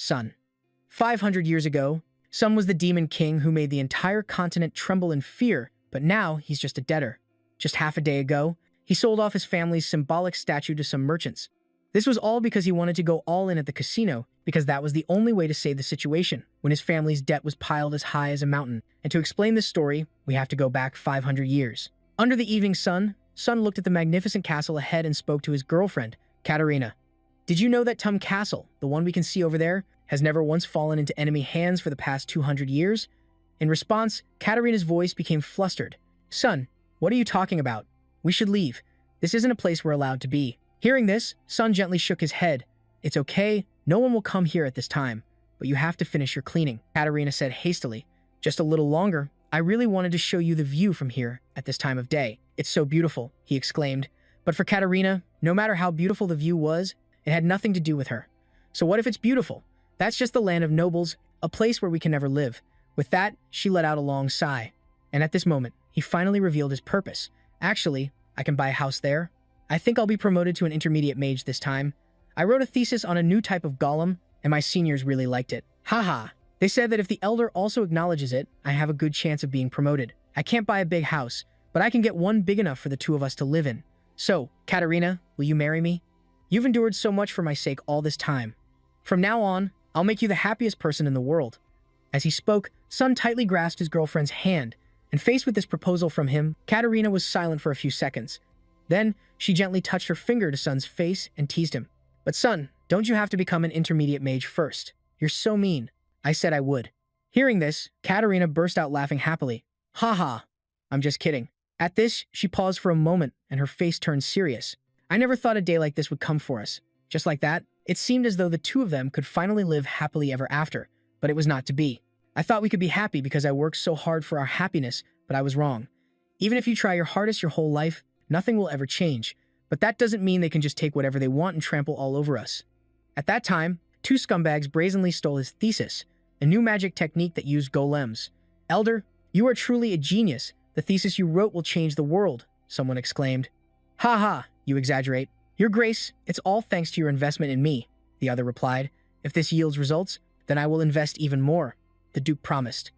Sun. 500 years ago, Sun was the demon king who made the entire continent tremble in fear, but now he's just a debtor. Just half a day ago, he sold off his family's symbolic statue to some merchants. This was all because he wanted to go all in at the casino, because that was the only way to save the situation when his family's debt was piled as high as a mountain. And to explain this story, we have to go back 500 years. Under the evening sun, Sun looked at the magnificent castle ahead and spoke to his girlfriend, Katarina. Did you know that Tum Castle, the one we can see over there, has never once fallen into enemy hands for the past 200 years? In response, Katarina's voice became flustered. Sun, what are you talking about? We should leave. This isn't a place we're allowed to be. Hearing this, Sun gently shook his head. It's okay, no one will come here at this time, but you have to finish your cleaning, Katarina said hastily. Just a little longer. I really wanted to show you the view from here at this time of day. It's so beautiful, he exclaimed. But for Katarina, no matter how beautiful the view was, it had nothing to do with her. So what if it's beautiful? That's just the land of nobles, a place where we can never live. With that, she let out a long sigh. And at this moment, he finally revealed his purpose. Actually, I can buy a house there. I think I'll be promoted to an intermediate mage this time. I wrote a thesis on a new type of golem, and my seniors really liked it. Haha. They said that if the elder also acknowledges it, I have a good chance of being promoted. I can't buy a big house, but I can get one big enough for the two of us to live in. So, Katarina, will you marry me? You've endured so much for my sake all this time. From now on, I'll make you the happiest person in the world. As he spoke, Sun tightly grasped his girlfriend's hand, and faced with this proposal from him, Katarina was silent for a few seconds. Then, she gently touched her finger to Sun's face and teased him. But Sun, don't you have to become an intermediate mage first? You're so mean. I said I would. Hearing this, Katarina burst out laughing happily. Ha ha. I'm just kidding. At this, she paused for a moment, and her face turned serious. I never thought a day like this would come for us. Just like that, it seemed as though the two of them could finally live happily ever after, but it was not to be. I thought we could be happy because I worked so hard for our happiness, but I was wrong. Even if you try your hardest your whole life, nothing will ever change. But that doesn't mean they can just take whatever they want and trample all over us. At that time, two scumbags brazenly stole his thesis, a new magic technique that used golems. Elder, you are truly a genius. The thesis you wrote will change the world, someone exclaimed. Ha ha, you exaggerate. Your Grace, it's all thanks to your investment in me, the other replied. If this yields results, then I will invest even more, the Duke promised.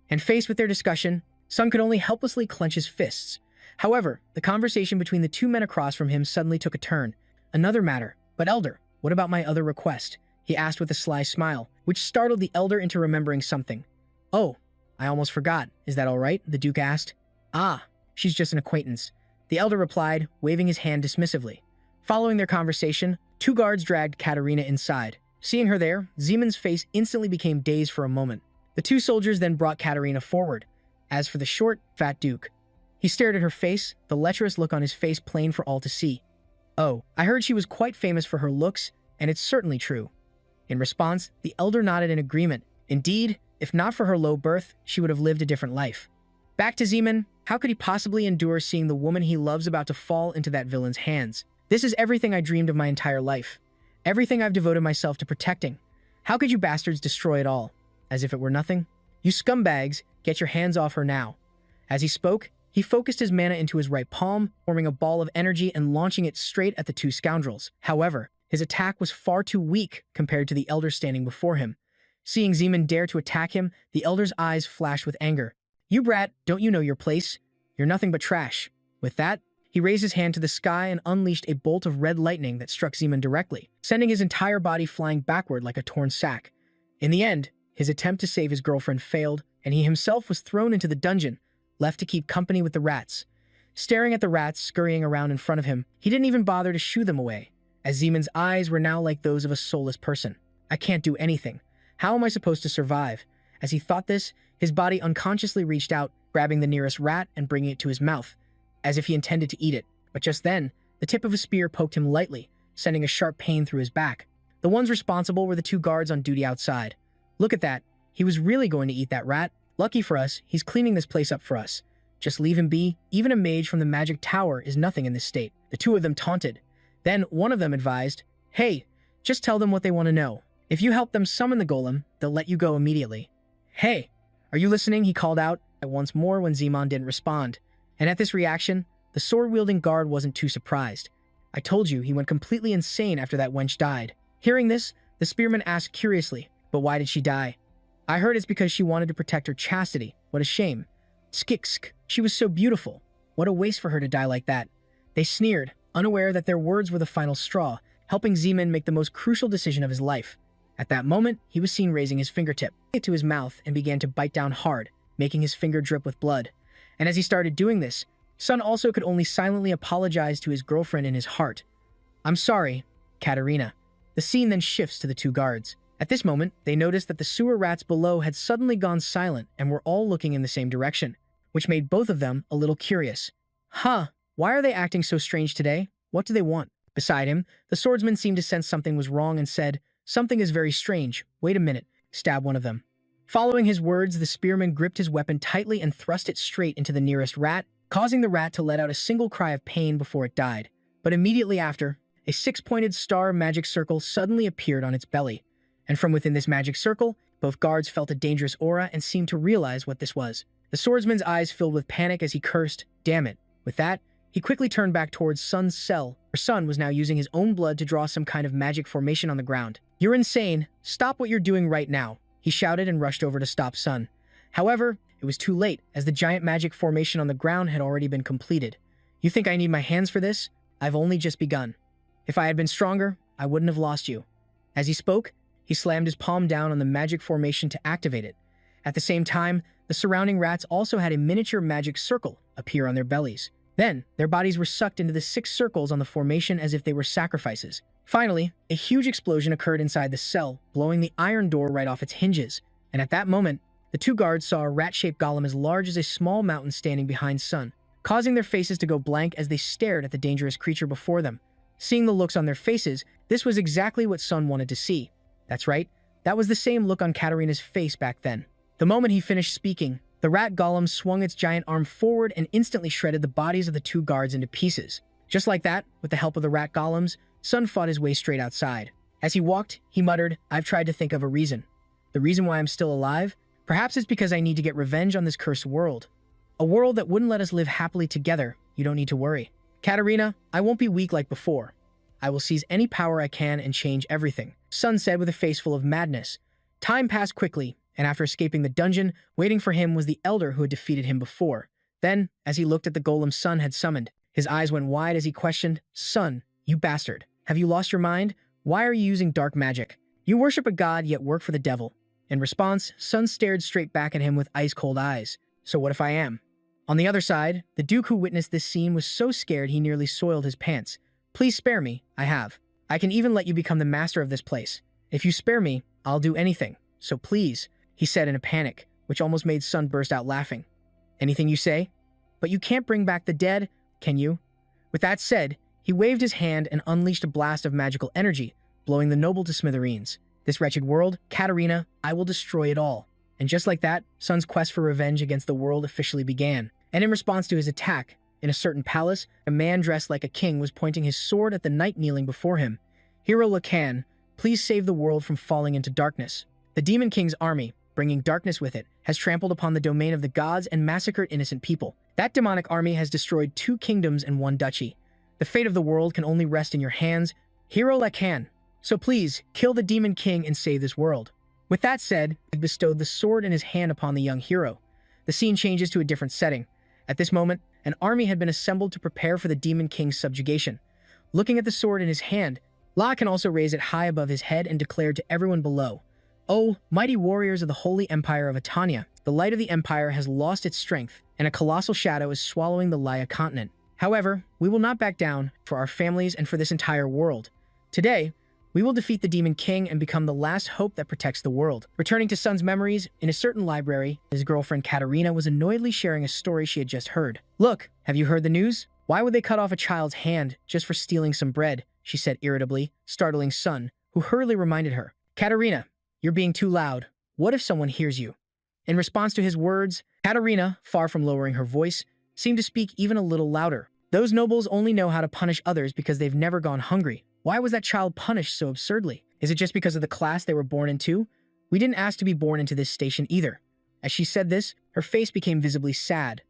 And faced with their discussion, Sun could only helplessly clench his fists. However, the conversation between the two men across from him suddenly took a turn. Another matter. But Elder, what about my other request? He asked with a sly smile, which startled the Elder into remembering something. Oh, I almost forgot. Is that all right? The Duke asked. Ah, she's just an acquaintance, the Elder replied, waving his hand dismissively. Following their conversation, two guards dragged Katarina inside. Seeing her there, Zeman's face instantly became dazed for a moment. The two soldiers then brought Katarina forward. As for the short, fat Duke, he stared at her face, the lecherous look on his face plain for all to see. Oh, I heard she was quite famous for her looks, and it's certainly true. In response, the Elder nodded in agreement. Indeed, if not for her low birth, she would have lived a different life. Back to Zeman, how could he possibly endure seeing the woman he loves about to fall into that villain's hands? This is everything I dreamed of my entire life. Everything I've devoted myself to protecting. How could you bastards destroy it all? As if it were nothing? You scumbags, get your hands off her now. As he spoke, he focused his mana into his right palm, forming a ball of energy and launching it straight at the two scoundrels. However, his attack was far too weak compared to the Elder standing before him. Seeing Zeman dare to attack him, the Elder's eyes flashed with anger. You brat, don't you know your place? You're nothing but trash. With that, he raised his hand to the sky and unleashed a bolt of red lightning that struck Zeman directly, sending his entire body flying backward like a torn sack. In the end, his attempt to save his girlfriend failed, and he himself was thrown into the dungeon, left to keep company with the rats. Staring at the rats scurrying around in front of him, he didn't even bother to shoo them away, as Zeman's eyes were now like those of a soulless person. I can't do anything. How am I supposed to survive? As he thought this, his body unconsciously reached out, grabbing the nearest rat and bringing it to his mouth, as if he intended to eat it. But just then, the tip of a spear poked him lightly, sending a sharp pain through his back. The ones responsible were the two guards on duty outside. Look at that. He was really going to eat that rat. Lucky for us, he's cleaning this place up for us. Just leave him be. Even a mage from the Magic Tower is nothing in this state. The two of them taunted. Then one of them advised, Hey, just tell them what they want to know. If you help them summon the golem, they'll let you go immediately. Hey, are you listening? He called out once more when Zeman didn't respond. And at this reaction, the sword-wielding guard wasn't too surprised. I told you he went completely insane after that wench died. Hearing this, the spearman asked curiously, But why did she die? I heard it's because she wanted to protect her chastity. What a shame. Skiksk. She was so beautiful. What a waste for her to die like that. They sneered, unaware that their words were the final straw, helping Zeman make the most crucial decision of his life. At that moment, he was seen raising his fingertip to his mouth and began to bite down hard, making his finger drip with blood. And as he started doing this, Sun also could only silently apologize to his girlfriend in his heart. "I'm sorry, Katerina." The scene then shifts to the two guards. At this moment, they noticed that the sewer rats below had suddenly gone silent and were all looking in the same direction, which made both of them a little curious. Huh, why are they acting so strange today? What do they want? Beside him, the swordsman seemed to sense something was wrong and said, "Something is very strange. Wait a minute." Stab one of them. Following his words, the spearman gripped his weapon tightly and thrust it straight into the nearest rat, causing the rat to let out a single cry of pain before it died. But immediately after, a six-pointed star magic circle suddenly appeared on its belly. And from within this magic circle, both guards felt a dangerous aura and seemed to realize what this was. The swordsman's eyes filled with panic as he cursed, "Damn it." With that, he quickly turned back towards Sun's cell, where Sun was now using his own blood to draw some kind of magic formation on the ground. "You're insane. Stop what you're doing right now," he shouted and rushed over to stop Sun. However, it was too late, as the giant magic formation on the ground had already been completed. "You think I need my hands for this? I've only just begun. If I had been stronger, I wouldn't have lost you." As he spoke, he slammed his palm down on the magic formation to activate it. At the same time, the surrounding rats also had a miniature magic circle appear on their bellies. Then, their bodies were sucked into the 6 circles on the formation as if they were sacrifices. Finally, a huge explosion occurred inside the cell, blowing the iron door right off its hinges. And at that moment, the two guards saw a rat-shaped golem as large as a small mountain standing behind Sun, causing their faces to go blank as they stared at the dangerous creature before them. Seeing the looks on their faces, this was exactly what Sun wanted to see. That's right, that was the same look on Katerina's face back then. The moment he finished speaking, the rat golem swung its giant arm forward and instantly shredded the bodies of the two guards into pieces. Just like that, with the help of the rat golems, Sun fought his way straight outside. As he walked, he muttered, "I've tried to think of a reason. The reason why I'm still alive? Perhaps it's because I need to get revenge on this cursed world. A world that wouldn't let us live happily together. You don't need to worry. Katerina, I won't be weak like before. I will seize any power I can and change everything," Sun said with a face full of madness. Time passed quickly, and after escaping the dungeon, waiting for him was the elder who had defeated him before. Then, as he looked at the golem Sun had summoned, his eyes went wide as he questioned, "Sun, you bastard, have you lost your mind? Why are you using dark magic? You worship a god yet work for the devil." In response, Sun stared straight back at him with ice-cold eyes. "So what if I am?" On the other side, the Duke who witnessed this scene was so scared he nearly soiled his pants. "Please spare me, I have. I can even let you become the master of this place. If you spare me, I'll do anything. So please," he said in a panic, which almost made Sun burst out laughing. "Anything you say? But you can't bring back the dead, can you?" With that said, he waved his hand and unleashed a blast of magical energy, blowing the noble to smithereens. "This wretched world, Katerina, I will destroy it all." And just like that, Sun's quest for revenge against the world officially began. And in response to his attack, in a certain palace, a man dressed like a king was pointing his sword at the knight kneeling before him. "Hero Lacan, please save the world from falling into darkness. The Demon King's army, bringing darkness with it, has trampled upon the domain of the gods and massacred innocent people. That demonic army has destroyed 2 kingdoms and 1 duchy. The fate of the world can only rest in your hands, Hero Lacan. So please, kill the Demon King and save this world." With that said, he bestowed the sword in his hand upon the young hero. The scene changes to a different setting. At this moment, an army had been assembled to prepare for the Demon King's subjugation. Looking at the sword in his hand, La can also raised it high above his head and declared to everyone below, "Oh, mighty warriors of the Holy Empire of Atania, the light of the Empire has lost its strength, and a colossal shadow is swallowing the Laya continent. However, we will not back down for our families and for this entire world. Today, we will defeat the Demon King and become the last hope that protects the world." Returning to Sun's memories, in a certain library, his girlfriend Katerina was annoyedly sharing a story she had just heard. "Look, have you heard the news? Why would they cut off a child's hand just for stealing some bread?" she said irritably, startling Sun, who hurriedly reminded her, "Katerina, you're being too loud. What if someone hears you?" In response to his words, Katerina, far from lowering her voice, seemed to speak even a little louder. "Those nobles only know how to punish others because they've never gone hungry. Why was that child punished so absurdly? Is it just because of the class they were born into? We didn't ask to be born into this station either." As she said this, her face became visibly sad.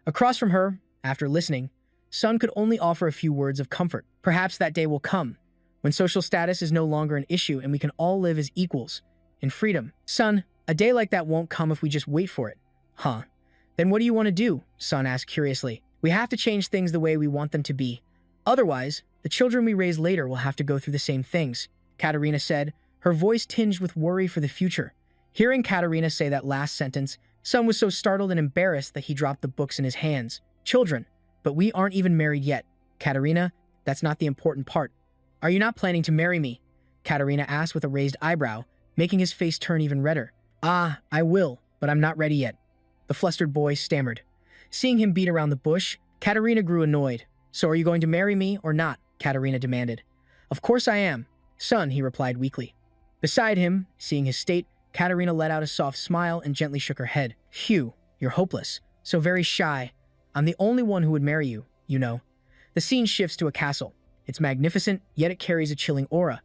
Across from her, after listening, Sun could only offer a few words of comfort. Perhaps that day will come, when social status is no longer an issue and we can all live as equals. in freedom. Son, a day like that won't come if we just wait for it. Huh. Then what do you want to do? Son asked curiously. We have to change things the way we want them to be. Otherwise, the children we raise later will have to go through the same things, Katerina said, her voice tinged with worry for the future. Hearing Katerina say that last sentence, Son was so startled and embarrassed that he dropped the books in his hands. Children, but we aren't even married yet. Katerina, that's not the important part. Are you not planning to marry me? Katerina asked with a raised eyebrow, making his face turn even redder. Ah, I will, but I'm not ready yet. The flustered boy stammered. Seeing him beat around the bush, Katerina grew annoyed. So are you going to marry me or not? Katerina demanded. Of course I am. Son, he replied weakly. Beside him, seeing his state, Katerina let out a soft smile and gently shook her head. Phew, you're hopeless. So very shy. I'm the only one who would marry you, you know. The scene shifts to a castle. It's magnificent, yet it carries a chilling aura.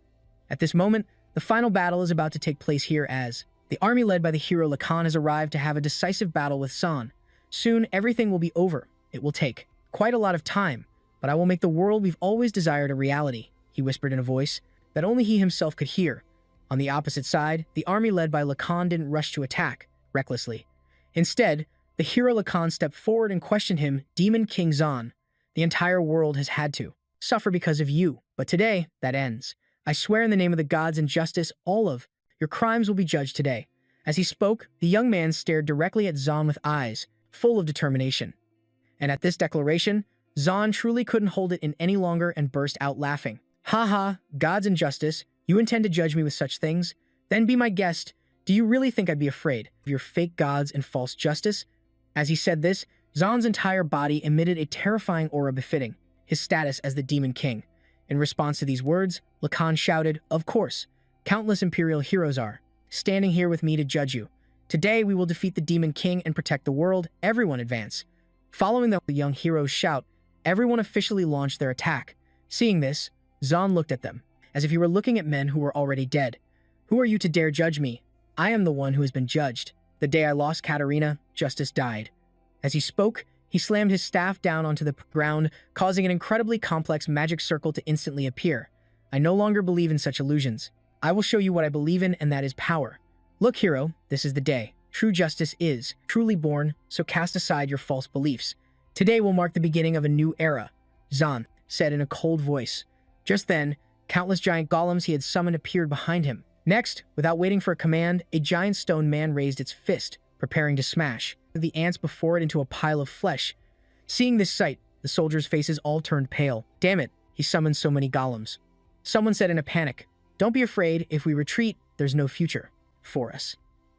At this moment, the final battle is about to take place here as the army led by the hero Lacan has arrived to have a decisive battle with San. Soon, everything will be over. It will take quite a lot of time, but I will make the world we've always desired a reality, he whispered in a voice that only he himself could hear. On the opposite side, the army led by Lacan didn't rush to attack, recklessly. Instead, the hero Lacan stepped forward and questioned him, Demon King Zan. The entire world has had to suffer because of you, but today, that ends. I swear in the name of the gods and justice, all of your crimes will be judged today. As he spoke, the young man stared directly at Zan with eyes full of determination. And at this declaration, Zan truly couldn't hold it in any longer and burst out laughing. Ha ha, gods and justice, you intend to judge me with such things? Then be my guest. Do you really think I'd be afraid of your fake gods and false justice? As he said this, Zan's entire body emitted a terrifying aura befitting his status as the Demon King. In response to these words, Lacan shouted, Of course, countless imperial heroes are standing here with me to judge you. Today we will defeat the Demon King and protect the world. Everyone advance. Following the young hero's shout, everyone officially launched their attack. Seeing this, Zan looked at them, as if he were looking at men who were already dead. Who are you to dare judge me? I am the one who has been judged. The day I lost Katerina, justice died. As he spoke, he slammed his staff down onto the ground, causing an incredibly complex magic circle to instantly appear. I no longer believe in such illusions. I will show you what I believe in, and that is power. Look, hero, this is the day. True justice is truly born, so cast aside your false beliefs. Today will mark the beginning of a new era, Zan said in a cold voice. Just then, countless giant golems he had summoned appeared behind him. Next, without waiting for a command, a giant stone man raised its fist, preparing to smash the ants before it into a pile of flesh. Seeing this sight, the soldiers' faces all turned pale. Damn it, he summoned so many golems. Someone said in a panic, Don't be afraid, if we retreat, there's no future for us.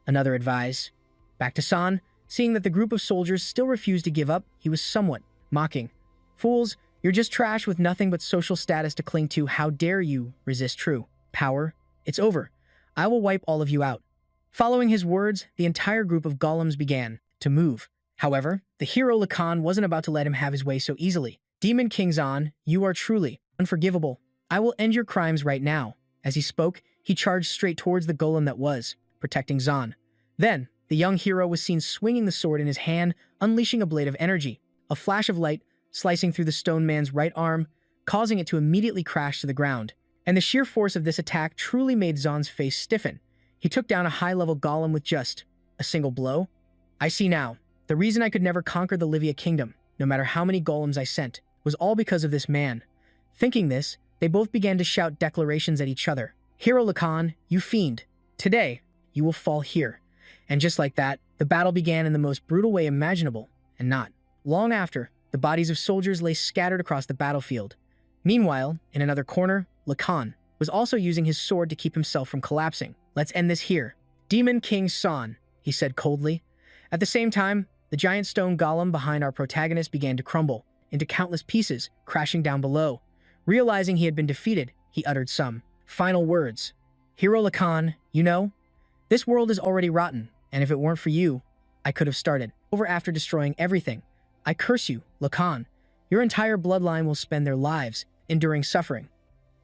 Another advised. Back to San, seeing that the group of soldiers still refused to give up, he was somewhat mocking. Fools, you're just trash with nothing but social status to cling to. How dare you resist true power? It's over. I will wipe all of you out. Following his words, the entire group of golems began to move. However, the hero Lacan wasn't about to let him have his way so easily. Demon King Zan, you are truly unforgivable. I will end your crimes right now. As he spoke, he charged straight towards the golem that was protecting Zan. Then, the young hero was seen swinging the sword in his hand, unleashing a blade of energy. A flash of light slicing through the stone man's right arm, causing it to immediately crash to the ground. And the sheer force of this attack truly made Zan's face stiffen. He took down a high-level golem with just a single blow. I see now. The reason I could never conquer the Livia kingdom, no matter how many golems I sent, was all because of this man. Thinking this, they both began to shout declarations at each other. Hero Lacan, you fiend. Today, you will fall here. And just like that, the battle began in the most brutal way imaginable, and not long after, the bodies of soldiers lay scattered across the battlefield. Meanwhile, in another corner, Lacan was also using his sword to keep himself from collapsing. Let's end this here. Demon King San, he said coldly. At the same time, the giant stone golem behind our protagonist began to crumble into countless pieces, crashing down below. Realizing he had been defeated, he uttered some final words. Hero Lacan, you know, this world is already rotten, and if it weren't for you, I could have started over after destroying everything. I curse you, Lacan. Your entire bloodline will spend their lives enduring suffering.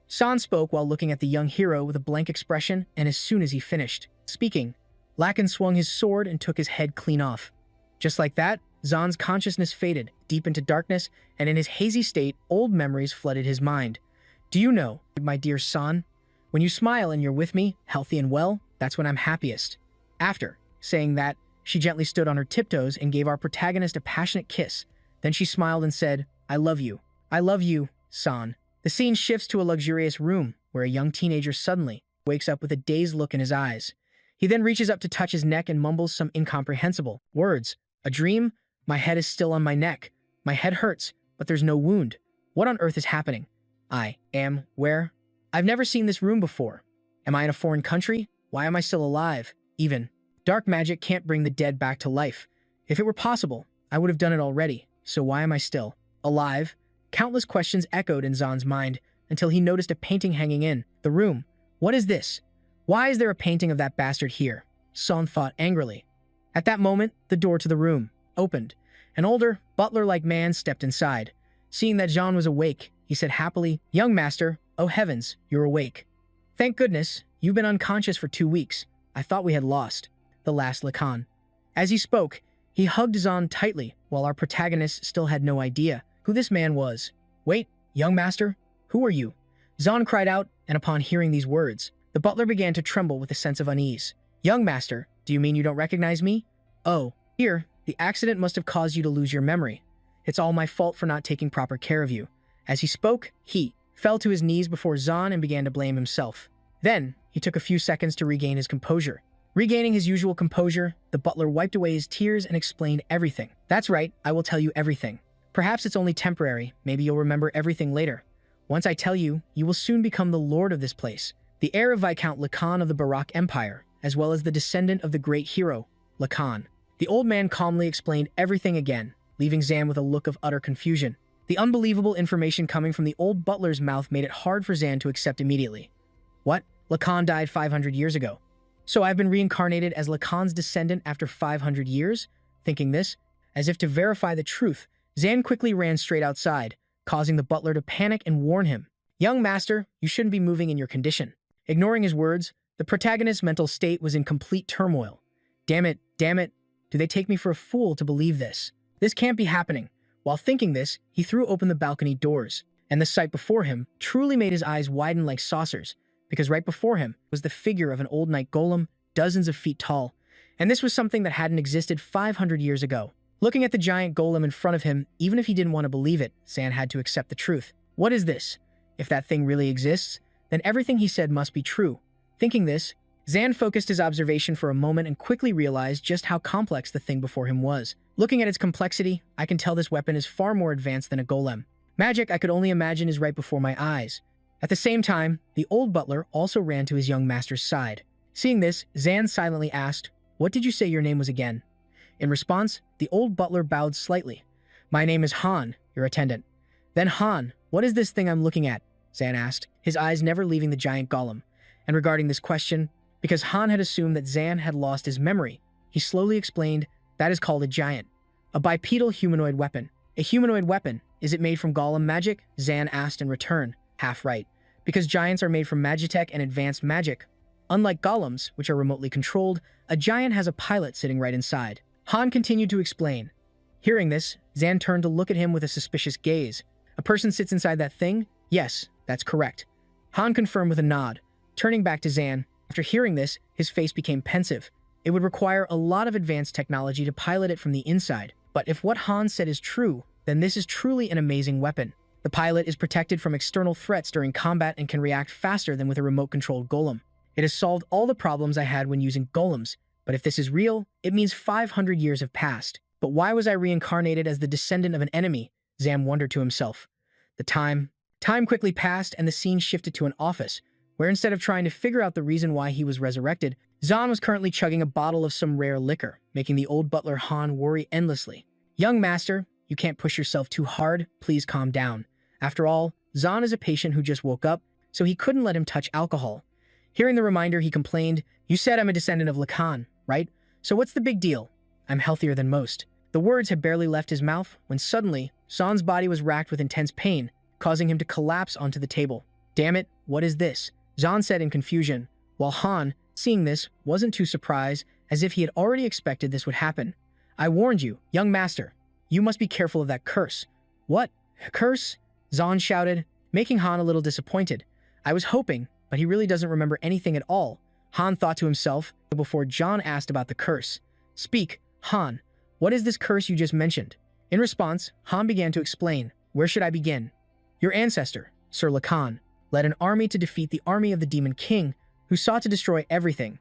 San spoke while looking at the young hero with a blank expression, and as soon as he finished speaking, Lacan swung his sword and took his head clean off. Just like that, Zan's consciousness faded deep into darkness, and in his hazy state, old memories flooded his mind. Do you know, my dear San, when you smile and you're with me, healthy and well, that's when I'm happiest. After saying that, she gently stood on her tiptoes and gave our protagonist a passionate kiss. Then she smiled and said, I love you. I love you, San. The scene shifts to a luxurious room where a young teenager suddenly wakes up with a dazed look in his eyes. He then reaches up to touch his neck and mumbles some incomprehensible words. A dream? My head is still on my neck. My head hurts, but there's no wound. What on earth is happening? I am where? I've never seen this room before. Am I in a foreign country? Why am I still alive? Even dark magic can't bring the dead back to life. If it were possible, I would have done it already. So why am I still alive? Countless questions echoed in Zan's mind until he noticed a painting hanging in the room. What is this? Why is there a painting of that bastard here? Zan thought angrily. At that moment, the door to the room opened. An older, butler-like man stepped inside. Seeing that Zan was awake, he said happily, Young master, oh heavens, you're awake. Thank goodness, you've been unconscious for 2 weeks. I thought we had lost the last Lacan. As he spoke, he hugged Zan tightly while our protagonist still had no idea who this man was. Wait, young master, who are you? Zan cried out, and upon hearing these words, the butler began to tremble with a sense of unease. Young master, do you mean you don't recognize me? Oh, here, the accident must have caused you to lose your memory. It's all my fault for not taking proper care of you. As he spoke, he fell to his knees before Zan and began to blame himself. Then, he took a few seconds to regain his composure. Regaining his usual composure, the butler wiped away his tears and explained everything. That's right, I will tell you everything. Perhaps it's only temporary, maybe you'll remember everything later. Once I tell you, you will soon become the lord of this place, the heir of Viscount Lacan of the Barak Empire, as well as the descendant of the great hero, Lacan. The old man calmly explained everything again, leaving Zan with a look of utter confusion. The unbelievable information coming from the old butler's mouth made it hard for Zan to accept immediately. What? Lacan died 500 years ago. So I've been reincarnated as Lacan's descendant after 500 years? Thinking this, as if to verify the truth, Zan quickly ran straight outside, causing the butler to panic and warn him. Young master, you shouldn't be moving in your condition. Ignoring his words, the protagonist's mental state was in complete turmoil. Damn it, do they take me for a fool to believe this? This can't be happening. While thinking this, he threw open the balcony doors, and the sight before him truly made his eyes widen like saucers, because right before him was the figure of an old night golem, dozens of feet tall, and this was something that hadn't existed 500 years ago. Looking at the giant golem in front of him, even if he didn't want to believe it, Zan had to accept the truth. What is this? If that thing really exists, then everything he said must be true. Thinking this, Zan focused his observation for a moment and quickly realized just how complex the thing before him was. Looking at its complexity, I can tell this weapon is far more advanced than a golem. Magic I could only imagine is right before my eyes. At the same time, the old butler also ran to his young master's side. Seeing this, Zan silently asked, What did you say your name was again? In response, the old butler bowed slightly. My name is Han, your attendant. Then Han, what is this thing I'm looking at? Zan asked, his eyes never leaving the giant golem. And regarding this question, because Han had assumed that Zan had lost his memory, he slowly explained, that is called a giant. A bipedal humanoid weapon. A humanoid weapon? Is it made from golem magic? Zan asked in return, half right. Because giants are made from magitech and advanced magic. Unlike golems, which are remotely controlled, a giant has a pilot sitting right inside. Han continued to explain. Hearing this, Zan turned to look at him with a suspicious gaze. A person sits inside that thing? Yes, that's correct. Han confirmed with a nod. Turning back to Zan, after hearing this, his face became pensive. It would require a lot of advanced technology to pilot it from the inside. But if what Han said is true, then this is truly an amazing weapon. The pilot is protected from external threats during combat and can react faster than with a remote-controlled golem. It has solved all the problems I had when using golems, but if this is real, it means 500 years have passed. But why was I reincarnated as the descendant of an enemy? Zan wondered to himself. Time quickly passed and the scene shifted to an office, where instead of trying to figure out the reason why he was resurrected, Zan was currently chugging a bottle of some rare liquor, making the old butler Han worry endlessly. Young master, you can't push yourself too hard, please calm down. After all, Zan is a patient who just woke up, so he couldn't let him touch alcohol. Hearing the reminder, he complained, You said I'm a descendant of Lacan, right? So what's the big deal? I'm healthier than most. The words had barely left his mouth when suddenly, Zan's body was racked with intense pain, causing him to collapse onto the table. Damn it, what is this? Zan said in confusion, while Han, seeing this, wasn't too surprised, as if he had already expected this would happen. I warned you, young master. You must be careful of that curse. What? Curse? Zan shouted, making Han a little disappointed. I was hoping, but he really doesn't remember anything at all. Han thought to himself before John asked about the curse. Speak, Han. What is this curse you just mentioned? In response, Han began to explain. Where should I begin? Your ancestor, Sir Lacan, led an army to defeat the army of the Demon King, who sought to destroy everything.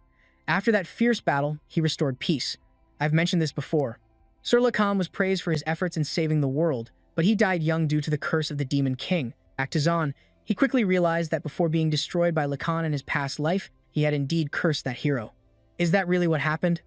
After that fierce battle, he restored peace. I've mentioned this before. Sir Lacan was praised for his efforts in saving the world, but he died young due to the curse of the Demon King. Back to Zahn, he quickly realized that before being destroyed by Lacan in his past life, he had indeed cursed that hero. Is that really what happened?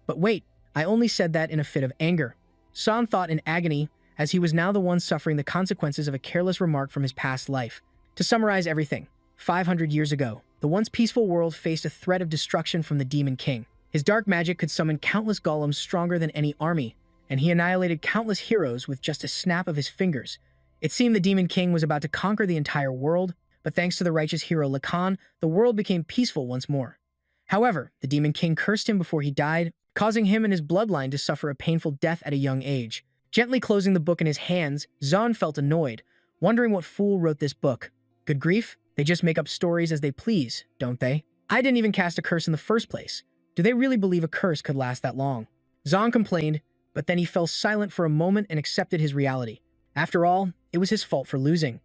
But wait, I only said that in a fit of anger. Zahn thought in agony, as he was now the one suffering the consequences of a careless remark from his past life. To summarize everything, 500 years ago, the once peaceful world faced a threat of destruction from the Demon King. His dark magic could summon countless golems stronger than any army, and he annihilated countless heroes with just a snap of his fingers. It seemed the Demon King was about to conquer the entire world, but thanks to the righteous hero Lacan, the world became peaceful once more. However, the Demon King cursed him before he died, causing him and his bloodline to suffer a painful death at a young age. Gently closing the book in his hands, Zahn felt annoyed, wondering what fool wrote this book. Good grief, they just make up stories as they please, don't they? I didn't even cast a curse in the first place. Do they really believe a curse could last that long? Zahn complained, but then he fell silent for a moment and accepted his reality. After all, it was his fault for losing.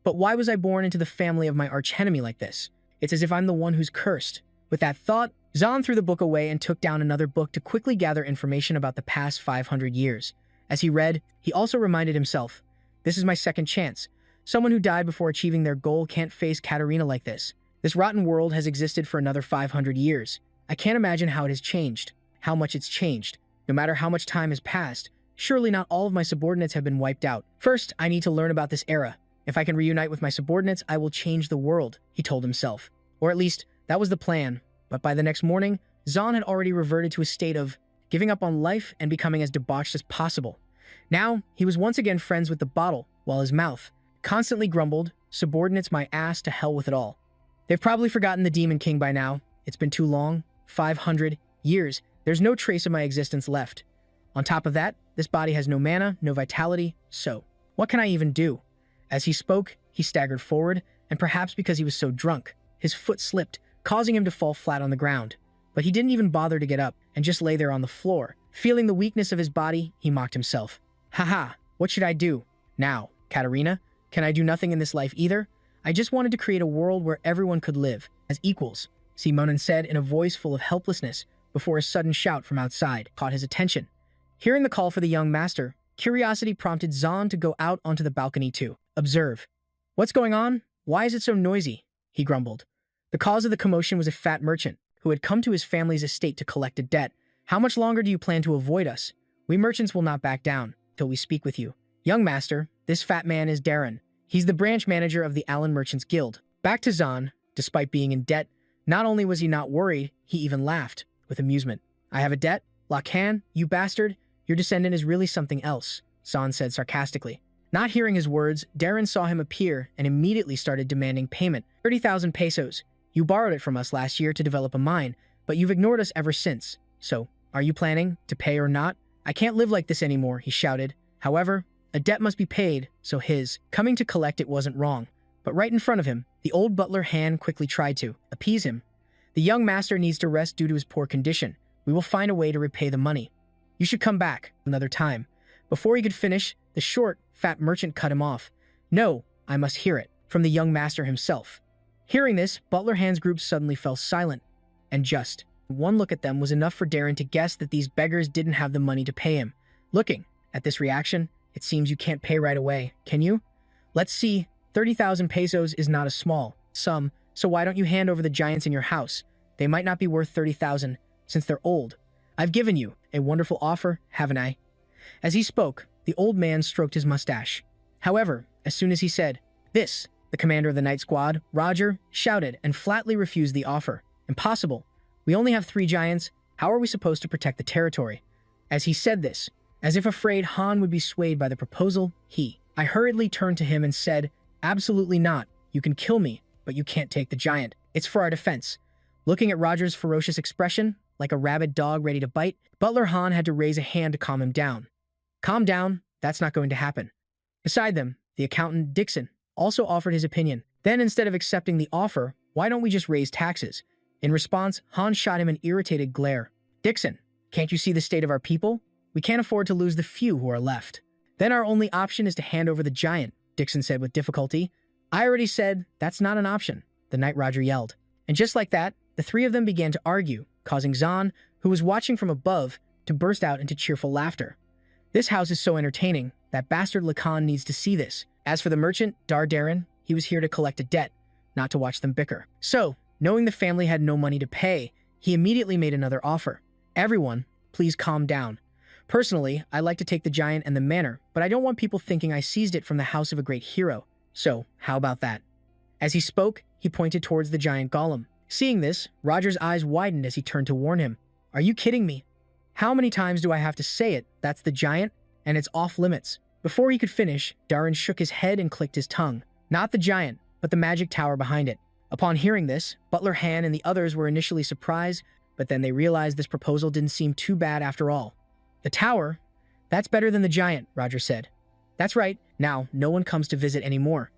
But why was I born into the family of my archenemy like this? It's as if I'm the one who's cursed. With that thought, Zahn threw the book away and took down another book to quickly gather information about the past 500 years. As he read, he also reminded himself, this is my second chance. Someone who died before achieving their goal can't face Katarina like this. This rotten world has existed for another 500 years. I can't imagine how it has changed, how much it's changed. No matter how much time has passed, surely not all of my subordinates have been wiped out. First, I need to learn about this era. If I can reunite with my subordinates, I will change the world, he told himself. Or at least, that was the plan. But by the next morning, Zahn had already reverted to a state of giving up on life and becoming as debauched as possible. Now, he was once again friends with the bottle, while his mouth constantly grumbled, subordinates my ass to hell with it all. They've probably forgotten the Demon King by now. It's been too long, 500 years. There's no trace of my existence left. On top of that, this body has no mana, no vitality, so what can I even do? As he spoke, he staggered forward, and perhaps because he was so drunk, his foot slipped, causing him to fall flat on the ground. But he didn't even bother to get up and just lay there on the floor. Feeling the weakness of his body, he mocked himself. Haha, what should I do? Now, Katarina, can I do nothing in this life either? I just wanted to create a world where everyone could live as equals, Simonin said in a voice full of helplessness before a sudden shout from outside caught his attention. Hearing the call for the young master, curiosity prompted Zahn to go out onto the balcony to observe. What's going on? Why is it so noisy? He grumbled. The cause of the commotion was a fat merchant who had come to his family's estate to collect a debt. How much longer do you plan to avoid us? We merchants will not back down till we speak with you. Young master, this fat man is Darren. He's the branch manager of the Allen Merchants Guild. Back to Zahn, despite being in debt, not only was he not worried, he even laughed with amusement. I have a debt? Lacan, you bastard, your descendant is really something else, Zahn said sarcastically. Not hearing his words, Darren saw him appear and immediately started demanding payment. 30,000 pesos. You borrowed it from us last year to develop a mine, but you've ignored us ever since. So, are you planning to pay or not? I can't live like this anymore, he shouted. However, a debt must be paid, so his coming to collect it wasn't wrong. But right in front of him, the old butler Han quickly tried to appease him. The young master needs to rest due to his poor condition. We will find a way to repay the money. You should come back another time. Before he could finish, the short, fat merchant cut him off. No, I must hear it, from the young master himself. Hearing this, Butler Han's group suddenly fell silent, and just one look at them was enough for Darren to guess that these beggars didn't have the money to pay him. Looking at this reaction, it seems you can't pay right away, can you? Let's see, 30,000 pesos is not a small sum, so why don't you hand over the giants in your house? They might not be worth 30,000, since they're old. I've given you a wonderful offer, haven't I? As he spoke, the old man stroked his mustache. However, as soon as he said, this, the commander of the night squad, Roger, shouted and flatly refused the offer. Impossible. We only have 3 giants. How are we supposed to protect the territory? As he said this, as if afraid Han would be swayed by the proposal, I hurriedly turned to him and said, absolutely not. You can kill me, but you can't take the giant. It's for our defense. Looking at Roger's ferocious expression, like a rabid dog ready to bite, Butler Han had to raise a hand to calm him down. Calm down, that's not going to happen. Beside them, the accountant, Dixon, also offered his opinion. Then instead of accepting the offer, why don't we just raise taxes? In response, Han shot him an irritated glare. "Dixon, can't you see the state of our people? We can't afford to lose the few who are left." "Then our only option is to hand over the giant," Dixon said with difficulty. "I already said that's not an option," the Knight Roger yelled. And just like that, the three of them began to argue, causing Zahn, who was watching from above, to burst out into cheerful laughter. "This house is so entertaining. That bastard Lacan needs to see this." As for the merchant, Darren, he was here to collect a debt, not to watch them bicker. So, knowing the family had no money to pay, he immediately made another offer. "Everyone, please calm down. Personally, I like to take the giant and the manor, but I don't want people thinking I seized it from the house of a great hero. So, how about that?" As he spoke, he pointed towards the giant golem. Seeing this, Roger's eyes widened as he turned to warn him. "Are you kidding me? How many times do I have to say it? That's the giant, and it's off limits." Before he could finish, Darren shook his head and clicked his tongue. Not the giant, but the magic tower behind it. Upon hearing this, Butler Han and the others were initially surprised, but then they realized this proposal didn't seem too bad after all. "The tower? That's better than the giant," Roger said. "That's right. Now, no one comes to visit anymore."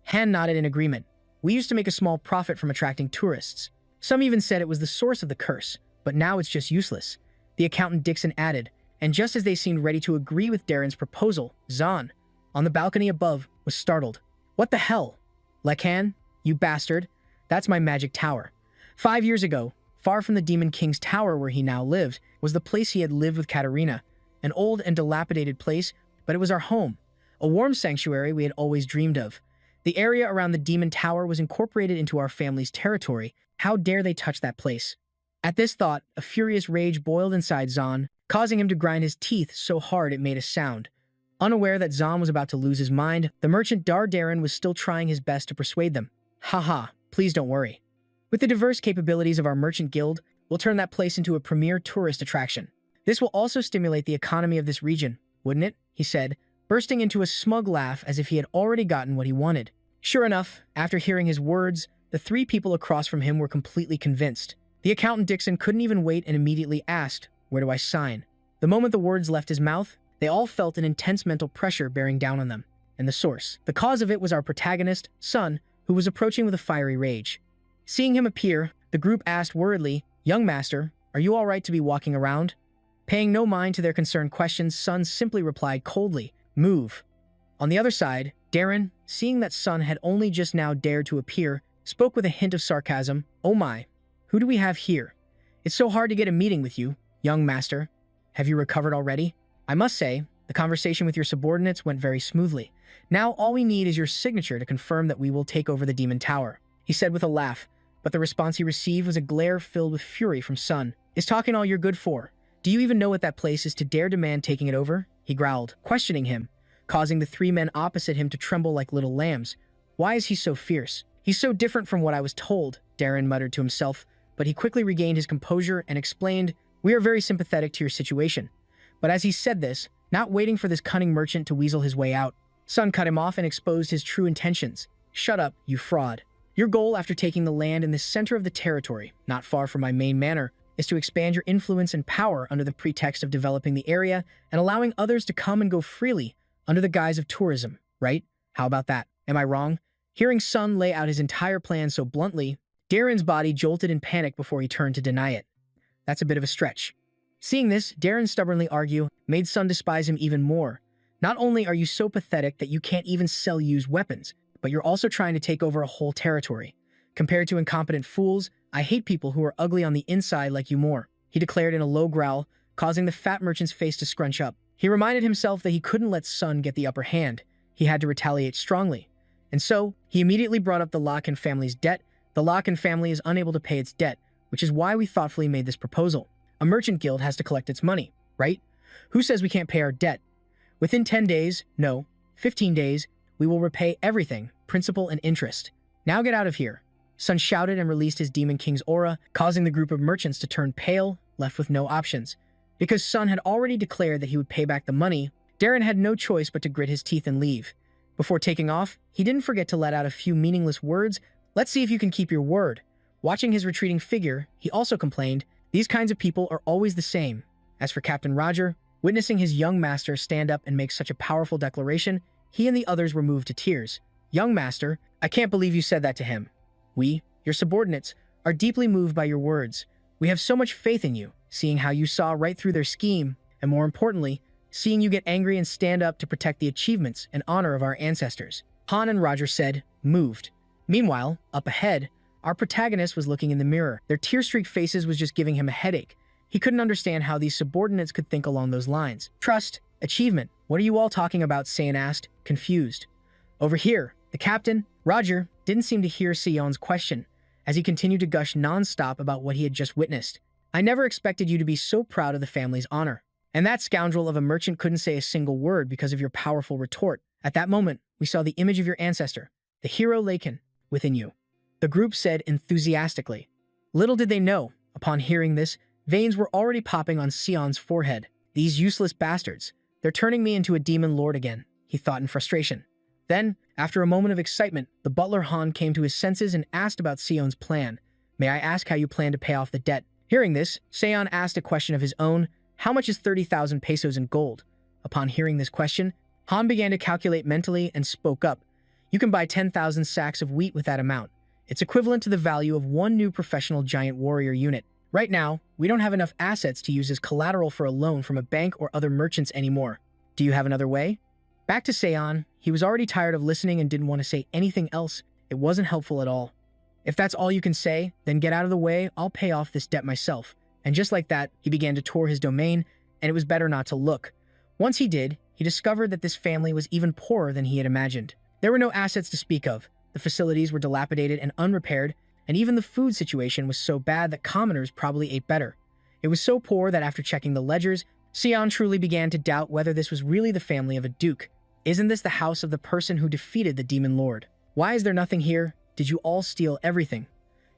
Han nodded in agreement. "We used to make a small profit from attracting tourists. Some even said it was the source of the curse, but now it's just useless," the accountant Dixon added, and just as they seemed ready to agree with Darren's proposal, Zahn, on the balcony above, was startled. "What the hell? Lacan, you bastard. That's my magic tower." 5 years ago, far from the Demon King's tower where he now lived, was the place he had lived with Katarina, an old and dilapidated place, but it was our home, a warm sanctuary we had always dreamed of. The area around the Demon Tower was incorporated into our family's territory. How dare they touch that place? At this thought, a furious rage boiled inside Zahn, causing him to grind his teeth so hard it made a sound. Unaware that Zahn was about to lose his mind, the merchant Darren was still trying his best to persuade them. "Haha, please don't worry. With the diverse capabilities of our merchant guild, we'll turn that place into a premier tourist attraction. This will also stimulate the economy of this region, wouldn't it?" he said, bursting into a smug laugh as if he had already gotten what he wanted. Sure enough, after hearing his words, the three people across from him were completely convinced. The accountant Dixon couldn't even wait and immediately asked, "Where do I sign?" The moment the words left his mouth, they all felt an intense mental pressure bearing down on them. And the source. The cause of it was our protagonist, Sun, who was approaching with a fiery rage. Seeing him appear, the group asked worriedly, "Young master, are you all right to be walking around?" Paying no mind to their concerned questions, Sun simply replied coldly, "Move." On the other side, Darren, seeing that Sun had only just now dared to appear, spoke with a hint of sarcasm. "Oh my, who do we have here? It's so hard to get a meeting with you, young master. Have you recovered already? I must say, the conversation with your subordinates went very smoothly. Now all we need is your signature to confirm that we will take over the Demon Tower," he said with a laugh, but the response he received was a glare filled with fury from Sun. "Is talking all you're good for? Do you even know what that place is to dare demand taking it over?" he growled, questioning him, causing the three men opposite him to tremble like little lambs. "Why is he so fierce? He's so different from what I was told," Darren muttered to himself, but he quickly regained his composure and explained, "We are very sympathetic to your situation." But as he said this, not waiting for this cunning merchant to weasel his way out, Sun cut him off and exposed his true intentions. "Shut up, you fraud. Your goal after taking the land in the center of the territory, not far from my main manor, is to expand your influence and power under the pretext of developing the area and allowing others to come and go freely under the guise of tourism, right? How about that? Am I wrong?" Hearing Sun lay out his entire plan so bluntly, Darren's body jolted in panic before he turned to deny it. "That's a bit of a stretch." Seeing this, Darren stubbornly argue made Sun despise him even more. "Not only are you so pathetic that you can't even sell used weapons, but you're also trying to take over a whole territory. Compared to incompetent fools, I hate people who are ugly on the inside like you more," he declared in a low growl, causing the fat merchant's face to scrunch up. He reminded himself that he couldn't let Sun get the upper hand. He had to retaliate strongly. And so, he immediately brought up the Locken family's debt. The Locken family is unable to pay its debt, which is why we thoughtfully made this proposal. A merchant guild has to collect its money, right? Who says we can't pay our debt? Within 10 days, no, 15 days, we will repay everything, principal and interest. Now get out of here." Sun shouted and released his Demon King's aura, causing the group of merchants to turn pale, left with no options. Because Sun had already declared that he would pay back the money, Darren had no choice but to grit his teeth and leave. Before taking off, he didn't forget to let out a few meaningless words. "Let's see if you can keep your word." Watching his retreating figure, he also complained, "These kinds of people are always the same." As for Captain Roger, witnessing his young master stand up and make such a powerful declaration, he and the others were moved to tears. "Young master, I can't believe you said that to him. We, your subordinates, are deeply moved by your words. We have so much faith in you, seeing how you saw right through their scheme, and more importantly, seeing you get angry and stand up to protect the achievements and honor of our ancestors." Han and Roger said, moved. Meanwhile, up ahead, our protagonist was looking in the mirror. Their tear-streaked faces was just giving him a headache. He couldn't understand how these subordinates could think along those lines. "Trust, achievement, what are you all talking about?" Saiyan asked, confused. "Over here." The captain, Roger, didn't seem to hear Sion's question, as he continued to gush non-stop about what he had just witnessed. "I never expected you to be so proud of the family's honor." And that scoundrel of a merchant couldn't say a single word because of your powerful retort. At that moment, we saw the image of your ancestor, the hero Lakan, within you. The group said enthusiastically. Little did they know, upon hearing this, veins were already popping on Sion's forehead. "These useless bastards, they're turning me into a demon lord again," he thought in frustration. Then, after a moment of excitement, the butler Han came to his senses and asked about Sion's plan. "May I ask how you plan to pay off the debt?" Hearing this, Sion asked a question of his own. "How much is 30,000 pesos in gold?" Upon hearing this question, Han began to calculate mentally and spoke up. "You can buy 10,000 sacks of wheat with that amount. It's equivalent to the value of one new professional giant warrior unit. Right now, we don't have enough assets to use as collateral for a loan from a bank or other merchants anymore. Do you have another way?" Back to Sion, he was already tired of listening and didn't want to say anything else. It wasn't helpful at all. "If that's all you can say, then get out of the way, I'll pay off this debt myself." And just like that, he began to tour his domain, and it was better not to look. Once he did, he discovered that this family was even poorer than he had imagined. There were no assets to speak of. The facilities were dilapidated and unrepaired, and even the food situation was so bad that commoners probably ate better. It was so poor that after checking the ledgers, Sion truly began to doubt whether this was really the family of a duke. Isn't this the house of the person who defeated the demon lord? Why is there nothing here? Did you all steal everything?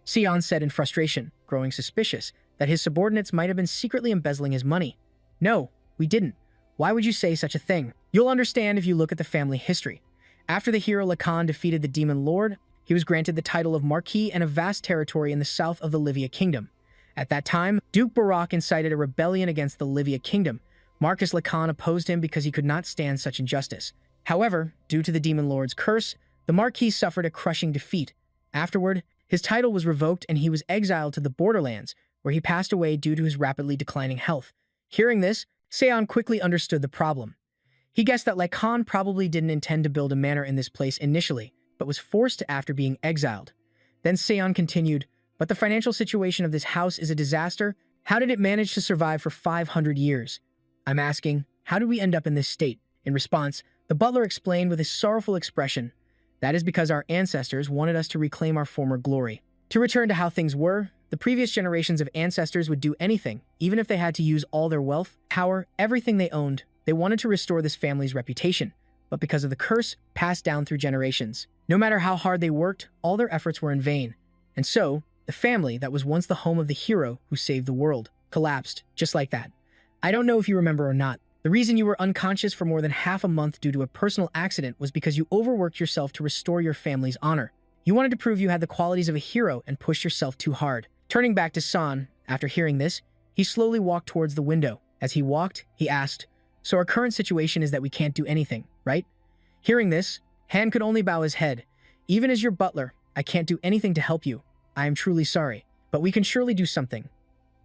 Sion said in frustration, growing suspicious that his subordinates might have been secretly embezzling his money. "No, we didn't. Why would you say such a thing?" You'll understand if you look at the family history. After the hero Lakan defeated the demon lord, he was granted the title of Marquis and a vast territory in the south of the Livia kingdom. At that time, Duke Barak incited a rebellion against the Livia kingdom. Marcus Lakan opposed him because he could not stand such injustice. However, due to the demon lord's curse, the Marquis suffered a crushing defeat. Afterward, his title was revoked and he was exiled to the borderlands, where he passed away due to his rapidly declining health. Hearing this, Seon quickly understood the problem. He guessed that Lakan probably didn't intend to build a manor in this place initially, but was forced to after being exiled. Then Seon continued, "But the financial situation of this house is a disaster. How did it manage to survive for 500 years? I'm asking, how did we end up in this state?" In response, the butler explained with a sorrowful expression, "That is because our ancestors wanted us to reclaim our former glory. To return to how things were, the previous generations of ancestors would do anything, even if they had to use all their wealth, power, everything they owned. They wanted to restore this family's reputation, but because of the curse passed down through generations, no matter how hard they worked, all their efforts were in vain. And so, the family that was once the home of the hero who saved the world collapsed, just like that. I don't know if you remember or not. The reason you were unconscious for more than half a month due to a personal accident was because you overworked yourself to restore your family's honor. You wanted to prove you had the qualities of a hero and pushed yourself too hard." Turning back to San, after hearing this, he slowly walked towards the window. As he walked, he asked, "So our current situation is that we can't do anything, right?" Hearing this, Han could only bow his head. "Even as your butler, I can't do anything to help you. I am truly sorry, but we can surely do something.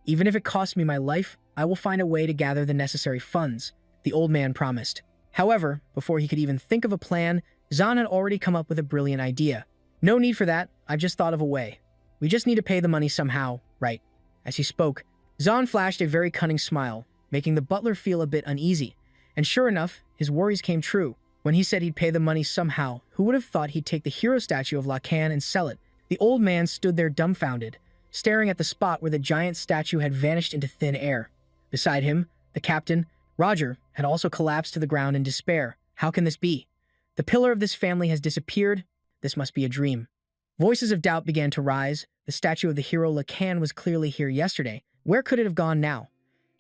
Even if it costs me my life, I will find a way to gather the necessary funds," the old man promised. However, before he could even think of a plan, Zan had already come up with a brilliant idea. "No need for that, I've just thought of a way. We just need to pay the money somehow, right?" As he spoke, Zan flashed a very cunning smile, making the butler feel a bit uneasy. And sure enough, his worries came true. When he said he'd pay the money somehow, who would have thought he'd take the hero statue of Lakan and sell it? The old man stood there dumbfounded, staring at the spot where the giant statue had vanished into thin air. Beside him, the captain, Roger, had also collapsed to the ground in despair. How can this be? The pillar of this family has disappeared. This must be a dream. Voices of doubt began to rise. The statue of the hero Lakan was clearly here yesterday. Where could it have gone now?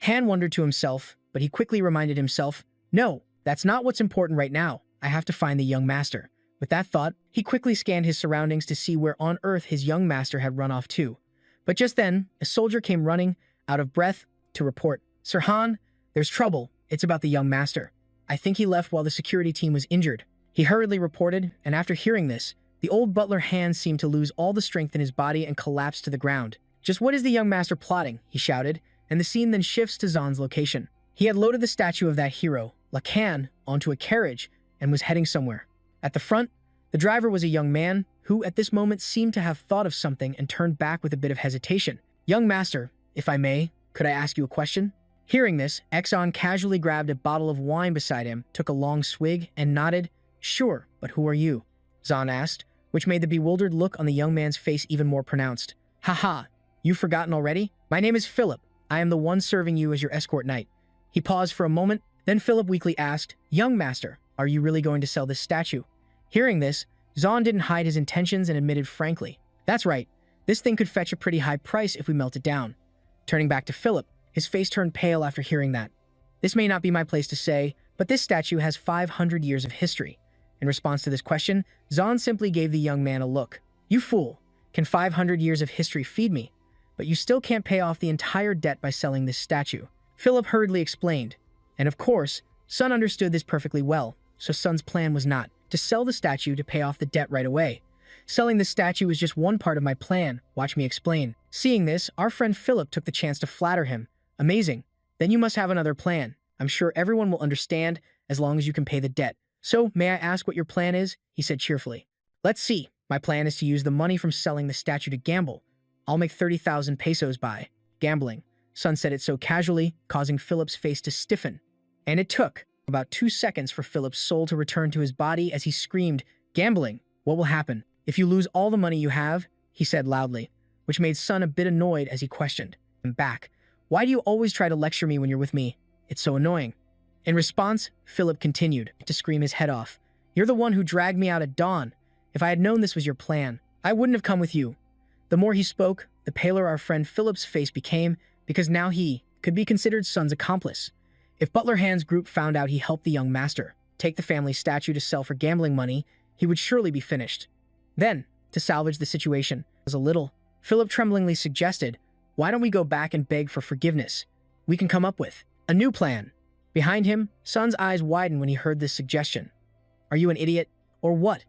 Han wondered to himself, but he quickly reminded himself, "No, that's not what's important right now. I have to find the young master." With that thought, he quickly scanned his surroundings to see where on earth his young master had run off to. But just then, a soldier came running, out of breath, to report, "Sir Han, there's trouble. It's about the young master. I think he left while the security team was injured." He hurriedly reported, and after hearing this, The old butler hand seemed to lose all the strength in his body and collapsed to the ground. "Just what is the young master plotting?" he shouted, and the scene then shifts to Zan's location. He had loaded the statue of that hero, Lacan, onto a carriage and was heading somewhere. At the front, the driver was a young man who, at this moment, seemed to have thought of something and turned back with a bit of hesitation. "Young master, if I may, could I ask you a question?" Hearing this, Exxon casually grabbed a bottle of wine beside him, took a long swig, and nodded. "Sure, but who are you?" Zan asked, which made the bewildered look on the young man's face even more pronounced. "Haha, you've forgotten already? My name is Philip. I am the one serving you as your escort knight." He paused for a moment, then Philip weakly asked, "Young master, are you really going to sell this statue?" Hearing this, Zan didn't hide his intentions and admitted frankly, "That's right, this thing could fetch a pretty high price if we melt it down." Turning back to Philip, his face turned pale after hearing that. "This may not be my place to say, but this statue has 500 years of history." In response to this question, Zan simply gave the young man a look. "You fool, can 500 years of history feed me? But you still can't pay off the entire debt by selling this statue." Philip hurriedly explained. And of course, Sun understood this perfectly well, so Sun's plan was not to sell the statue to pay off the debt right away. "Selling the statue is just one part of my plan, watch me explain." Seeing this, our friend Philip took the chance to flatter him. "Amazing, then you must have another plan. I'm sure everyone will understand as long as you can pay the debt. So, may I ask what your plan is?" he said cheerfully. "Let's see, my plan is to use the money from selling the statue to gamble. I'll make 30,000 pesos by gambling." Sun said it so casually, causing Philip's face to stiffen. And it took about 2 seconds for Philip's soul to return to his body as he screamed, "Gambling? What will happen? If you lose all the money you have?" he said loudly, which made Sun a bit annoyed as he questioned him back. "Why do you always try to lecture me when you're with me? It's so annoying." In response, Philip continued to scream his head off. "You're the one who dragged me out at dawn. If I had known this was your plan, I wouldn't have come with you." The more he spoke, the paler our friend Philip's face became, because now he could be considered Sun's accomplice. If Butler Hand's group found out he helped the young master take the family statue to sell for gambling money, he would surely be finished. Then, to salvage the situation a little, Philip tremblingly suggested, "Why don't we go back and beg for forgiveness? We can come up with a new plan." Behind him, Sun's eyes widened when he heard this suggestion. "Are you an idiot? Or what?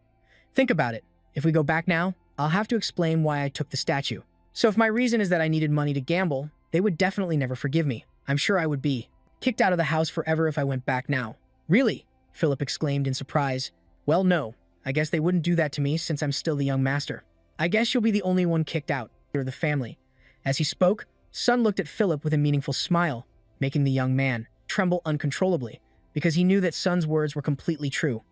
Think about it. If we go back now, I'll have to explain why I took the statue. So if my reason is that I needed money to gamble, they would definitely never forgive me. I'm sure I would be kicked out of the house forever if I went back now." "Really?" Philip exclaimed in surprise. "Well, no. I guess they wouldn't do that to me since I'm still the young master. I guess you'll be the only one kicked out of the family." As he spoke, Sun looked at Philip with a meaningful smile, making the young man tremble uncontrollably, because he knew that Sun's words were completely true.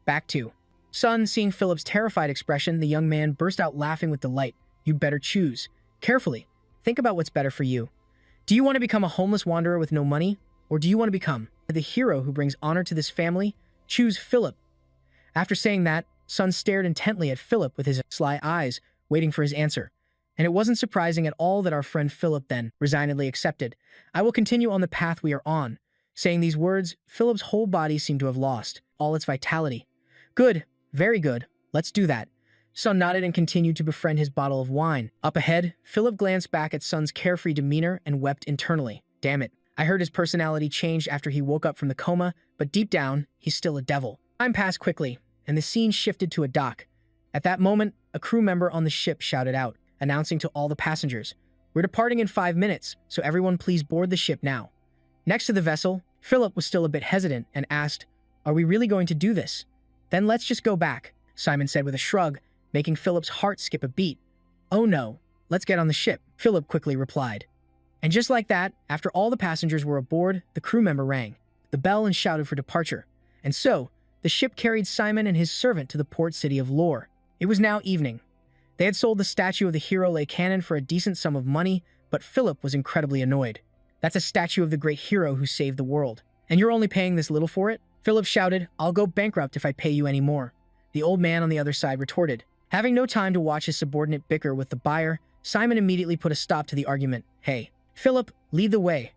Back to Sun. Seeing Philip's terrified expression, the young man burst out laughing with delight. "You'd better choose carefully. Think about what's better for you. Do you want to become a homeless wanderer with no money? Or do you want to become the hero who brings honor to this family? Choose Philip." After saying that, Sun stared intently at Philip with his sly eyes, waiting for his answer. And it wasn't surprising at all that our friend Philip then resignedly accepted. "I will continue on the path we are on." Saying these words, Philip's whole body seemed to have lost all its vitality. "Good, very good, let's do that." Sun nodded and continued to befriend his bottle of wine. Up ahead, Philip glanced back at Sun's carefree demeanor and wept internally. Damn it, I heard his personality changed after he woke up from the coma, but deep down, he's still a devil. Time passed quickly, and the scene shifted to a dock. At that moment, a crew member on the ship shouted out, announcing to all the passengers, "We're departing in 5 minutes, so everyone please board the ship now." Next to the vessel, Philip was still a bit hesitant and asked, "Are we really going to do this?" "Then let's just go back," Simon said with a shrug, making Philip's heart skip a beat. "Oh no, let's get on the ship," Philip quickly replied. And just like that, after all the passengers were aboard, the crew member rang the bell and shouted for departure. And so, the ship carried Simon and his servant to the port city of Lore. It was now evening. They had sold the statue of the hero Lei Cannon for a decent sum of money, but Philip was incredibly annoyed. "That's a statue of the great hero who saved the world. And you're only paying this little for it?" Philip shouted, "I'll go bankrupt if I pay you any more." The old man on the other side retorted. Having no time to watch his subordinate bicker with the buyer, Simon immediately put a stop to the argument. "Hey, Philip, lead the way."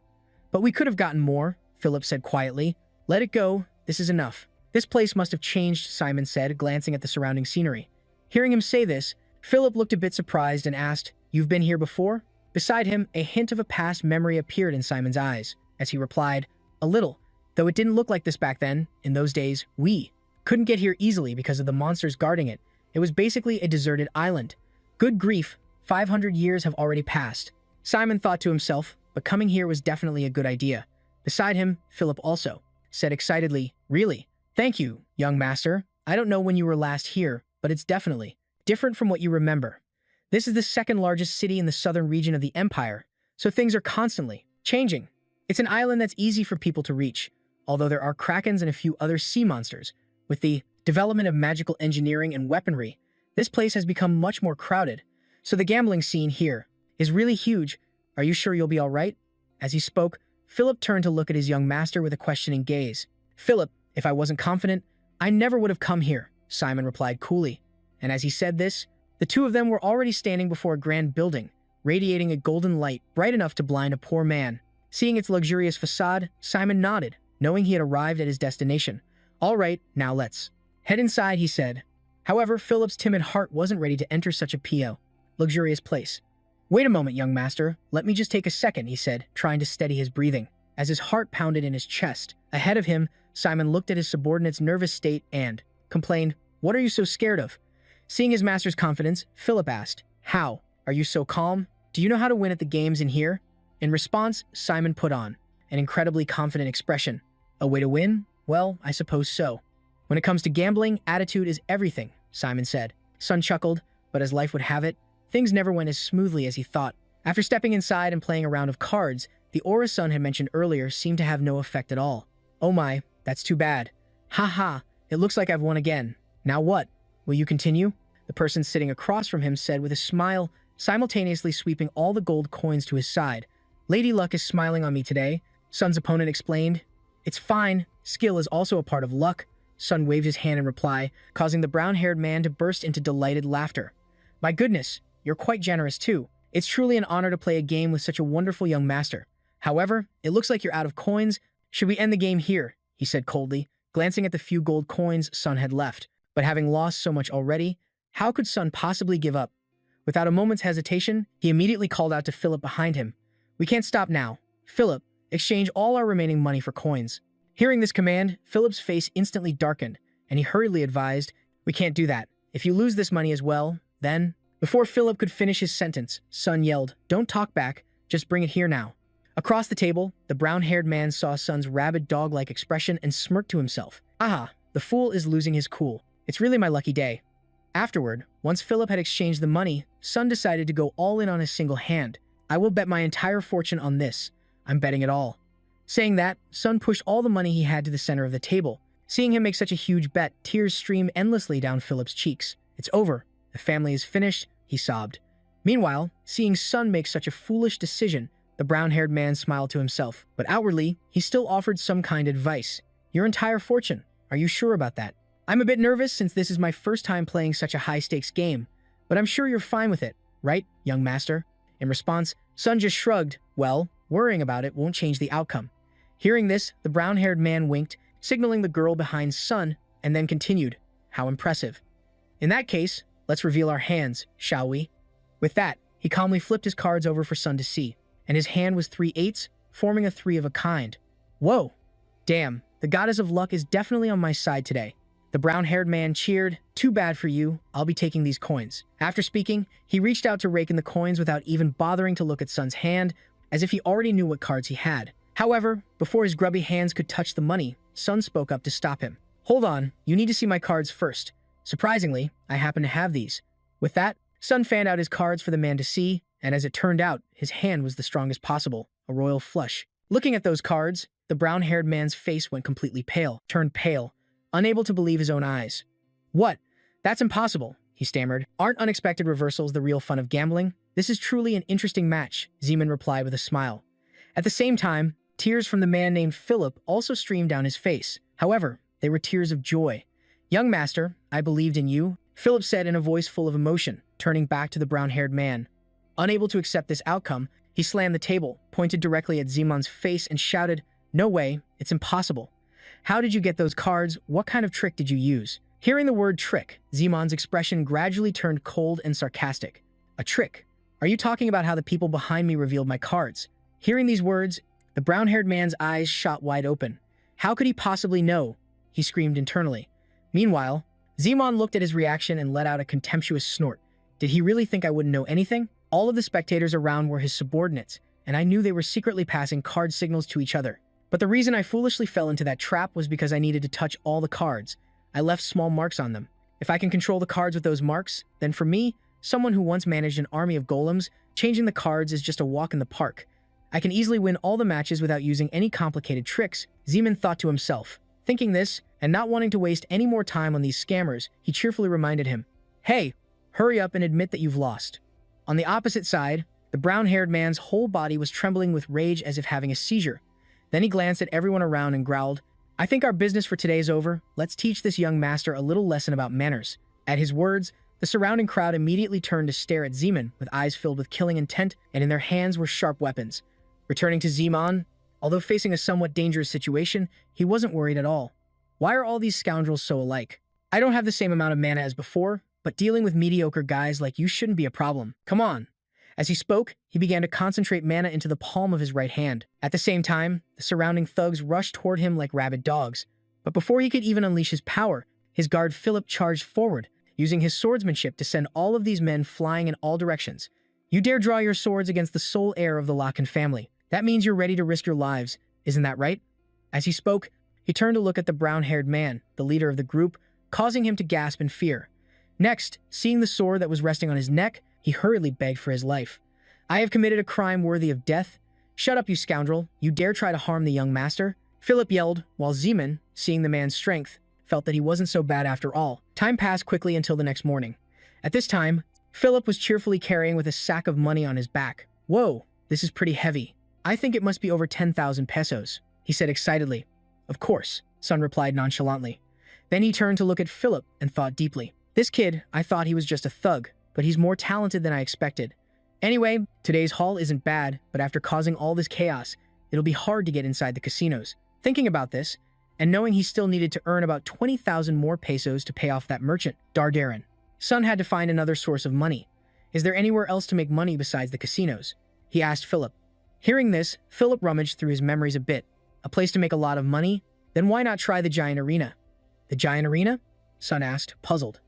"But we could have gotten more," Philip said quietly. "Let it go, this is enough." "This place must have changed," Simon said, glancing at the surrounding scenery. Hearing him say this, Philip looked a bit surprised and asked, "You've been here before?" Beside him, a hint of a past memory appeared in Simon's eyes, as he replied, "A little, though it didn't look like this back then. In those days, we couldn't get here easily because of the monsters guarding it. It was basically a deserted island. Good grief, 500 years have already passed. Simon thought to himself, but coming here was definitely a good idea. Beside him, Philip also said excitedly, "Really? Thank you, young master. I don't know when you were last here, but it's definitely different from what you remember. This is the second largest city in the southern region of the empire, so things are constantly changing. It's an island that's easy for people to reach, although there are krakens and a few other sea monsters. With the development of magical engineering and weaponry, this place has become much more crowded, so the gambling scene here is really huge. Are you sure you'll be all right?" As he spoke, Philip turned to look at his young master with a questioning gaze. "Philip, if I wasn't confident, I never would have come here," Simon replied coolly. And as he said this, the two of them were already standing before a grand building, radiating a golden light bright enough to blind a poor man. Seeing its luxurious facade, Simon nodded, knowing he had arrived at his destination. "All right, now let's head inside," he said. However, Philip's timid heart wasn't ready to enter such a luxurious place. "Wait a moment, young master. Let me just take a second," he said, trying to steady his breathing. As his heart pounded in his chest, ahead of him, Simon looked at his subordinate's nervous state and complained, "What are you so scared of?" Seeing his master's confidence, Philip asked, "How are you so calm? Do you know how to win at the games in here?" In response, Simon put on an incredibly confident expression. "A way to win? Well, I suppose so. When it comes to gambling, attitude is everything," Simon said. Sun chuckled, but as life would have it, things never went as smoothly as he thought. After stepping inside and playing a round of cards, the aura Sun had mentioned earlier seemed to have no effect at all. "Oh my, that's too bad. Ha ha, it looks like I've won again. Now what? Will you continue?" The person sitting across from him said with a smile, simultaneously sweeping all the gold coins to his side. "Lady Luck is smiling on me today," Sun's opponent explained. "It's fine. Skill is also a part of luck." Sun waved his hand in reply, causing the brown-haired man to burst into delighted laughter. "My goodness, you're quite generous too. It's truly an honor to play a game with such a wonderful young master. However, it looks like you're out of coins. Should we end the game here?" he said coldly, glancing at the few gold coins Sun had left. But having lost so much already, how could Sun possibly give up? Without a moment's hesitation, he immediately called out to Philip behind him. "We can't stop now. Philip, exchange all our remaining money for coins." Hearing this command, Philip's face instantly darkened, and he hurriedly advised, "We can't do that. If you lose this money as well, then—" Before Philip could finish his sentence, Sun yelled, "Don't talk back, just bring it here now." Across the table, the brown-haired man saw Sun's rabid dog-like expression and smirked to himself. "Aha, the fool is losing his cool. It's really my lucky day." Afterward, once Philip had exchanged the money, Sun decided to go all in on his single hand. "I will bet my entire fortune on this. I'm betting it all." Saying that, Sun pushed all the money he had to the center of the table. Seeing him make such a huge bet, tears streamed endlessly down Philip's cheeks. "It's over. The family is finished," he sobbed. Meanwhile, seeing Sun make such a foolish decision, the brown-haired man smiled to himself, but outwardly, he still offered some kind advice. "Your entire fortune. Are you sure about that?" "I'm a bit nervous since this is my first time playing such a high-stakes game, but I'm sure you're fine with it, right, young master?" In response, Sun just shrugged. "Well, worrying about it won't change the outcome." Hearing this, the brown-haired man winked, signaling the girl behind Sun, and then continued, "How impressive. In that case, let's reveal our hands, shall we?" With that, he calmly flipped his cards over for Sun to see, and his hand was 3 eights, forming a 3 of a kind. "Whoa! Damn, the goddess of luck is definitely on my side today." The brown-haired man cheered. "Too bad for you. I'll be taking these coins." After speaking, he reached out to rake in the coins without even bothering to look at Sun's hand, as if he already knew what cards he had. However, before his grubby hands could touch the money, Sun spoke up to stop him. "Hold on, you need to see my cards first. Surprisingly, I happen to have these." With that, Sun fanned out his cards for the man to see, and as it turned out, his hand was the strongest possible, a royal flush. Looking at those cards, the brown-haired man's face went completely pale, turned pale, unable to believe his own eyes. "What? That's impossible," he stammered. "Aren't unexpected reversals the real fun of gambling? This is truly an interesting match," Zeman replied with a smile. At the same time, tears from the man named Philip also streamed down his face. However, they were tears of joy. "Young master, I believed in you," Philip said in a voice full of emotion, turning back to the brown-haired man. Unable to accept this outcome, he slammed the table, pointed directly at Zeman's face, and shouted, "No way, it's impossible. How did you get those cards? What kind of trick did you use?" Hearing the word trick, Zeman's expression gradually turned cold and sarcastic. "A trick? Are you talking about how the people behind me revealed my cards?" Hearing these words, the brown-haired man's eyes shot wide open. How could he possibly know? He screamed internally. Meanwhile, Zeman looked at his reaction and let out a contemptuous snort. Did he really think I wouldn't know anything? All of the spectators around were his subordinates, and I knew they were secretly passing card signals to each other. But the reason I foolishly fell into that trap was because I needed to touch all the cards. I left small marks on them. If I can control the cards with those marks, then for me, someone who once managed an army of golems, changing the cards is just a walk in the park. I can easily win all the matches without using any complicated tricks, Zeman thought to himself. Thinking this, and not wanting to waste any more time on these scammers, he cheerfully reminded him, "Hey, hurry up and admit that you've lost." On the opposite side, the brown-haired man's whole body was trembling with rage as if having a seizure. Then he glanced at everyone around and growled, "I think our business for today is over. Let's teach this young master a little lesson about manners." At his words, the surrounding crowd immediately turned to stare at Zeman with eyes filled with killing intent, and in their hands were sharp weapons. Returning to Zeman, although facing a somewhat dangerous situation, he wasn't worried at all. Why are all these scoundrels so alike? I don't have the same amount of mana as before, but dealing with mediocre guys like you shouldn't be a problem. Come on. As he spoke, he began to concentrate mana into the palm of his right hand. At the same time, the surrounding thugs rushed toward him like rabid dogs. But before he could even unleash his power, his guard Philip charged forward, using his swordsmanship to send all of these men flying in all directions. You dare draw your swords against the sole heir of the Locken family. That means you're ready to risk your lives, isn't that right? As he spoke, he turned to look at the brown-haired man, the leader of the group, causing him to gasp in fear. Next, seeing the sword that was resting on his neck, he hurriedly begged for his life. "I have committed a crime worthy of death. Shut up, you scoundrel. You dare try to harm the young master?" Philip yelled, while Zeman, seeing the man's strength, felt that he wasn't so bad after all. Time passed quickly until the next morning. At this time, Philip was cheerfully carrying with a sack of money on his back. "Whoa, this is pretty heavy. I think it must be over 10,000 pesos, he said excitedly. "Of course," Sun replied nonchalantly. Then he turned to look at Philip and thought deeply. "This kid, I thought he was just a thug, but he's more talented than I expected. Anyway, today's haul isn't bad, but after causing all this chaos, it'll be hard to get inside the casinos." Thinking about this, and knowing he still needed to earn about 20,000 more pesos to pay off that merchant, Dardarin, Sun had to find another source of money. "Is there anywhere else to make money besides the casinos?" he asked Philip. Hearing this, Philip rummaged through his memories a bit. A place to make a lot of money? Then why not try the giant arena? "The giant arena?" Sun asked, puzzled.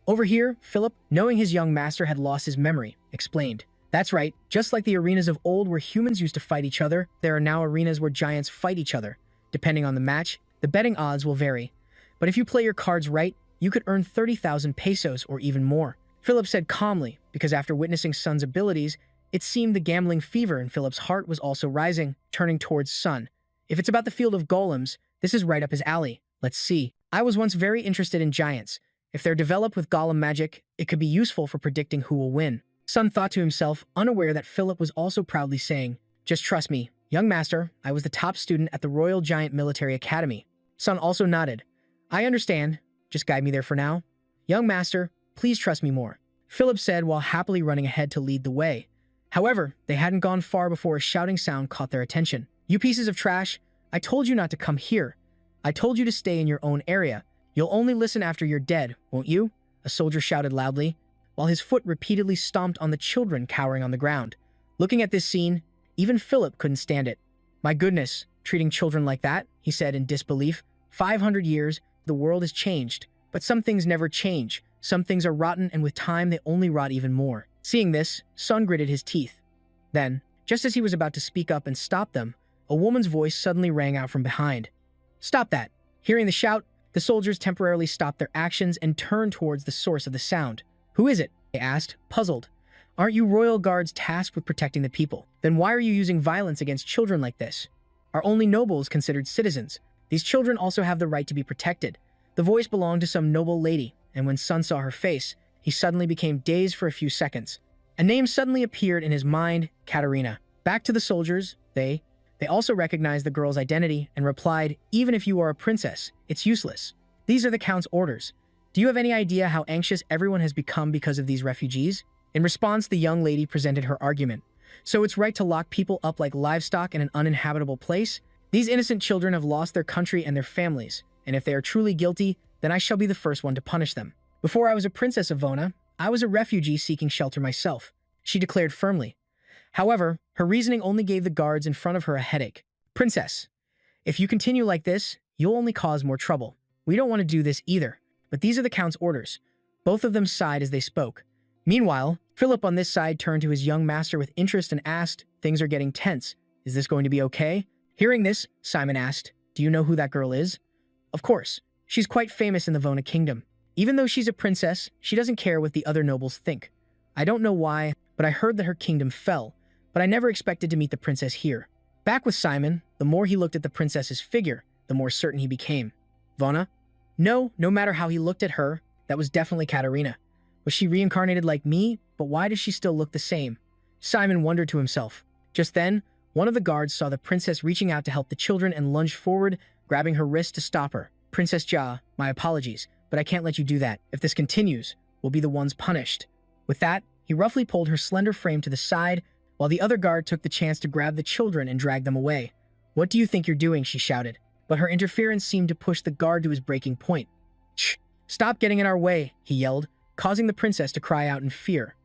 Over here, Philip, knowing his young master had lost his memory, explained. "That's right, just like the arenas of old where humans used to fight each other, there are now arenas where giants fight each other. Depending on the match, the betting odds will vary. But if you play your cards right, you could earn 30,000 pesos or even more," Philip said calmly, because after witnessing Sun's abilities, it seemed the gambling fever in Philip's heart was also rising, turning towards Sun. "If it's about the field of golems, this is right up his alley. Let's see. I was once very interested in giants. If they're developed with golem magic, it could be useful for predicting who will win." Sun thought to himself, unaware that Philip was also proudly saying, "Just trust me, young master, I was the top student at the Royal Giant Military Academy." Sun also nodded. "I understand. Just guide me there for now." "Young master, please trust me more," Philip said while happily running ahead to lead the way. However, they hadn't gone far before a shouting sound caught their attention. "You pieces of trash, I told you not to come here. I told you to stay in your own area. You'll only listen after you're dead, won't you?" a soldier shouted loudly, while his foot repeatedly stomped on the children cowering on the ground. Looking at this scene, even Philip couldn't stand it. "My goodness, treating children like that," he said in disbelief. 500 years, the world has changed, but some things never change. Some things are rotten, and with time they only rot even more. Seeing this, Sun gritted his teeth. Then, just as he was about to speak up and stop them, a woman's voice suddenly rang out from behind. "Stop that!" Hearing the shout, the soldiers temporarily stopped their actions and turned towards the source of the sound. "Who is it?" they asked, puzzled. "Aren't you royal guards tasked with protecting the people? Then why are you using violence against children like this? Are only nobles considered citizens? These children also have the right to be protected." The voice belonged to some noble lady, and when Sun saw her face, he suddenly became dazed for a few seconds. A name suddenly appeared in his mind, Katarina. Back to the soldiers, they also recognized the girl's identity and replied, "Even if you are a princess, it's useless. These are the Count's orders. Do you have any idea how anxious everyone has become because of these refugees?" In response, the young lady presented her argument. "So it's right to lock people up like livestock in an uninhabitable place? These innocent children have lost their country and their families, and if they are truly guilty, then I shall be the first one to punish them. Before I was a princess of Vona, I was a refugee seeking shelter myself," she declared firmly. However, her reasoning only gave the guards in front of her a headache. "Princess, if you continue like this, you'll only cause more trouble. We don't want to do this either." but these are the Count's orders. Both of them sighed as they spoke. Meanwhile, Philip on this side turned to his young master with interest and asked, "Things are getting tense. Is this going to be okay?" Hearing this, Simon asked, "Do you know who that girl is?" "Of course. She's quite famous in the Vona kingdom. Even though she's a princess, she doesn't care what the other nobles think. I don't know why, but I heard that her kingdom fell, but I never expected to meet the princess here." Back with Simon, the more he looked at the princess's figure, the more certain he became. Vona? No matter how he looked at her, that was definitely Katerina. Was she reincarnated like me? But why does she still look the same? Simon wondered to himself. Just then, one of the guards saw the princess reaching out to help the children and lunged forward, grabbing her wrist to stop her. "Princess Ja, my apologies, but I can't let you do that. If this continues, we'll be the ones punished." With that, he roughly pulled her slender frame to the side, while the other guard took the chance to grab the children and drag them away. "What do you think you're doing?" she shouted. But her interference seemed to push the guard to his breaking point. "Shh! Stop getting in our way," he yelled, causing the princess to cry out in fear.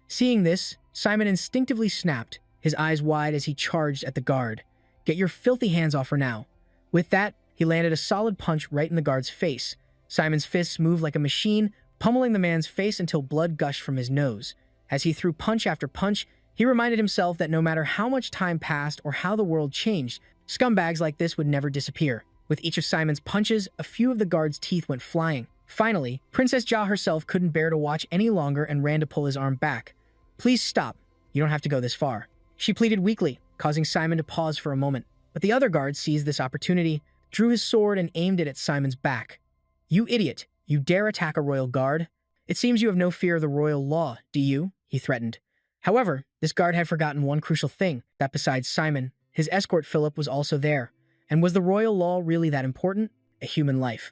Seeing this, Simon instinctively snapped, his eyes wide as he charged at the guard. "Get your filthy hands off her now." With that, he landed a solid punch right in the guard's face. Simon's fists moved like a machine, pummeling the man's face until blood gushed from his nose. As he threw punch after punch, he reminded himself that no matter how much time passed or how the world changed, scumbags like this would never disappear. With each of Simon's punches, a few of the guard's teeth went flying. Finally, Princess Ja herself couldn't bear to watch any longer and ran to pull his arm back. "Please stop. You don't have to go this far," she pleaded weakly, causing Simon to pause for a moment. But the other guard seized this opportunity, drew his sword and aimed it at Simon's back. "You idiot! You dare attack a royal guard? It seems you have no fear of the royal law, do you?" he threatened. However, this guard had forgotten one crucial thing, that besides Simon, his escort Philip was also there. And was the royal law really that important? A human life.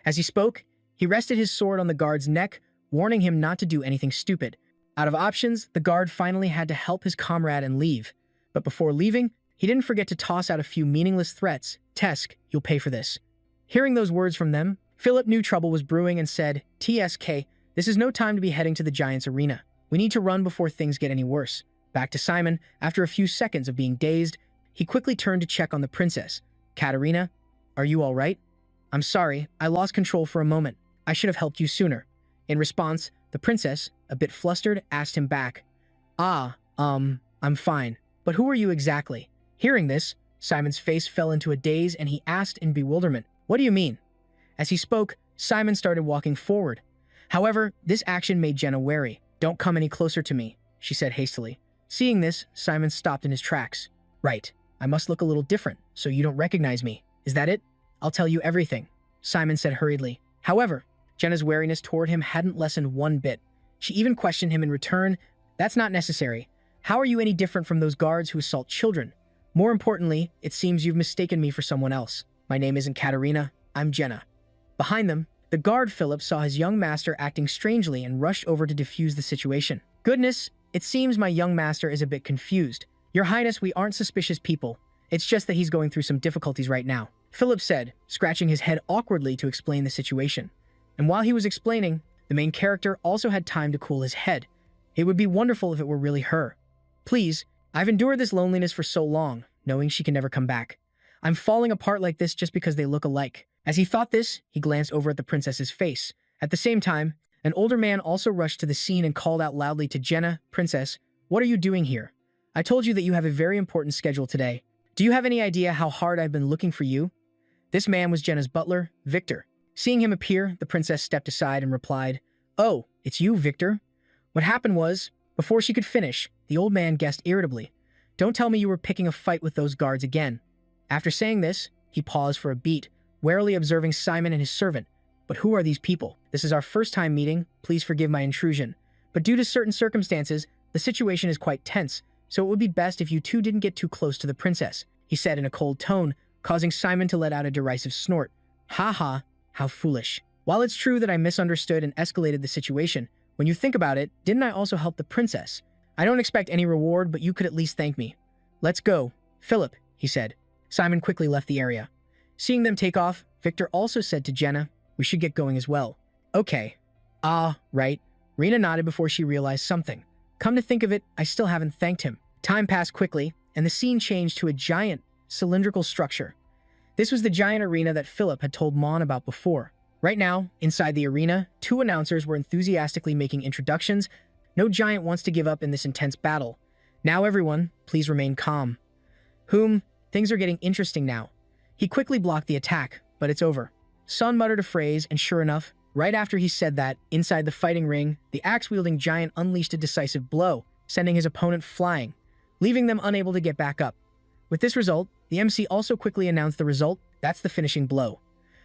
As he spoke, he rested his sword on the guard's neck, warning him not to do anything stupid. Out of options, the guard finally had to help his comrade and leave. But before leaving, he didn't forget to toss out a few meaningless threats. "Tesk, you'll pay for this." Hearing those words from them, Philip knew trouble was brewing and said, "TSK, this is no time to be heading to the Giants' arena. We need to run before things get any worse." Back to Simon, after a few seconds of being dazed, he quickly turned to check on the princess. "Katerina, are you all right?" "I'm sorry, I lost control for a moment. I should have helped you sooner." In response, the princess, a bit flustered, asked him back, I'm fine. But who are you exactly?" Hearing this, Simon's face fell into a daze and he asked in bewilderment, "What do you mean?" As he spoke, Simon started walking forward. However, this action made Jenna wary. "Don't come any closer to me," she said hastily. Seeing this, Simon stopped in his tracks. "Right. I must look a little different, so you don't recognize me. Is that it?" "I'll tell you everything," Simon said hurriedly. However, Jenna's wariness toward him hadn't lessened one bit. She even questioned him in return. "That's not necessary. How are you any different from those guards who assault children? More importantly, it seems you've mistaken me for someone else. My name isn't Katerina, I'm Jenna." Behind them, the guard Philip saw his young master acting strangely and rushed over to defuse the situation. "Goodness, it seems my young master is a bit confused. Your Highness, we aren't suspicious people. It's just that he's going through some difficulties right now," Philip said, scratching his head awkwardly to explain the situation. And while he was explaining, the main character also had time to cool his head. It would be wonderful if it were really her. "Please, I've endured this loneliness for so long, knowing she can never come back. I'm falling apart like this just because they look alike." As he thought this, he glanced over at the princess's face. At the same time, an older man also rushed to the scene and called out loudly to Jenna, "Princess, what are you doing here? I told you that you have a very important schedule today. Do you have any idea how hard I've been looking for you?" This man was Jenna's butler, Victor. Seeing him appear, the princess stepped aside and replied, "Oh, it's you, Victor." What happened was, before she could finish, the old man guessed irritably, "Don't tell me you were picking a fight with those guards again." After saying this, he paused for a beat, warily observing Simon and his servant. "But who are these people? This is our first time meeting. Please forgive my intrusion. But due to certain circumstances, the situation is quite tense, so it would be best if you two didn't get too close to the princess," he said in a cold tone, causing Simon to let out a derisive snort. "Ha ha, how foolish. While it's true that I misunderstood and escalated the situation, when you think about it, didn't I also help the princess? I don't expect any reward, but you could at least thank me. Let's go. Philip," he said. Simon quickly left the area. Seeing them take off, Victor also said to Jenna, "We should get going as well." "Okay." "Ah, right." Rena nodded before she realized something. "Come to think of it, I still haven't thanked him." Time passed quickly, and the scene changed to a giant, cylindrical structure. This was the giant arena that Philip had told Mon about before. Right now, inside the arena, two announcers were enthusiastically making introductions. No giant wants to give up in this intense battle. Now everyone, please remain calm. Things are getting interesting now. He quickly blocked the attack, but it's over. Sun muttered a phrase, and sure enough, right after he said that, inside the fighting ring, the axe-wielding giant unleashed a decisive blow, sending his opponent flying, leaving them unable to get back up. With this result, the MC also quickly announced the result. That's the finishing blow.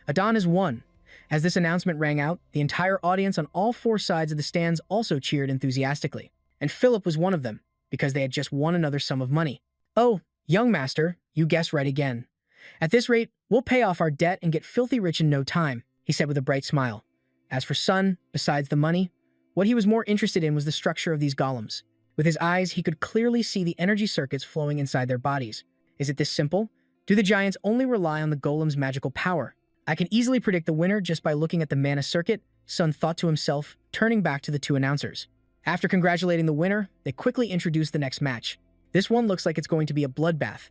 Adon has won. As this announcement rang out, the entire audience on all four sides of the stands also cheered enthusiastically. And Philip was one of them, because they had just won another sum of money. "Oh, young master, you guessed right again. At this rate, we'll pay off our debt and get filthy rich in no time," he said with a bright smile. As for Sun, besides the money, what he was more interested in was the structure of these golems. With his eyes, he could clearly see the energy circuits flowing inside their bodies. Is it this simple? Do the giants only rely on the golem's magical power? I can easily predict the winner just by looking at the mana circuit, Sun thought to himself, turning back to the two announcers. After congratulating the winner, they quickly introduced the next match. This one looks like it's going to be a bloodbath.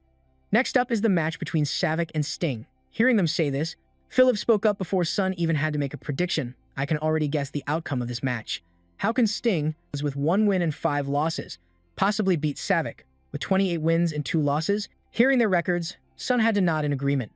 Next up is the match between Savik and Sting. Hearing them say this, Philip spoke up before Sun even had to make a prediction. I can already guess the outcome of this match. How can Sting, with 1 win and 5 losses, possibly beat Savik, with 28 wins and 2 losses? Hearing their records, Sun had to nod in agreement.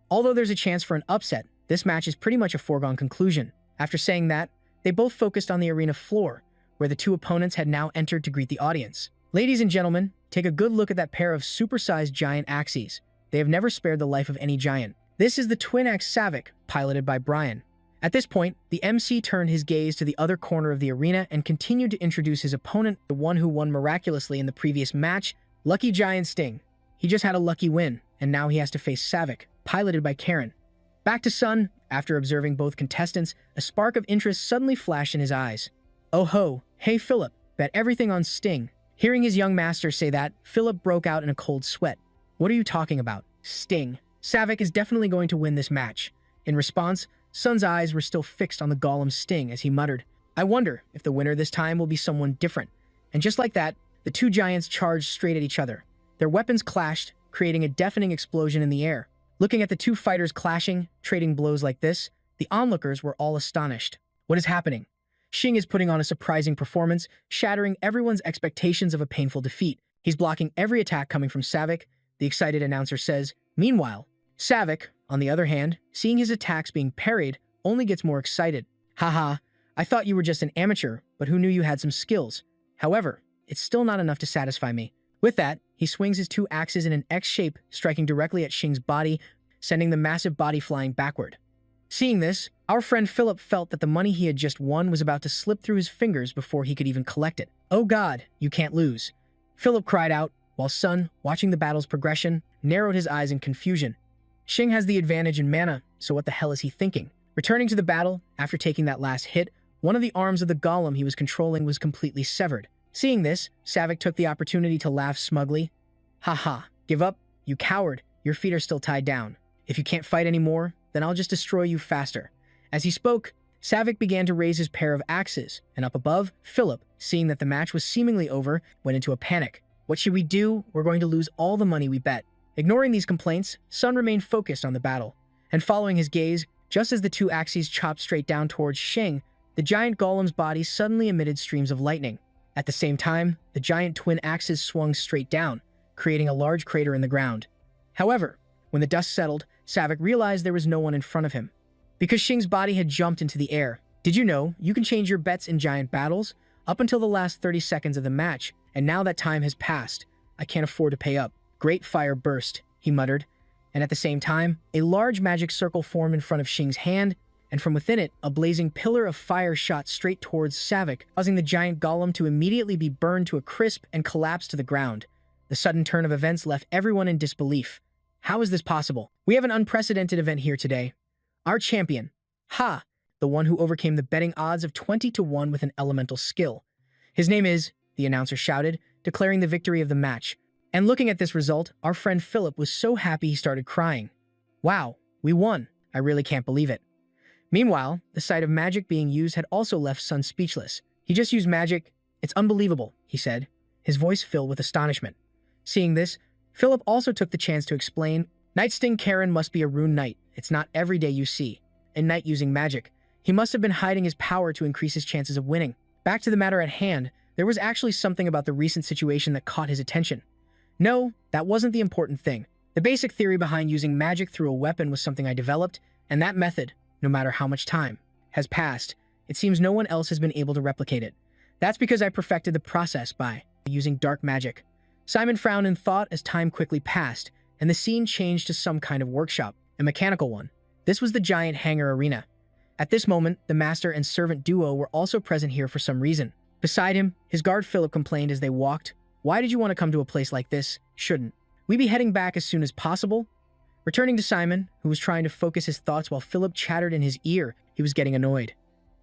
Although there's a chance for an upset, this match is pretty much a foregone conclusion. After saying that, they both focused on the arena floor, where the two opponents had now entered to greet the audience. Ladies and gentlemen, take a good look at that pair of supersized giant axes. They have never spared the life of any giant. This is the twin axe Savik, piloted by Brian. At this point, the MC turned his gaze to the other corner of the arena and continued to introduce his opponent, the one who won miraculously in the previous match, Lucky Giant Sting. He just had a lucky win, and now he has to face Savik, piloted by Karen. Back to Sun, after observing both contestants, a spark of interest suddenly flashed in his eyes. "Oh ho, hey Philip, bet everything on Sting." Hearing his young master say that, Philip broke out in a cold sweat. "What are you talking about? Sting. Savik is definitely going to win this match." In response, Sun's eyes were still fixed on the golem Sting as he muttered, "I wonder if the winner this time will be someone different." And just like that, the two giants charged straight at each other. Their weapons clashed, creating a deafening explosion in the air. Looking at the two fighters clashing, trading blows like this, the onlookers were all astonished. What is happening? Xing is putting on a surprising performance, shattering everyone's expectations of a painful defeat. He's blocking every attack coming from Savik, the excited announcer says. Meanwhile, Savik, on the other hand, seeing his attacks being parried, only gets more excited. "Haha, I thought you were just an amateur, but who knew you had some skills? However, it's still not enough to satisfy me." With that, he swings his two axes in an X shape, striking directly at Xing's body, sending the massive body flying backward. Seeing this, our friend Philip felt that the money he had just won was about to slip through his fingers before he could even collect it. "Oh God, you can't lose," Philip cried out, while Sun, watching the battle's progression, narrowed his eyes in confusion. Xing has the advantage in mana, so what the hell is he thinking? Returning to the battle, after taking that last hit, one of the arms of the golem he was controlling was completely severed. Seeing this, Savik took the opportunity to laugh smugly. "Haha, give up, you coward, your feet are still tied down. If you can't fight anymore, then I'll just destroy you faster." As he spoke, Savik began to raise his pair of axes, and up above, Philip, seeing that the match was seemingly over, went into a panic. "What should we do? We're going to lose all the money we bet." Ignoring these complaints, Sun remained focused on the battle, and following his gaze, just as the two axes chopped straight down towards Xing, the giant golem's body suddenly emitted streams of lightning. At the same time, the giant twin axes swung straight down, creating a large crater in the ground. However, when the dust settled, Savik realized there was no one in front of him, because Xing's body had jumped into the air. "Did you know you can change your bets in giant battles? Up until the last 30 seconds of the match, and now that time has passed. I can't afford to pay up." Great fire burst, he muttered, and at the same time, a large magic circle formed in front of Xing's hand, and from within it, a blazing pillar of fire shot straight towards Savik, causing the giant golem to immediately be burned to a crisp and collapse to the ground. The sudden turn of events left everyone in disbelief. How is this possible? We have an unprecedented event here today. Our champion, the one who overcame the betting odds of 20-1 with an elemental skill. His name is, the announcer shouted, declaring the victory of the match. And looking at this result, our friend Philip was so happy he started crying. "Wow, we won. I really can't believe it." Meanwhile, the sight of magic being used had also left Sun speechless. "He just used magic. It's unbelievable," he said, his voice filled with astonishment. Seeing this, Philip also took the chance to explain, "Night Sting Karen must be a rune knight. It's not every day you see. and night using magic. He must have been hiding his power to increase his chances of winning. Back to the matter at hand, there was actually something about the recent situation that caught his attention. No, that wasn't the important thing. The basic theory behind using magic through a weapon was something I developed, and that method, no matter how much time has passed, it seems no one else has been able to replicate it. That's because I perfected the process by using dark magic. Simon frowned in thought as time quickly passed, and the scene changed to some kind of workshop, a mechanical one. This was the giant hangar arena. At this moment, the master and servant duo were also present here for some reason. Beside him, his guard Philip complained as they walked, "Why did you want to come to a place like this? Shouldn't we be heading back as soon as possible?" Returning to Simon, who was trying to focus his thoughts while Philip chattered in his ear, he was getting annoyed.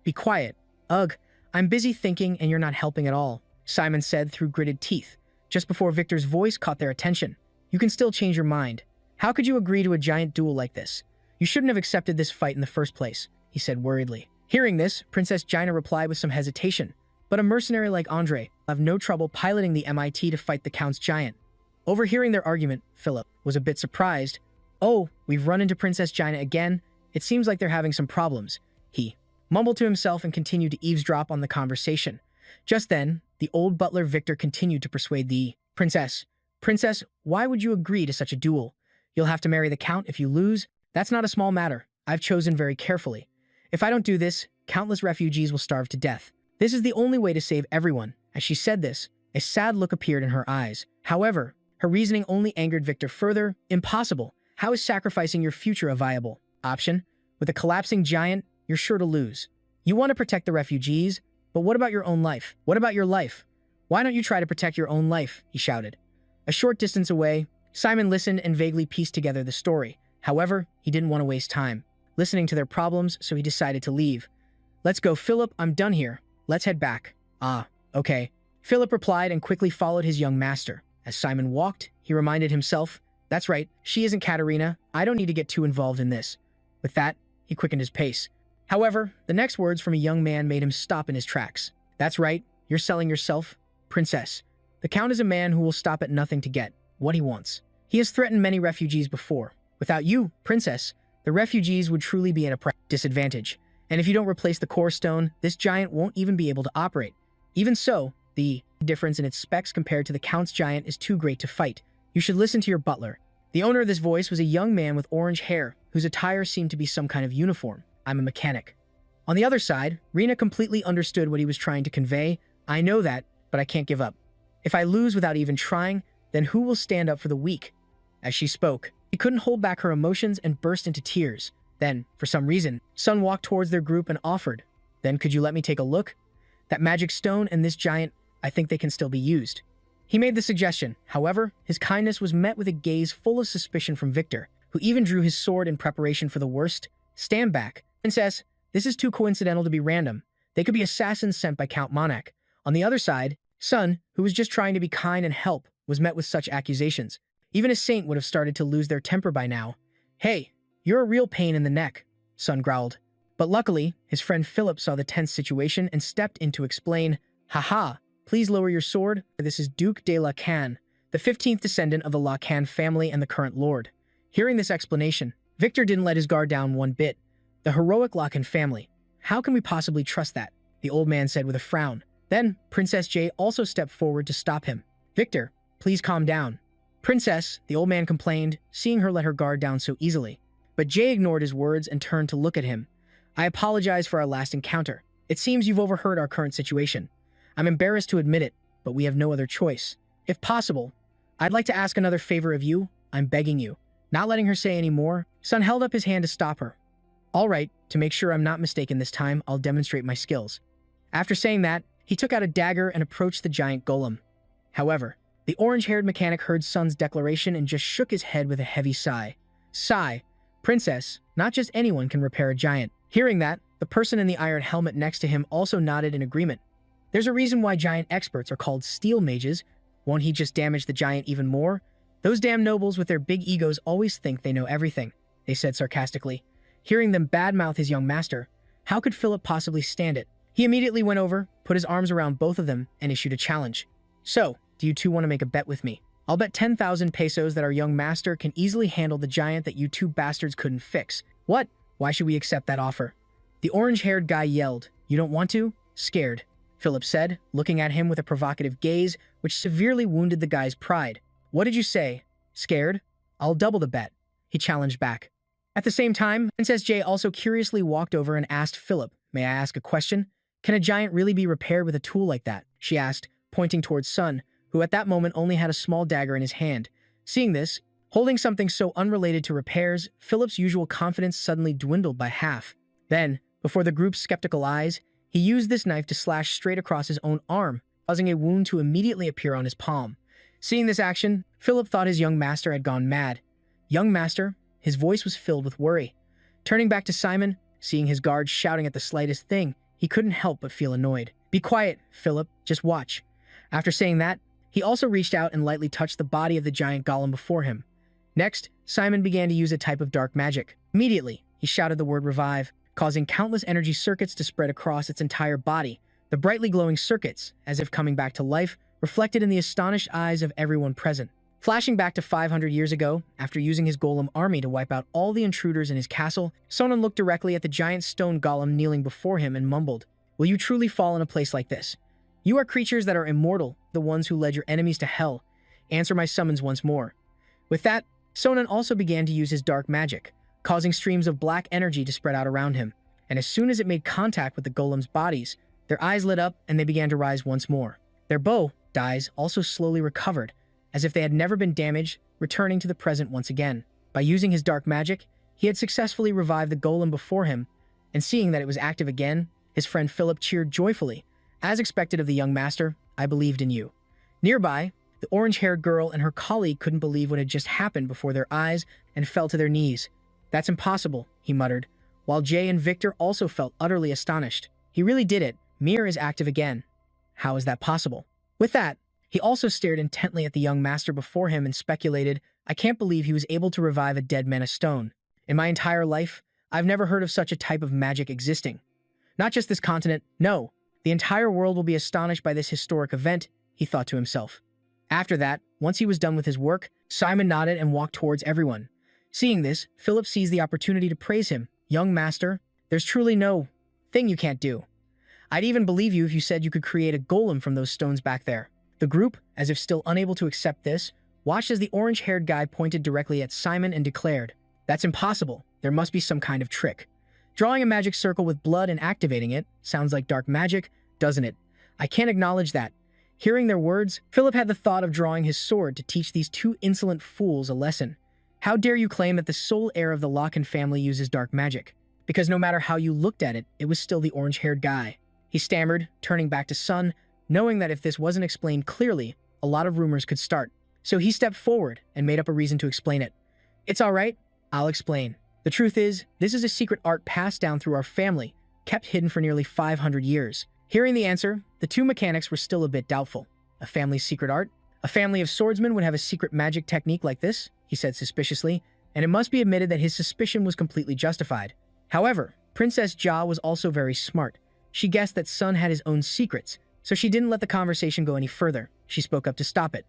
"Be quiet. Ugh, I'm busy thinking and you're not helping at all," Simon said through gritted teeth, just before Victor's voice caught their attention. "You can still change your mind. How could you agree to a giant duel like this? You shouldn't have accepted this fight in the first place," he said worriedly. Hearing this, Princess Gina replied with some hesitation, "But a mercenary like Andre will have no trouble piloting the MIT to fight the Count's giant." Overhearing their argument, Philip was a bit surprised. "Oh, we've run into Princess Gina again. It seems like they're having some problems," he mumbled to himself and continued to eavesdrop on the conversation. Just then, the old butler Victor continued to persuade the princess. "Princess, why would you agree to such a duel? You'll have to marry the Count if you lose. That's not a small matter. I've chosen very carefully. If I don't do this, countless refugees will starve to death. This is the only way to save everyone." As she said this, a sad look appeared in her eyes. However, her reasoning only angered Victor further. "Impossible. How is sacrificing your future a viable option? With a collapsing giant, you're sure to lose. You want to protect the refugees, but what about your own life? What about your life? Why don't you try to protect your own life?" he shouted. A short distance away, Simon listened and vaguely pieced together the story. However, he didn't want to waste time listening to their problems, so he decided to leave. "Let's go, Philip. I'm done here. Let's head back." "Ah, okay." Philip replied and quickly followed his young master. As Simon walked, he reminded himself, "That's right, she isn't Katerina. I don't need to get too involved in this." With that, he quickened his pace. However, the next words from a young man made him stop in his tracks. "That's right, you're selling yourself, princess. The Count is a man who will stop at nothing to get what he wants. He has threatened many refugees before. Without you, princess, the refugees would truly be at a disadvantage. And if you don't replace the core stone, this giant won't even be able to operate. Even so, the difference in its specs compared to the Count's giant is too great to fight. You should listen to your butler." The owner of this voice was a young man with orange hair, whose attire seemed to be some kind of uniform. "I'm a mechanic." On the other side, Rena completely understood what he was trying to convey. "I know that, but I can't give up. If I lose without even trying, then who will stand up for the weak?" As she spoke, she couldn't hold back her emotions and burst into tears. Then, for some reason, Sun walked towards their group and offered, "Then could you let me take a look? That magic stone and this giant, I think they can still be used." He made the suggestion. However, his kindness was met with a gaze full of suspicion from Victor, who even drew his sword in preparation for the worst. "Stand back. Princess, this is too coincidental to be random. They could be assassins sent by Count Monarch." On the other side, Sun, who was just trying to be kind and help, was met with such accusations. Even a saint would have started to lose their temper by now. "Hey, you're a real pain in the neck," Sun growled. But luckily, his friend Philip saw the tense situation and stepped in to explain. "Haha, please lower your sword. This is Duke de la Can, the 15th descendant of the La Can family and the current lord." Hearing this explanation, Victor didn't let his guard down one bit. "The heroic La Can family. How can we possibly trust that?" the old man said with a frown. Then, Princess Jay also stepped forward to stop him. "Victor, please calm down." "Princess," the old man complained, seeing her let her guard down so easily. But Jay ignored his words and turned to look at him. "I apologize for our last encounter. It seems you've overheard our current situation. I'm embarrassed to admit it, but we have no other choice. If possible, I'd like to ask another favor of you. I'm begging you." Not letting her say any more, Sun held up his hand to stop her. "All right, to make sure I'm not mistaken this time, I'll demonstrate my skills." After saying that, he took out a dagger and approached the giant golem. However, the orange-haired mechanic heard Sun's declaration and just shook his head with a heavy sigh. "Sigh, princess, not just anyone can repair a giant." Hearing that, the person in the iron helmet next to him also nodded in agreement. "There's a reason why giant experts are called steel mages. Won't he just damage the giant even more? Those damn nobles with their big egos always think they know everything," they said sarcastically. Hearing them badmouth his young master, how could Philip possibly stand it? He immediately went over, put his arms around both of them, and issued a challenge. "So, do you two want to make a bet with me? I'll bet 10,000 pesos that our young master can easily handle the giant that you two bastards couldn't fix." "What? Why should we accept that offer? The orange-haired guy yelled. You don't want to? Scared, Philip said, looking at him with a provocative gaze which severely wounded the guy's pride. What did you say? Scared? I'll double the bet, he challenged back. At the same time, Princess J also curiously walked over and asked Philip, May I ask a question? Can a giant really be repaired with a tool like that? She asked, pointing towards Sun, who at that moment only had a small dagger in his hand. Seeing this, holding something so unrelated to repairs, Philip's usual confidence suddenly dwindled by half. Then, before the group's skeptical eyes, he used this knife to slash straight across his own arm, causing a wound to immediately appear on his palm. Seeing this action, Philip thought his young master had gone mad. Young master? His voice was filled with worry. Turning back to Simon, seeing his guards shouting at the slightest thing, he couldn't help but feel annoyed. Be quiet, Philip, just watch. After saying that, he also reached out and lightly touched the body of the giant golem before him. Next, Simon began to use a type of dark magic. Immediately, he shouted the word revive, causing countless energy circuits to spread across its entire body. The brightly glowing circuits, as if coming back to life, reflected in the astonished eyes of everyone present. Flashing back to 500 years ago, after using his golem army to wipe out all the intruders in his castle, Sonnen looked directly at the giant stone golem kneeling before him and mumbled, Will you truly fall in a place like this? You are creatures that are immortal, the ones who led your enemies to hell. Answer my summons once more. With that, Sonnen also began to use his dark magic, causing streams of black energy to spread out around him, and as soon as it made contact with the golem's bodies, their eyes lit up and they began to rise once more. Their bow, dies, also slowly recovered, as if they had never been damaged, returning to the present once again. By using his dark magic, he had successfully revived the golem before him, and seeing that it was active again, his friend Philip cheered joyfully. As expected of the young master, I believed in you. Nearby, the orange-haired girl and her colleague couldn't believe what had just happened before their eyes and fell to their knees. That's impossible, he muttered, while Jay and Victor also felt utterly astonished. He really did it. Mir is active again. How is that possible? With that, he also stared intently at the young master before him and speculated, I can't believe he was able to revive a dead man of stone. In my entire life, I've never heard of such a type of magic existing. Not just this continent, no. The entire world will be astonished by this historic event, he thought to himself. After that, once he was done with his work, Simon nodded and walked towards everyone. Seeing this, Philip seized the opportunity to praise him. Young master, there's truly no thing you can't do. I'd even believe you if you said you could create a golem from those stones back there. The group, as if still unable to accept this, watched as the orange-haired guy pointed directly at Simon and declared, That's impossible. There must be some kind of trick. Drawing a magic circle with blood and activating it sounds like dark magic, doesn't it? I can't acknowledge that. Hearing their words, Philip had the thought of drawing his sword to teach these two insolent fools a lesson. How dare you claim that the sole heir of the Locken family uses dark magic? Because no matter how you looked at it, it was still the orange-haired guy. He stammered, turning back to Sun, knowing that if this wasn't explained clearly, a lot of rumors could start. So he stepped forward and made up a reason to explain it. It's all right, I'll explain. The truth is, this is a secret art passed down through our family, kept hidden for nearly 500 years. Hearing the answer, the two mechanics were still a bit doubtful. A family's secret art? A family of swordsmen would have a secret magic technique like this, he said suspiciously, and it must be admitted that his suspicion was completely justified. However, Princess Jia was also very smart. She guessed that Sun had his own secrets, so she didn't let the conversation go any further. She spoke up to stop it.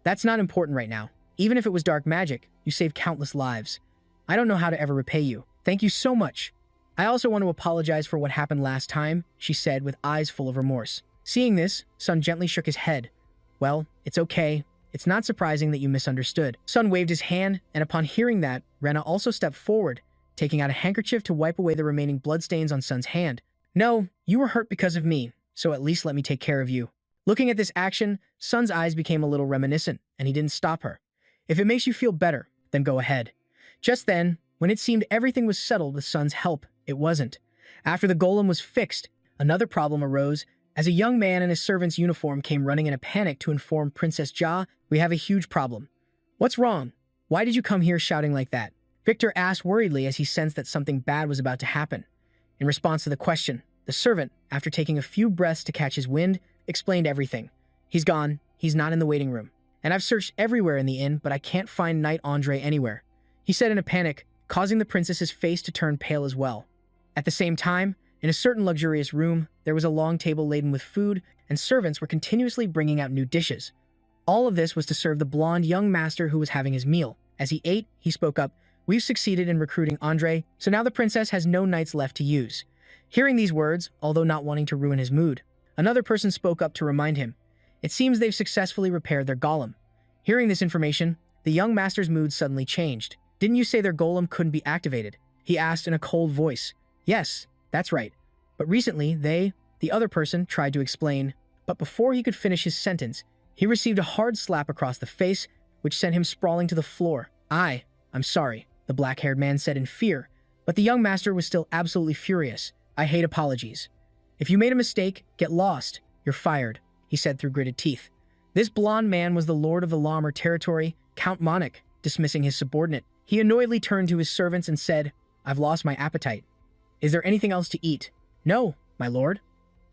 That's not important right now. Even if it was dark magic, you saved countless lives. I don't know how to ever repay you. Thank you so much. I also want to apologize for what happened last time, she said with eyes full of remorse. Seeing this, Sun gently shook his head. Well, it's okay. It's not surprising that you misunderstood. Sun waved his hand, and upon hearing that, Rena also stepped forward, taking out a handkerchief to wipe away the remaining bloodstains on Sun's hand. No, you were hurt because of me, so at least let me take care of you. Looking at this action, Sun's eyes became a little reminiscent, and he didn't stop her. If it makes you feel better, then go ahead. Just then, when it seemed everything was settled with Sun's help, it wasn't. After the golem was fixed, another problem arose as a young man in his servant's uniform came running in a panic to inform Princess Jia, we have a huge problem. What's wrong? Why did you come here shouting like that? Victor asked worriedly as he sensed that something bad was about to happen. In response to the question, the servant, after taking a few breaths to catch his wind, explained everything. He's gone. He's not in the waiting room. And I've searched everywhere in the inn, but I can't find Knight Andre anywhere. He said in a panic, causing the princess's face to turn pale as well. At the same time, in a certain luxurious room, there was a long table laden with food, and servants were continuously bringing out new dishes. All of this was to serve the blonde young master who was having his meal. As he ate, he spoke up, We've succeeded in recruiting Andre, so now the princess has no knights left to use. Hearing these words, although not wanting to ruin his mood, another person spoke up to remind him. It seems they've successfully repaired their golem. Hearing this information, the young master's mood suddenly changed. Didn't you say their golem couldn't be activated? He asked in a cold voice. Yes, that's right. But recently, the other person, tried to explain, but before he could finish his sentence, he received a hard slap across the face, which sent him sprawling to the floor. I'm sorry, the black-haired man said in fear, but the young master was still absolutely furious. I hate apologies. If you made a mistake, get lost. You're fired, he said through gritted teeth. This blonde man was the lord of the Lammer territory, Count Monarch. Dismissing his subordinate, he annoyedly turned to his servants and said, I've lost my appetite. Is there anything else to eat? No, my lord.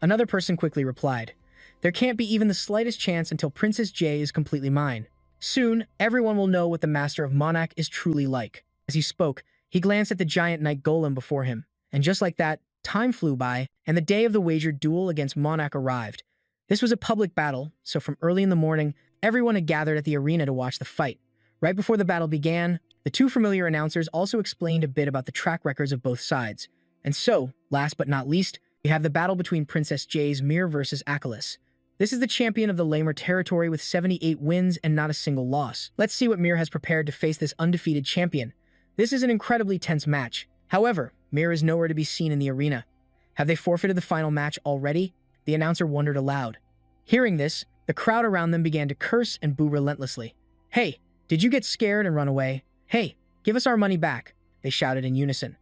Another person quickly replied. There can't be even the slightest chance until Princess J is completely mine. Soon, everyone will know what the master of Monarch is truly like. As he spoke, he glanced at the giant knight golem before him, and just like that, time flew by, and the day of the wagered duel against Monarch arrived. This was a public battle, so from early in the morning, everyone had gathered at the arena to watch the fight. Right before the battle began, the two familiar announcers also explained a bit about the track records of both sides. And so, last but not least, we have the battle between Princess J's Mir versus Achilles. This is the champion of the Lammer territory with 78 wins and not a single loss. Let's see what Mir has prepared to face this undefeated champion. This is an incredibly tense match. However, Mir is nowhere to be seen in the arena. Have they forfeited the final match already? The announcer wondered aloud. Hearing this, the crowd around them began to curse and boo relentlessly. Hey, did you get scared and run away? Hey, give us our money back, they shouted in unison.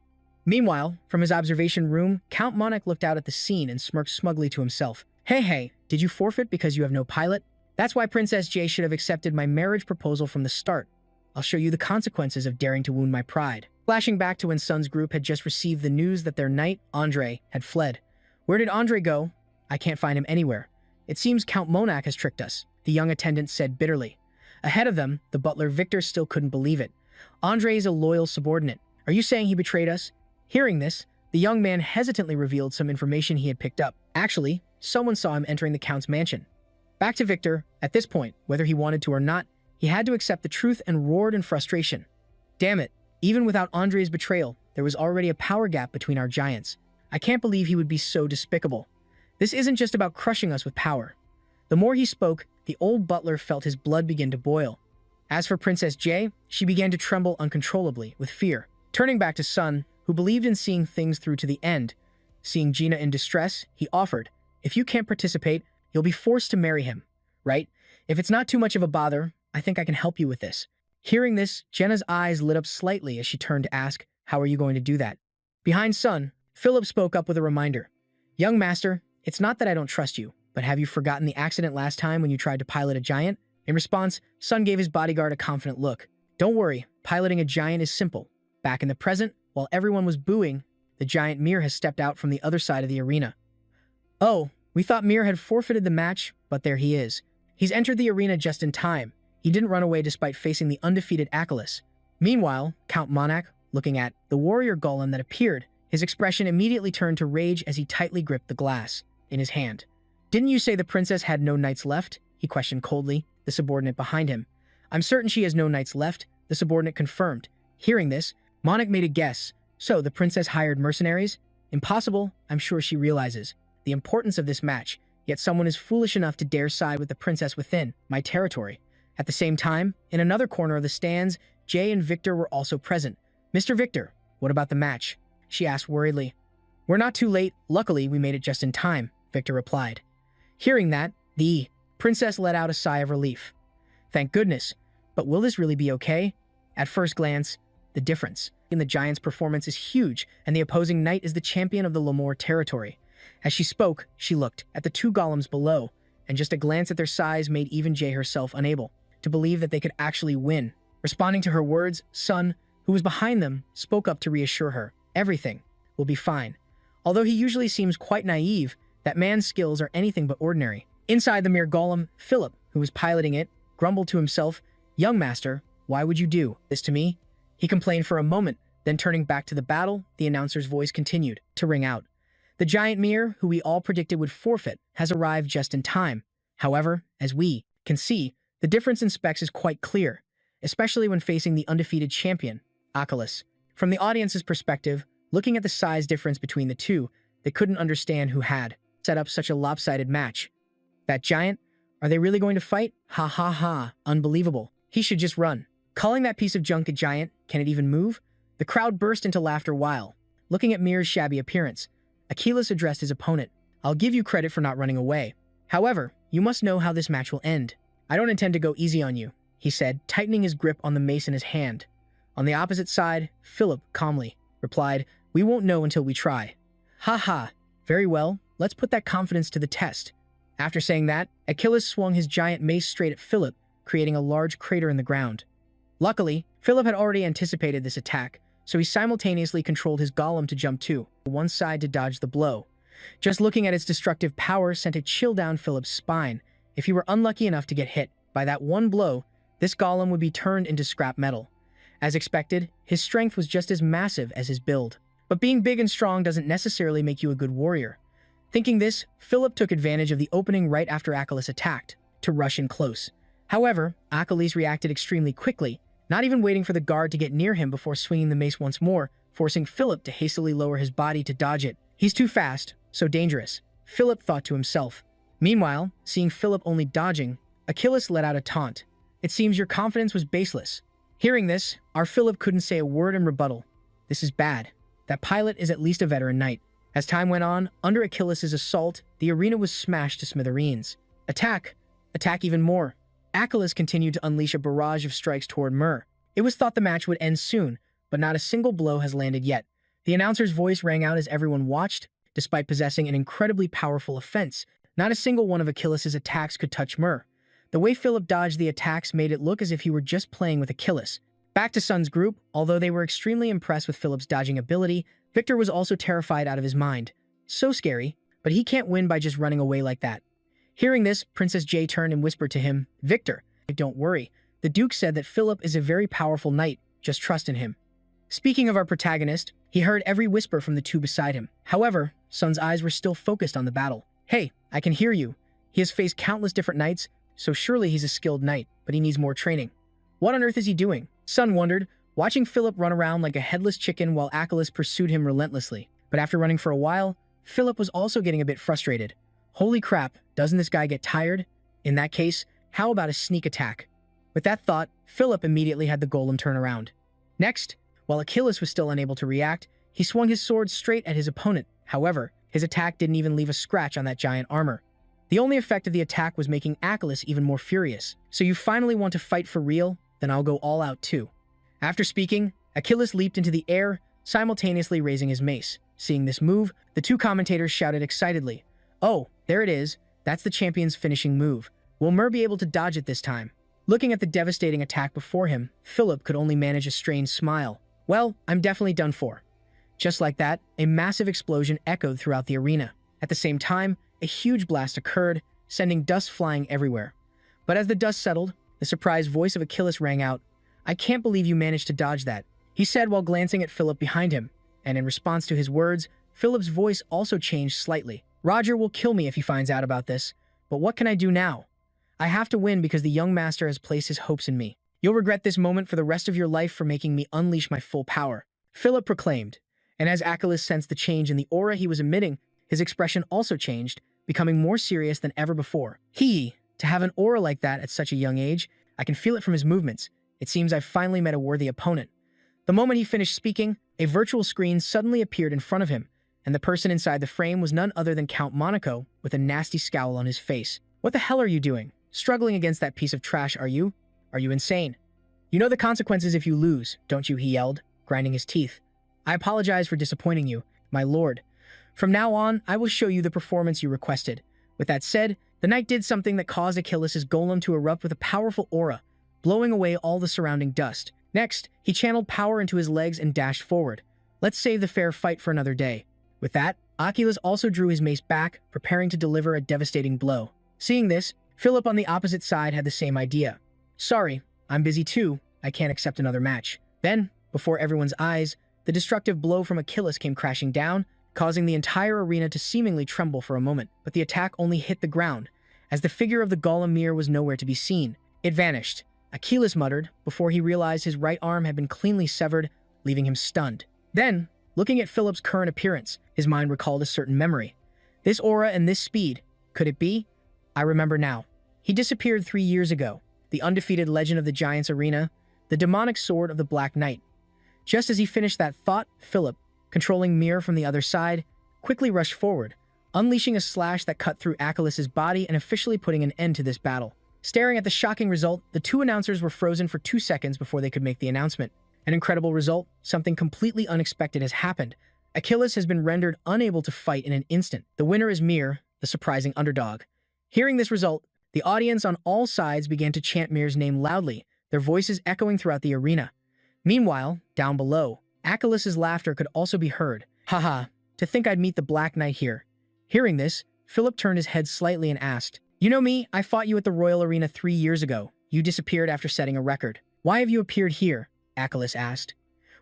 Meanwhile, from his observation room, Count Monarch looked out at the scene and smirked smugly to himself. Hey, did you forfeit because you have no pilot? That's why Princess J should have accepted my marriage proposal from the start. I'll show you the consequences of daring to wound my pride. Flashing back to when Sun's group had just received the news that their knight, Andre, had fled. Where did Andre go? I can't find him anywhere. It seems Count Monarch has tricked us, the young attendant said bitterly. Ahead of them, the butler Victor still couldn't believe it. Andre is a loyal subordinate. Are you saying he betrayed us? Hearing this, the young man hesitantly revealed some information he had picked up. Actually, someone saw him entering the Count's mansion. Back to Victor, at this point, whether he wanted to or not, he had to accept the truth and roared in frustration. Damn it, even without Andre's betrayal, there was already a power gap between our giants. I can't believe he would be so despicable. This isn't just about crushing us with power. The more he spoke, the old butler felt his blood begin to boil. As for Princess J, she began to tremble uncontrollably with fear. Turning back to Sun, who believed in seeing things through to the end, seeing Gina in distress, he offered, if you can't participate, you'll be forced to marry him, right? If it's not too much of a bother, I think I can help you with this. Hearing this, Jenna's eyes lit up slightly as she turned to ask, how are you going to do that? Behind Sun, Philip spoke up with a reminder. Young master, it's not that I don't trust you, but have you forgotten the accident last time when you tried to pilot a giant? In response, Sun gave his bodyguard a confident look. Don't worry, piloting a giant is simple. Back in the present, while everyone was booing, the giant Mir has stepped out from the other side of the arena. Oh, we thought Mir had forfeited the match, but there he is. He's entered the arena just in time. He didn't run away despite facing the undefeated Achilles. Meanwhile, Count Monarch, looking at the warrior golem that appeared, his expression immediately turned to rage as he tightly gripped the glass in his hand. Didn't you say the princess had no knights left? He questioned coldly, the subordinate behind him. I'm certain she has no knights left, the subordinate confirmed. Hearing this, Monarch made a guess. So, the princess hired mercenaries? Impossible, I'm sure she realizes the importance of this match, yet someone is foolish enough to dare side with the princess within my territory. At the same time, in another corner of the stands, Jay and Victor were also present. Mr. Victor, what about the match? She asked worriedly. We're not too late. Luckily, we made it just in time, Victor replied. Hearing that, the princess let out a sigh of relief. Thank goodness. But will this really be okay? At first glance, the difference in the giant's performance is huge, and the opposing knight is the champion of the Lammer territory. As she spoke, she looked at the two golems below, and just a glance at their size made even Jay herself unable to believe that they could actually win. Responding to her words, Sun, who was behind them, spoke up to reassure her. Everything will be fine. Although he usually seems quite naive, that man's skills are anything but ordinary. Inside the mere golem, Philip, who was piloting it, grumbled to himself, Young master, why would you do this to me? He complained for a moment, then turning back to the battle, the announcer's voice continued to ring out. The giant Mir, who we all predicted would forfeit, has arrived just in time. However, as we can see, the difference in specs is quite clear, especially when facing the undefeated champion. Achilles. From the audience's perspective, looking at the size difference between the two, they couldn't understand who had set up such a lopsided match. That giant? Are they really going to fight? Ha ha ha, unbelievable. He should just run. Calling that piece of junk a giant, can it even move? The crowd burst into laughter while, looking at Mir's shabby appearance, Achilles addressed his opponent. I'll give you credit for not running away. However, you must know how this match will end. I don't intend to go easy on you, he said, tightening his grip on the mace in his hand. On the opposite side, Philip calmly replied, we won't know until we try. Ha ha, very well, let's put that confidence to the test. After saying that, Achilles swung his giant mace straight at Philip, creating a large crater in the ground. Luckily, Philip had already anticipated this attack, so he simultaneously controlled his golem to jump to one side to dodge the blow. Just looking at its destructive power sent a chill down Philip's spine. If he were unlucky enough to get hit by that one blow, this golem would be turned into scrap metal. As expected, his strength was just as massive as his build. But being big and strong doesn't necessarily make you a good warrior. Thinking this, Philip took advantage of the opening right after Achilles attacked, to rush in close. However, Achilles reacted extremely quickly, not even waiting for the guard to get near him before swinging the mace once more, forcing Philip to hastily lower his body to dodge it. He's too fast, so dangerous, Philip thought to himself. Meanwhile, seeing Philip only dodging, Achilles let out a taunt. It seems your confidence was baseless. Hearing this, our Philip couldn't say a word in rebuttal. This is bad. That pilot is at least a veteran knight. As time went on, under Achilles' assault, the arena was smashed to smithereens. Attack! Attack even more! Achilles continued to unleash a barrage of strikes toward Mir. It was thought the match would end soon, but not a single blow has landed yet. The announcer's voice rang out as everyone watched. Despite possessing an incredibly powerful offense, not a single one of Achilles' attacks could touch Mir. The way Philip dodged the attacks made it look as if he were just playing with Achilles. Back to Sun's group, although they were extremely impressed with Philip's dodging ability, Victor was also terrified out of his mind. So scary, but he can't win by just running away like that. Hearing this, Princess Jay turned and whispered to him, Victor, don't worry. The Duke said that Philip is a very powerful knight, just trust in him. Speaking of our protagonist, he heard every whisper from the two beside him. However, Sun's eyes were still focused on the battle. Hey, I can hear you. He has faced countless different knights, so surely he's a skilled knight, but he needs more training. What on earth is he doing? Sun wondered, watching Philip run around like a headless chicken while Achilles pursued him relentlessly. But after running for a while, Philip was also getting a bit frustrated. Holy crap, doesn't this guy get tired? In that case, how about a sneak attack? With that thought, Philip immediately had the golem turn around. Next, while Achilles was still unable to react, he swung his sword straight at his opponent. However, his attack didn't even leave a scratch on that giant armor. The only effect of the attack was making Achilles even more furious. So you finally want to fight for real? Then I'll go all out too. After speaking, Achilles leaped into the air, simultaneously raising his mace. Seeing this move, the two commentators shouted excitedly, Oh, there it is. That's the champion's finishing move. Will Mir be able to dodge it this time? Looking at the devastating attack before him, Philip could only manage a strained smile. Well, I'm definitely done for. Just like that, a massive explosion echoed throughout the arena. At the same time, a huge blast occurred, sending dust flying everywhere. But as the dust settled, the surprised voice of Achilles rang out. I can't believe you managed to dodge that, he said while glancing at Philip behind him. And in response to his words, Philip's voice also changed slightly. Roger will kill me if he finds out about this, but what can I do now? I have to win because the young master has placed his hopes in me. You'll regret this moment for the rest of your life for making me unleash my full power, Philip proclaimed. And as Achilles sensed the change in the aura he was emitting, his expression also changed, becoming more serious than ever before. To have an aura like that at such a young age, I can feel it from his movements. It seems I've finally met a worthy opponent. The moment he finished speaking, a virtual screen suddenly appeared in front of him, and the person inside the frame was none other than Count Monaco, with a nasty scowl on his face. What the hell are you doing? Struggling against that piece of trash, are you? Are you insane? You know the consequences if you lose, don't you? He yelled, grinding his teeth. I apologize for disappointing you, my lord. From now on, I will show you the performance you requested. With that said, the knight did something that caused Achilles' golem to erupt with a powerful aura, blowing away all the surrounding dust. Next, he channeled power into his legs and dashed forward. Let's save the fair fight for another day. With that, Achilles also drew his mace back, preparing to deliver a devastating blow. Seeing this, Philip on the opposite side had the same idea. Sorry, I'm busy too. I can't accept another match. Then, before everyone's eyes, the destructive blow from Achilles came crashing down, causing the entire arena to seemingly tremble for a moment. But the attack only hit the ground, as the figure of the golem Mir was nowhere to be seen. It vanished. Achilles muttered, before he realized his right arm had been cleanly severed, leaving him stunned. Then, looking at Philip's current appearance, his mind recalled a certain memory. This aura and this speed, could it be? I remember now. He disappeared 3 years ago, the undefeated legend of the Giants Arena, the demonic sword of the Black Knight. Just as he finished that thought, Philip, controlling Mir from the other side, quickly rushed forward, unleashing a slash that cut through Achilles' body and officially putting an end to this battle. Staring at the shocking result, the two announcers were frozen for 2 seconds before they could make the announcement. An incredible result, something completely unexpected has happened. Achilles has been rendered unable to fight in an instant. The winner is Mir, the surprising underdog. Hearing this result, the audience on all sides began to chant Mir's name loudly, their voices echoing throughout the arena. Meanwhile, down below, Achilles' laughter could also be heard. Haha, to think I'd meet the Black Knight here. Hearing this, Philip turned his head slightly and asked, "You know me, I fought you at the Royal Arena 3 years ago. You disappeared after setting a record. Why have you appeared here?" Achilles asked.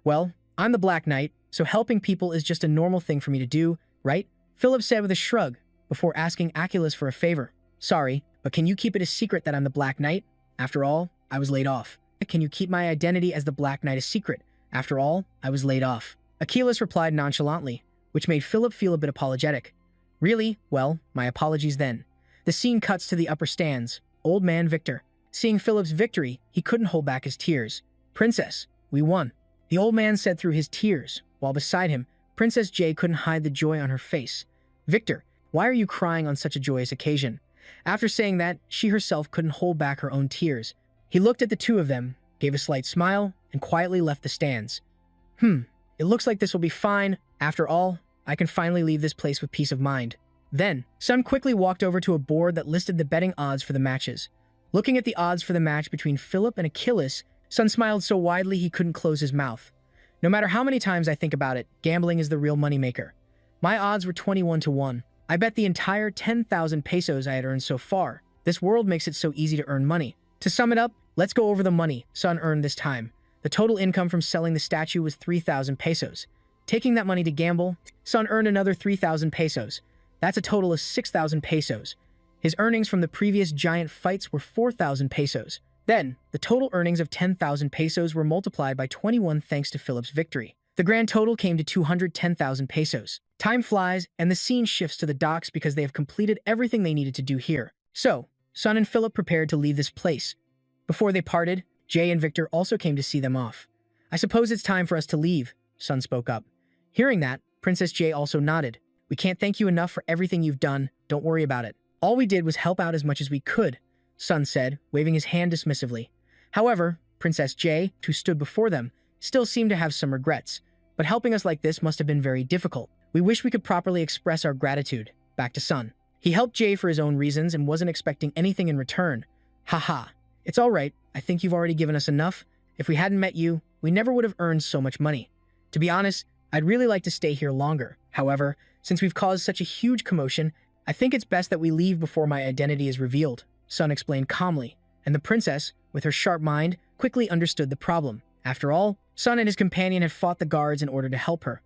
"Well, I'm the Black Knight, so helping people is just a normal thing for me to do, right?" Philip said with a shrug, before asking Achilles for a favor. "Sorry, but can you keep it a secret that I'm the Black Knight? After all, I was laid off." "Can you keep my identity as the Black Knight a secret? After all, I was laid off." Achilles replied nonchalantly, which made Philip feel a bit apologetic. "Really? Well, my apologies then." The scene cuts to the upper stands. Old man Victor. Seeing Philip's victory, he couldn't hold back his tears. "Princess, we won," the old man said through his tears, while beside him, Princess Jay couldn't hide the joy on her face. "Victor, why are you crying on such a joyous occasion?" After saying that, she herself couldn't hold back her own tears. He looked at the two of them, gave a slight smile, and quietly left the stands. It looks like this will be fine. After all, I can finally leave this place with peace of mind." Then, Sun quickly walked over to a board that listed the betting odds for the matches. Looking at the odds for the match between Philip and Achilles, Sun smiled so widely he couldn't close his mouth. "No matter how many times I think about it, gambling is the real moneymaker. My odds were 21 to 1. I bet the entire 10,000 pesos I had earned so far. This world makes it so easy to earn money. To sum it up, let's go over the money Sun earned this time. The total income from selling the statue was 3,000 pesos. Taking that money to gamble, Sun earned another 3,000 pesos. That's a total of 6,000 pesos. His earnings from the previous giant fights were 4,000 pesos. Then, the total earnings of 10,000 pesos were multiplied by 21 thanks to Philip's victory. The grand total came to 210,000 pesos. Time flies, and the scene shifts to the docks because they have completed everything they needed to do here. So, Sun and Philip prepared to leave this place. Before they parted, Jay and Victor also came to see them off. "I suppose it's time for us to leave," Sun spoke up. Hearing that, Princess Jay also nodded. "We can't thank you enough for everything you've done. Don't worry about it. All we did was help out as much as we could," Sun said, waving his hand dismissively. However, Princess Jay, who stood before them, still seemed to have some regrets. "But helping us like this must have been very difficult. We wish we could properly express our gratitude." Back to Sun. He helped Jay for his own reasons and wasn't expecting anything in return. "Haha. It's all right. I think you've already given us enough. If we hadn't met you, we never would have earned so much money. To be honest, I'd really like to stay here longer. However, since we've caused such a huge commotion, I think it's best that we leave before my identity is revealed," Sun explained calmly, and the princess, with her sharp mind, quickly understood the problem. After all, Sun and his companion had fought the guards in order to help her.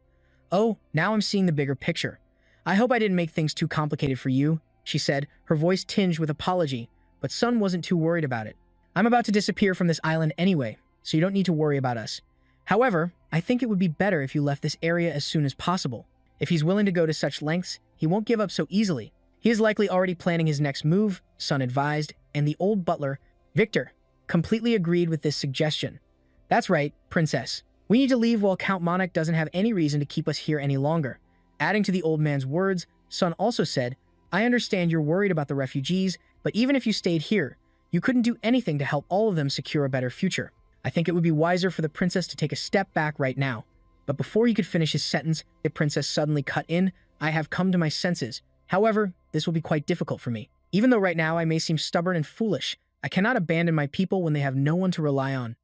"Oh, now I'm seeing the bigger picture. I hope I didn't make things too complicated for you," she said, her voice tinged with apology, but Sun wasn't too worried about it. "I'm about to disappear from this island anyway, so you don't need to worry about us. However, I think it would be better if you left this area as soon as possible. If he's willing to go to such lengths, he won't give up so easily. He is likely already planning his next move," Sun advised, and the old butler, Victor, completely agreed with this suggestion. "That's right, Princess. We need to leave while Count Monarch doesn't have any reason to keep us here any longer." Adding to the old man's words, Sun also said, "I understand you're worried about the refugees, but even if you stayed here, you couldn't do anything to help all of them secure a better future. I think it would be wiser for the princess to take a step back right now." But before he could finish his sentence, the princess suddenly cut in, "I have come to my senses. However, this will be quite difficult for me. Even though right now I may seem stubborn and foolish, I cannot abandon my people when they have no one to rely on.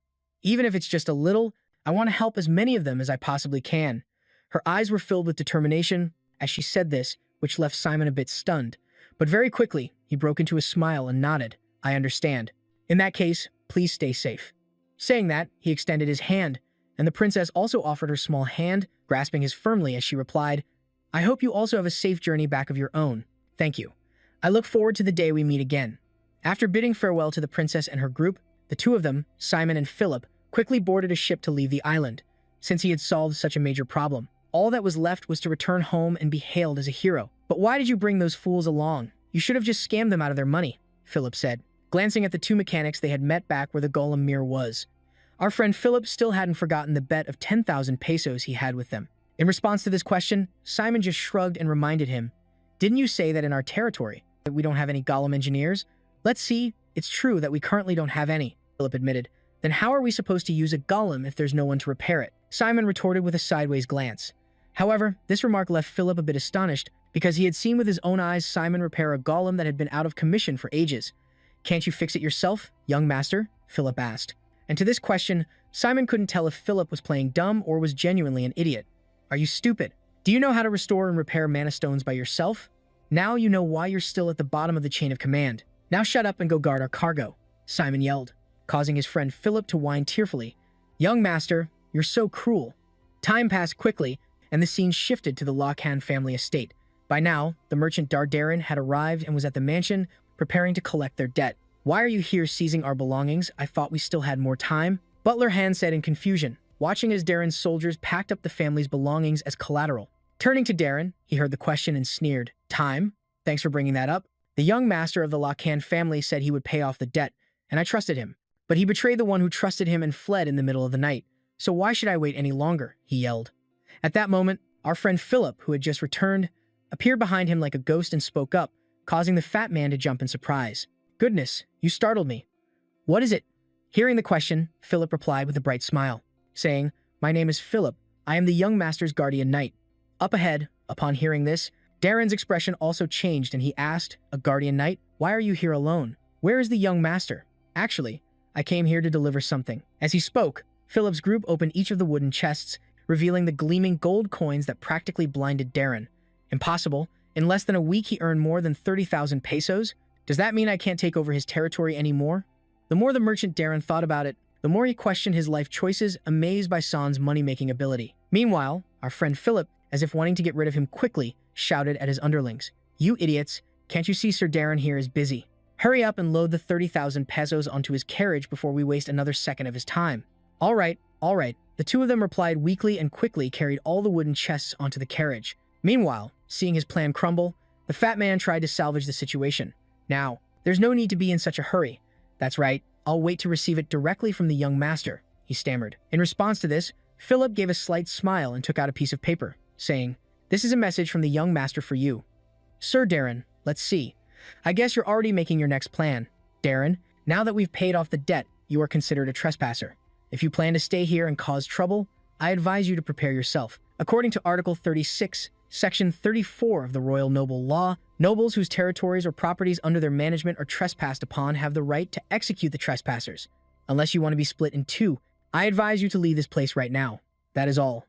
Even if it's just a little, I want to help as many of them as I possibly can." Her eyes were filled with determination as she said this, which left Simon a bit stunned. But very quickly, he broke into a smile and nodded. "I understand. In that case, please stay safe." Saying that, he extended his hand, and the princess also offered her small hand, grasping his firmly as she replied, "I hope you also have a safe journey back of your own. Thank you. I look forward to the day we meet again." After bidding farewell to the princess and her group, the two of them, Simon and Philip, quickly boarded a ship to leave the island. since he had solved such a major problem. All that was left was to return home and be hailed as a hero. "But why did you bring those fools along? You should have just scammed them out of their money," Philip said, glancing at the two mechanics they had met back where the golem mirror was. Our friend Philip still hadn't forgotten the bet of 10,000 pesos he had with them. In response to this question, Simon just shrugged and reminded him, "Didn't you say that in our territory that we don't have any golem engineers?" "Let's see, it's true that we currently don't have any," Philip admitted. "Then how are we supposed to use a golem if there's no one to repair it?" Simon retorted with a sideways glance. However, this remark left Philip a bit astonished because he had seen with his own eyes Simon repair a golem that had been out of commission for ages. "Can't you fix it yourself, young master?" Philip asked. And to this question, Simon couldn't tell if Philip was playing dumb or was genuinely an idiot. "Are you stupid? Do you know how to restore and repair mana stones by yourself? Now you know why you're still at the bottom of the chain of command. Now shut up and go guard our cargo," Simon yelled, causing his friend Philip to whine tearfully. "Young master, you're so cruel." Time passed quickly, and the scene shifted to the Lacan family estate. By now, the merchant Dardarin had arrived and was at the mansion, preparing to collect their debt. "Why are you here seizing our belongings? I thought we still had more time," Butler Han said in confusion, watching as Darren's soldiers packed up the family's belongings as collateral. Turning to Darren, he heard the question and sneered. "Time? Thanks for bringing that up. The young master of the Lacan family said he would pay off the debt, and I trusted him. But he betrayed the one who trusted him and fled in the middle of the night. So why should I wait any longer?" he yelled. At that moment, our friend Philip, who had just returned, appeared behind him like a ghost and spoke up, causing the fat man to jump in surprise. "Goodness, you startled me. What is it?" Hearing the question, Philip replied with a bright smile, saying, "My name is Philip. I am the young master's guardian knight." Up ahead, upon hearing this, Darren's expression also changed and he asked, "A guardian knight? Why are you here alone? Where is the young master?" "Actually, I came here to deliver something." As he spoke, Philip's group opened each of the wooden chests, revealing the gleaming gold coins that practically blinded Darren. "Impossible. In less than a week he earned more than 30,000 pesos? Does that mean I can't take over his territory anymore?" The more the merchant Darren thought about it, the more he questioned his life choices, amazed by San's money-making ability. Meanwhile, our friend Philip, as if wanting to get rid of him quickly, shouted at his underlings, "You idiots, can't you see Sir Darren here is busy? Hurry up and load the 30,000 pesos onto his carriage before we waste another second of his time." All right. The two of them replied weakly and quickly carried all the wooden chests onto the carriage. Meanwhile, seeing his plan crumble, the fat man tried to salvage the situation. "Now, there's no need to be in such a hurry. That's right, I'll wait to receive it directly from the young master," he stammered. In response to this, Philip gave a slight smile and took out a piece of paper, saying, "This is a message from the young master for you. Sir Darren, let's see. I guess you're already making your next plan. Darren, now that we've paid off the debt, you are considered a trespasser. If you plan to stay here and cause trouble, I advise you to prepare yourself. According to Article 36, Section 34 of the Royal Noble Law, nobles whose territories or properties under their management are trespassed upon have the right to execute the trespassers. Unless you want to be split in two, I advise you to leave this place right now. That is all."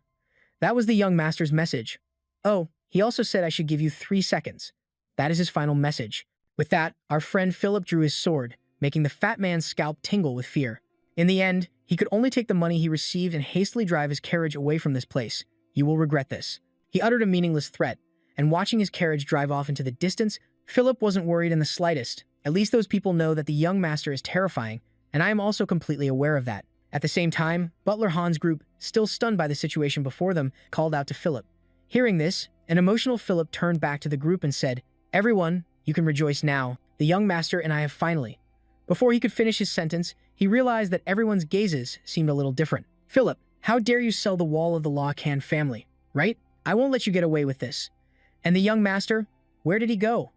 That was the young master's message. Oh, he also said I should give you 3 seconds. That is his final message. With that, our friend Philip drew his sword, making the fat man's scalp tingle with fear. In the end, he could only take the money he received and hastily drive his carriage away from this place. "You will regret this." He uttered a meaningless threat, and watching his carriage drive off into the distance, Philip wasn't worried in the slightest. At least those people know that the young master is terrifying, and I am also completely aware of that. At the same time, Butler Han's group, still stunned by the situation before them, called out to Philip. Hearing this, an emotional Philip turned back to the group and said, "Everyone, you can rejoice now. The young master and I have finally..." Before he could finish his sentence, he realized that everyone's gazes seemed a little different. "Philip, how dare you sell the wall of the Lacan family, right? I won't let you get away with this. And the young master, where did he go?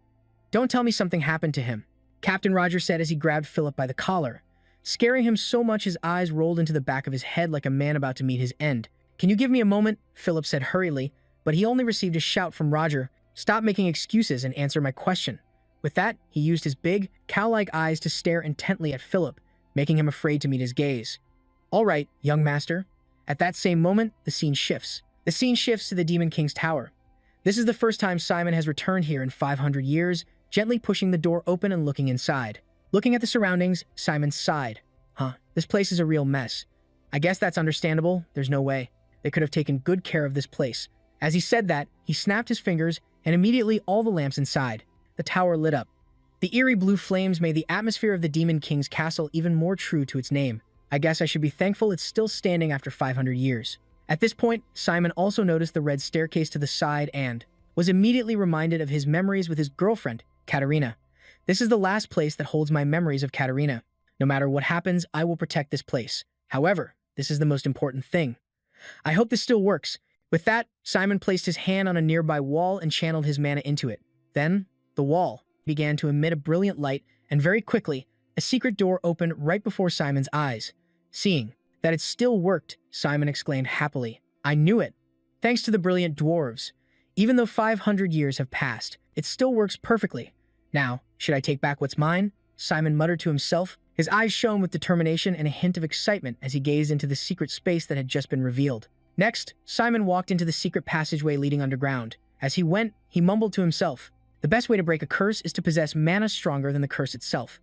Don't tell me something happened to him," Captain Roger said as he grabbed Philip by the collar, scaring him so much his eyes rolled into the back of his head like a man about to meet his end. "Can you give me a moment?" Philip said hurriedly, but he only received a shout from Roger, "Stop making excuses and answer my question." With that, he used his big, cow-like eyes to stare intently at Philip, making him afraid to meet his gaze. "All right, young master." At that same moment, the scene shifts. The scene shifts to the Demon King's tower. This is the first time Simon has returned here in 500 years, gently pushing the door open and looking inside. Looking at the surroundings, Simon sighed. This place is a real mess. I guess that's understandable. There's no way. They could have taken good care of this place." As he said that, he snapped his fingers, and immediately all the lamps inside the tower lit up. The eerie blue flames made the atmosphere of the Demon King's castle even more true to its name. I guess I should be thankful it's still standing after 500 years. At this point, Simon also noticed the red staircase to the side and was immediately reminded of his memories with his girlfriend, Katerina. This is the last place that holds my memories of Katerina. No matter what happens, I will protect this place. However, this is the most important thing. I hope this still works. With that, Simon placed his hand on a nearby wall and channeled his mana into it. Then, the wall began to emit a brilliant light, and very quickly, a secret door opened right before Simon's eyes. Seeing that it still worked, Simon exclaimed happily, "I knew it! Thanks to the brilliant dwarves. Even though 500 years have passed, it still works perfectly. Now, should I take back what's mine?" Simon muttered to himself. His eyes shone with determination and a hint of excitement as he gazed into the secret space that had just been revealed. Next, Simon walked into the secret passageway leading underground. As he went, he mumbled to himself, "The best way to break a curse is to possess mana stronger than the curse itself."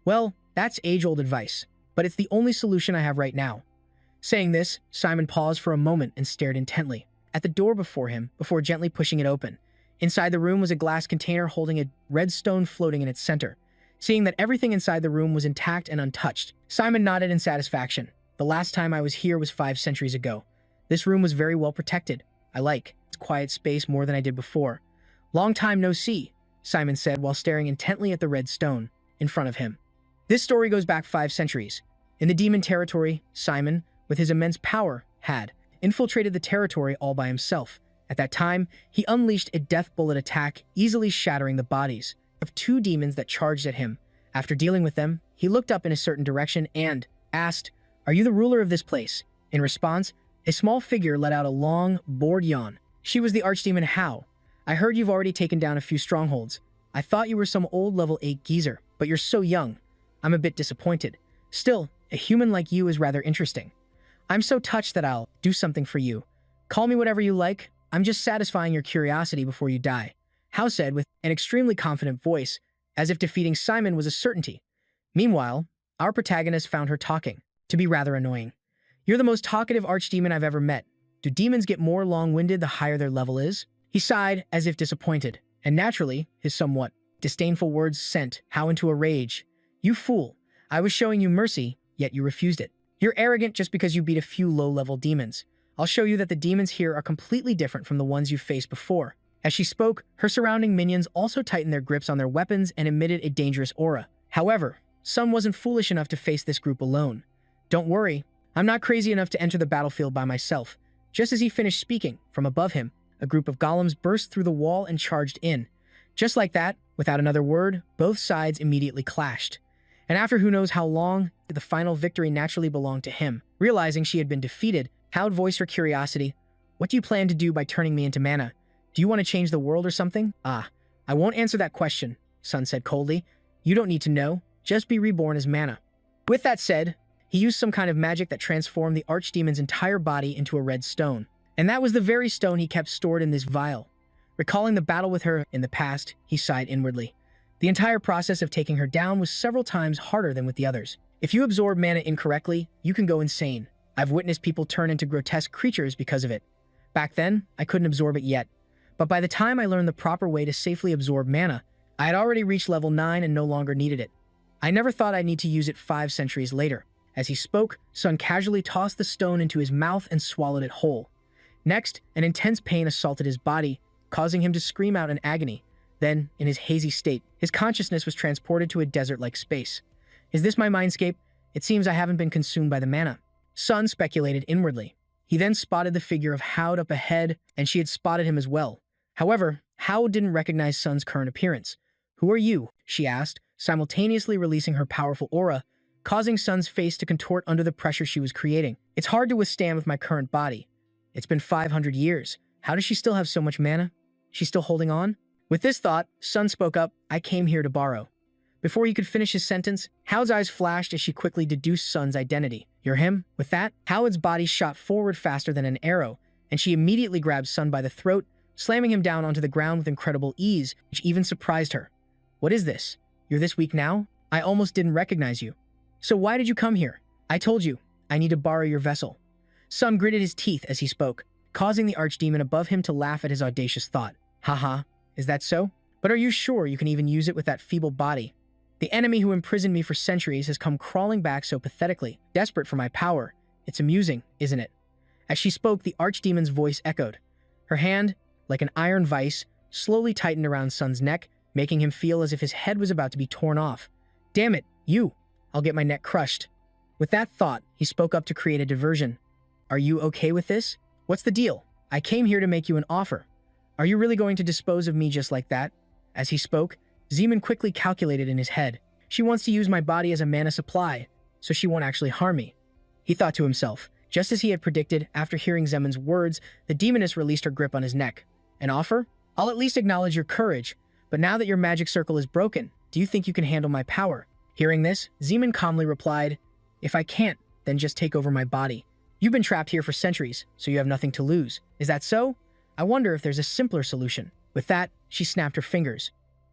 Well, that's age-old advice, but it's the only solution I have right now. Saying this, Simon paused for a moment and stared intently at the door before him before gently pushing it open. Inside the room was a glass container holding a red stone floating in its center. Seeing that everything inside the room was intact and untouched, Simon nodded in satisfaction. "The last time I was here was 5 centuries ago. This room was very well protected. I like its quiet space more than I did before." "Long time no see," Simon said while staring intently at the red stone in front of him. This story goes back 5 centuries. In the demon territory, Simon, with his immense power, had infiltrated the territory all by himself. At that time, he unleashed a death bullet attack, easily shattering the bodies of 2 demons that charged at him. After dealing with them, he looked up in a certain direction and asked, "Are you the ruler of this place?" In response, a small figure let out a long, bored yawn. She was the archdemon Hao. "I heard you've already taken down a few strongholds. I thought you were some old level 8 geezer, but you're so young. I'm a bit disappointed. Still, a human like you is rather interesting. I'm so touched that I'll do something for you. Call me whatever you like. I'm just satisfying your curiosity before you die," Hao said with an extremely confident voice, as if defeating Simon was a certainty. Meanwhile, our protagonist found her talking to be rather annoying. "You're the most talkative archdemon I've ever met. Do demons get more long-winded the higher their level is?" He sighed as if disappointed, and naturally, his somewhat disdainful words sent Hao into a rage. "You fool! I was showing you mercy, yet you refused it. You're arrogant just because you beat a few low-level demons. I'll show you that the demons here are completely different from the ones you've faced before." As she spoke, her surrounding minions also tightened their grips on their weapons and emitted a dangerous aura. However, Sun wasn't foolish enough to face this group alone. "Don't worry, I'm not crazy enough to enter the battlefield by myself." Just as he finished speaking, from above him, a group of golems burst through the wall and charged in. Just like that, without another word, both sides immediately clashed. And after who knows how long, the final victory naturally belonged to him. Realizing she had been defeated, Hao voiced her curiosity. "What do you plan to do by turning me into mana? Do you want to change the world or something?" "Ah, I won't answer that question," Sun said coldly. "You don't need to know. Just be reborn as mana." With that said, he used some kind of magic that transformed the archdemon's entire body into a red stone. And that was the very stone he kept stored in this vial. Recalling the battle with her in the past, he sighed inwardly. The entire process of taking her down was several times harder than with the others. If you absorb mana incorrectly, you can go insane. I've witnessed people turn into grotesque creatures because of it. Back then, I couldn't absorb it yet. But by the time I learned the proper way to safely absorb mana, I had already reached level 9 and no longer needed it. I never thought I'd need to use it 5 centuries later. As he spoke, Sun casually tossed the stone into his mouth and swallowed it whole. Next, an intense pain assaulted his body, causing him to scream out in agony. Then, in his hazy state, his consciousness was transported to a desert-like space. "Is this my mindscape? It seems I haven't been consumed by the mana." Sun speculated inwardly. He then spotted the figure of Hao up ahead, and she had spotted him as well. However, Hao didn't recognize Sun's current appearance. "Who are you?" she asked, simultaneously releasing her powerful aura, causing Sun's face to contort under the pressure she was creating. "It's hard to withstand with my current body. It's been 500 years. How does she still have so much mana? She's still holding on?" With this thought, Sun spoke up, "I came here to borrow." Before he could finish his sentence, Hao's eyes flashed as she quickly deduced Sun's identity. "You're him?" With that, Hao's body shot forward faster than an arrow, and she immediately grabbed Sun by the throat, slamming him down onto the ground with incredible ease, which even surprised her. "What is this? You're this weak now? I almost didn't recognize you. So why did you come here?" "I told you, I need to borrow your vessel." Sun gritted his teeth as he spoke, causing the archdemon above him to laugh at his audacious thought. "Haha, is that so? But are you sure you can even use it with that feeble body? The enemy who imprisoned me for centuries has come crawling back so pathetically, desperate for my power. It's amusing, isn't it?" As she spoke, the archdemon's voice echoed. Her hand, like an iron vice, slowly tightened around Sun's neck, making him feel as if his head was about to be torn off. Damn it, you! I'll get my neck crushed. With that thought, he spoke up to create a diversion. Are you okay with this? What's the deal? I came here to make you an offer. Are you really going to dispose of me just like that? As he spoke, Zeman quickly calculated in his head. She wants to use my body as a mana supply, so she won't actually harm me. He thought to himself. Just as he had predicted, after hearing Zeman's words, the demoness released her grip on his neck. An offer? I'll at least acknowledge your courage, but now that your magic circle is broken, do you think you can handle my power? Hearing this, Zeman calmly replied, If I can't, then just take over my body. You've been trapped here for centuries, so you have nothing to lose. Is that so? I wonder if there's a simpler solution. With that, she snapped her fingers.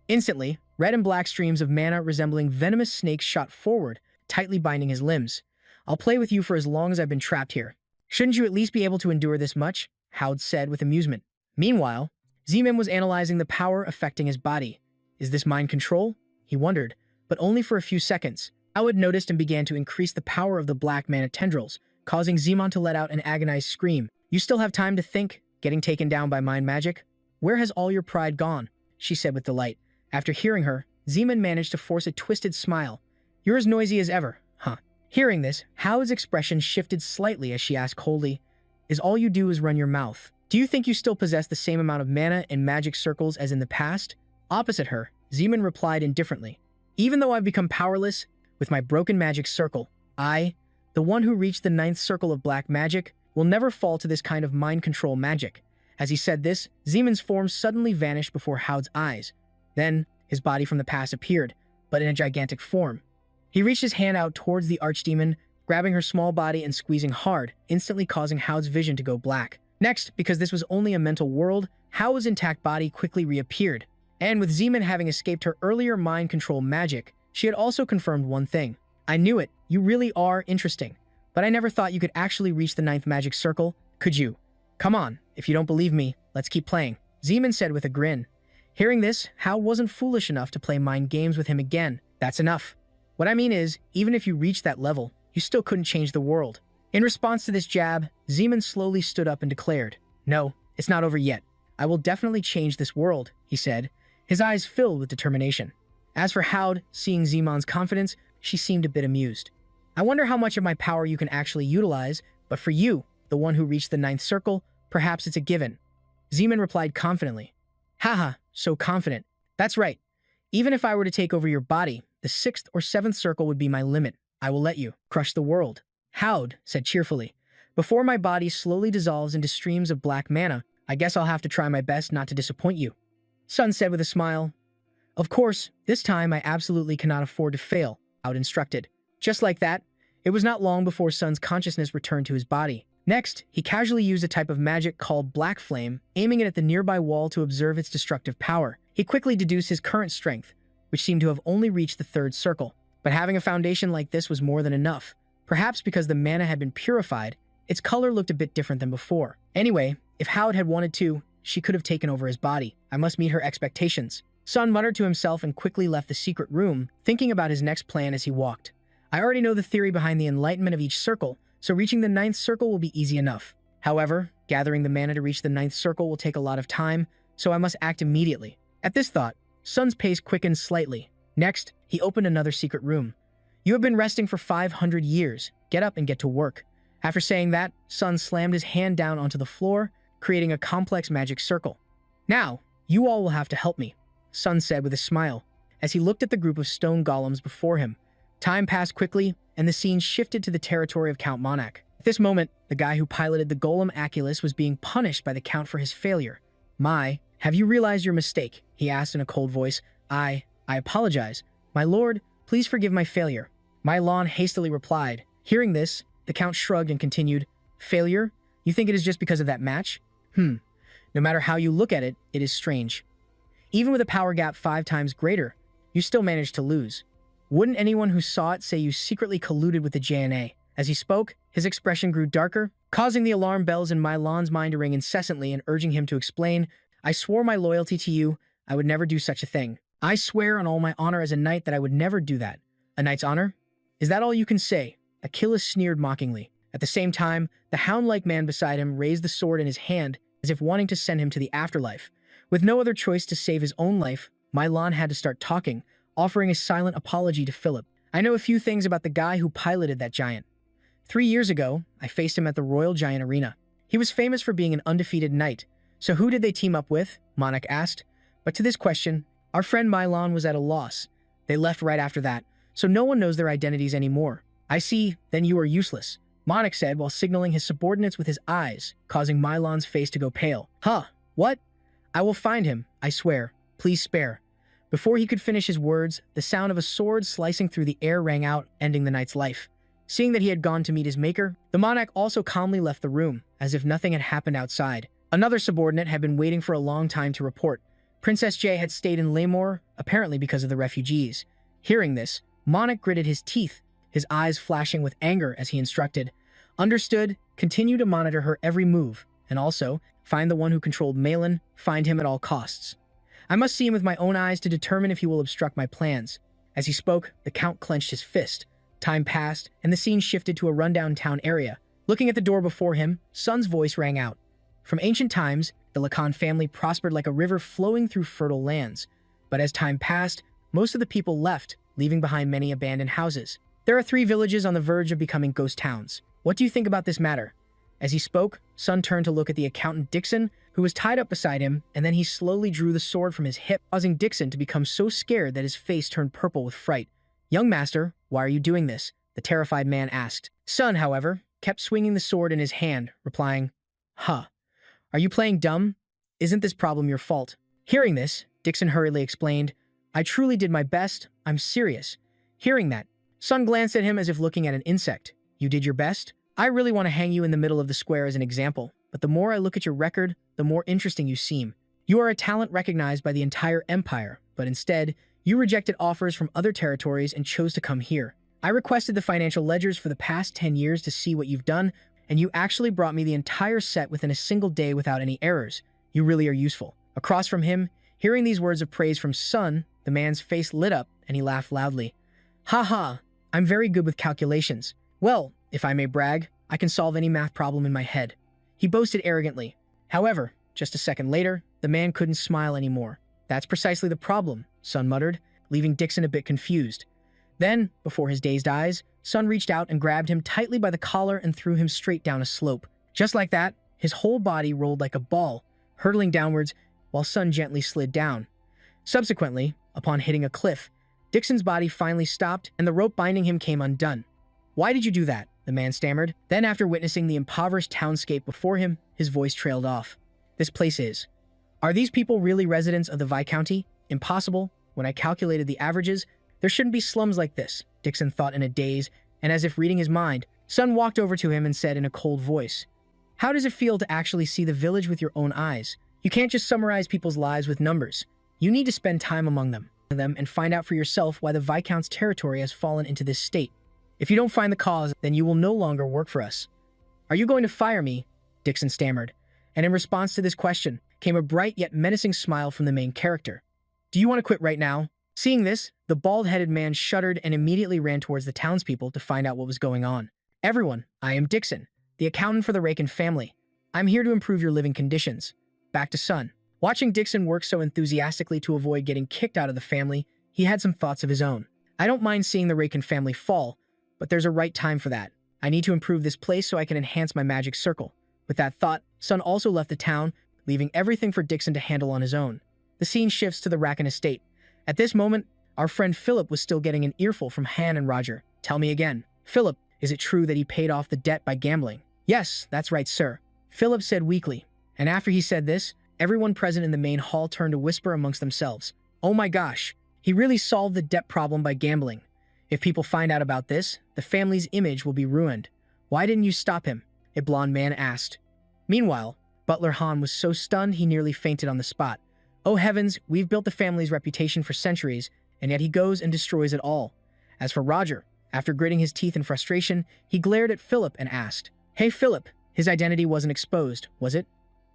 Instantly, red and black streams of mana resembling venomous snakes shot forward, tightly binding his limbs. I'll play with you for as long as I've been trapped here. Shouldn't you at least be able to endure this much? Howd said with amusement. Meanwhile, Zeman was analyzing the power affecting his body. Is this mind control? He wondered, but only for a few seconds. Howd noticed and began to increase the power of the black mana tendrils, causing Zeman to let out an agonized scream. You still have time to think, getting taken down by mind magic? Where has all your pride gone? She said with delight. After hearing her, Zeman managed to force a twisted smile. You're as noisy as ever, huh? Hearing this, Howd's expression shifted slightly as she asked coldly, Is all you do is run your mouth? Do you think you still possess the same amount of mana and magic circles as in the past? Opposite her, Zeman replied indifferently. Even though I've become powerless, with my broken magic circle, I, the one who reached the 9th circle of black magic, will never fall to this kind of mind control magic. As he said this, Zeman's form suddenly vanished before Howd's eyes. Then, his body from the past appeared, but in a gigantic form. He reached his hand out towards the archdemon, grabbing her small body and squeezing hard, instantly causing Howd's vision to go black. Next, because this was only a mental world, Howd's intact body quickly reappeared. And with Zeman having escaped her earlier mind control magic, she had also confirmed one thing. I knew it, you really are interesting. But I never thought you could actually reach the 9th magic circle, could you? Come on, if you don't believe me, let's keep playing, Zeman said with a grin. Hearing this, Howd wasn't foolish enough to play mind games with him again. That's enough. What I mean is, even if you reached that level, you still couldn't change the world. In response to this jab, Zeman slowly stood up and declared, No, it's not over yet. I will definitely change this world, he said, his eyes filled with determination. As for Howd, seeing Zeman's confidence, she seemed a bit amused. I wonder how much of my power you can actually utilize, but for you, the one who reached the 9th circle, perhaps it's a given. Zeman replied confidently. Haha, so confident. That's right. Even if I were to take over your body, the 6th or 7th circle would be my limit. I will let you crush the world. Howd said cheerfully. Before my body slowly dissolves into streams of black mana, I guess I'll have to try my best not to disappoint you. Sun said with a smile. Of course, this time I absolutely cannot afford to fail, Howd instructed. Just like that, it was not long before Sun's consciousness returned to his body. Next, he casually used a type of magic called Black Flame, aiming it at the nearby wall to observe its destructive power. He quickly deduced his current strength, which seemed to have only reached the 3rd circle. But having a foundation like this was more than enough. Perhaps because the mana had been purified, its color looked a bit different than before. Anyway, if Howd had wanted to, she could have taken over his body. I must meet her expectations. Sun muttered to himself and quickly left the secret room, thinking about his next plan as he walked. I already know the theory behind the enlightenment of each circle, so reaching the 9th circle will be easy enough. However, gathering the mana to reach the 9th circle will take a lot of time, so I must act immediately. At this thought, Sun's pace quickened slightly. Next, he opened another secret room. You have been resting for 500 years. Get up and get to work. After saying that, Sun slammed his hand down onto the floor, creating a complex magic circle. Now, you all will have to help me, Sun said with a smile, as he looked at the group of stone golems before him. Time passed quickly, and the scene shifted to the territory of Count Monarch. At this moment, the guy who piloted the golem Aculus was being punished by the Count for his failure. Have you realized your mistake? He asked in a cold voice. I apologize. My lord, please forgive my failure. Mylon hastily replied. Hearing this, the Count shrugged and continued, Failure? You think it is just because of that match? No matter how you look at it, it is strange. Even with a power gap 5 times greater, you still managed to lose. Wouldn't anyone who saw it say you secretly colluded with the JNA? As he spoke, his expression grew darker, causing the alarm bells in Mylon's mind to ring incessantly and urging him to explain, I swore my loyalty to you, I would never do such a thing. I swear on all my honor as a knight that I would never do that. A knight's honor? Is that all you can say? Achilles sneered mockingly. At the same time, the hound-like man beside him raised the sword in his hand as if wanting to send him to the afterlife. With no other choice to save his own life, Milan had to start talking, offering a silent apology to Philip. I know a few things about the guy who piloted that giant. 3 years ago, I faced him at the Royal Giant Arena. He was famous for being an undefeated knight. So who did they team up with? Monik asked. But to this question, our friend Milan was at a loss. They left right after that, so no one knows their identities anymore. I see, then you are useless, Monik said while signaling his subordinates with his eyes, causing Milan's face to go pale. Huh, what? I will find him, I swear. Please spare. Before he could finish his words, the sound of a sword slicing through the air rang out, ending the knight's life. Seeing that he had gone to meet his maker, the monarch also calmly left the room, as if nothing had happened outside. Another subordinate had been waiting for a long time to report. Princess J had stayed in Leymore, apparently because of the refugees. Hearing this, Monik gritted his teeth, his eyes flashing with anger as he instructed. Understood, continue to monitor her every move, and also, find the one who controlled Malin, find him at all costs. I must see him with my own eyes to determine if he will obstruct my plans. As he spoke, the Count clenched his fist. Time passed, and the scene shifted to a rundown town area. Looking at the door before him, Sun's voice rang out. From ancient times, the Lacan family prospered like a river flowing through fertile lands. But as time passed, most of the people left, leaving behind many abandoned houses. There are 3 villages on the verge of becoming ghost towns. What do you think about this matter? As he spoke, Sun turned to look at the accountant Dixon, who was tied up beside him, and then he slowly drew the sword from his hip, causing Dixon to become so scared that his face turned purple with fright. Young master, why are you doing this? The terrified man asked. Sun, however, kept swinging the sword in his hand, replying, Huh. Are you playing dumb? Isn't this problem your fault? Hearing this, Dixon hurriedly explained, I truly did my best. I'm serious. Hearing that, Sun glanced at him as if looking at an insect. You did your best? I really want to hang you in the middle of the square as an example, but the more I look at your record, the more interesting you seem. You are a talent recognized by the entire empire, but instead, you rejected offers from other territories and chose to come here. I requested the financial ledgers for the past 10 years to see what you've done, and you actually brought me the entire set within a single day without any errors. You really are useful. Across from him, hearing these words of praise from Sun, the man's face lit up and he laughed loudly. Ha ha, I'm very good with calculations. Well, if I may brag, I can solve any math problem in my head. He boasted arrogantly. However, just a second later, the man couldn't smile anymore. That's precisely the problem, Sun muttered, leaving Dixon a bit confused. Then, before his dazed eyes, Sun reached out and grabbed him tightly by the collar and threw him straight down a slope. Just like that, his whole body rolled like a ball, hurtling downwards while Sun gently slid down. Subsequently, upon hitting a cliff, Dixon's body finally stopped and the rope binding him came undone. Why did you do that? The man stammered. Then after witnessing the impoverished townscape before him, his voice trailed off. This place is. Are these people really residents of the Viscounty? Impossible. When I calculated the averages, there shouldn't be slums like this, Dixon thought in a daze, and as if reading his mind, Sun walked over to him and said in a cold voice, How does it feel to actually see the village with your own eyes? You can't just summarize people's lives with numbers. You need to spend time among them and find out for yourself why the Viscount's territory has fallen into this state. If you don't find the cause, then you will no longer work for us. Are you going to fire me? Dixon stammered, and in response to this question came a bright yet menacing smile from the main character. Do you want to quit right now? Seeing this, the bald-headed man shuddered and immediately ran towards the townspeople to find out what was going on. Everyone, I am Dixon, the accountant for the Raken family. I'm here to improve your living conditions. Back to Sun. Watching Dixon work so enthusiastically to avoid getting kicked out of the family, he had some thoughts of his own. I don't mind seeing the Raken family fall, but there's a right time for that. I need to improve this place so I can enhance my magic circle. With that thought, Sun also left the town, leaving everything for Dixon to handle on his own. The scene shifts to the Raken estate. At this moment, our friend Philip was still getting an earful from Han and Roger. Tell me again. Philip, is it true that he paid off the debt by gambling? Yes, that's right, sir. Philip said weakly. And after he said this, everyone present in the main hall turned to whisper amongst themselves. Oh my gosh, he really solved the debt problem by gambling. If people find out about this, the family's image will be ruined. Why didn't you stop him? A blond man asked. Meanwhile, Butler Han was so stunned he nearly fainted on the spot. Oh heavens, we've built the family's reputation for centuries, and yet he goes and destroys it all. As for Roger, after gritting his teeth in frustration, he glared at Philip and asked, Hey Philip, his identity wasn't exposed, was it?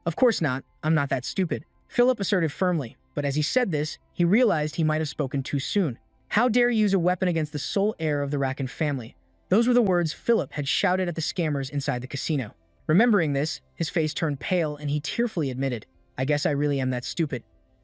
Of course not, I'm not that stupid, Philip asserted firmly, but as he said this, he realized he might have spoken too soon. How dare you use a weapon against the sole heir of the Raken family? Those were the words Philip had shouted at the scammers inside the casino. Remembering this, his face turned pale and he tearfully admitted, "I guess I really am that stupid."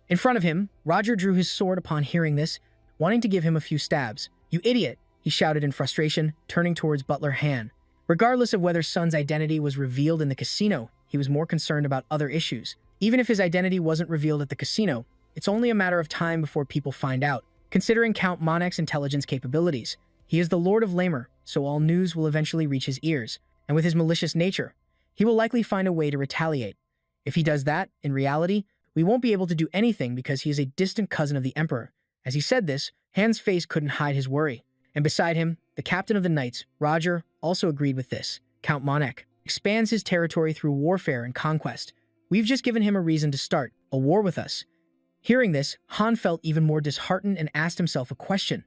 In front of him, Roger drew his sword upon hearing this, wanting to give him a few stabs. "You idiot," he shouted in frustration, turning towards Butler Han. Regardless of whether Sun's identity was revealed in the casino, he was more concerned about other issues. Even if his identity wasn't revealed at the casino, it's only a matter of time before people find out. Considering Count Monek's intelligence capabilities, he is the Lord of Lamer, so all news will eventually reach his ears, and with his malicious nature, he will likely find a way to retaliate. If he does that, in reality, we won't be able to do anything because he is a distant cousin of the Emperor. As he said this, Han's face couldn't hide his worry. And beside him, the captain of the knights, Roger, also agreed with this. Count Monek expands his territory through warfare and conquest. We've just given him a reason to start a war with us. Hearing this, Han felt even more disheartened and asked himself a question.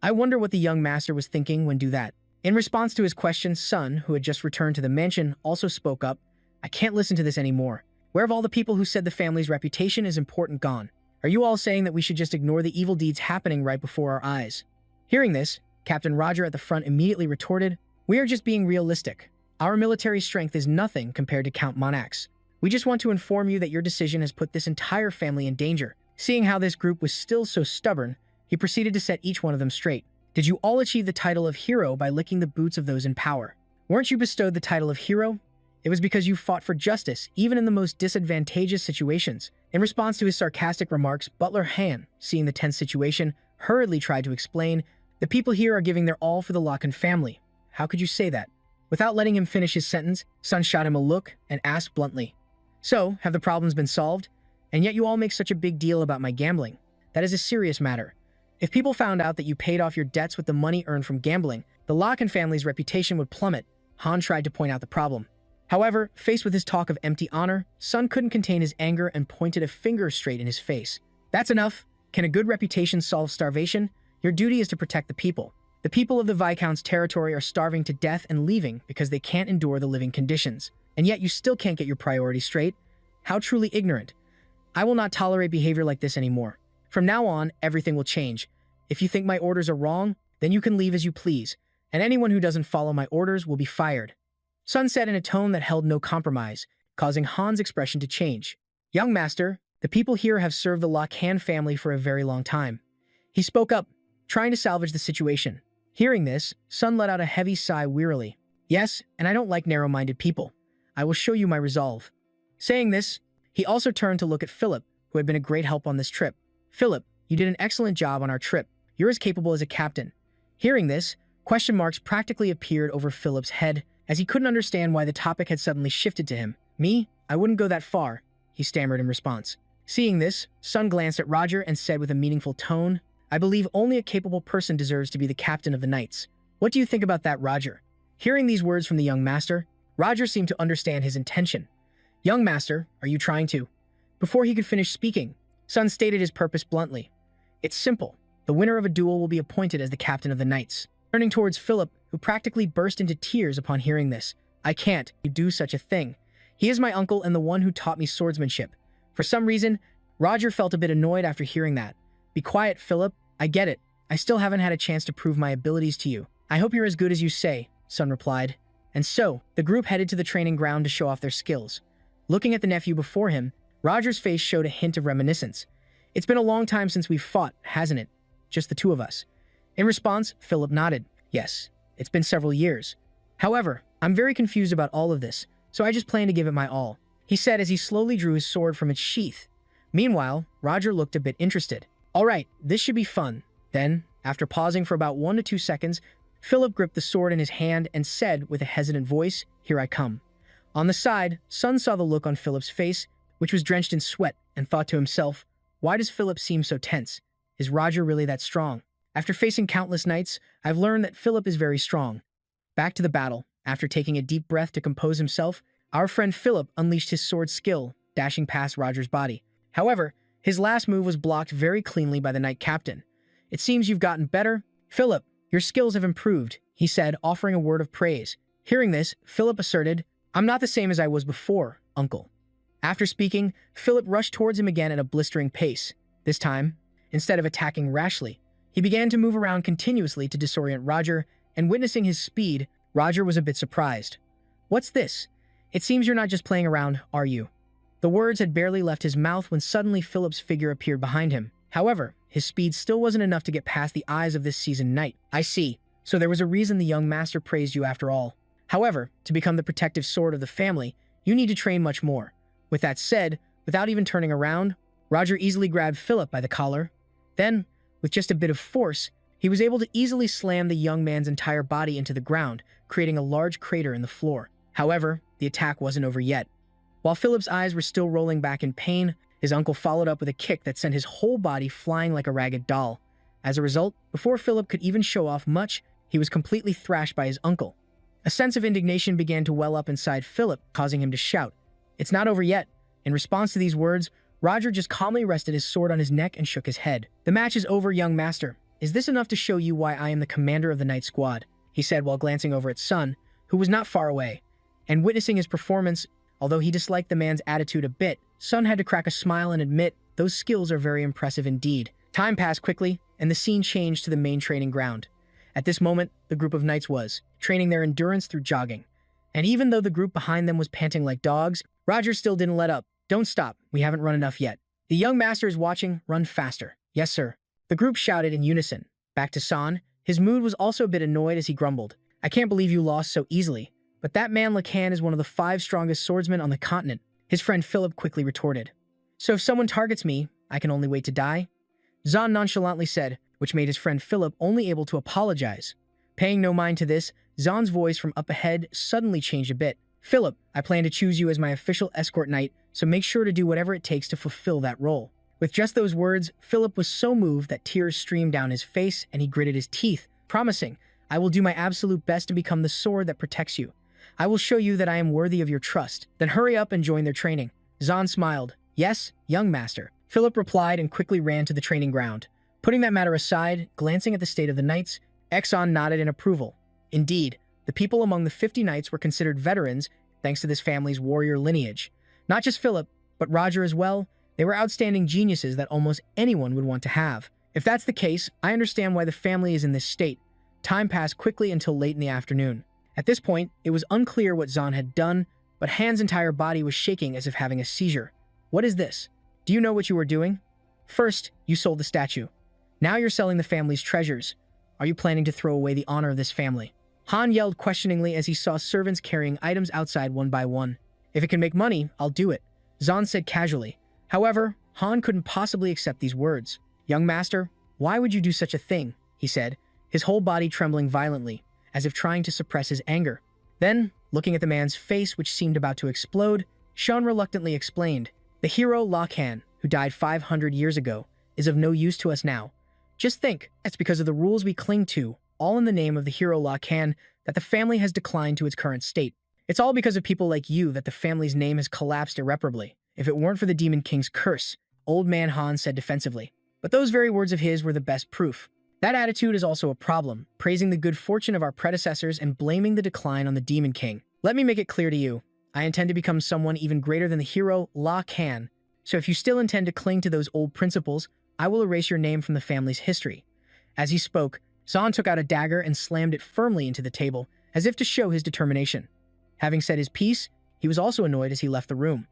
I wonder what the young master was thinking when do that. In response to his question, Sun, who had just returned to the mansion, also spoke up. I can't listen to this anymore. Where have all the people who said the family's reputation is important gone? Are you all saying that we should just ignore the evil deeds happening right before our eyes? Hearing this, Captain Roger at the front immediately retorted, we are just being realistic. Our military strength is nothing compared to Count Monak's. We just want to inform you that your decision has put this entire family in danger. Seeing how this group was still so stubborn, he proceeded to set each one of them straight. Did you all achieve the title of hero by licking the boots of those in power? Weren't you bestowed the title of hero? It was because you fought for justice, even in the most disadvantageous situations. In response to his sarcastic remarks, Butler Han, seeing the tense situation, hurriedly tried to explain, the people here are giving their all for the Locken family. How could you say that? Without letting him finish his sentence, Sun shot him a look and asked bluntly, so, have the problems been solved? And yet you all make such a big deal about my gambling. That is a serious matter. If people found out that you paid off your debts with the money earned from gambling, the Locken family's reputation would plummet. Han tried to point out the problem. However, faced with his talk of empty honor, Sun couldn't contain his anger and pointed a finger straight in his face. That's enough. Can a good reputation solve starvation? Your duty is to protect the people. The people of the Viscount's territory are starving to death and leaving because they can't endure the living conditions. And yet you still can't get your priorities straight? How truly ignorant. I will not tolerate behavior like this anymore. From now on, everything will change. If you think my orders are wrong, then you can leave as you please, and anyone who doesn't follow my orders will be fired. Sun said in a tone that held no compromise, causing Han's expression to change. Young master, the people here have served the Locken family for a very long time. He spoke up, trying to salvage the situation. Hearing this, Sun let out a heavy sigh wearily. Yes, and I don't like narrow-minded people. I will show you my resolve. Saying this, he also turned to look at Philip, who had been a great help on this trip. Philip, you did an excellent job on our trip. You're as capable as a captain. Hearing this, question marks practically appeared over Philip's head, as he couldn't understand why the topic had suddenly shifted to him. Me? I wouldn't go that far, he stammered in response. Seeing this, Sun glanced at Roger and said with a meaningful tone, I believe only a capable person deserves to be the captain of the knights. What do you think about that, Roger? Hearing these words from the young master, Roger seemed to understand his intention. Young master, are you trying to? Before he could finish speaking, Sun stated his purpose bluntly. It's simple. The winner of a duel will be appointed as the captain of the knights. Turning towards Philip, who practically burst into tears upon hearing this. I can't do such a thing. He is my uncle and the one who taught me swordsmanship. For some reason, Roger felt a bit annoyed after hearing that. Be quiet, Philip. I get it. I still haven't had a chance to prove my abilities to you. I hope you're as good as you say, Sun replied. And so, the group headed to the training ground to show off their skills. Looking at the nephew before him, Roger's face showed a hint of reminiscence. It's been a long time since we've fought, hasn't it? Just the two of us. In response, Philip nodded. Yes, it's been several years. However, I'm very confused about all of this, so I just plan to give it my all, he said as he slowly drew his sword from its sheath. Meanwhile, Roger looked a bit interested. All right, this should be fun. Then, after pausing for about 1 to 2 seconds, Philip gripped the sword in his hand and said with a hesitant voice, Here I come. On the side, Sun saw the look on Philip's face, which was drenched in sweat, and thought to himself, why does Philip seem so tense? Is Roger really that strong? After facing countless knights, I've learned that Philip is very strong. Back to the battle. After taking a deep breath to compose himself, our friend Philip unleashed his sword skill, dashing past Roger's body. However, his last move was blocked very cleanly by the knight captain. It seems you've gotten better. Philip, your skills have improved, he said, offering a word of praise. Hearing this, Philip asserted, I'm not the same as I was before, uncle. After speaking, Philip rushed towards him again at a blistering pace. This time, instead of attacking rashly, he began to move around continuously to disorient Roger and witnessing his speed, Roger was a bit surprised. "What's this? It seems you're not just playing around, are you?" The words had barely left his mouth when suddenly Philip's figure appeared behind him. However, his speed still wasn't enough to get past the eyes of this seasoned knight. "I see. So there was a reason the young master praised you after all. However, to become the protective sword of the family, you need to train much more." With that said, without even turning around, Roger easily grabbed Philip by the collar. Then, with just a bit of force, he was able to easily slam the young man's entire body into the ground, creating a large crater in the floor. However, the attack wasn't over yet. While Philip's eyes were still rolling back in pain, his uncle followed up with a kick that sent his whole body flying like a ragged doll. As a result, before Philip could even show off much, he was completely thrashed by his uncle. A sense of indignation began to well up inside Philip, causing him to shout, "It's not over yet." In response to these words, Roger just calmly rested his sword on his neck and shook his head. "The match is over, young master. Is this enough to show you why I am the commander of the night squad?" he said while glancing over at Sun, who was not far away. And witnessing his performance, although he disliked the man's attitude a bit, Sun had to crack a smile and admit those skills are very impressive indeed. Time passed quickly, and the scene changed to the main training ground. At this moment, the group of knights was training their endurance through jogging. And even though the group behind them was panting like dogs, Roger still didn't let up. "Don't stop, we haven't run enough yet. The young master is watching, run faster." "Yes, sir." The group shouted in unison. Back to San, his mood was also a bit annoyed as he grumbled, "I can't believe you lost so easily. But that man Lacan is one of the 5 strongest swordsmen on the continent." His friend Philip quickly retorted. "So if someone targets me, I can only wait to die?" Zahn nonchalantly said, which made his friend Philip only able to apologize. Paying no mind to this, Zahn's voice from up ahead suddenly changed a bit. "Philip, I plan to choose you as my official escort knight, so make sure to do whatever it takes to fulfill that role." With just those words, Philip was so moved that tears streamed down his face and he gritted his teeth, promising, "I will do my absolute best to become the sword that protects you. I will show you that I am worthy of your trust. Then hurry up and join their training." Zahn smiled. "Yes, young master." Philip replied and quickly ran to the training ground. Putting that matter aside, glancing at the state of the knights, Exxon nodded in approval. Indeed, the people among the 50 knights were considered veterans thanks to this family's warrior lineage. Not just Philip, but Roger as well. They were outstanding geniuses that almost anyone would want to have. If that's the case, I understand why the family is in this state. Time passed quickly until late in the afternoon. At this point, it was unclear what Zahn had done, but Han's entire body was shaking as if having a seizure. "What is this? Do you know what you were doing? First, you sold the statue. Now you're selling the family's treasures. Are you planning to throw away the honor of this family?" Han yelled questioningly as he saw servants carrying items outside one by one. "If it can make money, I'll do it," Zahn said casually. However, Han couldn't possibly accept these words. "Young master, why would you do such a thing?" he said, his whole body trembling violently, as if trying to suppress his anger. Then, looking at the man's face which seemed about to explode, Sean reluctantly explained, "The hero Lacan, who died 500 years ago, is of no use to us now. Just think, it's because of the rules we cling to, all in the name of the hero Lacan, that the family has declined to its current state. It's all because of people like you that the family's name has collapsed irreparably. If it weren't for the Demon King's curse," Old Man Han said defensively. But those very words of his were the best proof. That attitude is also a problem, praising the good fortune of our predecessors and blaming the decline on the Demon King. Let me make it clear to you, I intend to become someone even greater than the hero Lacan. So if you still intend to cling to those old principles, I will erase your name from the family's history." As he spoke, Zahn took out a dagger and slammed it firmly into the table, as if to show his determination. Having said his piece, he was also annoyed as he left the room.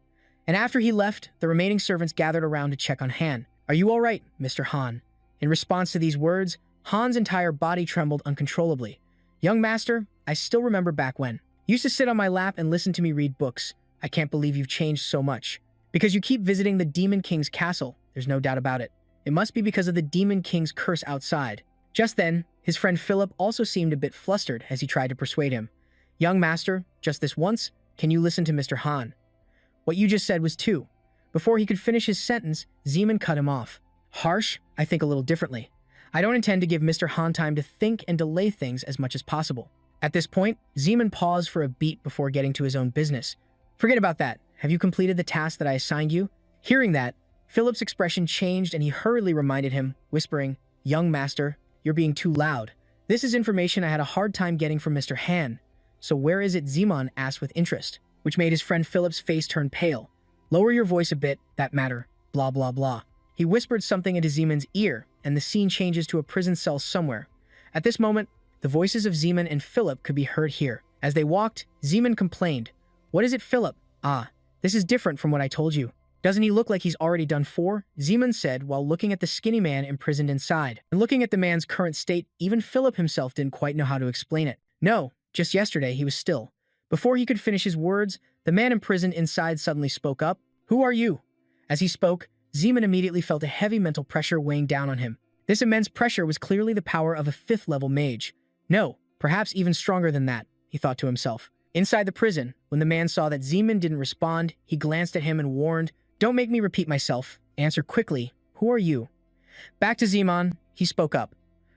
And after he left, the remaining servants gathered around to check on Han. "Are you all right, Mr. Han?" In response to these words, Han's entire body trembled uncontrollably. "Young master, I still remember back when. You used to sit on my lap and listen to me read books. I can't believe you've changed so much. Because you keep visiting the Demon King's castle, there's no doubt about it. It must be because of the Demon King's curse outside." Just then, his friend Philip also seemed a bit flustered as he tried to persuade him. "Young master, just this once, can you listen to Mr. Han? What you just said was too." Before he could finish his sentence, Zeman cut him off. "Harsh, I think a little differently. I don't intend to give Mr. Han time to think and delay things as much as possible." At this point, Zeman paused for a beat before getting to his own business. "Forget about that. Have you completed the task that I assigned you?" Hearing that, Philip's expression changed and he hurriedly reminded him, whispering, "Young master, you're being too loud. This is information I had a hard time getting from Mr. Han. So where is it?" Zeman asked with interest, which made his friend Philip's face turn pale. "Lower your voice a bit, that matter, blah blah blah." He whispered something into Zeman's ear, and the scene changes to a prison cell somewhere. At this moment, the voices of Zeman and Philip could be heard here. As they walked, Zeman complained, "What is it, Philip? Ah, this is different from what I told you. Doesn't he look like he's already done for?" Zeman said while looking at the skinny man imprisoned inside. And looking at the man's current state, even Philip himself didn't quite know how to explain it. No, just yesterday he was still. Before he could finish his words, the man imprisoned inside suddenly spoke up. "Who are you?" As he spoke, Zeman immediately felt a heavy mental pressure weighing down on him. This immense pressure was clearly the power of a 5th-level mage. No, perhaps even stronger than that, he thought to himself. Inside the prison, when the man saw that Zeman didn't respond, he glanced at him and warned, "Don't make me repeat myself. Answer quickly. Who are you?" Back to Zeman, he spoke up.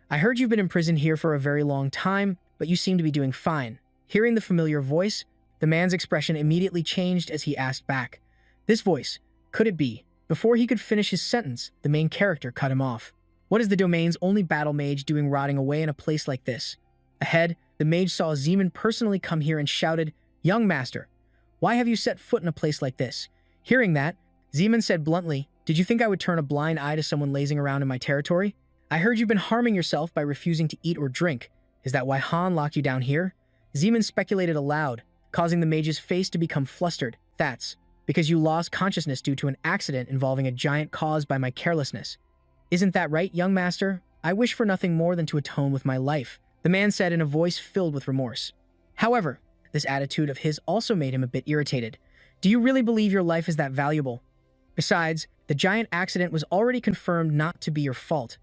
"I heard you've been imprisoned here for a very long time, but you seem to be doing fine." Hearing the familiar voice, the man's expression immediately changed as he asked back, "This voice, could it be?" Before he could finish his sentence, the main character cut him off. What is the domain's only battle mage doing rotting away in a place like this? Ahead, the mage saw Zeman personally come here and shouted, "Young master, why have you set foot in a place like this?" Hearing that, Zeman said bluntly, "Did you think I would turn a blind eye to someone lazing around in my territory? I heard you've been harming yourself by refusing to eat or drink. Is that why Han locked you down here?" Zeman speculated aloud, causing the mage's face to become flustered. "That's because you lost consciousness due to an accident involving a giant caused by my carelessness. Isn't that right, young master? I wish for nothing more than to atone with my life," the man said in a voice filled with remorse. However, this attitude of his also made him a bit irritated. "Do you really believe your life is that valuable? Besides, the giant accident was already confirmed not to be your fault."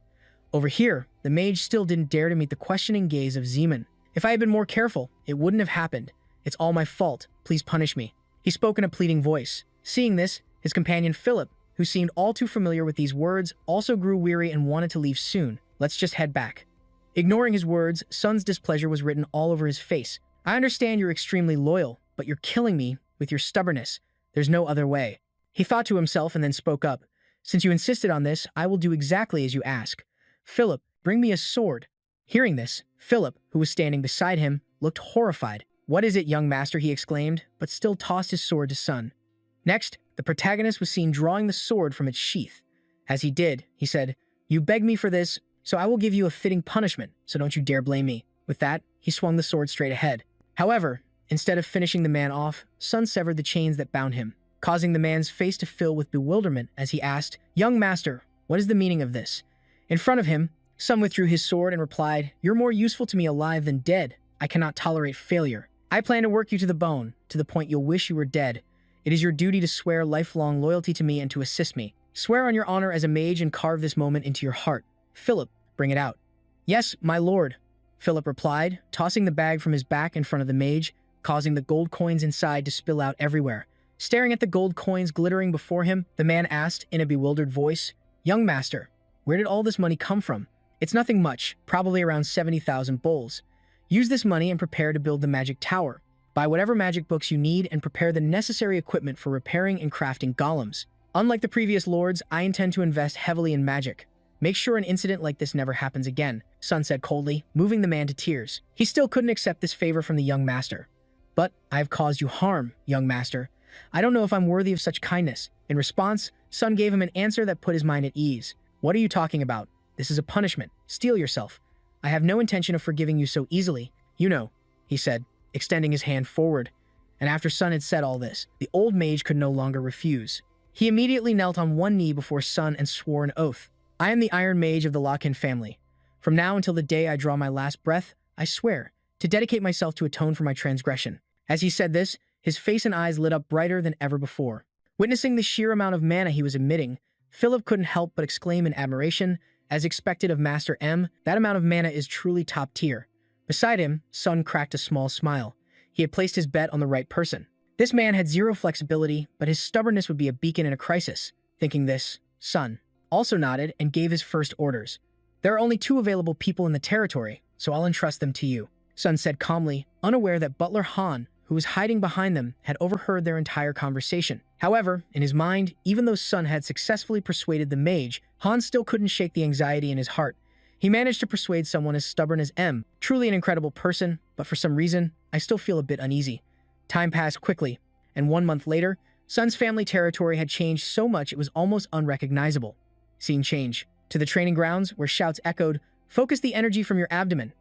Over here, the mage still didn't dare to meet the questioning gaze of Zeman. "If I had been more careful, it wouldn't have happened. It's all my fault. Please punish me." He spoke in a pleading voice. Seeing this, his companion Philip, who seemed all too familiar with these words, also grew weary and wanted to leave soon. "Let's just head back." Ignoring his words, Sun's displeasure was written all over his face. "I understand you're extremely loyal, but you're killing me with your stubbornness. There's no other way." He thought to himself and then spoke up. "Since you insisted on this, I will do exactly as you ask. Philip, bring me a sword." Hearing this, Philip, who was standing beside him, looked horrified. "What is it, young master?" he exclaimed, but still tossed his sword to Sun. Next, the protagonist was seen drawing the sword from its sheath. As he did, he said, "You begged me for this, so I will give you a fitting punishment, so don't you dare blame me." With that, he swung the sword straight ahead. However, instead of finishing the man off, Sun severed the chains that bound him, causing the man's face to fill with bewilderment as he asked, "Young master, what is the meaning of this?" In front of him, Sun withdrew his sword and replied, "You're more useful to me alive than dead. I cannot tolerate failure. I plan to work you to the bone, to the point you'll wish you were dead. It is your duty to swear lifelong loyalty to me and to assist me. Swear on your honor as a mage and carve this moment into your heart. Philip, bring it out." "Yes, my lord," Philip replied, tossing the bag from his back in front of the mage, causing the gold coins inside to spill out everywhere. Staring at the gold coins glittering before him, the man asked in a bewildered voice, "Young master, where did all this money come from?" "It's nothing much, probably around 70,000 bowls. Use this money and prepare to build the magic tower. Buy whatever magic books you need and prepare the necessary equipment for repairing and crafting golems. Unlike the previous lords, I intend to invest heavily in magic. Make sure an incident like this never happens again," Sun said coldly, moving the man to tears. He still couldn't accept this favor from the young master. "But I have caused you harm, young master. I don't know if I'm worthy of such kindness." In response, Sun gave him an answer that put his mind at ease. "What are you talking about? This is a punishment. Steel yourself. I have no intention of forgiving you so easily. You know," he said, extending his hand forward. And after Sun had said all this, the old mage could no longer refuse. He immediately knelt on one knee before Sun and swore an oath. "I am the Iron Mage of the Lock-in family. From now until the day I draw my last breath, I swear to dedicate myself to atone for my transgression." As he said this, his face and eyes lit up brighter than ever before. Witnessing the sheer amount of mana he was emitting, Philip couldn't help but exclaim in admiration, as expected of Master M, that amount of mana is truly top tier. Beside him, Sun cracked a small smile. He had placed his bet on the right person. This man had zero flexibility, but his stubbornness would be a beacon in a crisis. Thinking this, Sun also nodded and gave his first orders. "There are only 2 available people in the territory, so I'll entrust them to you," Sun said calmly, unaware that Butler Han, who was hiding behind them, had overheard their entire conversation. However, in his mind, even though Sun had successfully persuaded the mage, Han still couldn't shake the anxiety in his heart. He managed to persuade someone as stubborn as M. Truly an incredible person, but for some reason, I still feel a bit uneasy. Time passed quickly, and 1 month later, Sun's family territory had changed so much it was almost unrecognizable. Scene change. To the training grounds, where shouts echoed, "Focus the energy from your abdomen.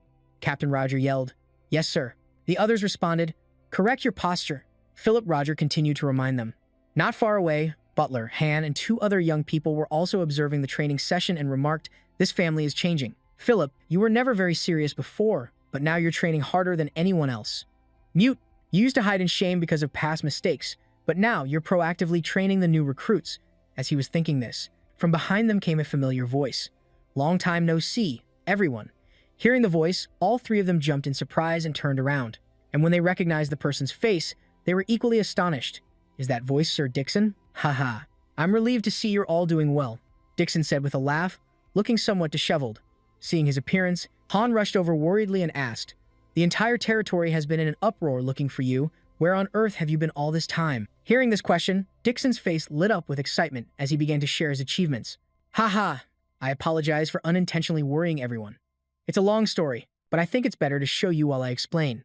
Captain Roger yelled. Yes, sir. The others responded, correct your posture. Philip Roger continued to remind them. Not far away, Butler, Han, and two other young people were also observing the training session and remarked, this family is changing. Philip, you were never very serious before, but now you're training harder than anyone else. Mute, you used to hide in shame because of past mistakes, but now you're proactively training the new recruits. As he was thinking this, from behind them came a familiar voice. Long time no see, everyone. Hearing the voice, all three of them jumped in surprise and turned around. And when they recognized the person's face, they were equally astonished. Is that voice Sir Dixon? Haha. I'm relieved to see you're all doing well, Dixon said with a laugh, looking somewhat disheveled. Seeing his appearance, Han rushed over worriedly and asked, the entire territory has been in an uproar looking for you. Where on earth have you been all this time? Hearing this question, Dixon's face lit up with excitement as he began to share his achievements. Haha, I apologize for unintentionally worrying everyone. It's a long story, but I think it's better to show you while I explain.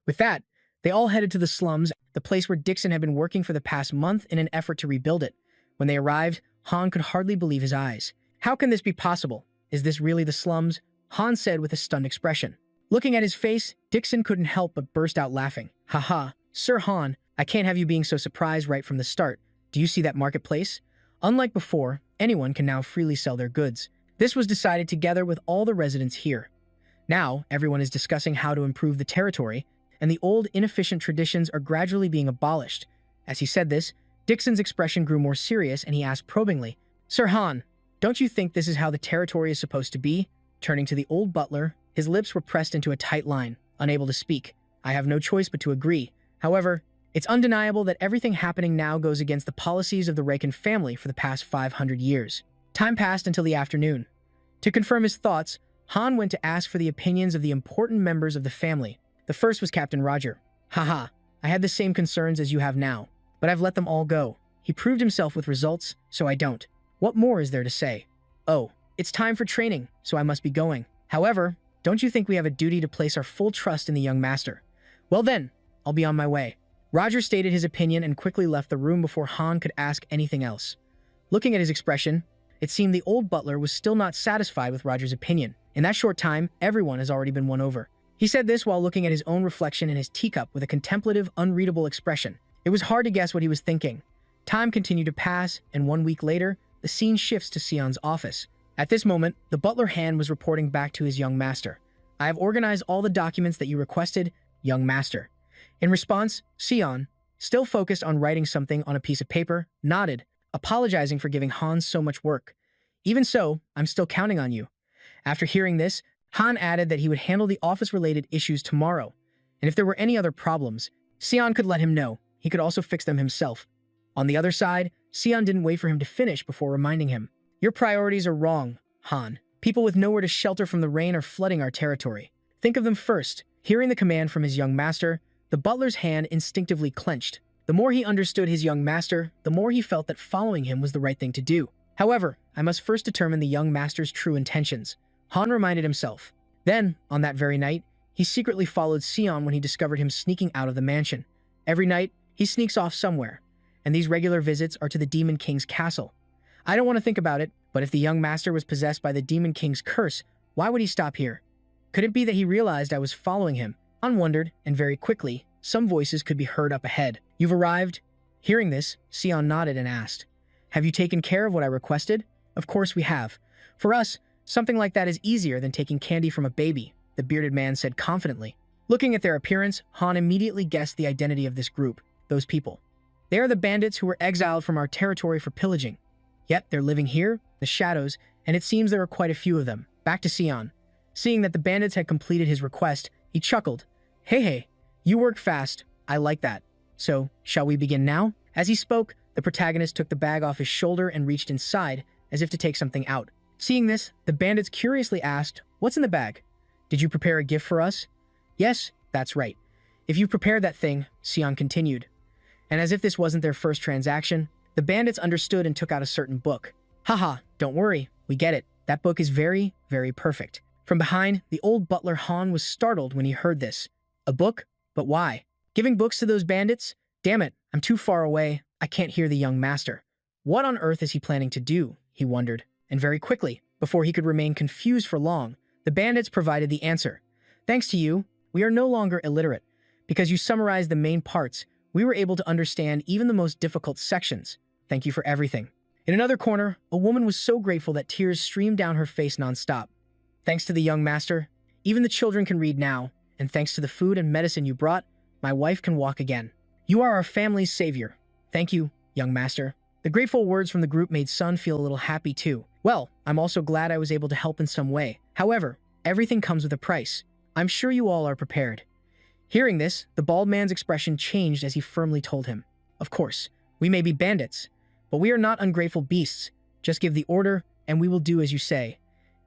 With that, they all headed to the slums, the place where Dixon had been working for the past month in an effort to rebuild it. When they arrived, Han could hardly believe his eyes. How can this be possible? Is this really the slums? Han said with a stunned expression. Looking at his face, Dixon couldn't help but burst out laughing. Haha, Sir Han, I can't have you being so surprised right from the start. Do you see that marketplace? Unlike before, anyone can now freely sell their goods. This was decided together with all the residents here. Now, everyone is discussing how to improve the territory, and the old inefficient traditions are gradually being abolished. As he said this, Dixon's expression grew more serious and he asked probingly, Sir Han, don't you think this is how the territory is supposed to be? Turning to the old butler, his lips were pressed into a tight line, unable to speak. I have no choice but to agree. However, it's undeniable that everything happening now goes against the policies of the Raken family for the past 500 years. Time passed until the afternoon. To confirm his thoughts, Han went to ask for the opinions of the important members of the family. The first was Captain Roger. Haha, I had the same concerns as you have now, but I've let them all go. He proved himself with results, so I don't. What more is there to say? Oh, it's time for training, so I must be going. However, don't you think we have a duty to place our full trust in the young master? Well then, I'll be on my way. Roger stated his opinion and quickly left the room before Han could ask anything else. Looking at his expression, it seemed the old butler was still not satisfied with Roger's opinion. In that short time, everyone has already been won over. He said this while looking at his own reflection in his teacup with a contemplative, unreadable expression. It was hard to guess what he was thinking. Time continued to pass, and 1 week later, the scene shifts to Sion's office. At this moment, the butler Han was reporting back to his young master. I have organized all the documents that you requested, young master. In response, Sion, still focused on writing something on a piece of paper, nodded, apologizing for giving Han so much work. Even so, I'm still counting on you. After hearing this, Han added that he would handle the office-related issues tomorrow, and if there were any other problems, Sion could let him know. He could also fix them himself. On the other side, Sion didn't wait for him to finish before reminding him. Your priorities are wrong, Han. People with nowhere to shelter from the rain are flooding our territory. Think of them first. Hearing the command from his young master, the butler's hand instinctively clenched. The more he understood his young master, the more he felt that following him was the right thing to do. However, I must first determine the young master's true intentions. Han reminded himself. Then, on that very night, he secretly followed Sion when he discovered him sneaking out of the mansion. Every night, he sneaks off somewhere, and these regular visits are to the Demon King's castle. I don't want to think about it, but if the young master was possessed by the Demon King's curse, why would he stop here? Could it be that he realized I was following him? Han wondered, and very quickly, some voices could be heard up ahead. You've arrived? Hearing this, Sion nodded and asked, have you taken care of what I requested? Of course we have. For us, something like that is easier than taking candy from a baby, the bearded man said confidently. Looking at their appearance, Han immediately guessed the identity of this group, those people. They are the bandits who were exiled from our territory for pillaging. Yet they're living here, the shadows, and it seems there are quite a few of them. Back to Sion. Seeing that the bandits had completed his request, he chuckled. Hey, you work fast. I like that. So, shall we begin now? As he spoke, the protagonist took the bag off his shoulder and reached inside, as if to take something out. Seeing this, the bandits curiously asked, what's in the bag? Did you prepare a gift for us? Yes, that's right. If you prepared that thing, Sion continued. And as if this wasn't their first transaction, the bandits understood and took out a certain book. Haha, don't worry, we get it. That book is very, very perfect. From behind, the old butler Han was startled when he heard this. A book? But why? Giving books to those bandits? Damn it, I'm too far away. I can't hear the young master. What on earth is he planning to do? He wondered. And very quickly, before he could remain confused for long, the bandits provided the answer. Thanks to you, we are no longer illiterate. Because you summarized the main parts, we were able to understand even the most difficult sections. Thank you for everything. In another corner, a woman was so grateful that tears streamed down her face nonstop. Thanks to the young master, even the children can read now, and thanks to the food and medicine you brought, my wife can walk again. You are our family's savior. Thank you, young master. The grateful words from the group made Sun feel a little happy too. Well, I'm also glad I was able to help in some way. However, everything comes with a price. I'm sure you all are prepared. Hearing this, the bald man's expression changed as he firmly told him, "Of course, we may be bandits, but we are not ungrateful beasts. Just give the order, and we will do as you say."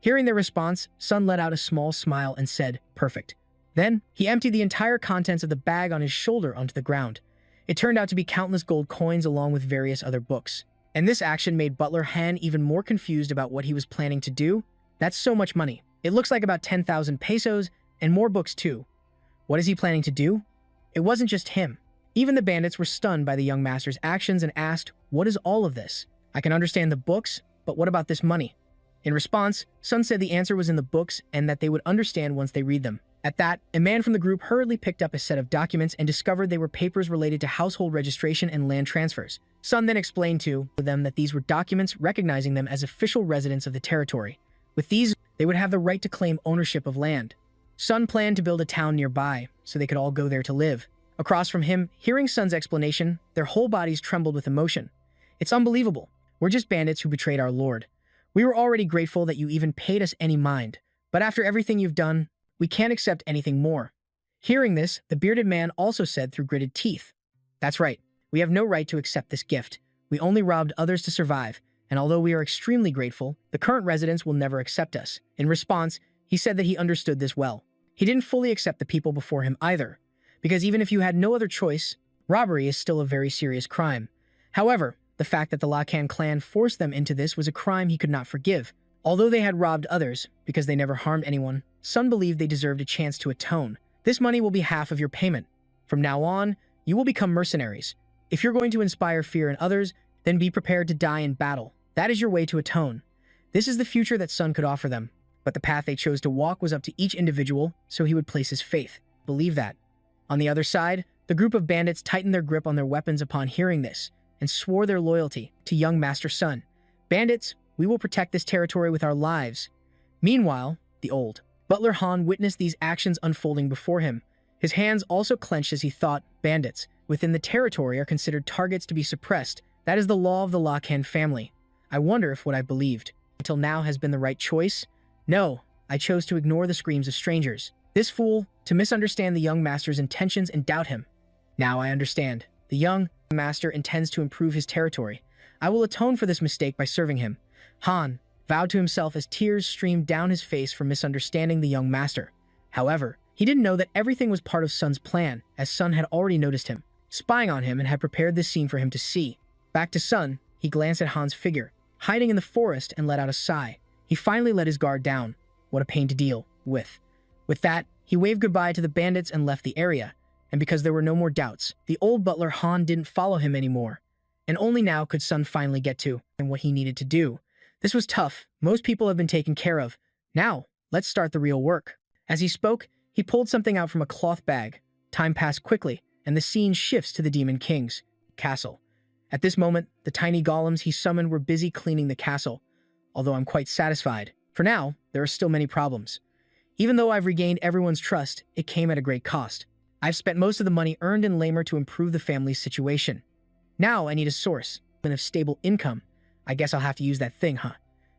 Hearing their response, Sun let out a small smile and said, "Perfect." Then, he emptied the entire contents of the bag on his shoulder onto the ground. It turned out to be countless gold coins along with various other books. And this action made Butler Han even more confused about what he was planning to do. That's so much money. It looks like about 10,000 pesos, and more books too. What is he planning to do? It wasn't just him. Even the bandits were stunned by the young master's actions and asked, "What is all of this? I can understand the books, but what about this money?" In response, Sun said the answer was in the books and that they would understand once they read them. At that, a man from the group hurriedly picked up a set of documents and discovered they were papers related to household registration and land transfers. Sun then explained to them that these were documents recognizing them as official residents of the territory. With these, they would have the right to claim ownership of land. Sun planned to build a town nearby, so they could all go there to live. Across from him, hearing Sun's explanation, their whole bodies trembled with emotion. "It's unbelievable. We're just bandits who betrayed our lord. We were already grateful that you even paid us any mind. But after everything you've done, we can't accept anything more." Hearing this, the bearded man also said through gritted teeth, "That's right. We have no right to accept this gift. We only robbed others to survive, and although we are extremely grateful, the current residents will never accept us." In response, he said that he understood this well. He didn't fully accept the people before him either, because even if you had no other choice, robbery is still a very serious crime. However, the fact that the Lakan clan forced them into this was a crime he could not forgive. Although they had robbed others, because they never harmed anyone, Sun believed they deserved a chance to atone. "This money will be half of your payment. From now on, you will become mercenaries. If you're going to inspire fear in others, then be prepared to die in battle. That is your way to atone." This is the future that Sun could offer them. But the path they chose to walk was up to each individual, so he would place his faith. Believe that. On the other side, the group of bandits tightened their grip on their weapons upon hearing this, and swore their loyalty to young Master Sun. "Bandits, we will protect this territory with our lives." Meanwhile, the old Butler Han witnessed these actions unfolding before him. His hands also clenched as he thought, bandits within the territory are considered targets to be suppressed. That is the law of the Lakan family. I wonder if what I believed until now has been the right choice? No, I chose to ignore the screams of strangers. This fool, to misunderstand the young master's intentions and doubt him. Now I understand. The young master intends to improve his territory. I will atone for this mistake by serving him. Han vowed to himself as tears streamed down his face for misunderstanding the young master. However, he didn't know that everything was part of Sun's plan, as Sun had already noticed him, spying on him and had prepared this scene for him to see. Back to Sun, he glanced at Han's figure, hiding in the forest, and let out a sigh. He finally let his guard down. What a pain to deal with. With that, he waved goodbye to the bandits and left the area. And because there were no more doubts, the old butler Han didn't follow him anymore. And only now could Sun finally get to and what he needed to do. This was tough. Most people have been taken care of. Now, let's start the real work. As he spoke, he pulled something out from a cloth bag. Time passed quickly, and the scene shifts to the Demon King's castle. At this moment, the tiny golems he summoned were busy cleaning the castle. Although I'm quite satisfied. For now, there are still many problems. Even though I've regained everyone's trust, it came at a great cost. I've spent most of the money earned in Lamer to improve the family's situation. Now I need a source of stable income. I guess I'll have to use that thing, huh?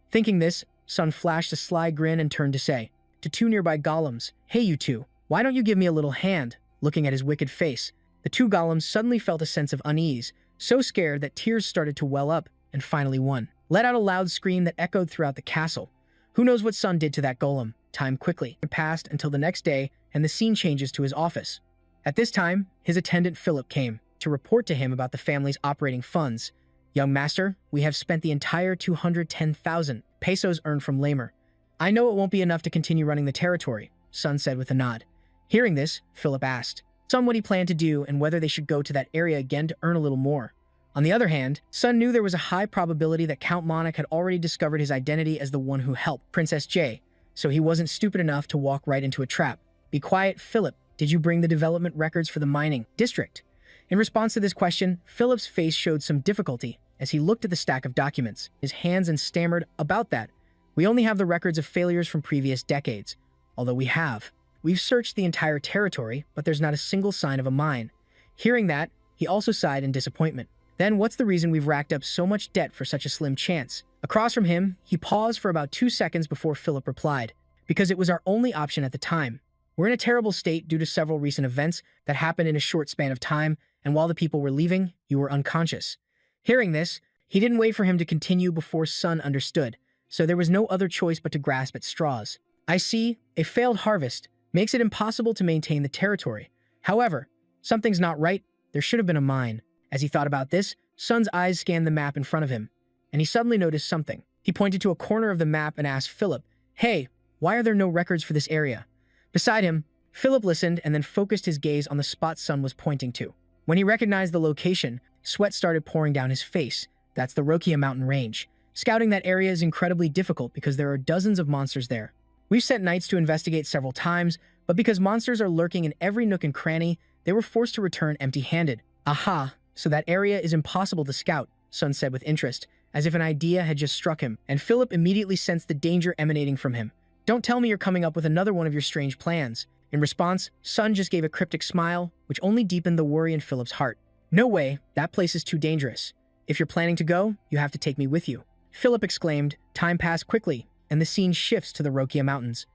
Thinking this, Sun flashed a sly grin and turned to say to two nearby golems, "Hey you two, why don't you give me a little hand?" Looking at his wicked face, the two golems suddenly felt a sense of unease, so scared that tears started to well up, and finally one let out a loud scream that echoed throughout the castle. Who knows what Sun did to that golem? Time quickly passed until the next day, and the scene changes to his office. At this time, his attendant Philip came to report to him about the family's operating funds. "Young master, we have spent the entire 210,000 pesos earned from Lamer. I know it won't be enough to continue running the territory," Sun said with a nod. Hearing this, Philip asked Sun what he planned to do and whether they should go to that area again to earn a little more. On the other hand, Sun knew there was a high probability that Count Monarch had already discovered his identity as the one who helped Princess J, so he wasn't stupid enough to walk right into a trap. Be quiet, Philip. Did you bring the development records for the mining district? In response to this question, Philip's face showed some difficulty as he looked at the stack of documents, his hands, and stammered, "About that. We only have the records of failures from previous decades. Although we've searched the entire territory, but there's not a single sign of a mine." Hearing that, he also sighed in disappointment. "Then what's the reason we've racked up so much debt for such a slim chance?" Across from him, he paused for about 2 seconds before Philip replied, "Because it was our only option at the time. We're in a terrible state due to several recent events that happened in a short span of time, and while the people were leaving, you were unconscious." Hearing this, he didn't wait for him to continue before Sun understood, so there was no other choice but to grasp at straws. "I see. A failed harvest makes it impossible to maintain the territory. However, something's not right. There should have been a mine." As he thought about this, Sun's eyes scanned the map in front of him, and he suddenly noticed something. He pointed to a corner of the map and asked Philip, "Hey, why are there no records for this area?" Beside him, Philip listened and then focused his gaze on the spot Sun was pointing to. When he recognized the location, sweat started pouring down his face. That's the Rokia mountain range. Scouting that area is incredibly difficult because there are dozens of monsters there. We've sent knights to investigate several times, but because monsters are lurking in every nook and cranny, they were forced to return empty-handed. "Aha, so that area is impossible to scout," Sun said with interest, as if an idea had just struck him, and Philip immediately sensed the danger emanating from him. "Don't tell me you're coming up with another one of your strange plans." In response, Sun just gave a cryptic smile, which only deepened the worry in Philip's heart. "No way, that place is too dangerous. If you're planning to go, you have to take me with you." Philip exclaimed. Time passed quickly, and the scene shifts to the Rokia Mountains.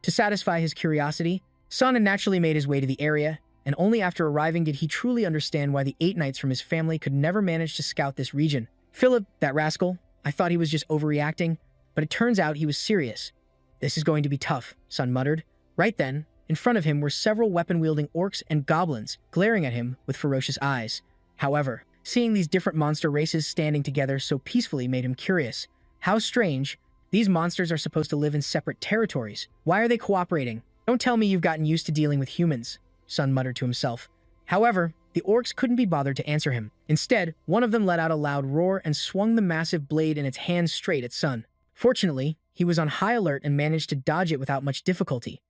To satisfy his curiosity, Sun naturally made his way to the area, and only after arriving did he truly understand why the 8 knights from his family could never manage to scout this region. "Philip, that rascal, I thought he was just overreacting, but it turns out he was serious." "This is going to be tough," Sun muttered. Right then, in front of him were several weapon-wielding orcs and goblins glaring at him with ferocious eyes. However, seeing these different monster races standing together so peacefully made him curious. How strange. These monsters are supposed to live in separate territories. Why are they cooperating? "Don't tell me you've gotten used to dealing with humans," Sun muttered to himself. However, the orcs couldn't be bothered to answer him. Instead, one of them let out a loud roar and swung the massive blade in its hand straight at Sun. Fortunately, he was on high alert and managed to dodge it without much difficulty.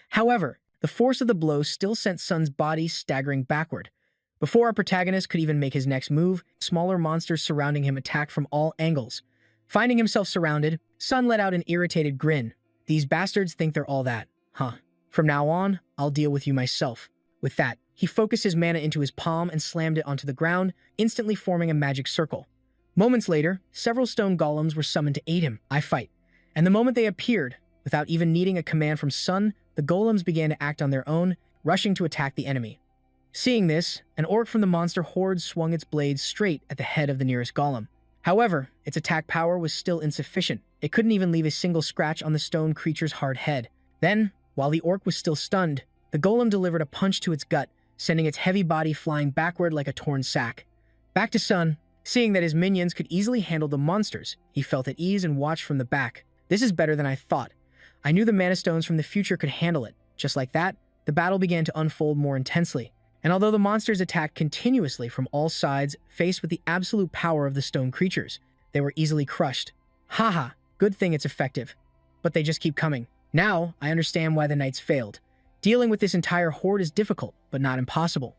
However, the force of the blow still sent Sun's body staggering backward. Before our protagonist could even make his next move, smaller monsters surrounding him attacked from all angles. Finding himself surrounded, Sun let out an irritated grin. "These bastards think they're all that, huh? From now on, I'll deal with you myself." With that, he focused his mana into his palm and slammed it onto the ground, instantly forming a magic circle. Moments later, several stone golems were summoned to aid him. "I fight." And the moment they appeared, without even needing a command from Sun, the golems began to act on their own, rushing to attack the enemy. Seeing this, an orc from the monster horde swung its blade straight at the head of the nearest golem. However, its attack power was still insufficient. It couldn't even leave a single scratch on the stone creature's hard head. Then, while the orc was still stunned, the golem delivered a punch to its gut, sending its heavy body flying backward like a torn sack. Back to Sun. Seeing that his minions could easily handle the monsters, he felt at ease and watched from the back. "This is better than I thought. I knew the mana stones from the future could handle it." Just like that, the battle began to unfold more intensely. And although the monsters attacked continuously from all sides, faced with the absolute power of the stone creatures, they were easily crushed. "Haha, good thing it's effective. But they just keep coming. Now, I understand why the knights failed. Dealing with this entire horde is difficult, but not impossible."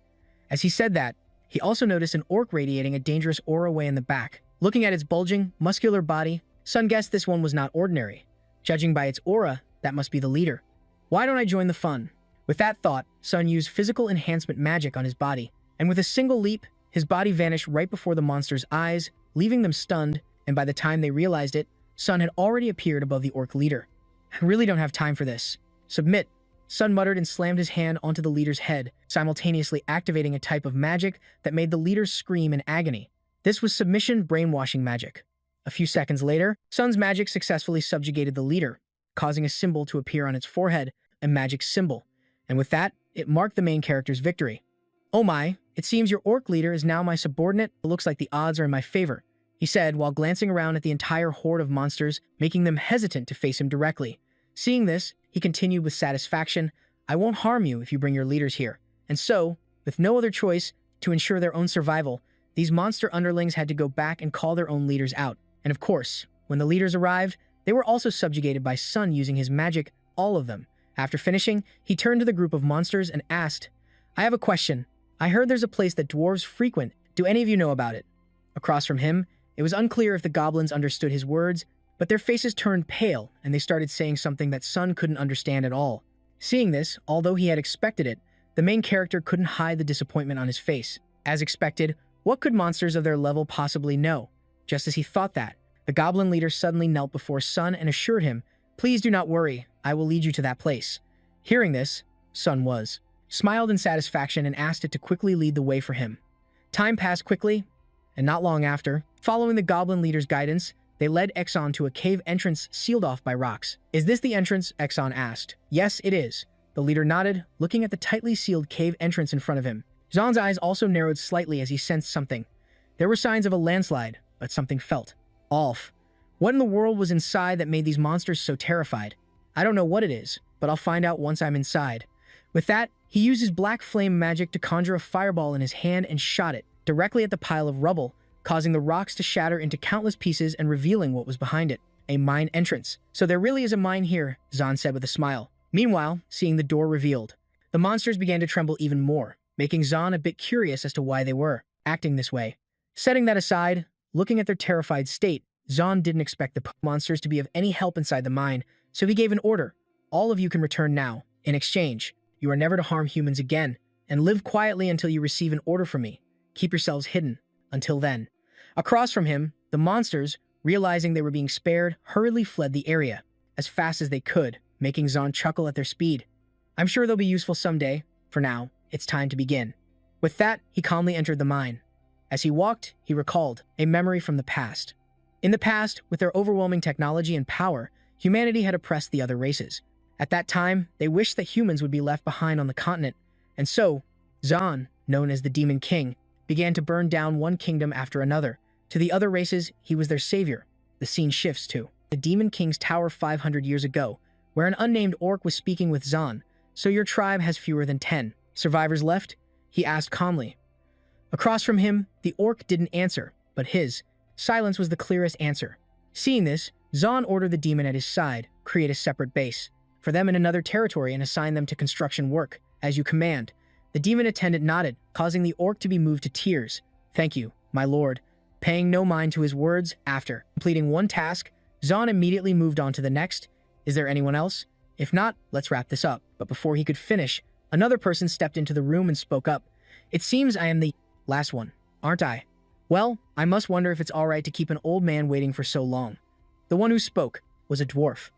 As he said that, he also noticed an orc radiating a dangerous aura way in the back. Looking at its bulging, muscular body, Sun guessed this one was not ordinary. Judging by its aura, that must be the leader. Why don't I join the fun? With that thought, Sun used physical enhancement magic on his body, and with a single leap, his body vanished right before the monster's eyes, leaving them stunned, and by the time they realized it, Sun had already appeared above the orc leader. "I really don't have time for this. Submit." Sun muttered and slammed his hand onto the leader's head, simultaneously activating a type of magic that made the leader scream in agony. This was submission brainwashing magic. A few seconds later, Sun's magic successfully subjugated the leader, causing a symbol to appear on its forehead, a magic symbol. And with that, it marked the main character's victory. "Oh my, it seems your orc leader is now my subordinate. It looks like the odds are in my favor," he said while glancing around at the entire horde of monsters, making them hesitant to face him directly. Seeing this, he continued with satisfaction, "I won't harm you if you bring your leaders here." And so, with no other choice, to ensure their own survival, these monster underlings had to go back and call their own leaders out. And of course, when the leaders arrived, they were also subjugated by Sun using his magic, all of them, After finishing, he turned to the group of monsters and asked, "I have a question. I heard there's a place that dwarves frequent. Do any of you know about it?" Across from him, it was unclear if the goblins understood his words, but their faces turned pale and they started saying something that Sun couldn't understand at all. Seeing this, although he had expected it, the main character couldn't hide the disappointment on his face. As expected, what could monsters of their level possibly know? Just as he thought that, the goblin leader suddenly knelt before Sun and assured him, "Please do not worry, I will lead you to that place." Hearing this, Sun smiled in satisfaction and asked it to quickly lead the way for him. Time passed quickly, and not long after, following the goblin leader's guidance, they led Exxon to a cave entrance sealed off by rocks. "Is this the entrance?" Exxon asked. "Yes, it is." The leader nodded, looking at the tightly sealed cave entrance in front of him. Zhan's eyes also narrowed slightly as he sensed something. There were signs of a landslide, but something felt off. What in the world was inside that made these monsters so terrified? "I don't know what it is, but I'll find out once I'm inside." With that, he used his black flame magic to conjure a fireball in his hand and shot it directly at the pile of rubble, causing the rocks to shatter into countless pieces and revealing what was behind it. A mine entrance. "So there really is a mine here," Zhan said with a smile. Meanwhile, seeing the door revealed, the monsters began to tremble even more, making Zhan a bit curious as to why they were acting this way. Setting that aside, looking at their terrified state, Zhan didn't expect the monsters to be of any help inside the mine, so he gave an order. "All of you can return now. In exchange, you are never to harm humans again, and live quietly until you receive an order from me. Keep yourselves hidden. Until then." Across from him, the monsters, realizing they were being spared, hurriedly fled the area as fast as they could, making Zhan chuckle at their speed. "I'm sure they'll be useful someday. For now, it's time to begin." With that, he calmly entered the mine. As he walked, he recalled a memory from the past. In the past, with their overwhelming technology and power, humanity had oppressed the other races. At that time, they wished that humans would be left behind on the continent, and so, Zhan, known as the Demon King, began to burn down one kingdom after another. To the other races, he was their savior. The scene shifts to the Demon King's tower 500 years ago, where an unnamed orc was speaking with Zhan. "So your tribe has fewer than 10 survivors left?" he asked calmly. Across from him, the orc didn't answer, but his silence was the clearest answer. Seeing this, Zhan ordered the demon at his side, create a separate base for them in another territory and assign them to construction work, as you command. The demon attendant nodded, causing the orc to be moved to tears. "Thank you, my lord." Paying no mind to his words, after completing one task, Zhan immediately moved on to the next. "Is there anyone else? If not, let's wrap this up." But before he could finish, another person stepped into the room and spoke up. "It seems I am the last one, aren't I? Well, I must wonder if it's all right to keep an old man waiting for so long." The one who spoke was a dwarf.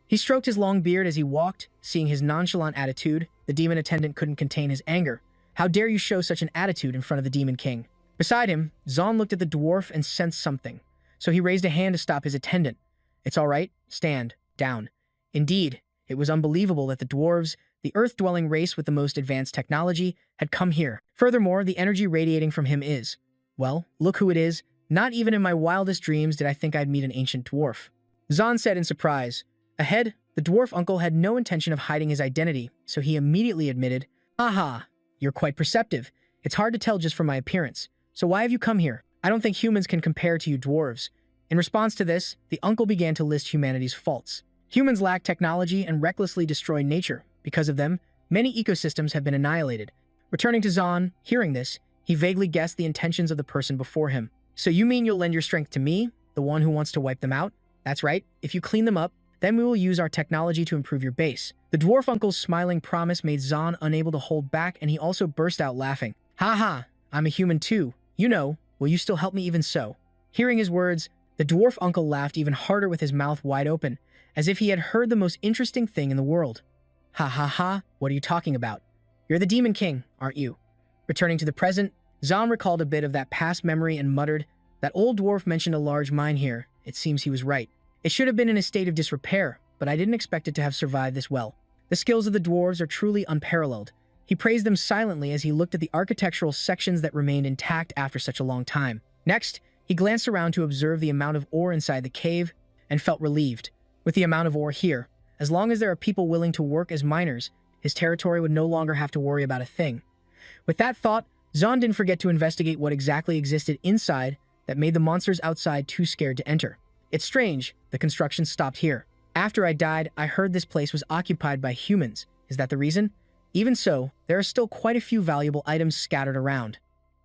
He stroked his long beard as he walked. Seeing his nonchalant attitude, the demon attendant couldn't contain his anger. "How dare you show such an attitude in front of the Demon King?" Beside him, Zhan looked at the dwarf and sensed something, so he raised a hand to stop his attendant. "It's all right, stand down." Indeed, it was unbelievable that the dwarves, the earth-dwelling race with the most advanced technology, had come here. Furthermore, the energy radiating from him is, well, look who it is. Not even in my wildest dreams did I think I'd meet an ancient dwarf. Zhan said in surprise. Ahead, the dwarf uncle had no intention of hiding his identity, so he immediately admitted, "Aha, you're quite perceptive. It's hard to tell just from my appearance. So why have you come here? I don't think humans can compare to you dwarves." In response to this, the uncle began to list humanity's faults. Humans lack technology and recklessly destroy nature. Because of them, many ecosystems have been annihilated. Returning to Zhan, hearing this, he vaguely guessed the intentions of the person before him. "So you mean you'll lend your strength to me, the one who wants to wipe them out? That's right. If you clean them up, then we will use our technology to improve your base." The dwarf uncle's smiling promise made Zhan unable to hold back, and he also burst out laughing. "Ha ha, I'm a human too. You know, will you still help me even so?" Hearing his words, the dwarf uncle laughed even harder with his mouth wide open, as if he had heard the most interesting thing in the world. "Ha ha ha, what are you talking about? You're the Demon King, aren't you?" Returning to the present, Zhan recalled a bit of that past memory and muttered, "That old dwarf mentioned a large mine here. It seems he was right. It should have been in a state of disrepair, but I didn't expect it to have survived this well." The skills of the dwarves are truly unparalleled. He praised them silently as he looked at the architectural sections that remained intact after such a long time. Next, he glanced around to observe the amount of ore inside the cave and felt relieved. With the amount of ore here, as long as there are people willing to work as miners, his territory would no longer have to worry about a thing. With that thought, Zhan didn't forget to investigate what exactly existed inside that made the monsters outside too scared to enter. It's strange, the construction stopped here. After I died, I heard this place was occupied by humans. Is that the reason? Even so, there are still quite a few valuable items scattered around.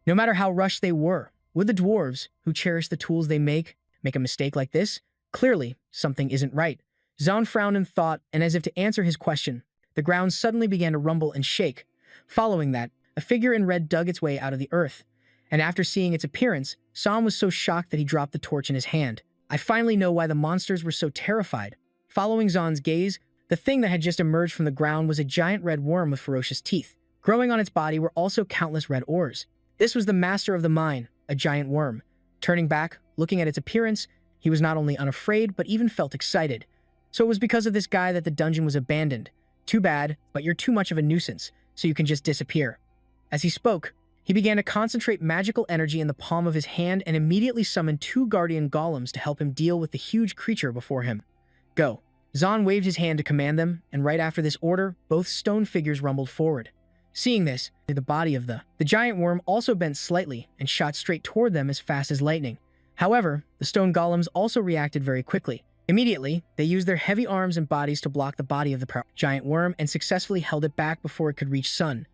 No matter how rushed they were, would the dwarves, who cherish the tools they make a mistake like this? Clearly, something isn't right. Zahn frowned in thought, and as if to answer his question, the ground suddenly began to rumble and shake. Following that, a figure in red dug its way out of the earth, and after seeing its appearance, Zahn was so shocked that he dropped the torch in his hand. I finally know why the monsters were so terrified. Following Zahn's gaze, the thing that had just emerged from the ground was a giant red worm with ferocious teeth. Growing on its body were also countless red ores. This was the master of the mine, a giant worm. Turning back, looking at its appearance, he was not only unafraid, but even felt excited. So it was because of this guy that the dungeon was abandoned. Too bad, but you're too much of a nuisance, so you can just disappear. As he spoke, he began to concentrate magical energy in the palm of his hand and immediately summoned 2 guardian golems to help him deal with the huge creature before him. Go. Zahn waved his hand to command them, and right after this order, both stone figures rumbled forward. Seeing this, the body of the giant worm also bent slightly and shot straight toward them as fast as lightning. However, the stone golems also reacted very quickly. Immediately, they used their heavy arms and bodies to block the body of the giant worm and successfully held it back before it could reach Sun.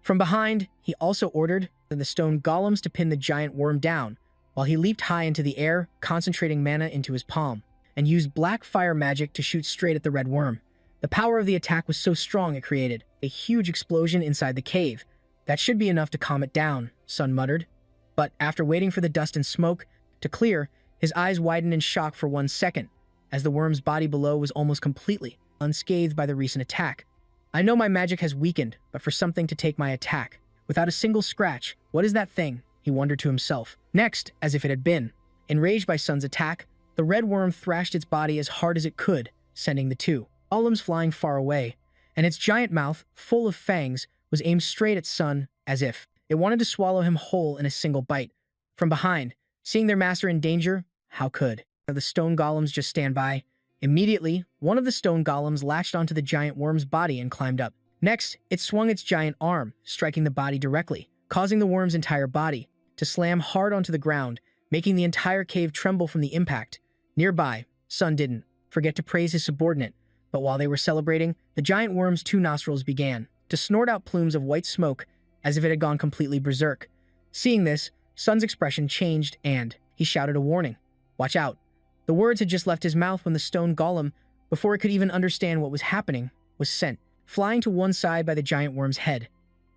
From behind, he also ordered the stone golems to pin the giant worm down, while he leaped high into the air, concentrating mana into his palm, and used black fire magic to shoot straight at the red worm. The power of the attack was so strong it created a huge explosion inside the cave. That should be enough to calm it down, Sun muttered. But after waiting for the dust and smoke to clear, his eyes widened in shock for 1 second, as the worm's body below was almost completely unscathed by the recent attack. I know my magic has weakened, but for something to take my attack, without a single scratch, what is that thing? He wondered to himself. Next, as if it had been, enraged by Sun's attack, the red worm thrashed its body as hard as it could, sending the 2 golems flying far away, and its giant mouth, full of fangs, was aimed straight at Sun, as if it wanted to swallow him whole in a single bite. From behind, seeing their master in danger, how could the stone golems just stand by? Immediately, one of the stone golems latched onto the giant worm's body and climbed up. Next, it swung its giant arm, striking the body directly, causing the worm's entire body to slam hard onto the ground, making the entire cave tremble from the impact. Nearby, Sun didn't forget to praise his subordinate, but while they were celebrating, the giant worm's 2 nostrils began to snort out plumes of white smoke as if it had gone completely berserk. Seeing this, Sun's expression changed and he shouted a warning. Watch out. The words had just left his mouth when the stone golem, before it could even understand what was happening, was sent flying to one side by the giant worm's head.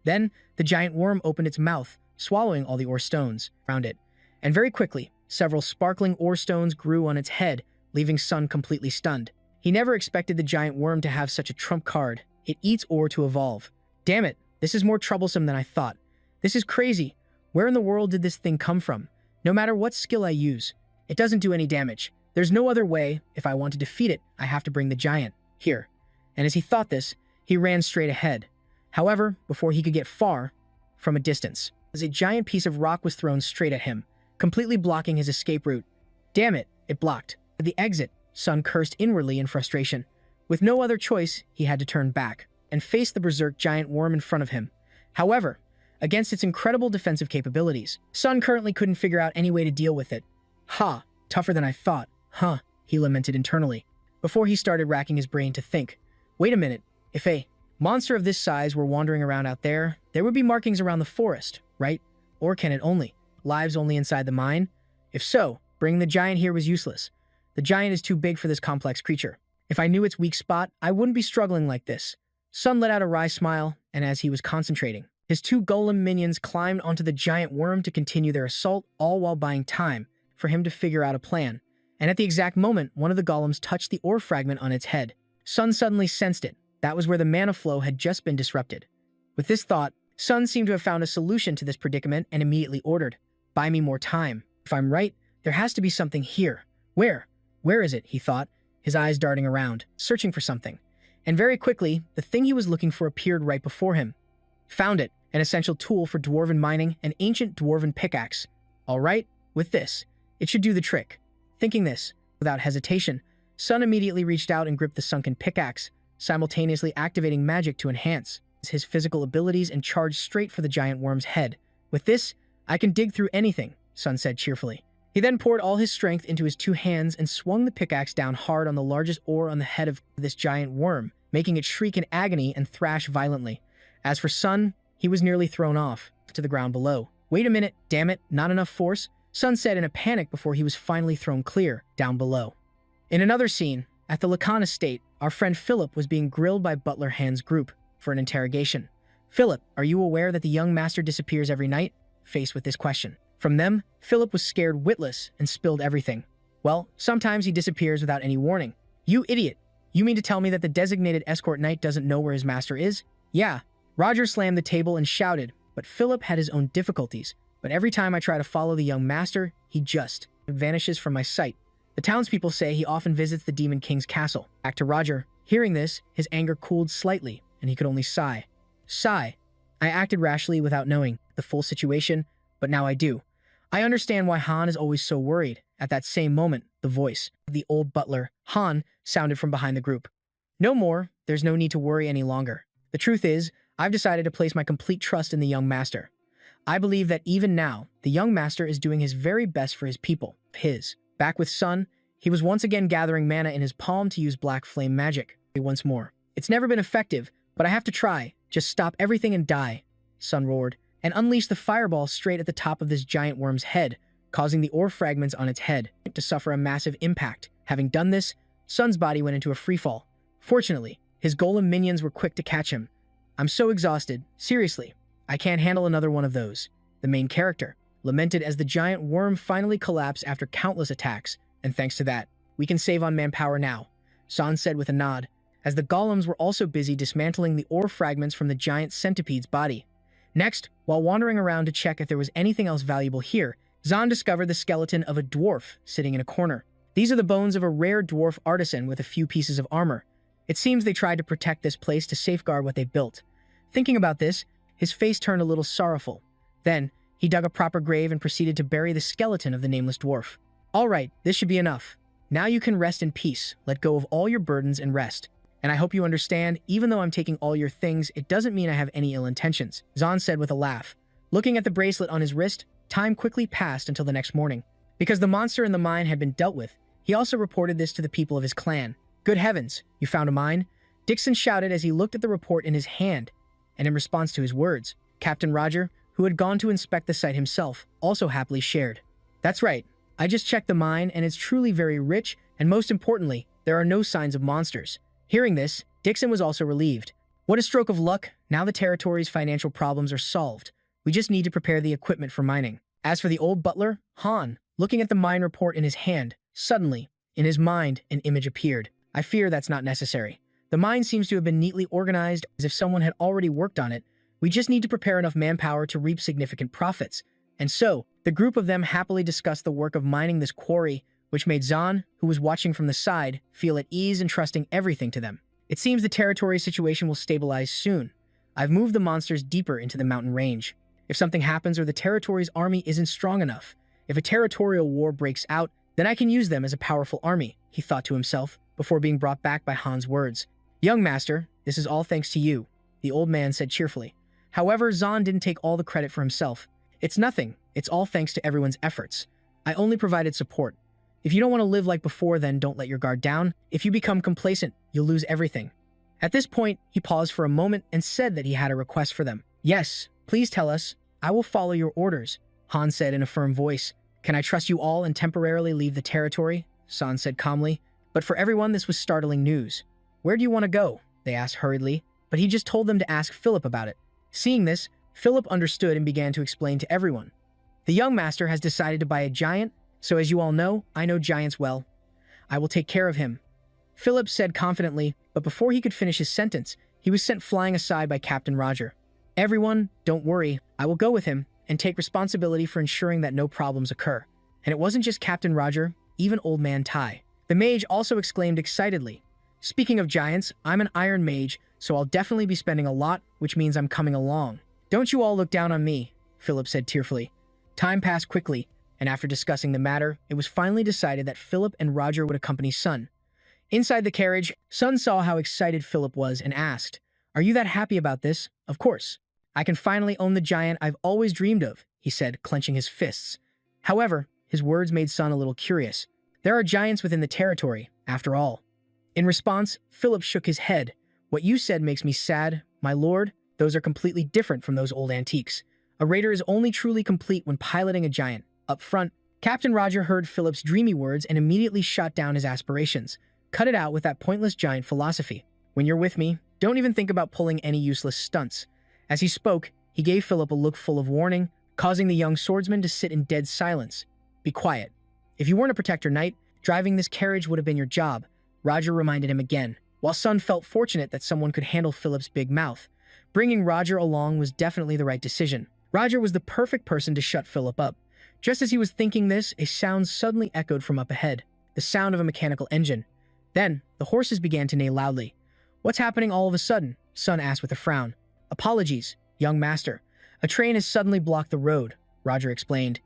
Then, the giant worm opened its mouth, swallowing all the ore stones around it, and very quickly, several sparkling ore stones grew on its head, leaving Sun completely stunned. He never expected the giant worm to have such a trump card. It eats ore to evolve. Damn it, this is more troublesome than I thought. This is crazy. Where in the world did this thing come from? No matter what skill I use, it doesn't do any damage. There's no other way. If I want to defeat it, I have to bring the giant here. And as he thought this, he ran straight ahead. However, before he could get far, from a distance, as a giant piece of rock was thrown straight at him, completely blocking his escape route. Damn it, it blocked the exit. Sun cursed inwardly in frustration. With no other choice, he had to turn back and face the berserk giant worm in front of him. However, against its incredible defensive capabilities, Sun currently couldn't figure out any way to deal with it. Ha, tougher than I thought. Huh, he lamented internally, before he started racking his brain to think. Wait a minute, if a monster of this size were wandering around out there, there would be markings around the forest, right? Or can it only? Lives only inside the mine? If so, bringing the giant here was useless. The giant is too big for this complex creature. If I knew its weak spot, I wouldn't be struggling like this. Sun let out a wry smile, and as he was concentrating, his 2 golem minions climbed onto the giant worm to continue their assault, all while buying time for him to figure out a plan. And at the exact moment, one of the golems touched the ore fragment on its head. Sun suddenly sensed it. That was where the mana flow had just been disrupted. With this thought, Sun seemed to have found a solution to this predicament and immediately ordered, "Buy me more time. If I'm right, there has to be something here. Where? Where is it?" he thought, his eyes darting around, searching for something. And very quickly, the thing he was looking for appeared right before him. Found it, an essential tool for dwarven mining, an ancient dwarven pickaxe. All right, with this, it should do the trick. Thinking this, without hesitation, Sun immediately reached out and gripped the sunken pickaxe, simultaneously activating magic to enhance his physical abilities and charged straight for the giant worm's head. With this, I can dig through anything, Sun said cheerfully. He then poured all his strength into his 2 hands and swung the pickaxe down hard on the largest oar on the head of this giant worm, making it shriek in agony and thrash violently. As for Sun, he was nearly thrown off to the ground below. "Wait a minute, damn it, not enough force?" Sun said in a panic before he was finally thrown clear, down below. In another scene, at the Lacan estate, our friend Philip was being grilled by Butler Hand's group for an interrogation. "Philip, are you aware that the young master disappears every night?" Faced with this question from them, Philip was scared witless and spilled everything. "Well, sometimes he disappears without any warning." "You idiot! You mean to tell me that the designated escort knight doesn't know where his master is?" "Yeah." Roger slammed the table and shouted, but Philip had his own difficulties. "But every time I try to follow the young master, he just vanishes from my sight. The townspeople say he often visits the Demon King's castle." Back to Roger. Hearing this, his anger cooled slightly, and he could only sigh. Sigh. "I acted rashly without knowing the full situation, but now I do. I understand why Han is always so worried." At that same moment, the voice of the old butler, Han, sounded from behind the group. "No more. There's no need to worry any longer. The truth is, I've decided to place my complete trust in the young master. I believe that even now, the young master is doing his very best for his people. Back with Sun, he was once again gathering mana in his palm to use black flame magic. Once more. "It's never been effective, but I have to try. Just stop everything and die," Sun roared, and unleashed the fireball straight at the top of this giant worm's head, causing the ore fragments on its head to suffer a massive impact. Having done this, Sun's body went into a freefall. Fortunately, his golem minions were quick to catch him. "I'm so exhausted. Seriously, I can't handle another one of those," the main character lamented as the giant worm finally collapsed after countless attacks, "and thanks to that, we can save on manpower now," San said with a nod, as the golems were also busy dismantling the ore fragments from the giant centipede's body. Next, while wandering around to check if there was anything else valuable here, Zahn discovered the skeleton of a dwarf sitting in a corner. These are the bones of a rare dwarf artisan with a few pieces of armor. It seems they tried to protect this place to safeguard what they built. Thinking about this, his face turned a little sorrowful. Then, he dug a proper grave and proceeded to bury the skeleton of the nameless dwarf. "All right, this should be enough. Now you can rest in peace, let go of all your burdens and rest. And I hope you understand, even though I'm taking all your things, it doesn't mean I have any ill intentions," Zahn said with a laugh. Looking at the bracelet on his wrist, time quickly passed until the next morning. Because the monster in the mine had been dealt with, he also reported this to the people of his clan. "Good heavens, you found a mine?" Dixon shouted as he looked at the report in his hand, and in response to his words, Captain Roger, who had gone to inspect the site himself, also happily shared. "That's right. I just checked the mine, and it's truly very rich, and most importantly, there are no signs of monsters." Hearing this, Dixon was also relieved. "What a stroke of luck. Now the territory's financial problems are solved. We just need to prepare the equipment for mining." As for the old butler, Han, looking at the mine report in his hand, suddenly, in his mind, an image appeared. "I fear that's not necessary. The mine seems to have been neatly organized as if someone had already worked on it. We just need to prepare enough manpower to reap significant profits." And so, the group of them happily discussed the work of mining this quarry, which made Zahn, who was watching from the side, feel at ease and trusting everything to them. "It seems the territory situation will stabilize soon. I've moved the monsters deeper into the mountain range. If something happens or the territory's army isn't strong enough, if a territorial war breaks out, then I can use them as a powerful army," he thought to himself, before being brought back by Han's words. "Young master, this is all thanks to you," the old man said cheerfully. However, Zahn didn't take all the credit for himself. "It's nothing. It's all thanks to everyone's efforts. I only provided support. If you don't want to live like before, then don't let your guard down. If you become complacent, you'll lose everything." At this point, he paused for a moment and said that he had a request for them. "Yes, please tell us. I will follow your orders," Han said in a firm voice. "Can I trust you all and temporarily leave the territory?" San said calmly. But for everyone, this was startling news. "Where do you want to go?" they asked hurriedly, but he just told them to ask Philip about it. Seeing this, Philip understood and began to explain to everyone. "The young master has decided to buy a giant, so as you all know, I know giants well. I will take care of him," Philip said confidently, but before he could finish his sentence, he was sent flying aside by Captain Roger. "Everyone, don't worry, I will go with him and take responsibility for ensuring that no problems occur." And it wasn't just Captain Roger, even Old Man Tai. The mage also exclaimed excitedly, "Speaking of giants, I'm an iron mage, so I'll definitely be spending a lot, which means I'm coming along." "Don't you all look down on me," Philip said tearfully. Time passed quickly, and after discussing the matter, it was finally decided that Philip and Roger would accompany Sun. Inside the carriage, Sun saw how excited Philip was and asked, "Are you that happy about this?" "Of course. I can finally own the giant I've always dreamed of," he said, clenching his fists. However, His words made Sun a little curious. There are giants within the territory, after all. In response, Philip shook his head. What you said makes me sad, my lord. Those are completely different from those old antiques. A raider is only truly complete when piloting a giant. Up front, Captain Roger heard Philip's dreamy words and immediately shot down his aspirations. Cut it out with that pointless giant philosophy. When you're with me, don't even think about pulling any useless stunts. As he spoke, he gave Philip a look full of warning, causing the young swordsman to sit in dead silence. Be quiet. If you weren't a protector knight, driving this carriage would have been your job, Roger reminded him again. While Sun felt fortunate that someone could handle Philip's big mouth, bringing Roger along was definitely the right decision. Roger was the perfect person to shut Philip up. Just as he was thinking this, a sound suddenly echoed from up ahead, the sound of a mechanical engine. Then, the horses began to neigh loudly. What's happening all of a sudden? Sun asked with a frown. Apologies, young master. A train has suddenly blocked the road, Roger explained.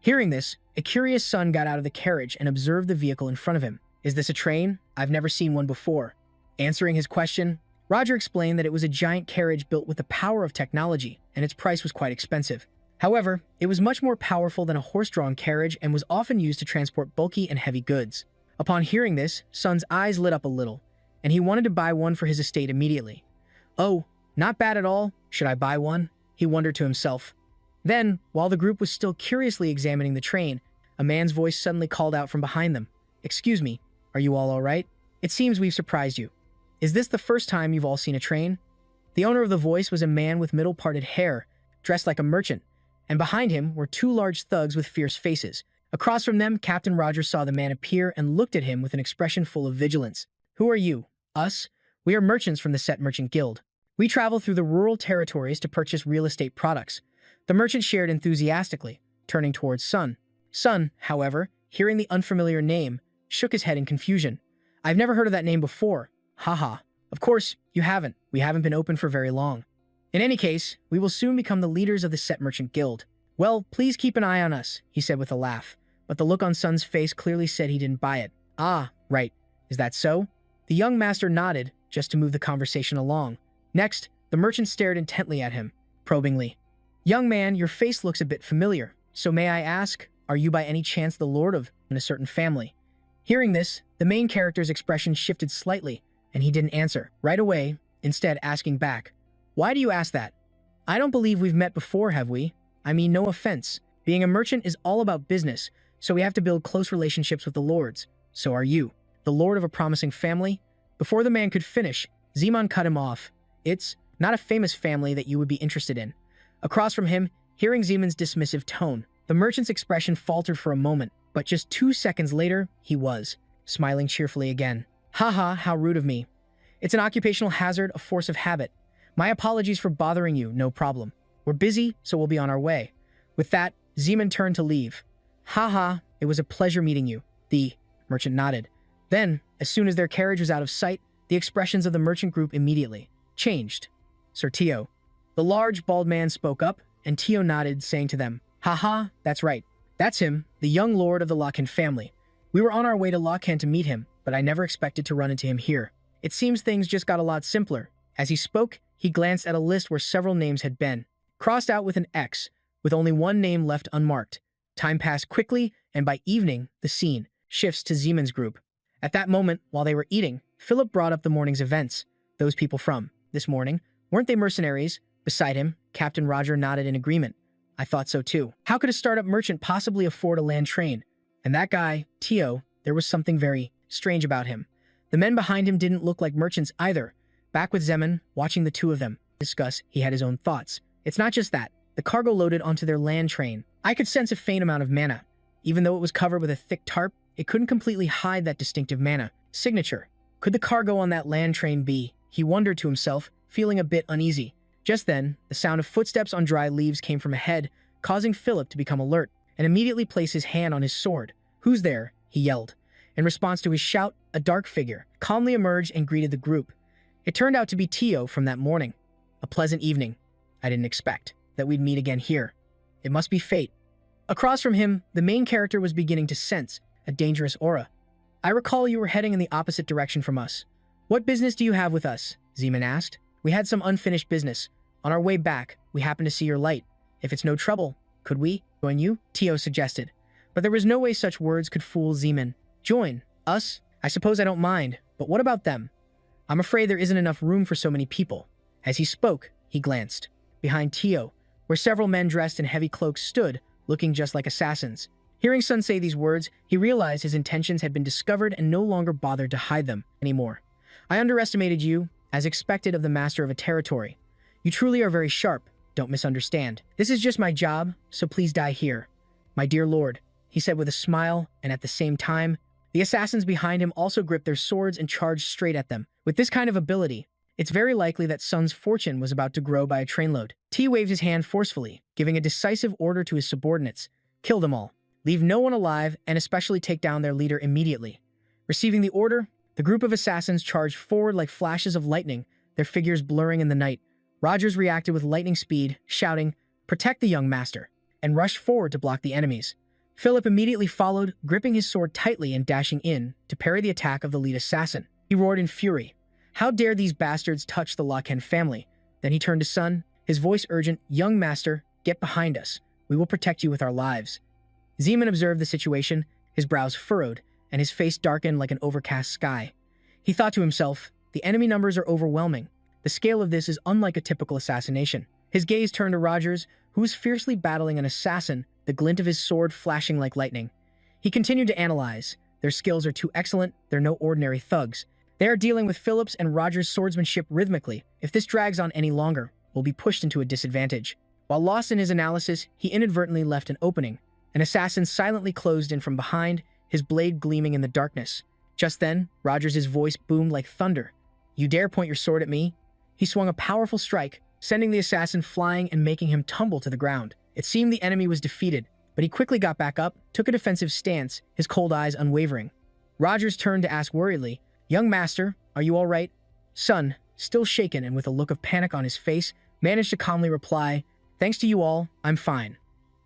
Hearing this, a curious Sun got out of the carriage and observed the vehicle in front of him. Is this a train? I've never seen one before. Answering his question, Roger explained that it was a giant carriage built with the power of technology, and its price was quite expensive. However, it was much more powerful than a horse-drawn carriage and was often used to transport bulky and heavy goods. Upon hearing this, Sun's eyes lit up a little, and he wanted to buy one for his estate immediately. Oh, not bad at all. Should I buy one? He wondered to himself. Then, while the group was still curiously examining the train, a man's voice suddenly called out from behind them. Excuse me, are you all right? It seems we've surprised you. Is this the first time you've all seen a train? The owner of the voice was a man with middle-parted hair, dressed like a merchant, and behind him were two large thugs with fierce faces. Across from them, Captain Roger saw the man appear and looked at him with an expression full of vigilance. Who are you? Us? We are merchants from the Set Merchant Guild. We travel through the rural territories to purchase real estate products. The merchant shared enthusiastically, turning towards Sun. Sun, however, hearing the unfamiliar name, shook his head in confusion. I've never heard of that name before. Haha. Of course, you haven't. We haven't been open for very long. In any case, we will soon become the leaders of the Set Merchant Guild. Well, please keep an eye on us, he said with a laugh. But the look on Sun's face clearly said he didn't buy it. Ah, right. Is that so? The young master nodded, just to move the conversation along. Next, the merchant stared intently at him, probingly. Young man, your face looks a bit familiar. So may I ask, are you by any chance the lord of a certain family? Hearing this, the main character's expression shifted slightly, and he didn't answer right away, instead asking back. Why do you ask that? I don't believe we've met before, have we? I mean, no offense. Being a merchant is all about business, so we have to build close relationships with the lords. So are you, the lord of a promising family? Before the man could finish, Zeman cut him off. It's not a famous family that you would be interested in. Across from him, hearing Zeman's dismissive tone, the merchant's expression faltered for a moment, but just 2 seconds later, he was, smiling cheerfully again. Haha, how rude of me. It's an occupational hazard, a force of habit. My apologies for bothering you, no problem. We're busy, so we'll be on our way. With that, Zeman turned to leave. Haha, it was a pleasure meeting you. The merchant nodded. Then, as soon as their carriage was out of sight, the expressions of the merchant group immediately changed. Sir Tio. The large, bald man spoke up, and Tio nodded, saying to them, Haha, that's right. That's him, the young lord of the Lockhan family. We were on our way to Lockhan to meet him, but I never expected to run into him here. It seems things just got a lot simpler. As he spoke, he glanced at a list where several names had been crossed out with an X, with only one name left unmarked. Time passed quickly, and by evening, the scene shifts to Zeman's group. At that moment, while they were eating, Philip brought up the morning's events. Those people from this morning, weren't they mercenaries? Beside him, Captain Roger nodded in agreement. I thought so too. How could a startup merchant possibly afford a land train? And that guy, Tio, there was something very strange about him. The men behind him didn't look like merchants either. Back with Zeman, watching the two of them discuss, he had his own thoughts. It's not just that. The cargo loaded onto their land train. I could sense a faint amount of mana. Even though it was covered with a thick tarp, it couldn't completely hide that distinctive mana signature. Could the cargo on that land train be? He wondered to himself, feeling a bit uneasy. Just then, the sound of footsteps on dry leaves came from ahead, causing Philip to become alert and immediately place his hand on his sword. Who's there? He yelled. In response to his shout, a dark figure calmly emerged and greeted the group. It turned out to be Tio from that morning. A pleasant evening. I didn't expect that we'd meet again here. It must be fate. Across from him, the main character was beginning to sense a dangerous aura. I recall you were heading in the opposite direction from us. What business do you have with us? Zeman asked. We had some unfinished business. On our way back, we happened to see your light. If it's no trouble, could we join you? Tio suggested. But there was no way such words could fool Zeman. Join us? I suppose I don't mind, but what about them? I'm afraid there isn't enough room for so many people. As he spoke, he glanced behind Tio, where several men dressed in heavy cloaks stood, looking just like assassins. Hearing Sun say these words, he realized his intentions had been discovered and no longer bothered to hide them anymore. I underestimated you, as expected of the master of a territory. You truly are very sharp, don't misunderstand. This is just my job, so please die here. My dear lord, he said with a smile, and at the same time, the assassins behind him also gripped their swords and charged straight at them. With this kind of ability, it's very likely that Sun's fortune was about to grow by a trainload. T waved his hand forcefully, giving a decisive order to his subordinates. Kill them all. Leave no one alive, and especially take down their leader immediately. Receiving the order, the group of assassins charged forward like flashes of lightning, their figures blurring in the night. Rogers reacted with lightning speed, shouting, "Protect the young master," and rushed forward to block the enemies. Philip immediately followed, gripping his sword tightly and dashing in to parry the attack of the lead assassin. He roared in fury. How dare these bastards touch the Loken family? Then he turned to Sun, his voice urgent, "Young master, get behind us. We will protect you with our lives." Zeman observed the situation, his brows furrowed, and his face darkened like an overcast sky. He thought to himself, the enemy numbers are overwhelming. The scale of this is unlike a typical assassination. His gaze turned to Rogers, who was fiercely battling an assassin, the glint of his sword flashing like lightning. He continued to analyze. Their skills are too excellent, they're no ordinary thugs. They are dealing with Philip's and Rogers' swordsmanship rhythmically. If this drags on any longer, we'll be pushed into a disadvantage. While lost in his analysis, he inadvertently left an opening. An assassin silently closed in from behind, his blade gleaming in the darkness. Just then, Rogers' voice boomed like thunder. "You dare point your sword at me?" He swung a powerful strike, sending the assassin flying and making him tumble to the ground. It seemed the enemy was defeated, but he quickly got back up, took a defensive stance, his cold eyes unwavering. Rogers turned to ask worriedly, "Young master, are you all right?" Sun, still shaken and with a look of panic on his face, managed to calmly reply, "Thanks to you all, I'm fine."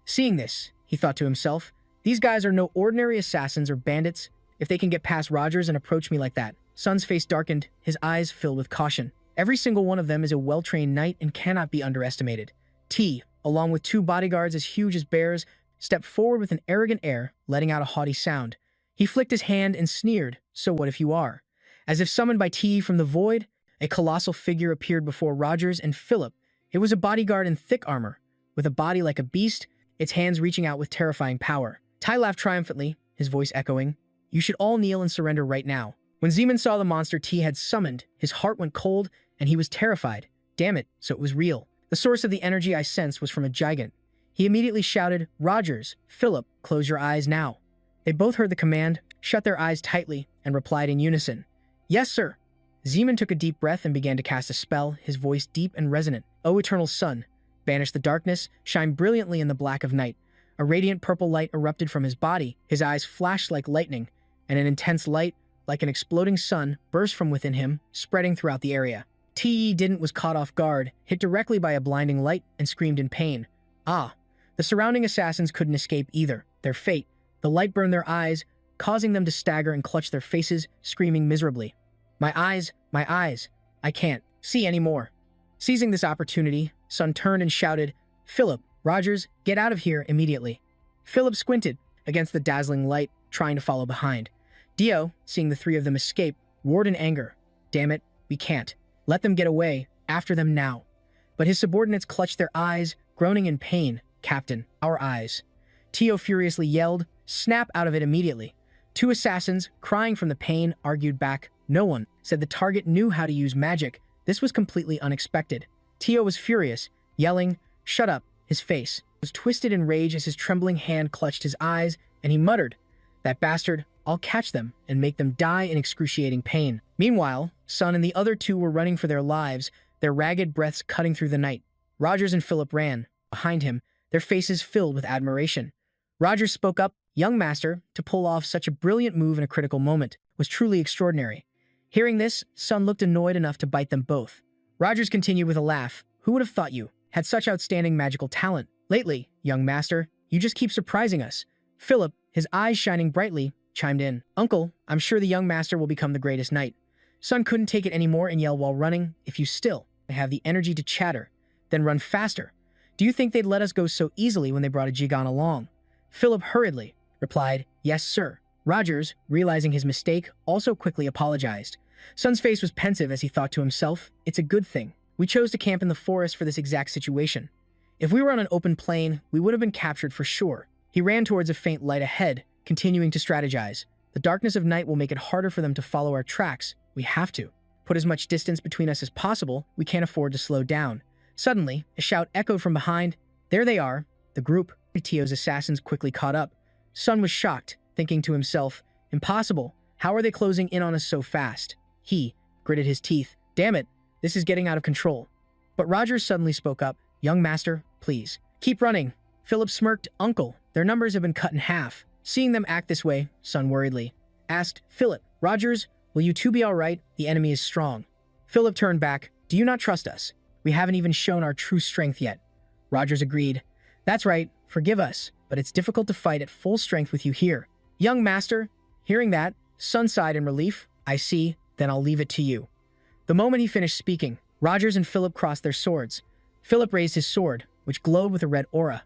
Seeing this, he thought to himself, these guys are no ordinary assassins or bandits. If they can get past Rogers and approach me like that. Sun's face darkened, his eyes filled with caution. Every single one of them is a well-trained knight and cannot be underestimated. T, along with two bodyguards as huge as bears, stepped forward with an arrogant air, letting out a haughty sound. He flicked his hand and sneered, "So what if you are?" As if summoned by T from the void, a colossal figure appeared before Rogers and Philip. It was a bodyguard in thick armor, with a body like a beast, its hands reaching out with terrifying power. Ty laughed triumphantly, his voice echoing, "You should all kneel and surrender right now." When Zeman saw the monster T had summoned, his heart went cold, and he was terrified. Damn it, so it was real. The source of the energy I sensed was from a gigant. He immediately shouted, "Rogers, Philip, close your eyes now." They both heard the command, shut their eyes tightly, and replied in unison, "Yes, sir." Zeman took a deep breath and began to cast a spell, his voice deep and resonant. "O eternal sun, banish the darkness, shine brilliantly in the black of night." A radiant purple light erupted from his body, his eyes flashed like lightning, and an intense light, like an exploding sun, burst from within him, spreading throughout the area. T.E. didn't was caught off guard, hit directly by a blinding light, and screamed in pain. The surrounding assassins couldn't escape either. Their fate. The light burned their eyes, causing them to stagger and clutch their faces, screaming miserably. My eyes, I can't see anymore." Seizing this opportunity, Sun turned and shouted, "Philip, Rogers, get out of here immediately." Philip squinted against the dazzling light, trying to follow behind. Dio, seeing the three of them escape, roared in anger. "Damn it, we can't. Let them get away. After them now." But his subordinates clutched their eyes, groaning in pain. "Captain, our eyes." Tio furiously yelled, "Snap out of it immediately." Two assassins, crying from the pain, argued back. No one said the target knew how to use magic. This was completely unexpected. Tio was furious, yelling, "Shut up." His face was twisted in rage as his trembling hand clutched his eyes, and he muttered, "That bastard, I'll catch them and make them die in excruciating pain." Meanwhile, Sun and the other two were running for their lives, their ragged breaths cutting through the night. Rogers and Philip ran behind him, their faces filled with admiration. Rogers spoke up, "Young master, to pull off such a brilliant move in a critical moment was truly extraordinary." Hearing this, Sun looked annoyed enough to bite them both. Rogers continued with a laugh, "Who would have thought you had such outstanding magical talent? Lately, young master, you just keep surprising us." Philip, his eyes shining brightly, chimed in, "Uncle, I'm sure the young master will become the greatest knight." Sun couldn't take it anymore and yelled while running, "If you still have the energy to chatter, then run faster. Do you think they'd let us go so easily when they brought a Jigan along?" Philip hurriedly replied, "Yes, sir." Rogers, realizing his mistake, also quickly apologized. Sun's face was pensive as he thought to himself, "It's a good thing. We chose to camp in the forest for this exact situation. If we were on an open plain, we would have been captured for sure." He ran towards a faint light ahead, continuing to strategize. "The darkness of night will make it harder for them to follow our tracks. We have to put as much distance between us as possible. We can't afford to slow down." Suddenly, a shout echoed from behind. "There they are!" The group of Tio's assassins quickly caught up. Sun was shocked, thinking to himself, "Impossible. How are they closing in on us so fast?" He gritted his teeth. "Damn it, this is getting out of control." But Rogers suddenly spoke up. "Young master, please, keep running." Philip smirked. "Uncle, their numbers have been cut in half." Seeing them act this way, Sun worriedly asked, "Philip, Rogers, will you two be all right? The enemy is strong." Philip turned back. "Do you not trust us? We haven't even shown our true strength yet." Rogers agreed. "That's right, forgive us, but it's difficult to fight at full strength with you here." "Young master," hearing that, Sun sighed in relief. "I see, then I'll leave it to you." The moment he finished speaking, Rogers and Philip crossed their swords. Philip raised his sword, which glowed with a red aura.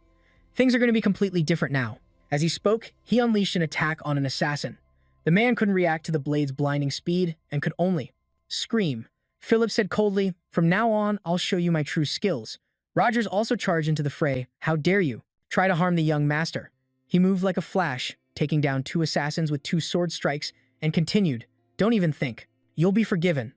Things are going to be completely different now. As he spoke, he unleashed an attack on an assassin. The man couldn't react to the blade's blinding speed and could only scream. Philip said coldly, "From now on, I'll show you my true skills." Rogers also charged into the fray. "How dare you try to harm the young master?" He moved like a flash, taking down two assassins with two sword strikes, and continued, "Don't even think. You'll be forgiven."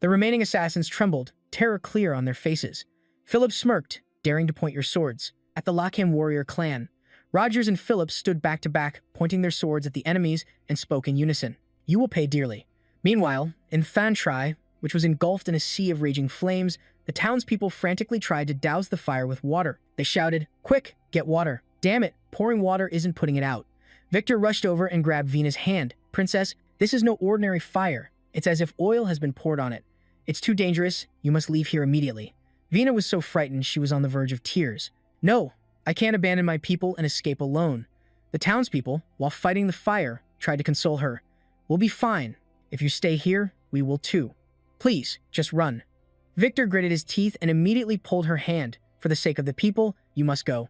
The remaining assassins trembled, terror clear on their faces. Philip smirked, "Daring to point your swords at the Lakham warrior clan." Rogers and Philip stood back to back, pointing their swords at the enemies, and spoke in unison. "You will pay dearly." Meanwhile, in Thantrai, which was engulfed in a sea of raging flames, the townspeople frantically tried to douse the fire with water. They shouted, "Quick, get water." "Damn it, pouring water isn't putting it out." Victor rushed over and grabbed Vina's hand. "Princess, this is no ordinary fire. It's as if oil has been poured on it. It's too dangerous. You must leave here immediately." Vina was so frightened she was on the verge of tears. "No, I can't abandon my people and escape alone." The townspeople, while fighting the fire, tried to console her. "We'll be fine. If you stay here, we will too. Please, just run." Victor gritted his teeth and immediately pulled her hand. "For the sake of the people, you must go."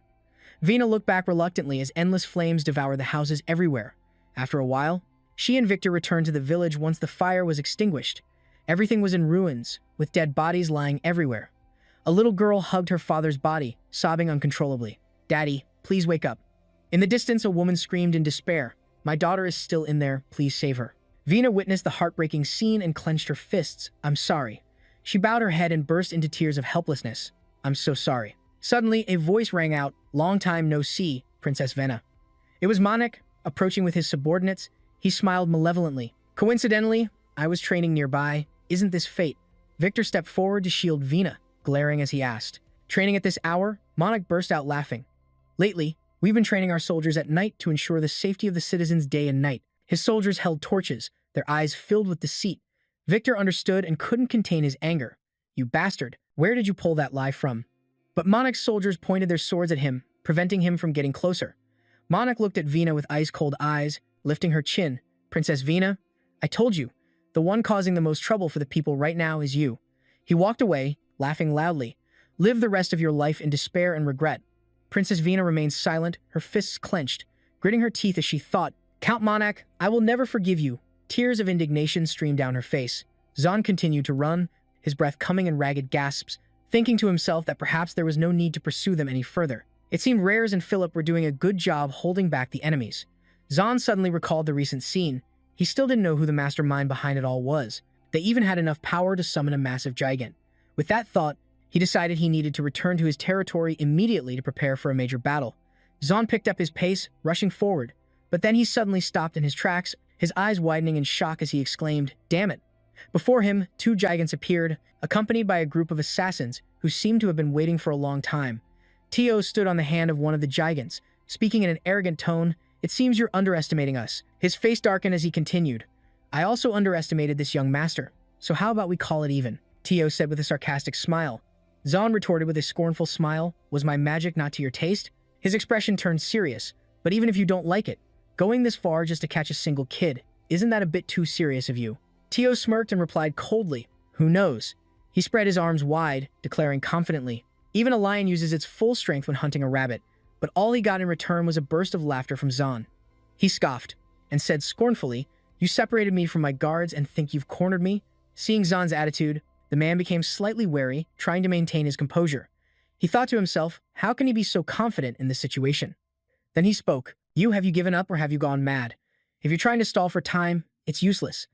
Vina looked back reluctantly as endless flames devoured the houses everywhere. After a while, she and Victor returned to the village once the fire was extinguished. Everything was in ruins, with dead bodies lying everywhere. A little girl hugged her father's body, sobbing uncontrollably. "Daddy, please wake up." In the distance, a woman screamed in despair. "My daughter is still in there. Please save her." Vina witnessed the heartbreaking scene and clenched her fists. "I'm sorry." She bowed her head and burst into tears of helplessness. "I'm so sorry." Suddenly, a voice rang out, "Long time no see, Princess Vena." It was Manik, approaching with his subordinates. He smiled malevolently. "Coincidentally, I was training nearby. Isn't this fate?" Victor stepped forward to shield Vina, glaring as he asked. "Training at this hour?" Manik burst out laughing. "Lately, we've been training our soldiers at night to ensure the safety of the citizens day and night." His soldiers held torches, their eyes filled with deceit. Victor understood and couldn't contain his anger. "You bastard, where did you pull that lie from?" But Manik's soldiers pointed their swords at him, preventing him from getting closer. Manik looked at Vina with ice-cold eyes, lifting her chin. "Princess Vina, I told you, the one causing the most trouble for the people right now is you." He walked away, laughing loudly. "Live the rest of your life in despair and regret." Princess Vina remained silent, her fists clenched, gritting her teeth as she thought, "Count Monak, I will never forgive you." Tears of indignation streamed down her face. Zahn continued to run, his breath coming in ragged gasps, thinking to himself that perhaps there was no need to pursue them any further. It seemed Rares and Philip were doing a good job holding back the enemies. Zahn suddenly recalled the recent scene. He still didn't know who the mastermind behind it all was. They even had enough power to summon a massive gigant. With that thought, he decided he needed to return to his territory immediately to prepare for a major battle. Zahn picked up his pace, rushing forward, but then he suddenly stopped in his tracks, his eyes widening in shock as he exclaimed, "Damn it!" Before him, two giants appeared, accompanied by a group of assassins who seemed to have been waiting for a long time. Tio stood on the hand of one of the giants, speaking in an arrogant tone. "It seems you're underestimating us." His face darkened as he continued. "I also underestimated this young master, so how about we call it even?" Tio said with a sarcastic smile. Zahn retorted with a scornful smile, "Was my magic not to your taste?" His expression turned serious. "But even if you don't like it, going this far just to catch a single kid, isn't that a bit too serious of you?" Tio smirked and replied coldly, "Who knows?" He spread his arms wide, declaring confidently, "Even a lion uses its full strength when hunting a rabbit." But all he got in return was a burst of laughter from Zahn. He scoffed and said scornfully, "You separated me from my guards and think you've cornered me?" Seeing Zan's attitude, the man became slightly wary, trying to maintain his composure. He thought to himself, how can he be so confident in this situation? Then he spoke, have you given up or have you gone mad? If you're trying to stall for time, it's useless."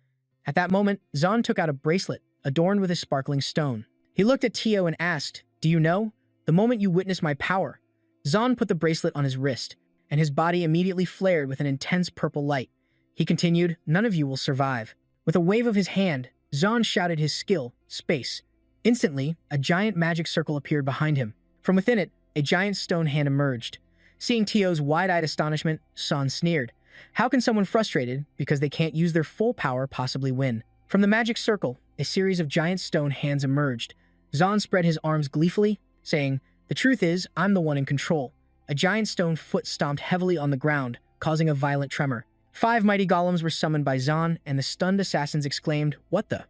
At that moment, Zan took out a bracelet adorned with a sparkling stone. He looked at Tio and asked, "Do you know? The moment you witness my power." Zan put the bracelet on his wrist, and his body immediately flared with an intense purple light. He continued, "None of you will survive." With a wave of his hand, Zan shouted his skill, space. Instantly, a giant magic circle appeared behind him. From within it, a giant stone hand emerged. Seeing Tio's wide-eyed astonishment, Zan sneered. How can someone frustrated because they can't use their full power possibly win? From the magic circle, a series of giant stone hands emerged. Zan spread his arms gleefully, saying, "The truth is, I'm the one in control." A giant stone foot stomped heavily on the ground, causing a violent tremor. 5 mighty golems were summoned by Zan, and the stunned assassins exclaimed, "What the?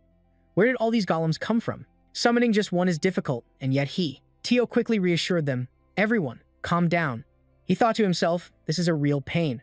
Where did all these golems come from? Summoning just one is difficult, and yet Tio quickly reassured them, "Everyone, calm down." He thought to himself, this is a real pain.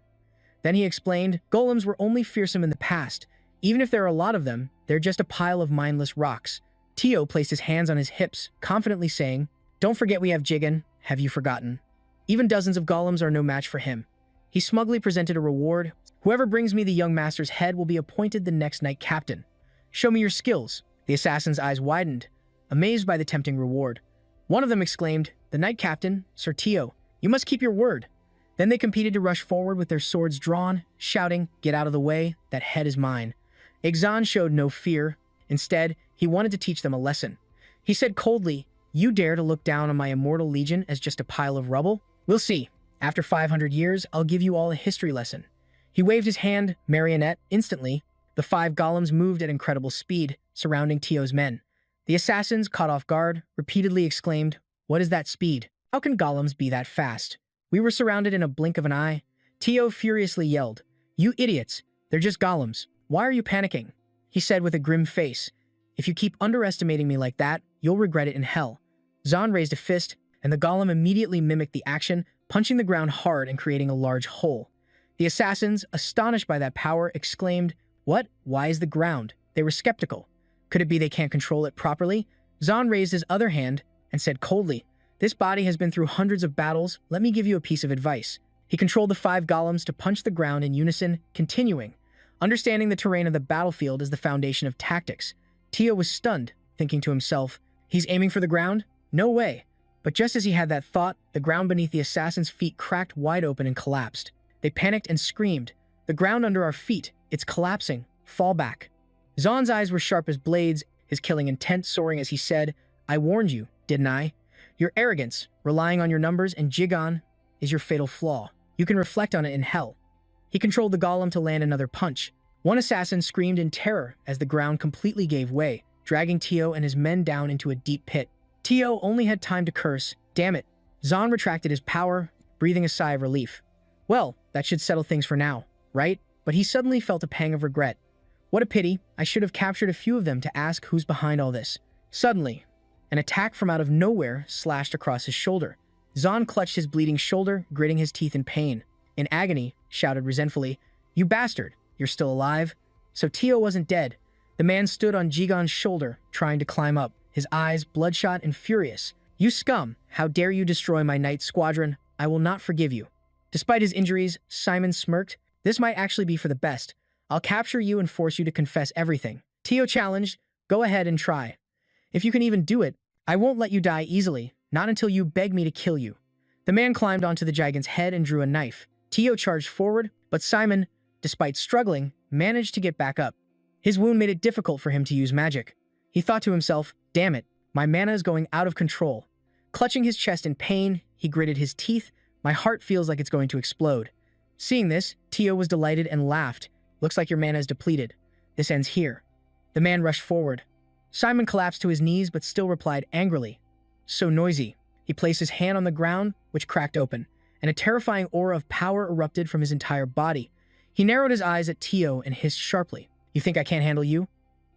Then he explained, golems were only fearsome in the past. Even if there are a lot of them, they're just a pile of mindless rocks. Tio placed his hands on his hips, confidently saying, "Don't forget we have Jigen, have you forgotten?" Even dozens of golems are no match for him. He smugly presented a reward. "Whoever brings me the young master's head will be appointed the next knight captain. Show me your skills." The assassin's eyes widened, amazed by the tempting reward. One of them exclaimed, "The knight captain, Sir Tio, you must keep your word." Then they competed to rush forward with their swords drawn, shouting, "Get out of the way, that head is mine." Ixan showed no fear. Instead, he wanted to teach them a lesson. He said coldly, "You dare to look down on my immortal legion as just a pile of rubble? We'll see. After 500 years, I'll give you all a history lesson." He waved his hand, marionette. Instantly, the 5 golems moved at incredible speed, surrounding Tio's men. The assassins, caught off guard, repeatedly exclaimed, "What is that speed? How can golems be that fast? We were surrounded in a blink of an eye." Tio furiously yelled, "You idiots! They're just golems. Why are you panicking?" He said with a grim face, "If you keep underestimating me like that, you'll regret it in hell." Zan raised a fist, and the golem immediately mimicked the action, punching the ground hard and creating a large hole. The assassins, astonished by that power, exclaimed, "What? Why is the ground?" They were skeptical. Could it be they can't control it properly? Zan raised his other hand and said coldly, "This body has been through hundreds of battles. Let me give you a piece of advice." He controlled the 5 golems to punch the ground in unison, continuing, "Understanding the terrain of the battlefield is the foundation of tactics." Tio was stunned, thinking to himself, he's aiming for the ground? No way. But just as he had that thought, the ground beneath the assassin's feet cracked wide open and collapsed. They panicked and screamed, "The ground under our feet, it's collapsing. Fall back." Zan's eyes were sharp as blades, his killing intent soaring as he said, "I warned you, didn't I? Your arrogance, relying on your numbers and Jigan, is your fatal flaw. You can reflect on it in hell." He controlled the golem to land another punch. One assassin screamed in terror as the ground completely gave way, dragging Tio and his men down into a deep pit. Tio only had time to curse, "Damn it." Zan retracted his power, breathing a sigh of relief. Well, that should settle things for now, right? But he suddenly felt a pang of regret. What a pity, I should have captured a few of them to ask who's behind all this. Suddenly, an attack from out of nowhere slashed across his shoulder. Zan clutched his bleeding shoulder, gritting his teeth in pain. In agony, shouted resentfully, "You bastard, you're still alive?" So Tio wasn't dead. The man stood on Jigan's shoulder, trying to climb up, his eyes bloodshot and furious. "You scum, how dare you destroy my knight squadron? I will not forgive you." Despite his injuries, Simon smirked. "This might actually be for the best. I'll capture you and force you to confess everything." Tio challenged, "Go ahead and try. If you can even do it, I won't let you die easily, not until you beg me to kill you." The man climbed onto the gigant's head and drew a knife. Tio charged forward, but Simon, despite struggling, managed to get back up. His wound made it difficult for him to use magic. He thought to himself, "Damn it, my mana is going out of control." Clutching his chest in pain, he gritted his teeth. "My heart feels like it's going to explode." Seeing this, Tio was delighted and laughed. "Looks like your mana is depleted. This ends here." The man rushed forward. Simon collapsed to his knees but still replied angrily, "So noisy." He placed his hand on the ground, which cracked open, and a terrifying aura of power erupted from his entire body. He narrowed his eyes at Tio and hissed sharply, "You think I can't handle you?"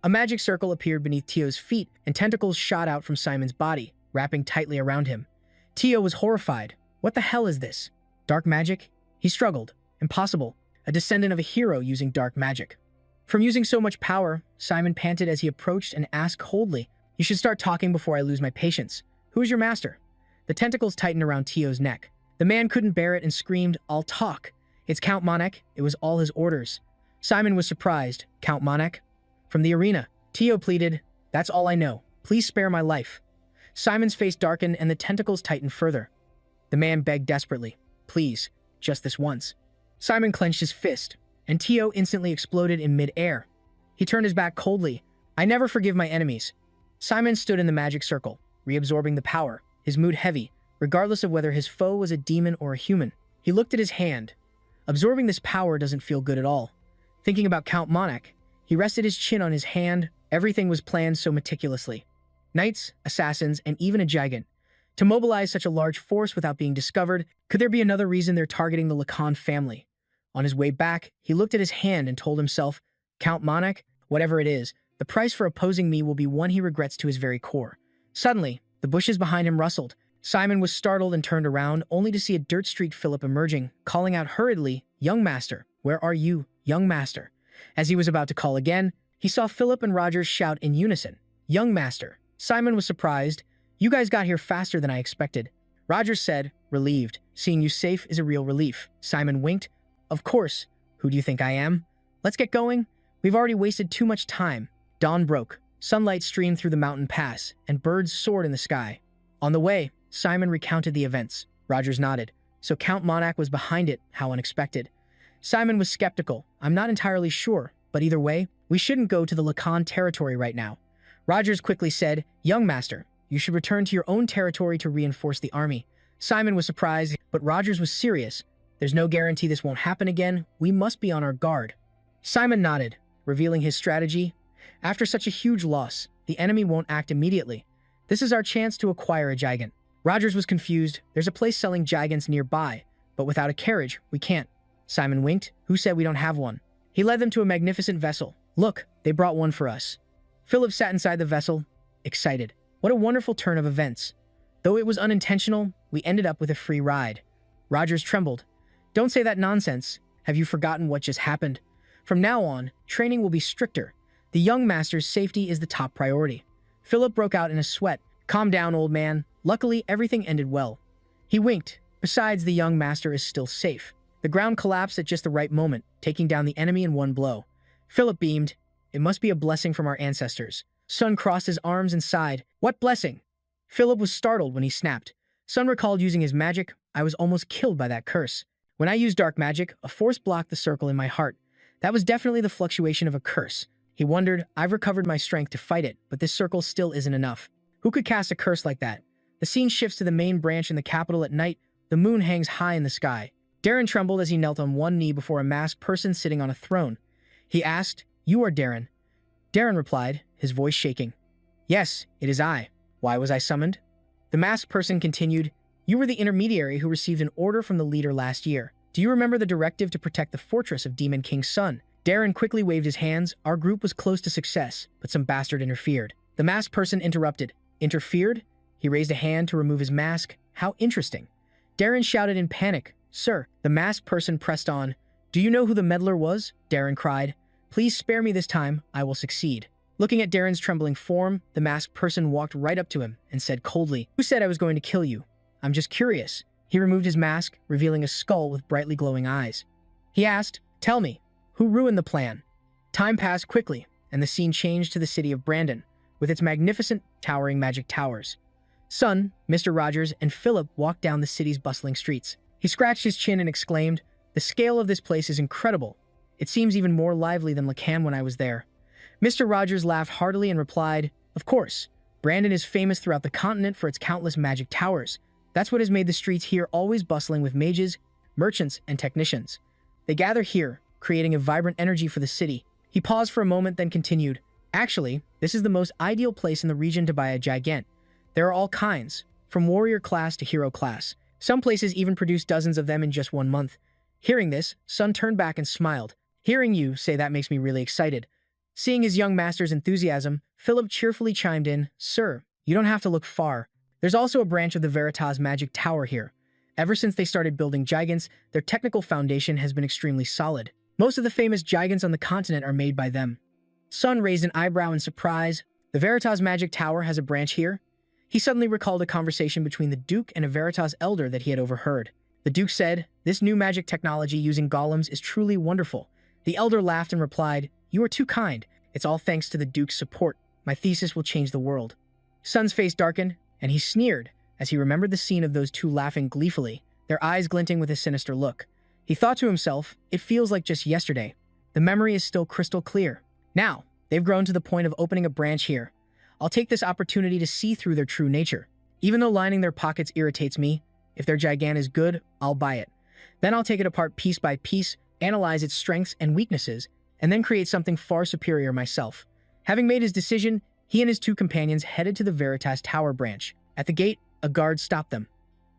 A magic circle appeared beneath Tio's feet, and tentacles shot out from Simon's body, wrapping tightly around him. Tio was horrified. What the hell is this? Dark magic? He struggled. Impossible. a descendant of a hero using dark magic. From using so much power, Simon panted as he approached and asked coldly, "You should start talking before I lose my patience. Who is your master?" The tentacles tightened around Tio's neck. The man couldn't bear it and screamed, "I'll talk. It's Count Monak." It was all his orders. Simon was surprised. "Count Monak?" From the arena, Tio pleaded, "That's all I know. Please spare my life." Simon's face darkened and the tentacles tightened further. The man begged desperately, "Please, just this once." Simon clenched his fist, and Tio instantly exploded in mid-air. He turned his back coldly. "I never forgive my enemies." Simon stood in the magic circle, reabsorbing the power, his mood heavy, regardless of whether his foe was a demon or a human. He looked at his hand. Absorbing this power doesn't feel good at all. Thinking about Count Monak, he rested his chin on his hand. Everything was planned so meticulously. Knights, assassins, and even a gigant. To mobilize such a large force without being discovered, could there be another reason they're targeting the Lacan family? On his way back, he looked at his hand and told himself, "Count Monak, whatever it is, the price for opposing me will be one he regrets to his very core." Suddenly, the bushes behind him rustled. Simon was startled and turned around, only to see a dirt-streaked Philip emerging, calling out hurriedly, "Young master, where are you, young master?" As he was about to call again, he saw Philip and Rogers shout in unison, "Young master." Simon was surprised. "You guys got here faster than I expected." Rogers said, relieved. "Seeing you safe is a real relief." Simon winked. "Of course. Who do you think I am? Let's get going. We've already wasted too much time." Dawn broke. Sunlight streamed through the mountain pass, and birds soared in the sky. On the way, Simon recounted the events. Rogers nodded. So Count Monak was behind it. How unexpected. Simon was skeptical. "I'm not entirely sure, but either way, we shouldn't go to the Lacan territory right now." Rogers quickly said, "Young master, you should return to your own territory to reinforce the army." Simon was surprised, but Rogers was serious. "There's no guarantee this won't happen again. We must be on our guard." Simon nodded, revealing his strategy. "After such a huge loss, the enemy won't act immediately. This is our chance to acquire a gigant." Rogers was confused. "There's a place selling gigants nearby, but without a carriage, we can't." Simon winked. "Who said we don't have one?" He led them to a magnificent vessel. "Look, they brought one for us." Philip sat inside the vessel, excited. What a wonderful turn of events. Though it was unintentional, we ended up with a free ride. Rogers trembled. "Don't say that nonsense. Have you forgotten what just happened? From now on, training will be stricter. The young master's safety is the top priority." Philip broke out in a sweat. "Calm down, old man. Luckily, everything ended well." He winked. "Besides, the young master is still safe." The ground collapsed at just the right moment, taking down the enemy in one blow. Philip beamed. "It must be a blessing from our ancestors." Sun crossed his arms and sighed. "What blessing?" Philip was startled when he snapped. Sun recalled using his magic. "I was almost killed by that curse. When I used dark magic, a force blocked the circle in my heart. That was definitely the fluctuation of a curse." He wondered, "I've recovered my strength to fight it, but this circle still isn't enough. Who could cast a curse like that?" The scene shifts to the main branch in the capital at night. The moon hangs high in the sky. Darren trembled as he knelt on one knee before a masked person sitting on a throne. He asked, "You are Darren?" Darren replied, his voice shaking. "Yes, it is I. Why was I summoned?" The masked person continued, "You were the intermediary who received an order from the leader last year. Do you remember the directive to protect the fortress of Demon King's son?" Darren quickly waved his hands. "Our group was close to success, but some bastard interfered." The masked person interrupted. "Interfered?" He raised a hand to remove his mask. "How interesting." Darren shouted in panic, "Sir." The masked person pressed on. "Do you know who the meddler was?" Darren cried. "Please spare me this time. I will succeed." Looking at Darren's trembling form, the masked person walked right up to him and said coldly, "Who said I was going to kill you? I'm just curious." He removed his mask, revealing a skull with brightly glowing eyes. He asked, "Tell me, who ruined the plan?" Time passed quickly, and the scene changed to the city of Brandon, with its magnificent, towering magic towers. Sun, Mr. Rogers, and Philip walked down the city's bustling streets. He scratched his chin and exclaimed, "The scale of this place is incredible. It seems even more lively than Lacan when I was there." Mr. Rogers laughed heartily and replied, "Of course. Brandon is famous throughout the continent for its countless magic towers. That's what has made the streets here always bustling with mages, merchants, and technicians. They gather here, creating a vibrant energy for the city." He paused for a moment, then continued, "Actually, this is the most ideal place in the region to buy a gigant. There are all kinds, from warrior class to hero class. Some places even produce dozens of them in just 1 month." Hearing this, Sun turned back and smiled. "Hearing you say that makes me really excited." Seeing his young master's enthusiasm, Philip cheerfully chimed in, "Sir, you don't have to look far. There's also a branch of the Veritas Magic Tower here. Ever since they started building gigants, their technical foundation has been extremely solid. Most of the famous gigants on the continent are made by them. Sun raised an eyebrow in surprise. The Veritas Magic Tower has a branch here? He suddenly recalled a conversation between the Duke and a Veritas elder that he had overheard. The Duke said, "This new magic technology using golems is truly wonderful." The elder laughed and replied, "You are too kind. It's all thanks to the Duke's support. My thesis will change the world." Sun's face darkened, and he sneered as he remembered the scene of those two laughing gleefully, their eyes glinting with a sinister look. He thought to himself, it feels like just yesterday. The memory is still crystal clear. Now, they've grown to the point of opening a branch here. I'll take this opportunity to see through their true nature. Even though lining their pockets irritates me, if their gigant is good, I'll buy it. Then I'll take it apart piece by piece, analyze its strengths and weaknesses, and then create something far superior myself. Having made his decision, he and his two companions headed to the Veritas Tower branch. At the gate, a guard stopped them.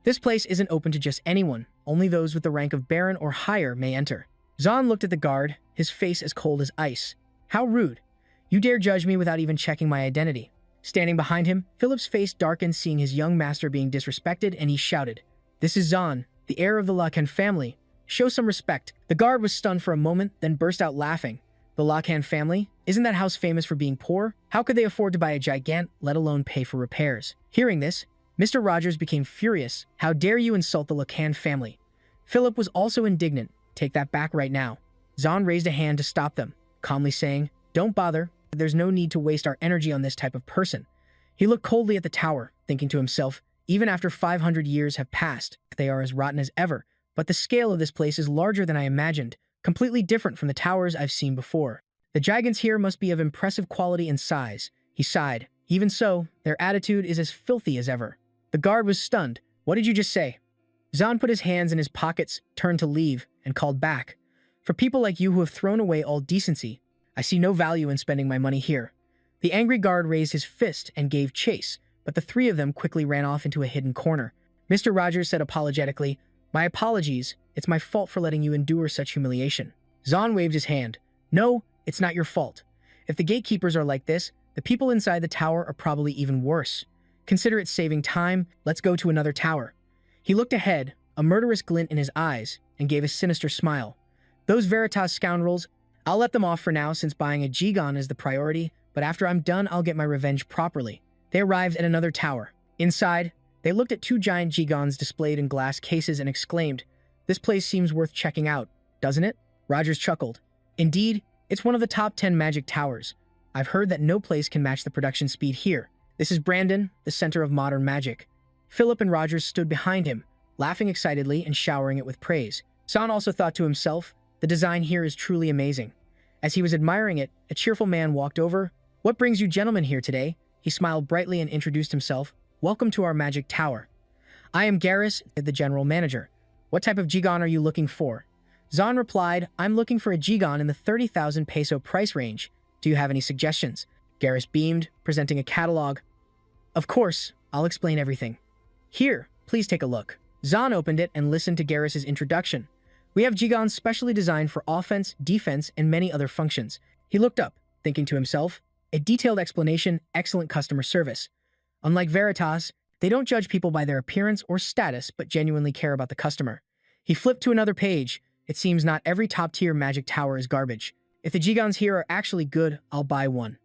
This place isn't open to just anyone. Only those with the rank of Baron or higher may enter. Zahn looked at the guard, his face as cold as ice. How rude. You dare judge me without even checking my identity. Standing behind him, Philip's face darkened seeing his young master being disrespected, and he shouted, "This is Zahn, the heir of the Lacan family. Show some respect." The guard was stunned for a moment, then burst out laughing. The Lacan family? Isn't that house famous for being poor? How could they afford to buy a gigant, let alone pay for repairs? Hearing this, Mr. Rogers became furious. How dare you insult the Lacan family? Philip was also indignant. Take that back right now. Zahn raised a hand to stop them, calmly saying, "Don't bother. There's no need to waste our energy on this type of person." He looked coldly at the tower, thinking to himself, even after 500 years have passed, they are as rotten as ever. But the scale of this place is larger than I imagined, completely different from the towers I've seen before. The gigants here must be of impressive quality and size. He sighed. Even so, their attitude is as filthy as ever. The guard was stunned. What did you just say? Zahn put his hands in his pockets, turned to leave, and called back. For people like you who have thrown away all decency, I see no value in spending my money here. The angry guard raised his fist and gave chase, but the three of them quickly ran off into a hidden corner. Mr. Rogers said apologetically, "My apologies. It's my fault for letting you endure such humiliation." Zahn waved his hand. "No, it's not your fault. If the gatekeepers are like this, the people inside the tower are probably even worse. Consider it saving time. Let's go to another tower." He looked ahead, a murderous glint in his eyes, and gave a sinister smile. "Those Veritas scoundrels, I'll let them off for now since buying a Gigon is the priority, but after I'm done, I'll get my revenge properly." They arrived at another tower. Inside, they looked at two giant Gigons displayed in glass cases and exclaimed, "This place seems worth checking out, doesn't it?" Rogers chuckled. "Indeed, it's one of the top 10 magic towers. I've heard that no place can match the production speed here. This is Brandon, the center of modern magic." Philip and Rogers stood behind him, laughing excitedly and showering it with praise. Zahn also thought to himself, the design here is truly amazing. As he was admiring it, a cheerful man walked over. "What brings you gentlemen here today?" He smiled brightly and introduced himself. "Welcome to our magic tower. I am Garrus, the general manager. What type of Gigon are you looking for?" Zahn replied, "I'm looking for a Gigon in the 30,000 peso price range. Do you have any suggestions?" Garrus beamed, presenting a catalog. "Of course, I'll explain everything. Here, please take a look." Zahn opened it and listened to Garrus's introduction. "We have Gigons specially designed for offense, defense, and many other functions." He looked up, thinking to himself, a detailed explanation, excellent customer service. Unlike Veritas, they don't judge people by their appearance or status, but genuinely care about the customer. He flipped to another page. It seems not every top-tier magic tower is garbage. If the Gigons here are actually good, I'll buy one.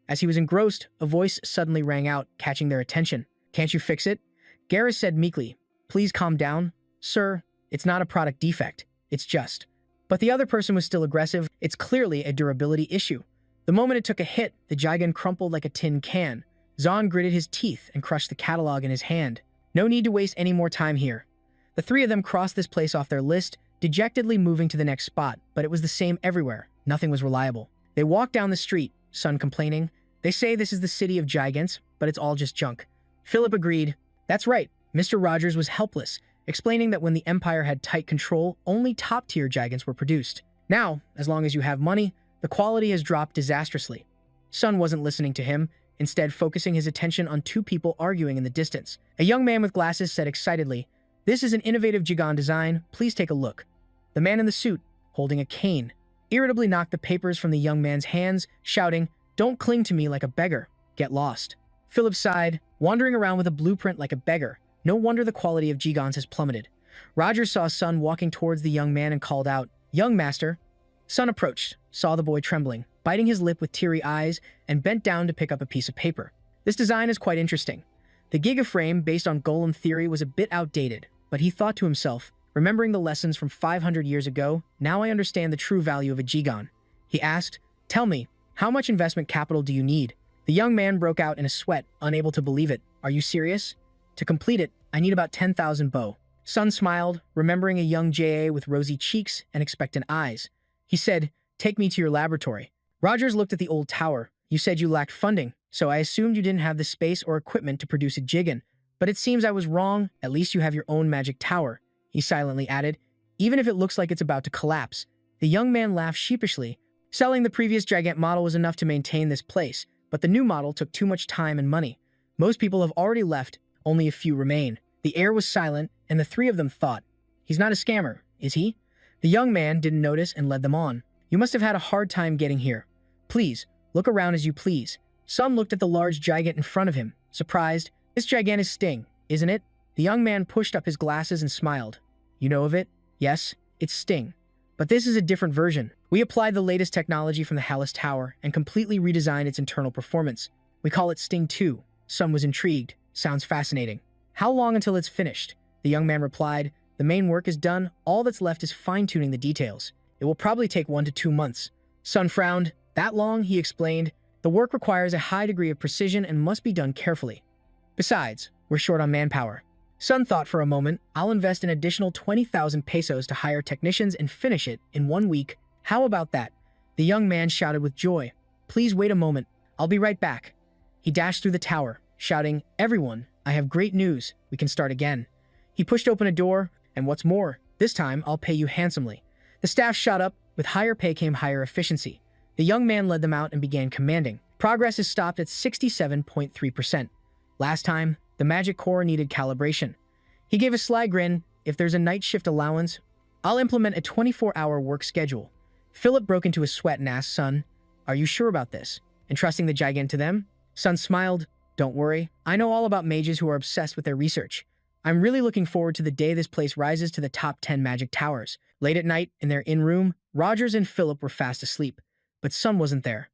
As he was engrossed, a voice suddenly rang out, catching their attention. "Can't you fix it?" Garrus said meekly, "Please calm down. Sir, it's not a product defect. It's just." But the other person was still aggressive. "It's clearly a durability issue." The moment it took a hit, the Gigon crumpled like a tin can. Zahn gritted his teeth and crushed the catalog in his hand. No need to waste any more time here. The three of them crossed this place off their list, dejectedly moving to the next spot, but it was the same everywhere. Nothing was reliable. They walked down the street, Sun complaining. "They say this is the city of gigants, but it's all just junk." Philip agreed. "That's right." Mr. Rogers was helpless, explaining that when the Empire had tight control, only top-tier gigants were produced. Now, as long as you have money, the quality has dropped disastrously. Sun wasn't listening to him, instead focusing his attention on two people arguing in the distance. A young man with glasses said excitedly, "This is an innovative Gigon design. Please take a look." The man in the suit, holding a cane, irritably knocked the papers from the young man's hands, shouting, "Don't cling to me like a beggar. Get lost." Philip sighed, wandering around with a blueprint like a beggar. No wonder the quality of Gigons has plummeted. Roger saw Sun walking towards the young man and called out, "Young master." Sun approached, saw the boy trembling, biting his lip with teary eyes, and bent down to pick up a piece of paper. This design is quite interesting. The gigaframe based on golem theory was a bit outdated, but he thought to himself, remembering the lessons from 500 years ago, now I understand the true value of a Jigon. He asked, "Tell me, how much investment capital do you need?" The young man broke out in a sweat, unable to believe it. "Are you serious? To complete it, I need about 10,000 bow." Sun smiled, remembering a young JA with rosy cheeks and expectant eyes. He said, "Take me to your laboratory." Rogers looked at the old tower. "You said you lacked funding, so I assumed you didn't have the space or equipment to produce a Jigen. But it seems I was wrong. At least you have your own magic tower," he silently added, "even if it looks like it's about to collapse." The young man laughed sheepishly. Selling the previous Gigant model was enough to maintain this place, but the new model took too much time and money. Most people have already left, only a few remain. The air was silent, and the three of them thought, "He's not a scammer, is he?" The young man didn't notice and led them on. "You must have had a hard time getting here. Please, look around as you please." Sun looked at the large Gigant in front of him, surprised. "This Gigant is Sting, isn't it?" The young man pushed up his glasses and smiled. "You know of it?" "Yes, it's Sting. But this is a different version. We applied the latest technology from the Hallis Tower and completely redesigned its internal performance. We call it Sting 2. Sun was intrigued. "Sounds fascinating. How long until it's finished?" The young man replied, "The main work is done. All that's left is fine-tuning the details. It will probably take 1 to 2 months. Sun frowned. "That long?" he explained. "The work requires a high degree of precision and must be done carefully. Besides, we're short on manpower." Sun thought for a moment. "I'll invest an additional 20,000 pesos to hire technicians and finish it in 1 week. How about that?" The young man shouted with joy. "Please wait a moment. I'll be right back." He dashed through the tower, shouting, "Everyone, I have great news. We can start again." He pushed open a door, and what's more, this time I'll pay you handsomely. The staff shot up. With higher pay came higher efficiency. The young man led them out and began commanding. Progress is stopped at 67.3%. Last time, the magic core needed calibration. He gave a sly grin. "If there's a night shift allowance, I'll implement a 24-hour work schedule." Philip broke into a sweat and asked Sun, "Are you sure about this? Entrusting the Gigant to them?" Sun smiled. "Don't worry. I know all about mages who are obsessed with their research. I'm really looking forward to the day this place rises to the top 10 magic towers." Late at night, in their in-room, Rogers and Philip were fast asleep. But Sun wasn't there.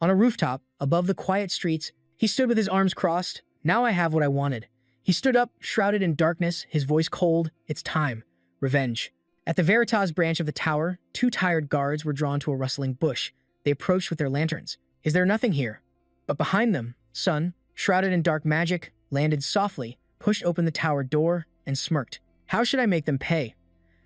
On a rooftop, above the quiet streets, he stood with his arms crossed. "Now I have what I wanted." He stood up, shrouded in darkness, his voice cold. "It's time. Revenge." At the Veritas branch of the tower, 2 tired guards were drawn to a rustling bush. They approached with their lanterns. "Is there nothing here?" But behind them, Sun, shrouded in dark magic, landed softly, pushed open the tower door, and smirked. "How should I make them pay?"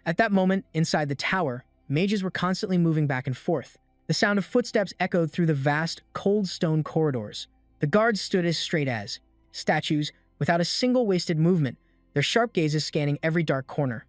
At that moment, inside the tower, mages were constantly moving back and forth. The sound of footsteps echoed through the vast, cold stone corridors. The guards stood as straight as statues, without a single wasted movement, their sharp gazes scanning every dark corner.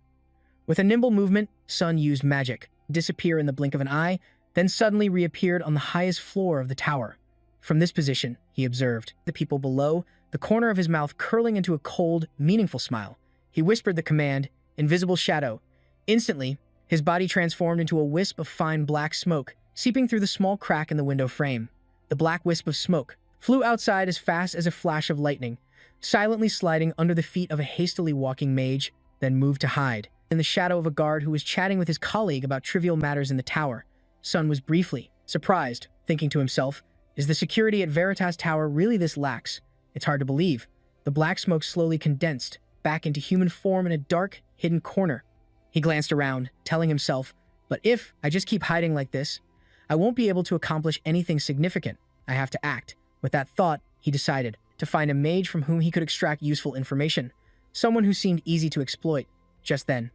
With a nimble movement, Sun used magic, disappear in the blink of an eye, then suddenly reappeared on the highest floor of the tower. From this position, he observed the people below, the corner of his mouth curling into a cold, meaningful smile. He whispered the command, "Invisible shadow." Instantly, his body transformed into a wisp of fine black smoke, seeping through the small crack in the window frame. The black wisp of smoke flew outside as fast as a flash of lightning, silently sliding under the feet of a hastily walking mage, then moved to hide in the shadow of a guard who was chatting with his colleague about trivial matters in the tower. Sun was briefly surprised, thinking to himself, "Is the security at Veritas Tower really this lax? It's hard to believe." The black smoke slowly condensed back into human form in a dark, hidden corner. He glanced around, telling himself, "But if I just keep hiding like this, I won't be able to accomplish anything significant. I have to act." With that thought, he decided to find a mage from whom he could extract useful information, someone who seemed easy to exploit. Just then,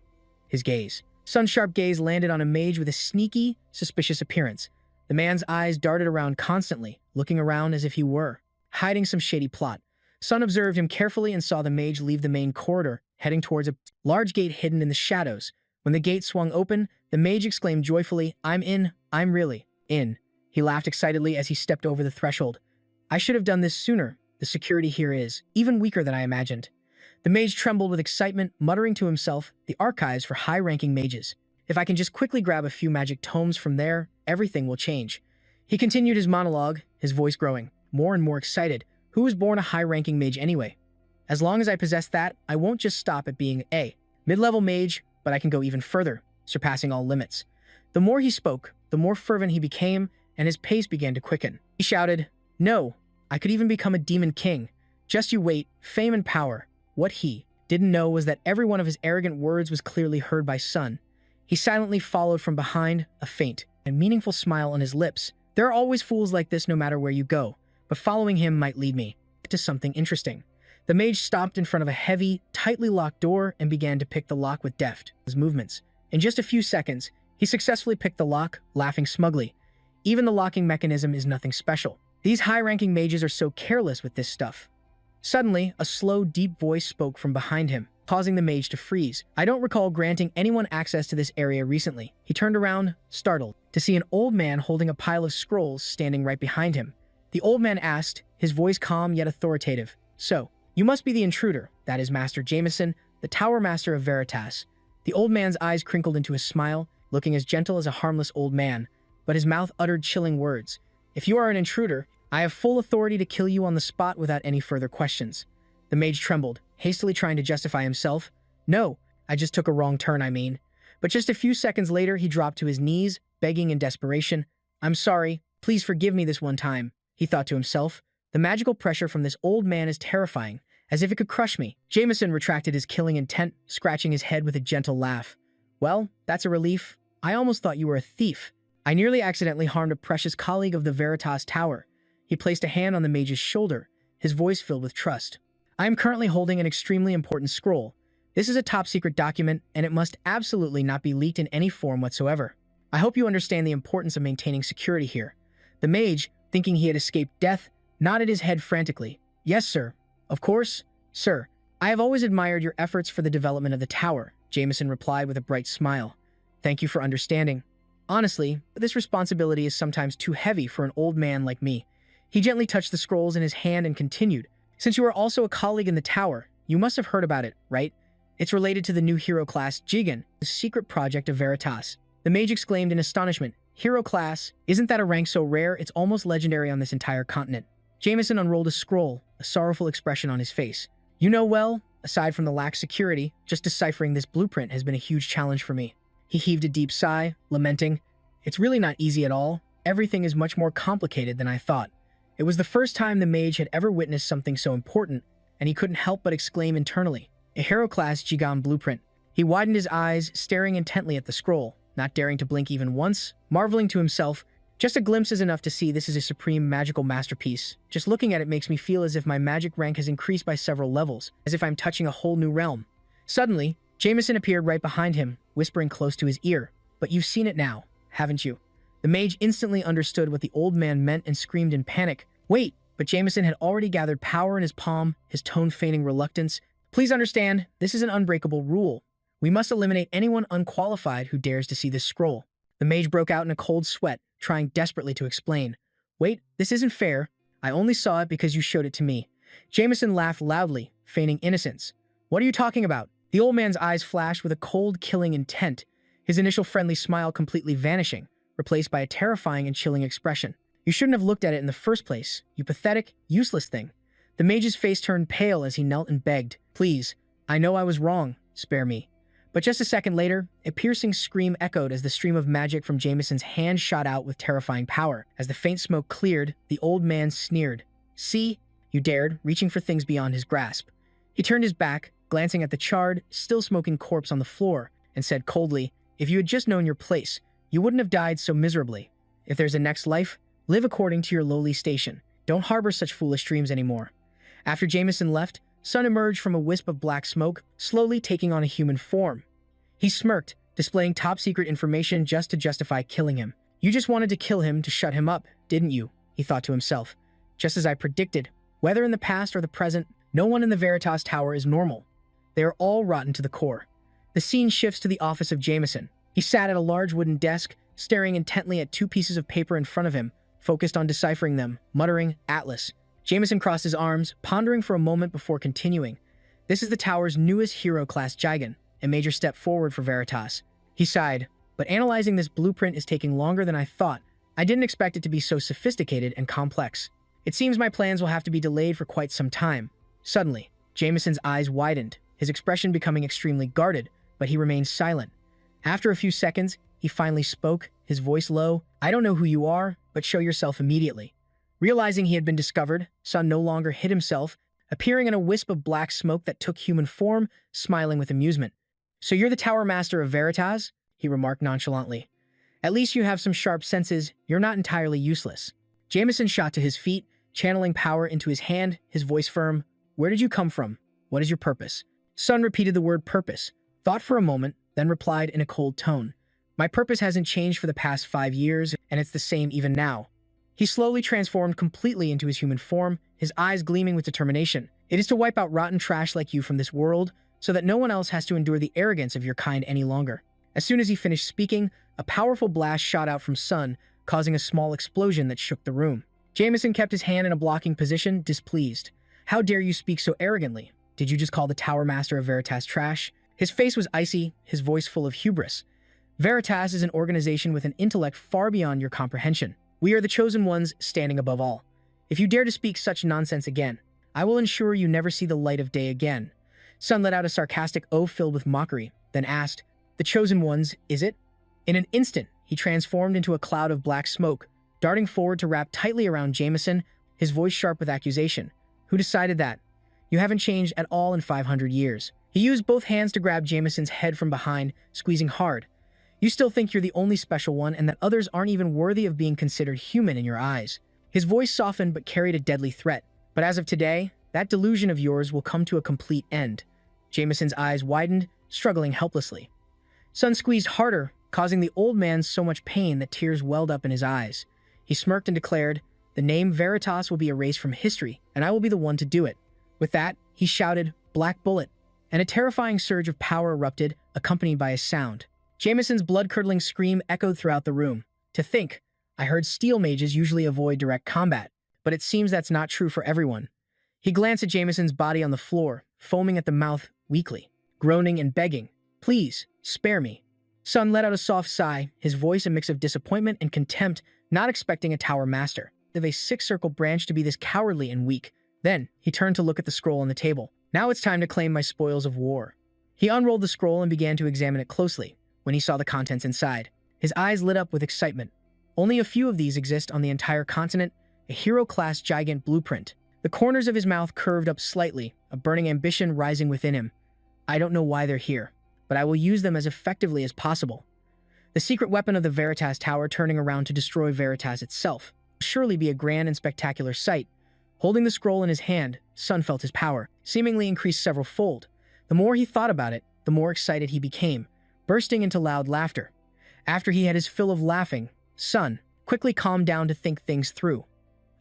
Sun's sharp gaze landed on a mage with a sneaky, suspicious appearance. The man's eyes darted around constantly, looking around as if he were hiding some shady plot. Sun observed him carefully and saw the mage leave the main corridor, heading towards a large gate hidden in the shadows. When the gate swung open, the mage exclaimed joyfully, "I'm in. I'm really in." He laughed excitedly as he stepped over the threshold. "I should have done this sooner. The security here is even weaker than I imagined." The mage trembled with excitement, muttering to himself, "The archives for high-ranking mages. If I can just quickly grab a few magic tomes from there, everything will change." He continued his monologue, his voice growing, more and more excited. "Who was born a high-ranking mage anyway? As long as I possess that, I won't just stop at being a Mid-level mage, but I can go even further, surpassing all limits. The more he spoke, the more fervent he became, and his pace began to quicken. He shouted, "No, I could even become a demon king. Just you wait, fame and power." What he didn't know was that every one of his arrogant words was clearly heard by Sun. He silently followed from behind, a faint and meaningful smile on his lips. There are always fools like this no matter where you go, but following him might lead me to something interesting. The mage stopped in front of a heavy, tightly locked door and began to pick the lock with deft movements. In just a few seconds, he successfully picked the lock, laughing smugly. Even the locking mechanism is nothing special. These high-ranking mages are so careless with this stuff. Suddenly, a slow, deep voice spoke from behind him, causing the mage to freeze. I don't recall granting anyone access to this area recently. He turned around, startled, to see an old man holding a pile of scrolls standing right behind him. The old man asked, his voice calm yet authoritative, "So, you must be the intruder, that is Master Jameson, the Tower Master of Veritas." The old man's eyes crinkled into a smile, looking as gentle as a harmless old man, but his mouth uttered chilling words. "If you are an intruder, I have full authority to kill you on the spot without any further questions." The mage trembled, hastily trying to justify himself. "No, I just took a wrong turn, I mean." But just a few seconds later, he dropped to his knees, begging in desperation. "I'm sorry, please forgive me this one time," he thought to himself. The magical pressure from this old man is terrifying, as if it could crush me. Jameson retracted his killing intent, scratching his head with a gentle laugh. "Well, that's a relief. I almost thought you were a thief. I nearly accidentally harmed a precious colleague of the Veritas Tower." He placed a hand on the mage's shoulder, his voice filled with trust. "I am currently holding an extremely important scroll. This is a top-secret document, and it must absolutely not be leaked in any form whatsoever. I hope you understand the importance of maintaining security here." The mage, thinking he had escaped death, nodded his head frantically. "Yes, sir. Of course, sir. I have always admired your efforts for the development of the tower," Jameson replied with a bright smile. "Thank you for understanding. Honestly, this responsibility is sometimes too heavy for an old man like me." He gently touched the scrolls in his hand and continued, "Since you are also a colleague in the tower, you must have heard about it, right? It's related to the new hero class, Jigen, the secret project of Veritas." The mage exclaimed in astonishment, "Hero class? Isn't that a rank so rare it's almost legendary on this entire continent?" Jameson unrolled a scroll, a sorrowful expression on his face. "You know well, aside from the lax security, just deciphering this blueprint has been a huge challenge for me." He heaved a deep sigh, lamenting, "It's really not easy at all. Everything is much more complicated than I thought." It was the first time the mage had ever witnessed something so important, and he couldn't help but exclaim internally, "A hero-class Jigan blueprint." He widened his eyes, staring intently at the scroll, not daring to blink even once, marveling to himself, "Just a glimpse is enough to see this is a supreme magical masterpiece. Just looking at it makes me feel as if my magic rank has increased by several levels, as if I'm touching a whole new realm." Suddenly, Jameson appeared right behind him, whispering close to his ear, "But you've seen it now, haven't you?" The mage instantly understood what the old man meant and screamed in panic, "Wait!" But Jameson had already gathered power in his palm, his tone feigning reluctance. "Please understand, this is an unbreakable rule. We must eliminate anyone unqualified who dares to see this scroll." The mage broke out in a cold sweat, trying desperately to explain. "Wait, this isn't fair. I only saw it because you showed it to me." Jameson laughed loudly, feigning innocence. "What are you talking about?" The old man's eyes flashed with a cold, killing intent, his initial friendly smile completely vanishing, replaced by a terrifying and chilling expression. "You shouldn't have looked at it in the first place, you pathetic, useless thing." The mage's face turned pale as he knelt and begged, "Please, I know I was wrong, spare me." But just a second later, a piercing scream echoed as the stream of magic from Jameson's hand shot out with terrifying power. As the faint smoke cleared, the old man sneered. "See? You dared," reaching for things beyond his grasp. He turned his back, glancing at the charred, still smoking corpse on the floor, and said coldly, "If you had just known your place, you wouldn't have died so miserably. If there's a next life, live according to your lowly station. Don't harbor such foolish dreams anymore." After Jameson left, Sun emerged from a wisp of black smoke, slowly taking on a human form. He smirked, displaying top-secret information just to justify killing him. "You just wanted to kill him to shut him up, didn't you?" he thought to himself. "Just as I predicted, whether in the past or the present, no one in the Veritas Tower is normal. They are all rotten to the core." The scene shifts to the office of Jameson. He sat at a large wooden desk, staring intently at two pieces of paper in front of him, focused on deciphering them, muttering, "Atlas." Jameson crossed his arms, pondering for a moment before continuing. "This is the tower's newest hero class Jigen, a major step forward for Veritas." He sighed, "But analyzing this blueprint is taking longer than I thought. I didn't expect it to be so sophisticated and complex. It seems my plans will have to be delayed for quite some time." Suddenly, Jameson's eyes widened, his expression becoming extremely guarded, but he remained silent. After a few seconds, he finally spoke, his voice low. "I don't know who you are, but show yourself immediately." Realizing he had been discovered, Sun no longer hid himself, appearing in a wisp of black smoke that took human form, smiling with amusement. "So you're the Tower Master of Veritas?" he remarked nonchalantly. "At least you have some sharp senses. You're not entirely useless." Jameson shot to his feet, channeling power into his hand, his voice firm. "Where did you come from? What is your purpose?" Sun repeated the word purpose, thought for a moment, then replied in a cold tone. "My purpose hasn't changed for the past 5 years, and it's the same even now." He slowly transformed completely into his human form, his eyes gleaming with determination. "It is to wipe out rotten trash like you from this world, so that no one else has to endure the arrogance of your kind any longer." As soon as he finished speaking, a powerful blast shot out from Sun, causing a small explosion that shook the room. Jameson kept his hand in a blocking position, displeased. "How dare you speak so arrogantly? Did you just call the Tower Master of Veritas trash?" His face was icy, his voice full of hubris. "Veritas is an organization with an intellect far beyond your comprehension. We are the chosen ones, standing above all. If you dare to speak such nonsense again, I will ensure you never see the light of day again." Sun let out a sarcastic oath filled with mockery, then asked, "The chosen ones, is it?" In an instant, he transformed into a cloud of black smoke, darting forward to wrap tightly around Jameson, his voice sharp with accusation. "Who decided that? You haven't changed at all in 500 years. He used both hands to grab Jameson's head from behind, squeezing hard. "You still think you're the only special one and that others aren't even worthy of being considered human in your eyes." His voice softened but carried a deadly threat. "But as of today, that delusion of yours will come to a complete end." Jameson's eyes widened, struggling helplessly. Sun squeezed harder, causing the old man so much pain that tears welled up in his eyes. He smirked and declared, "The name Veritas will be erased from history, and I will be the one to do it." With that, he shouted, "Black Bullet," and a terrifying surge of power erupted, accompanied by a sound. Jameson's blood-curdling scream echoed throughout the room. "To think, I heard steel mages usually avoid direct combat, but it seems that's not true for everyone." He glanced at Jameson's body on the floor, foaming at the mouth weakly, groaning and begging, "Please, spare me." Sun let out a soft sigh, his voice a mix of disappointment and contempt, not expecting a Tower Master of a six-circle branch to be this cowardly and weak. Then, he turned to look at the scroll on the table. "Now it's time to claim my spoils of war." He unrolled the scroll and began to examine it closely. When he saw the contents inside, his eyes lit up with excitement. Only a few of these exist on the entire continent, a hero-class gigant blueprint. The corners of his mouth curved up slightly, a burning ambition rising within him. "I don't know why they're here, but I will use them as effectively as possible." The secret weapon of the Veritas Tower turning around to destroy Veritas itself will surely be a grand and spectacular sight. Holding the scroll in his hand, Sun felt his power seemingly increase several fold. The more he thought about it, the more excited he became, bursting into loud laughter. After he had his fill of laughing, Sun quickly calmed down to think things through.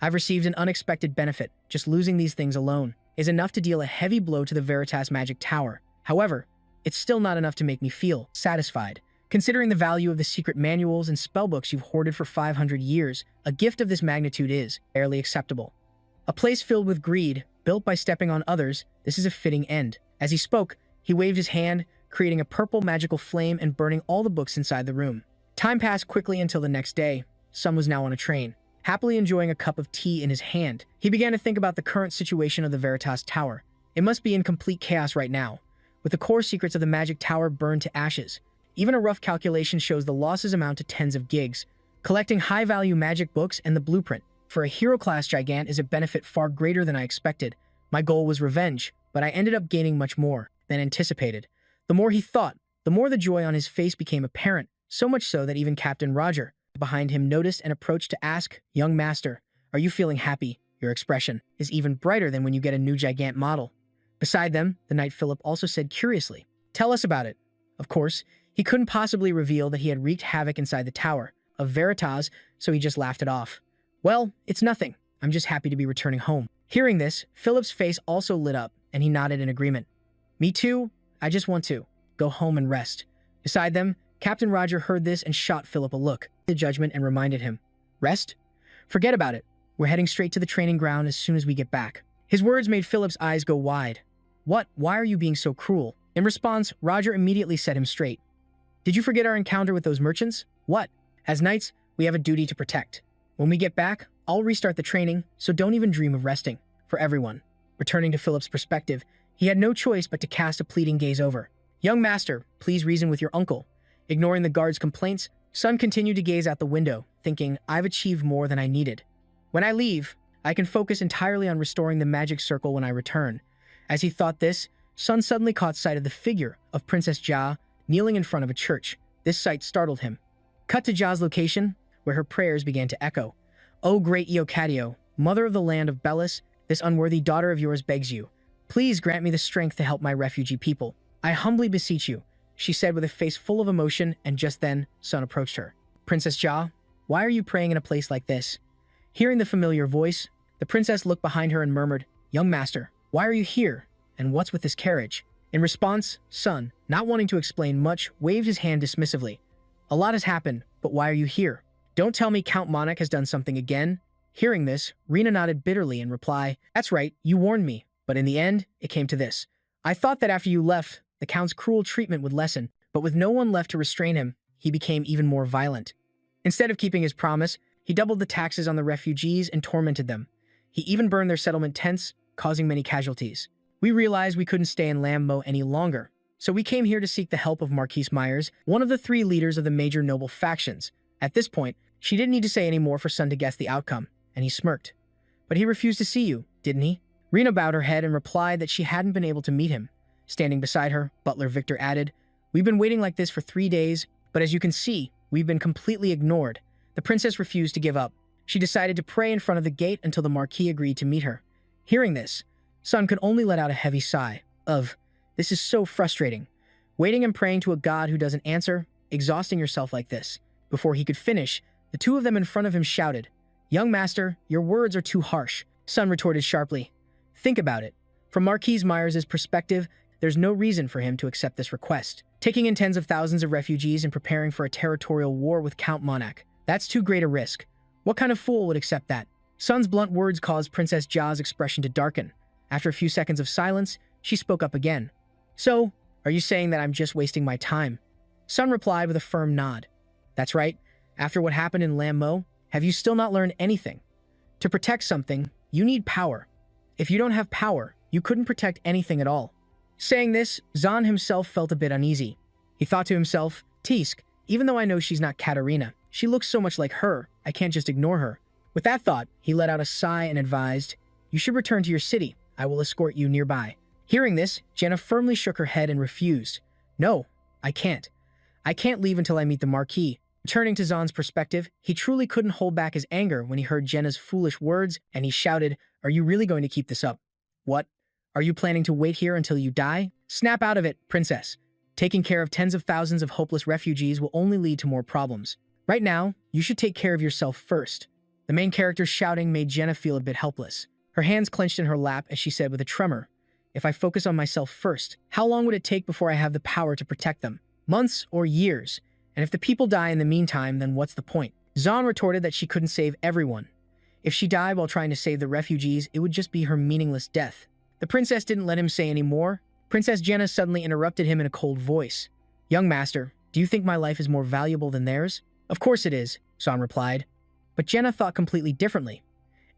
"I've received an unexpected benefit. Just losing these things alone is enough to deal a heavy blow to the Veritas Magic Tower. However, it's still not enough to make me feel satisfied. Considering the value of the secret manuals and spellbooks you've hoarded for 500 years, a gift of this magnitude is barely acceptable. A place filled with greed, built by stepping on others, this is a fitting end." As he spoke, he waved his hand, creating a purple magical flame and burning all the books inside the room. Time passed quickly until the next day. Sun was now on a train, happily enjoying a cup of tea in his hand. He began to think about the current situation of the Veritas Tower. It must be in complete chaos right now, with the core secrets of the Magic Tower burned to ashes. Even a rough calculation shows the losses amount to tens of gigs. Collecting high-value magic books and the blueprint for a hero-class gigant is a benefit far greater than I expected. My goal was revenge, but I ended up gaining much more than anticipated. The more he thought, the more the joy on his face became apparent, so much so that even Captain Roger, behind him, noticed and approached to ask, "Young master, are you feeling happy? Your expression is even brighter than when you get a new gigant model." Beside them, the Knight Philip also said curiously, "Tell us about it." Of course, he couldn't possibly reveal that he had wreaked havoc inside the Tower of Veritas, so he just laughed it off. "Well, it's nothing. I'm just happy to be returning home." Hearing this, Philip's face also lit up, and he nodded in agreement. "Me too. I just want to go home and rest." Beside them, Captain Roger heard this and shot Philip a look of judgment and reminded him, "Rest? Forget about it. We're heading straight to the training ground as soon as we get back." His words made Philip's eyes go wide. "What? Why are you being so cruel?" In response, Roger immediately set him straight. "Did you forget our encounter with those merchants? What? As knights, we have a duty to protect. When we get back, I'll restart the training, so don't even dream of resting. For everyone." Returning to Philip's perspective, He had no choice but to cast a pleading gaze over. "Young master, please reason with your uncle." Ignoring the guard's complaints, Sun continued to gaze out the window, thinking, "I've achieved more than I needed. When I leave, I can focus entirely on restoring the magic circle when I return." As he thought this, Sun suddenly caught sight of the figure of Princess Jia kneeling in front of a church. This sight startled him. Cut to Jia's location, where her prayers began to echo. "O great Iocadio, mother of the land of Bellis, this unworthy daughter of yours begs you. Please grant me the strength to help my refugee people. I humbly beseech you," she said with a face full of emotion, and just then, Sun approached her. "Princess Jia, why are you praying in a place like this?" Hearing the familiar voice, the princess looked behind her and murmured, "Young master, why are you here? And what's with this carriage?" In response, Sun, not wanting to explain much, waved his hand dismissively. "A lot has happened, but why are you here? Don't tell me Count Monarch has done something again." Hearing this, Rina nodded bitterly in reply, "That's right, you warned me, but in the end, it came to this. I thought that after you left, the Count's cruel treatment would lessen, but with no one left to restrain him, he became even more violent. Instead of keeping his promise, he doubled the taxes on the refugees and tormented them. He even burned their settlement tents, causing many casualties. We realized we couldn't stay in Lammo any longer, so we came here to seek the help of Marquise Myers, one of the 3 leaders of the major noble factions." At this point, she didn't need to say any more for Sun to guess the outcome, and he smirked. "But he refused to see you, didn't he?" Rina bowed her head and replied that she hadn't been able to meet him. Standing beside her, Butler Victor added, "We've been waiting like this for 3 days, but as you can see, we've been completely ignored." The princess refused to give up. She decided to pray in front of the gate until the Marquis agreed to meet her. Hearing this, Sun could only let out a heavy sigh of, "This is so frustrating. Waiting and praying to a god who doesn't answer, exhausting yourself like this." Before he could finish, the 2 of them in front of him shouted, "Young master, your words are too harsh." Sun retorted sharply, "Think about it. From Marquise Myers' perspective, there's no reason for him to accept this request. Taking in tens of thousands of refugees and preparing for a territorial war with Count Monarch, that's too great a risk. What kind of fool would accept that?" Sun's blunt words caused Princess Jia's expression to darken. After a few seconds of silence, she spoke up again. "So, are you saying that I'm just wasting my time?" Sun replied with a firm nod. "That's right. After what happened in Lammo, have you still not learned anything? To protect something, you need power. If you don't have power, you couldn't protect anything at all." Saying this, Zahn himself felt a bit uneasy. He thought to himself, "Tisk, even though I know she's not Katarina, she looks so much like her, I can't just ignore her." With that thought, he let out a sigh and advised, "You should return to your city. I will escort you nearby." Hearing this, Jenna firmly shook her head and refused. "No, I can't. I can't leave until I meet the Marquis." Turning to Zahn's perspective, he truly couldn't hold back his anger when he heard Jenna's foolish words, and he shouted, "Are you really going to keep this up? What? Are you planning to wait here until you die? Snap out of it, princess. Taking care of tens of thousands of hopeless refugees will only lead to more problems. Right now, you should take care of yourself first." The main character's shouting made Jenna feel a bit helpless. Her hands clenched in her lap as she said with a tremor, "If I focus on myself first, how long would it take before I have the power to protect them? Months or years? And if the people die in the meantime, then what's the point?" Zahn retorted that she couldn't save everyone. If she died while trying to save the refugees, it would just be her meaningless death. The princess didn't let him say any more. Princess Jenna suddenly interrupted him in a cold voice. "Young master, do you think my life is more valuable than theirs?" "Of course it is," Zahn replied. But Jenna thought completely differently.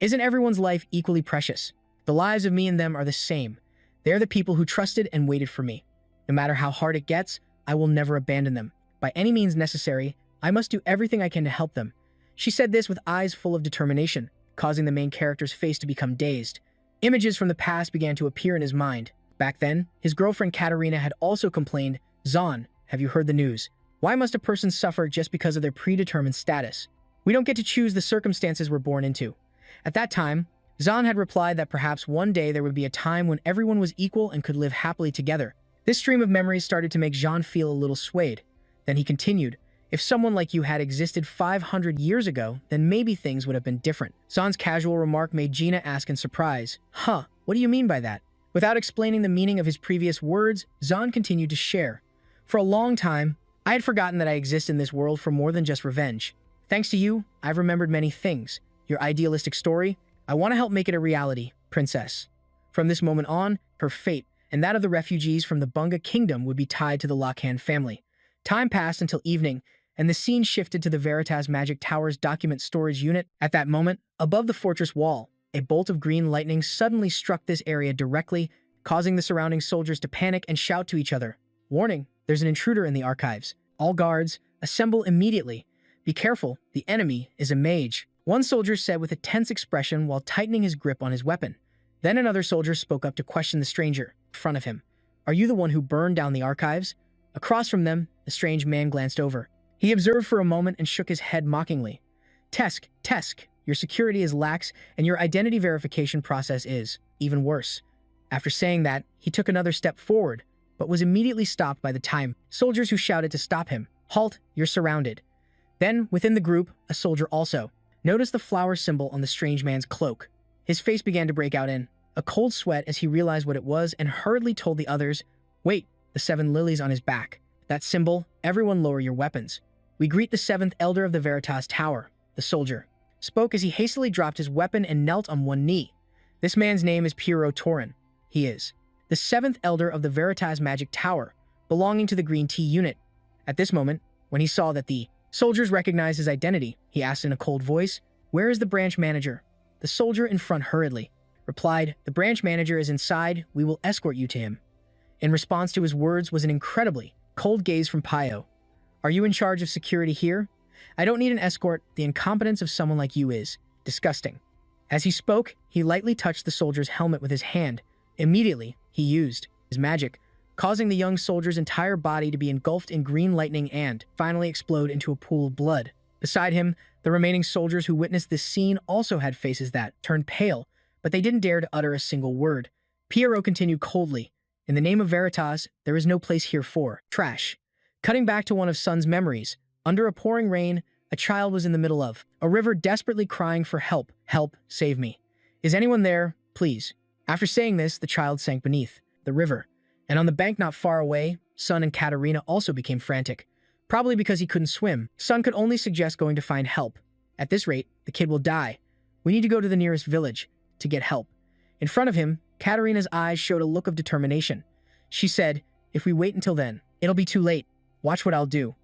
"Isn't everyone's life equally precious? The lives of me and them are the same. They're the people who trusted and waited for me. No matter how hard it gets, I will never abandon them. By any means necessary, I must do everything I can to help them." She said this with eyes full of determination, causing the main character's face to become dazed. Images from the past began to appear in his mind. Back then, his girlfriend Katarina had also complained, "Zahn, have you heard the news? Why must a person suffer just because of their predetermined status? We don't get to choose the circumstances we're born into." At that time, Zahn had replied that perhaps one day there would be a time when everyone was equal and could live happily together. This stream of memories started to make Jean feel a little swayed. Then he continued, "If someone like you had existed 500 years ago, then maybe things would have been different." Zahn's casual remark made Gina ask in surprise, "Huh, what do you mean by that?" Without explaining the meaning of his previous words, Zahn continued to share. "For a long time, I had forgotten that I exist in this world for more than just revenge. Thanks to you, I've remembered many things. Your idealistic story, I want to help make it a reality, princess." From this moment on, her fate and that of the refugees from the Bunga kingdom would be tied to the Lakhan family. Time passed until evening, and the scene shifted to the Veritas Magic Tower's document storage unit. At that moment, above the fortress wall, a bolt of green lightning suddenly struck this area directly, causing the surrounding soldiers to panic and shout to each other. Warning, there's an intruder in the archives. All guards, assemble immediately. Be careful, the enemy is a mage. One soldier said with a tense expression while tightening his grip on his weapon. Then another soldier spoke up to question the stranger in front of him. Are you the one who burned down the archives? Across from them, the strange man glanced over. He observed for a moment and shook his head mockingly. Tesk, your security is lax and your identity verification process is even worse. After saying that, he took another step forward, but was immediately stopped by the time soldiers who shouted to stop him. Halt, you're surrounded. Then, within the group, a soldier also noticed the flower symbol on the strange man's cloak. His face began to break out in a cold sweat as he realized what it was and hurriedly told the others, wait, the 7 lilies on his back. That symbol, everyone lower your weapons. We greet the 7th elder of the Veritas Tower, the soldier spoke as he hastily dropped his weapon and knelt on one knee. This man's name is Piero Torin. He is the 7th elder of the Veritas Magic Tower, belonging to the Green Tea Unit. At this moment, when he saw that the soldiers recognized his identity, he asked in a cold voice, where is the branch manager? The soldier in front hurriedly replied, the branch manager is inside, we will escort you to him. In response to his words was an incredibly cold gaze from Pio. Are you in charge of security here? I don't need an escort, the incompetence of someone like you is disgusting. As he spoke, he lightly touched the soldier's helmet with his hand. Immediately, he used his magic, causing the young soldier's entire body to be engulfed in green lightning and finally explode into a pool of blood. Beside him, the remaining soldiers who witnessed this scene also had faces that turned pale, but they didn't dare to utter a single word. Piero continued coldly, in the name of Veritas, there is no place here for trash. Cutting back to one of Sun's memories, under a pouring rain, a child was in the middle of a river desperately crying for help. Help, save me. Is anyone there? Please. After saying this, the child sank beneath the river, and on the bank not far away, Sun and Katerina also became frantic. Probably because he couldn't swim, Sun could only suggest going to find help. At this rate, the kid will die. We need to go to the nearest village to get help. In front of him, Katerina's eyes showed a look of determination. She said, if we wait until then, it'll be too late. Watch what I'll do.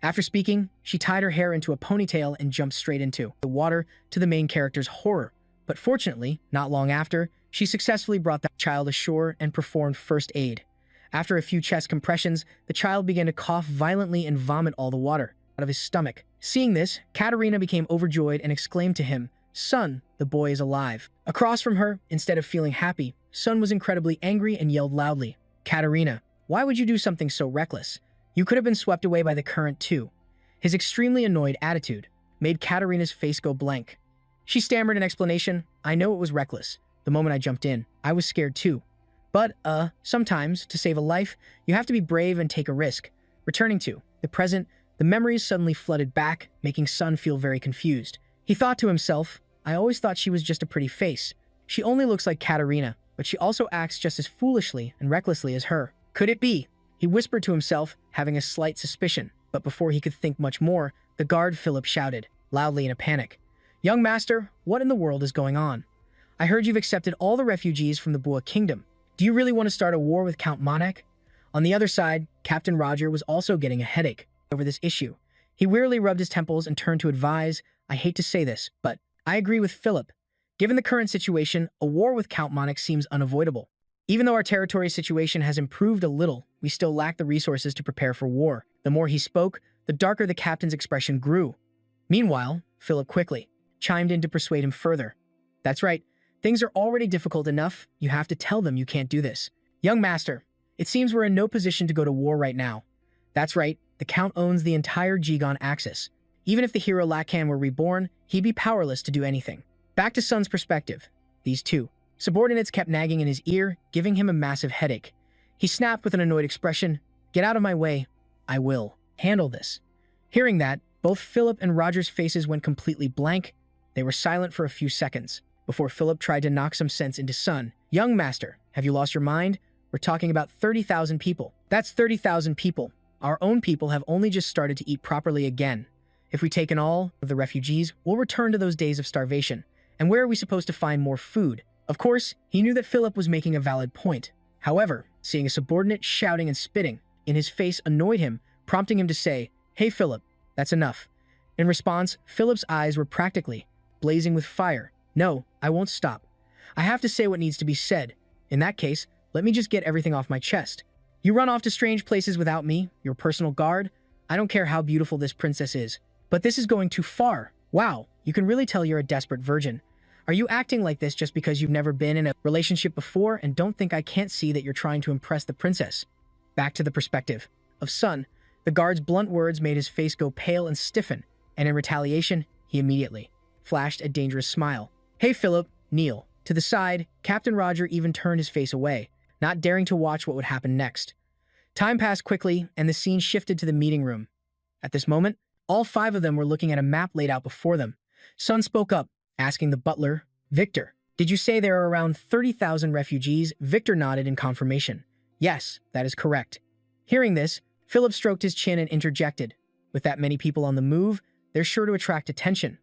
After speaking, she tied her hair into a ponytail and jumped straight into the water to the main character's horror. But fortunately, not long after, she successfully brought the child ashore and performed first aid. After a few chest compressions, the child began to cough violently and vomit all the water out of his stomach. Seeing this, Katerina became overjoyed and exclaimed to him, Son, the boy is alive. Across from her, instead of feeling happy, Sun was incredibly angry and yelled loudly, Katerina, why would you do something so reckless? You could have been swept away by the current too. His extremely annoyed attitude made Katerina's face go blank. She stammered an explanation, I know it was reckless. The moment I jumped in, I was scared too. But, sometimes, to save a life, you have to be brave and take a risk. Returning to the present, the memories suddenly flooded back, making Sun feel very confused. He thought to himself, I always thought she was just a pretty face. She only looks like Katerina, but she also acts just as foolishly and recklessly as her. Could it be? He whispered to himself, having a slight suspicion, but before he could think much more, the guard Philip shouted, loudly in a panic, Young master, what in the world is going on? I heard you've accepted all the refugees from the Bua Kingdom. Do you really want to start a war with Count Monak? On the other side, Captain Roger was also getting a headache over this issue. He wearily rubbed his temples and turned to advise, I hate to say this, but I agree with Philip. Given the current situation, a war with Count Monak seems unavoidable. Even though our territory situation has improved a little, we still lack the resources to prepare for war. The more he spoke, the darker the captain's expression grew. Meanwhile, Philip quickly chimed in to persuade him further. That's right. Things are already difficult enough. You have to tell them you can't do this. Young master, it seems we're in no position to go to war right now. That's right. The Count owns the entire Jigon axis. Even if the hero Lacan were reborn, he'd be powerless to do anything. Back to Sun's perspective. These two subordinates kept nagging in his ear, giving him a massive headache. He snapped with an annoyed expression, Get out of my way. I will handle this. Hearing that, both Philip and Roger's faces went completely blank. They were silent for a few seconds before Philip tried to knock some sense into Sun. Young master, have you lost your mind? We're talking about 30,000 people. That's 30,000 people. Our own people have only just started to eat properly again. If we take in all of the refugees, we'll return to those days of starvation. And where are we supposed to find more food? Of course, he knew that Philip was making a valid point. However, seeing a subordinate shouting and spitting in his face annoyed him, prompting him to say, Hey Philip, that's enough. In response, Philip's eyes were practically blazing with fire. No, I won't stop. I have to say what needs to be said. In that case, Let me just get everything off my chest. You run off to strange places without me, your personal guard. I don't care how beautiful this princess is, but this is going too far. Wow, you can really tell you're a desperate virgin. Are you acting like this just because you've never been in a relationship before and don't think I can't see that you're trying to impress the princess? Back to the perspective of Sun, the guard's blunt words made his face go pale and stiffen, and in retaliation, he immediately flashed a dangerous smile. Hey Philip, kneel. To the side, Captain Roger even turned his face away, not daring to watch what would happen next. Time passed quickly, and the scene shifted to the meeting room. At this moment, all 5 of them were looking at a map laid out before them. Sun spoke up, asking the butler, Victor, did you say there are around 30,000 refugees? Victor nodded in confirmation. Yes, that is correct. Hearing this, Philip stroked his chin and interjected. With that many people on the move, they're sure to attract attention.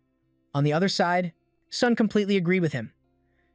On the other side, Sun completely agreed with him.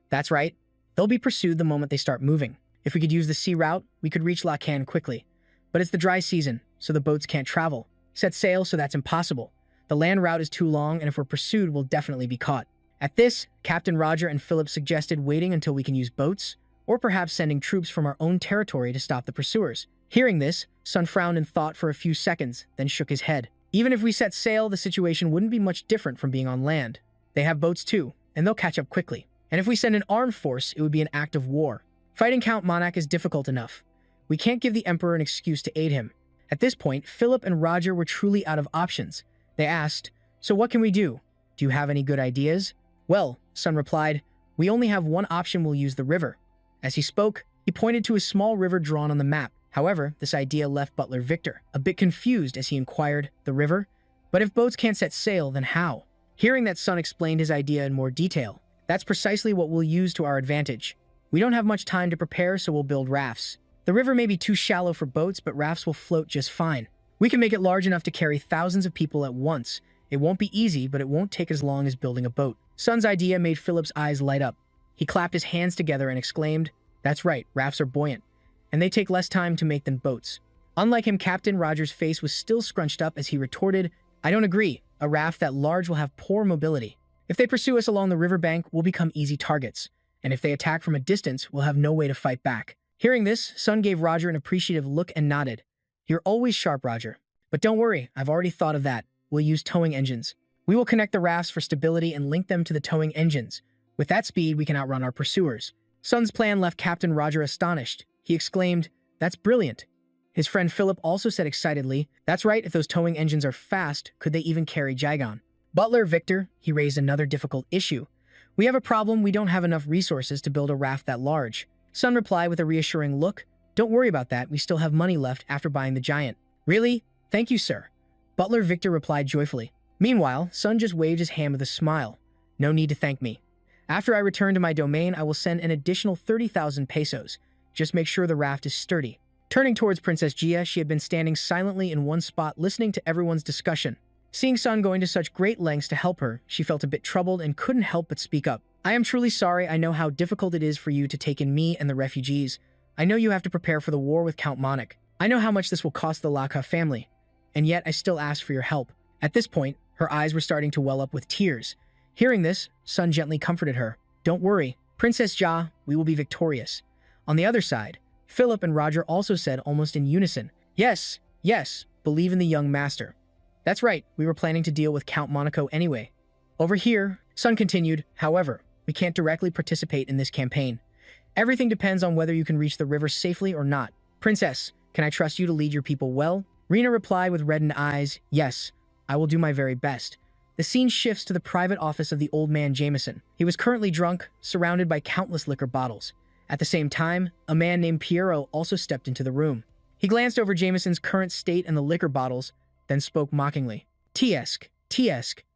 That's right, they'll be pursued the moment they start moving. If we could use the sea route, we could reach Lacan quickly. But it's the dry season, so the boats can't travel. Set sail, so that's impossible. The land route is too long, and if we're pursued, we'll definitely be caught. At this, Captain Roger and Philip suggested waiting until we can use boats, or perhaps sending troops from our own territory to stop the pursuers. Hearing this, Sun frowned in thought for a few seconds, then shook his head. Even if we set sail, the situation wouldn't be much different from being on land. They have boats too, and they'll catch up quickly. And if we send an armed force, it would be an act of war. Fighting Count Monarch is difficult enough. We can't give the Emperor an excuse to aid him. At this point, Philip and Roger were truly out of options. They asked, so what can we do? Do you have any good ideas? Well, Sun replied, we only have one option, we'll use the river. As he spoke, he pointed to a small river drawn on the map. However, this idea left butler Victor a bit confused as he inquired, the river? But if boats can't set sail, then how? Hearing that Sun explained his idea in more detail, that's precisely what we'll use to our advantage. We don't have much time to prepare, so we'll build rafts. The river may be too shallow for boats, but rafts will float just fine. We can make it large enough to carry thousands of people at once. It won't be easy, but it won't take as long as building a boat. Sun's idea made Philip's eyes light up. He clapped his hands together and exclaimed, that's right, rafts are buoyant, and they take less time to make than boats. Unlike him, Captain Roger's face was still scrunched up as he retorted, I don't agree. A raft that large will have poor mobility. If they pursue us along the riverbank, we'll become easy targets. And if they attack from a distance, we'll have no way to fight back. Hearing this, Sun gave Roger an appreciative look and nodded. You're always sharp, Roger. But don't worry, I've already thought of that. We'll use towing engines. We will connect the rafts for stability and link them to the towing engines. With that speed, we can outrun our pursuers. Sun's plan left Captain Roger astonished. He exclaimed, that's brilliant. His friend Philip also said excitedly, that's right, if those towing engines are fast, could they even carry Jigon? Butler Victor, he raised another difficult issue. We have a problem, we don't have enough resources to build a raft that large. Sun replied with a reassuring look, don't worry about that, we still have money left after buying the giant. Really? Thank you, sir. Butler Victor replied joyfully. Meanwhile, Sun just waved his hand with a smile. No need to thank me. After I return to my domain, I will send an additional 30,000 pesos. Just make sure the raft is sturdy. Turning towards Princess Jia, she had been standing silently in one spot listening to everyone's discussion. Seeing Sun going to such great lengths to help her, she felt a bit troubled and couldn't help but speak up. I am truly sorry. I know how difficult it is for you to take in me and the refugees. I know you have to prepare for the war with Count Monarch. I know how much this will cost the Laka family. And yet I still ask for your help. At this point, her eyes were starting to well up with tears. Hearing this, Sun gently comforted her. Don't worry, Princess Jia, we will be victorious. On the other side, Philip and Roger also said almost in unison, yes, yes, believe in the young master. That's right, we were planning to deal with Count Monaco anyway. Over here, Sun continued, however, we can't directly participate in this campaign. Everything depends on whether you can reach the river safely or not. Princess, can I trust you to lead your people well? Rena replied with reddened eyes, yes, I will do my very best. The scene shifts to the private office of the old man Jameson. He was currently drunk, surrounded by countless liquor bottles. At the same time, a man named Piero also stepped into the room. He glanced over Jameson's current state and the liquor bottles, then spoke mockingly. T-esque,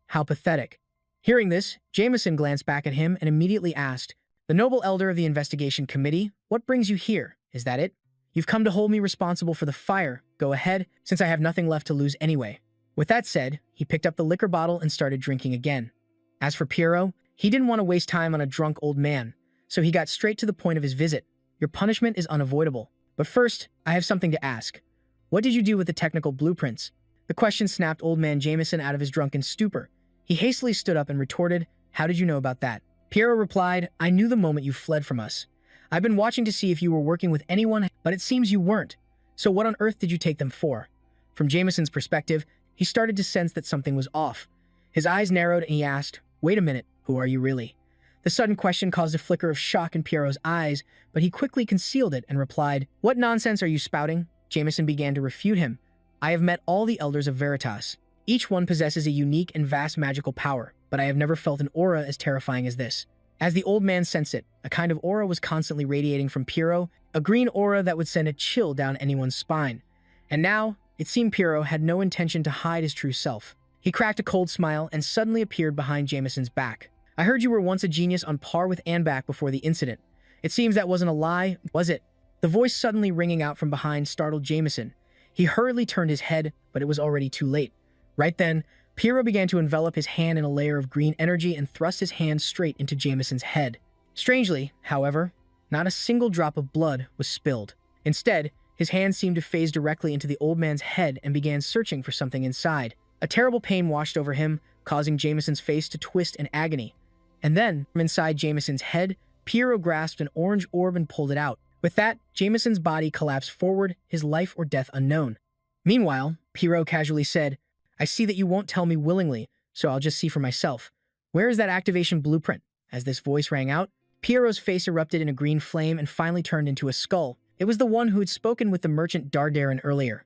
how pathetic. Hearing this, Jameson glanced back at him and immediately asked, the noble elder of the investigation committee, what brings you here? Is that it? You've come to hold me responsible for the fire. Go ahead, since I have nothing left to lose anyway. With that said, he picked up the liquor bottle and started drinking again. As for Piero, he didn't want to waste time on a drunk old man, so he got straight to the point of his visit. Your punishment is unavoidable. But first, I have something to ask. What did you do with the technical blueprints? The question snapped old man Jameson out of his drunken stupor. He hastily stood up and retorted, how did you know about that? Piero replied, I knew the moment you fled from us. I've been watching to see if you were working with anyone, but it seems you weren't. So what on earth did you take them for? From Jameson's perspective, he started to sense that something was off. His eyes narrowed and he asked, "Wait a minute, who are you really?" The sudden question caused a flicker of shock in Pierrot's eyes, but he quickly concealed it and replied, "What nonsense are you spouting?" Jameson began to refute him. "I have met all the elders of Veritas. Each one possesses a unique and vast magical power, but I have never felt an aura as terrifying as this." As the old man sensed it, a kind of aura was constantly radiating from Pierrot, a green aura that would send a chill down anyone's spine. And now, it seemed Pierrot had no intention to hide his true self. He cracked a cold smile and suddenly appeared behind Jameson's back. "I heard you were once a genius on par with Anbak before the incident. It seems that wasn't a lie, was it?" The voice suddenly ringing out from behind startled Jameson. He hurriedly turned his head, but it was already too late. Right then, Pierrot began to envelop his hand in a layer of green energy and thrust his hand straight into Jameson's head. Strangely, however, not a single drop of blood was spilled. Instead, his hand seemed to phase directly into the old man's head and began searching for something inside. A terrible pain washed over him, causing Jameson's face to twist in agony. And then, from inside Jameson's head, Pierrot grasped an orange orb and pulled it out. With that, Jameson's body collapsed forward, his life or death unknown. Meanwhile, Pierrot casually said, "I see that you won't tell me willingly, so I'll just see for myself. Where is that activation blueprint?" As this voice rang out, Pierrot's face erupted in a green flame and finally turned into a skull. It was the one who had spoken with the merchant Dardarin earlier.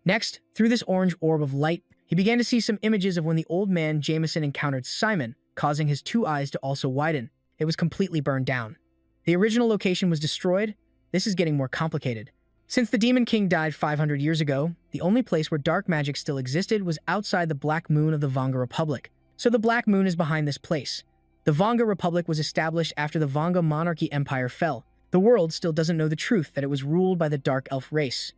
Next, through this orange orb of light, he began to see some images of when the old man Jameson encountered Simon, causing his two eyes to also widen. It was completely burned down. The original location was destroyed. This is getting more complicated. Since the Demon King died 500 years ago, the only place where dark magic still existed was outside the Black Moon of the Vanga Republic. So the Black Moon is behind this place. The Vanga Republic was established after the Vanga Monarchy Empire fell. The world still doesn't know the truth that it was ruled by the Dark Elf race.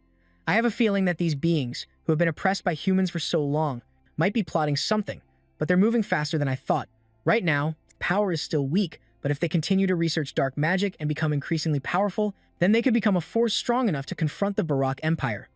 I have a feeling that these beings, who have been oppressed by humans for so long, might be plotting something, but they're moving faster than I thought. Right now, power is still weak, but if they continue to research dark magic and become increasingly powerful, then they could become a force strong enough to confront the Barak Empire.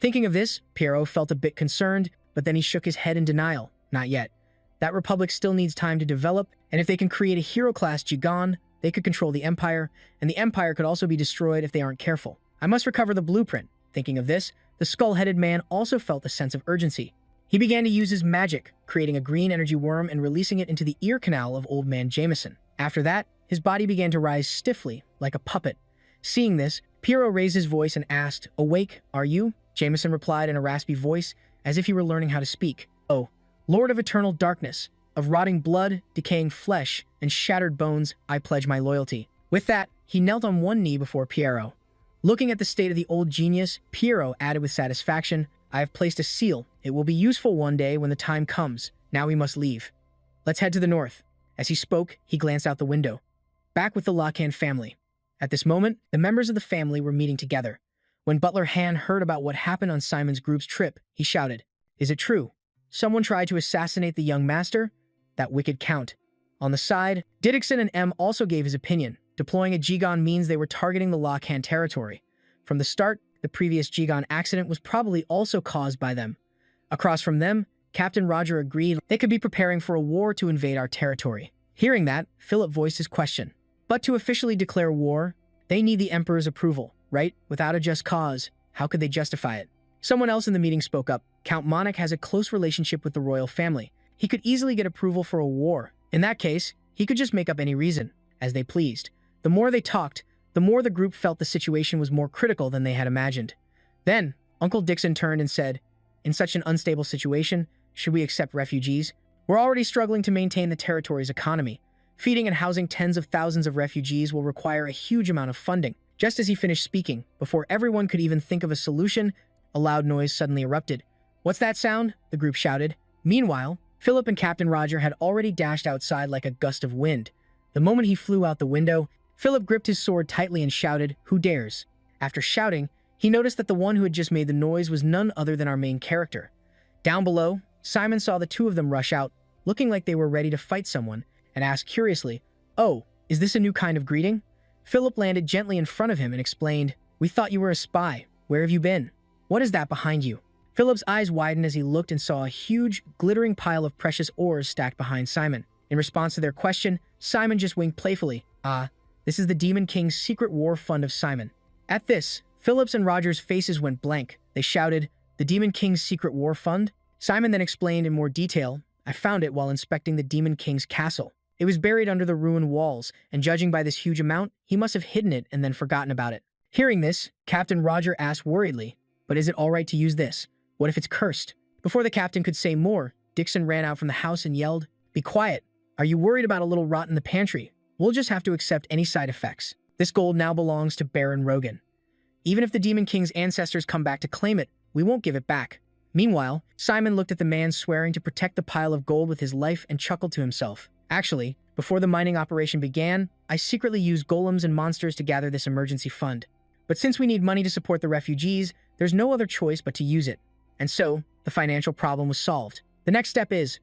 Thinking of this, Pierrot felt a bit concerned, but then he shook his head in denial. Not yet. That republic still needs time to develop, and if they can create a hero-class Jigan, they could control the Empire, and the Empire could also be destroyed if they aren't careful. I must recover the blueprint. Thinking of this, the skull-headed man also felt a sense of urgency. He began to use his magic, creating a green energy worm and releasing it into the ear canal of old man Jameson. After that, his body began to rise stiffly, like a puppet. Seeing this, Pierrot raised his voice and asked, "Awake, are you?" Jameson replied in a raspy voice, as if he were learning how to speak. "Oh, Lord of eternal darkness, of rotting blood, decaying flesh, and shattered bones, I pledge my loyalty." With that, he knelt on one knee before Pierrot. Looking at the state of the old genius, Pierrot added with satisfaction, "I have placed a seal. It will be useful one day when the time comes. Now we must leave. Let's head to the north." As he spoke, he glanced out the window. Back with the Lacan family. At this moment, the members of the family were meeting together. When Butler Han heard about what happened on Simon's group's trip, he shouted, "Is it true? Someone tried to assassinate the young master? That wicked count." On the side, Diddickson and M also gave his opinion. Deploying a Jigan means they were targeting the Lacan territory. From the start, the previous Jigan accident was probably also caused by them. Across from them, Captain Roger agreed they could be preparing for a war to invade our territory. Hearing that, Philip voiced his question. But to officially declare war, they need the Emperor's approval, right? Without a just cause, how could they justify it? Someone else in the meeting spoke up. Count Monik has a close relationship with the royal family. He could easily get approval for a war. In that case, he could just make up any reason, as they pleased. The more they talked, the more the group felt the situation was more critical than they had imagined. Then, Uncle Dixon turned and said, "In such an unstable situation, should we accept refugees? We're already struggling to maintain the territory's economy. Feeding and housing tens of thousands of refugees will require a huge amount of funding." Just as he finished speaking, before everyone could even think of a solution, a loud noise suddenly erupted. "What's that sound?" the group shouted. Meanwhile, Philip and Captain Roger had already dashed outside like a gust of wind. The moment he flew out the window, Philip gripped his sword tightly and shouted, "Who dares?" After shouting, he noticed that the one who had just made the noise was none other than our main character. Down below, Simon saw the two of them rush out, looking like they were ready to fight someone, and asked curiously, "Oh, is this a new kind of greeting?" Philip landed gently in front of him and explained, "We thought you were a spy. Where have you been? What is that behind you?" Philip's eyes widened as he looked and saw a huge, glittering pile of precious ores stacked behind Simon. In response to their question, Simon just winked playfully. "Ah, This is the Demon King's secret war fund of Simon. At this, Philip's and Roger's faces went blank. They shouted, "The Demon King's secret war fund?" Simon then explained in more detail, "I found it while inspecting the Demon King's castle. It was buried under the ruined walls, and judging by this huge amount, he must have hidden it and then forgotten about it." Hearing this, Captain Roger asked worriedly, "But is it all right to use this? What if it's cursed?" Before the captain could say more, Dixon ran out from the house and yelled, "Be quiet. Are you worried about a little rot in the pantry? We'll just have to accept any side effects. This gold now belongs to Baron Rogan. Even if the Demon King's ancestors come back to claim it, we won't give it back." Meanwhile, Simon looked at the man swearing to protect the pile of gold with his life and chuckled to himself. "Actually, before the mining operation began, I secretly used golems and monsters to gather this emergency fund. But since we need money to support the refugees, there's no other choice but to use it." And so, the financial problem was solved. The next step is...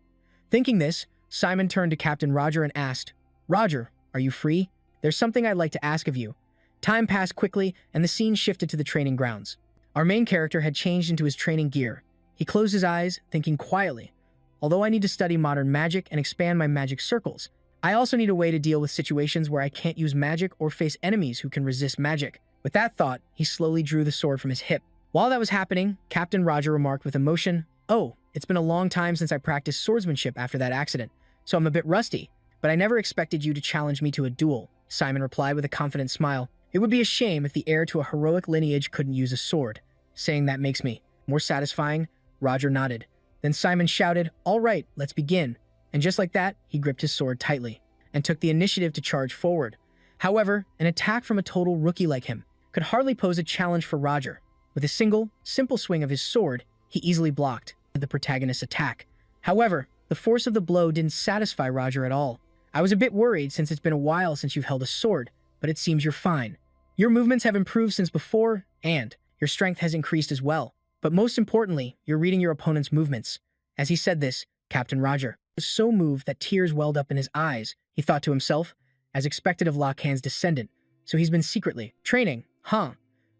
Thinking this, Simon turned to Captain Roger and asked, "Roger, are you free? There's something I'd like to ask of you." Time passed quickly, and the scene shifted to the training grounds. Our main character had changed into his training gear. He closed his eyes, thinking quietly, "Although I need to study modern magic and expand my magic circles, I also need a way to deal with situations where I can't use magic or face enemies who can resist magic." With that thought, he slowly drew the sword from his hip. While that was happening, Captain Roger remarked with emotion, "Oh, it's been a long time since I practiced swordsmanship after that accident, so I'm a bit rusty, but I never expected you to challenge me to a duel." Simon replied with a confident smile, "It would be a shame if the heir to a heroic lineage couldn't use a sword. Saying that makes me more satisfying." Roger nodded. Then Simon shouted, "All right, let's begin." And just like that, he gripped his sword tightly and took the initiative to charge forward. However, an attack from a total rookie like him could hardly pose a challenge for Roger. With a single, simple swing of his sword, he easily blocked the protagonist's attack. However, the force of the blow didn't satisfy Roger at all. "I was a bit worried since it's been a while since you've held a sword, but it seems you're fine. Your movements have improved since before, and your strength has increased as well. But most importantly, you're reading your opponent's movements." As he said this, Captain Roger was so moved that tears welled up in his eyes. He thought to himself, as expected of Lochan's descendant, so he's been secretly training, huh?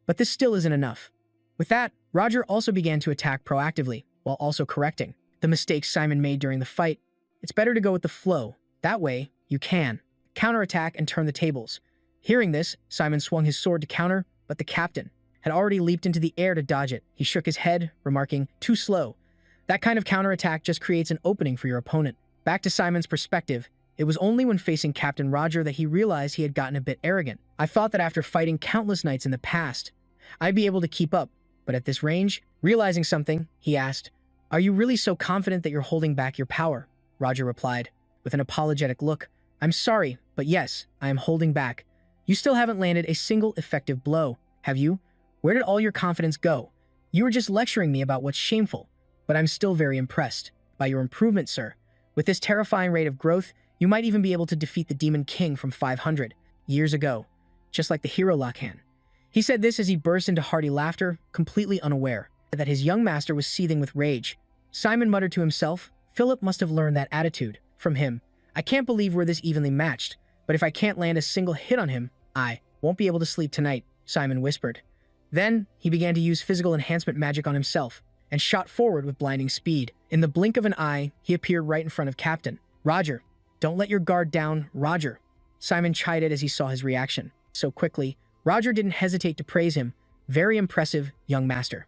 But this still isn't enough. With that, Roger also began to attack proactively, while also correcting the mistakes Simon made during the fight. It's better to go with the flow. That way, you can counterattack and turn the tables. Hearing this, Simon swung his sword to counter, but the captain had already leaped into the air to dodge it. He shook his head, remarking, "Too slow. That kind of counterattack just creates an opening for your opponent." Back to Simon's perspective, it was only when facing Captain Roger that he realized he had gotten a bit arrogant. "I thought that after fighting countless knights in the past, I'd be able to keep up. But at this range," realizing something, he asked, "Are you really so confident that you're holding back your power?" Roger replied, with an apologetic look, "I'm sorry, but yes, I am holding back. You still haven't landed a single effective blow, have you? Where did all your confidence go? You were just lecturing me about what's shameful, but I'm still very impressed by your improvement, sir. With this terrifying rate of growth, you might even be able to defeat the Demon King from 500 years ago, just like the hero Lochan." He said this as he burst into hearty laughter, completely unaware that his young master was seething with rage. Simon muttered to himself, "Philip must have learned that attitude from him. I can't believe we're this evenly matched, but if I can't land a single hit on him, I won't be able to sleep tonight," Simon whispered. Then, he began to use physical enhancement magic on himself and shot forward with blinding speed. In the blink of an eye, he appeared right in front of Captain Roger. "Don't let your guard down, Roger," Simon chided as he saw his reaction. So quickly, Roger didn't hesitate to praise him. "Very impressive, young master."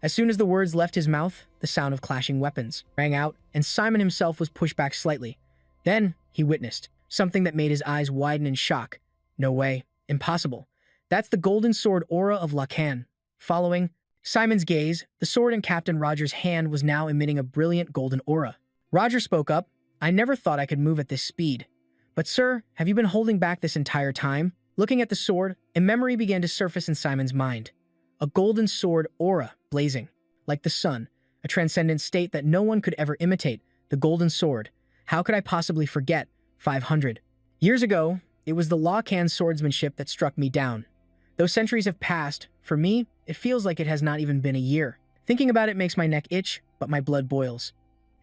As soon as the words left his mouth, the sound of clashing weapons rang out, and Simon himself was pushed back slightly. Then, he witnessed something that made his eyes widen in shock. "No way. Impossible. That's the golden sword aura of Lochan." Following Simon's gaze, the sword in Captain Roger's hand was now emitting a brilliant golden aura. Roger spoke up, "I never thought I could move at this speed. But sir, have you been holding back this entire time?" Looking at the sword, a memory began to surface in Simon's mind. A golden sword aura blazing, like the sun, a transcendent state that no one could ever imitate. The golden sword. How could I possibly forget? 500 years ago, it was the Lochan swordsmanship that struck me down. Though centuries have passed, for me, it feels like it has not even been a year. Thinking about it makes my neck itch, but my blood boils.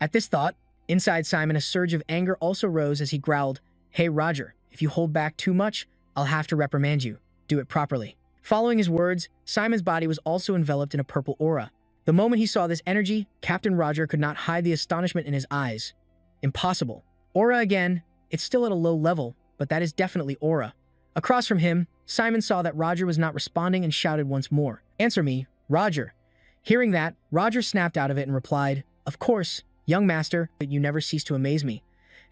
At this thought, inside Simon a surge of anger also rose as he growled, "Hey Roger, if you hold back too much, I'll have to reprimand you. Do it properly." Following his words, Simon's body was also enveloped in a purple aura. The moment he saw this energy, Captain Roger could not hide the astonishment in his eyes. Impossible. Aura again. It's still at a low level, but that is definitely aura. Across from him, Simon saw that Roger was not responding and shouted once more, "Answer me, Roger." Hearing that, Roger snapped out of it and replied, "Of course, young master, but you never cease to amaze me."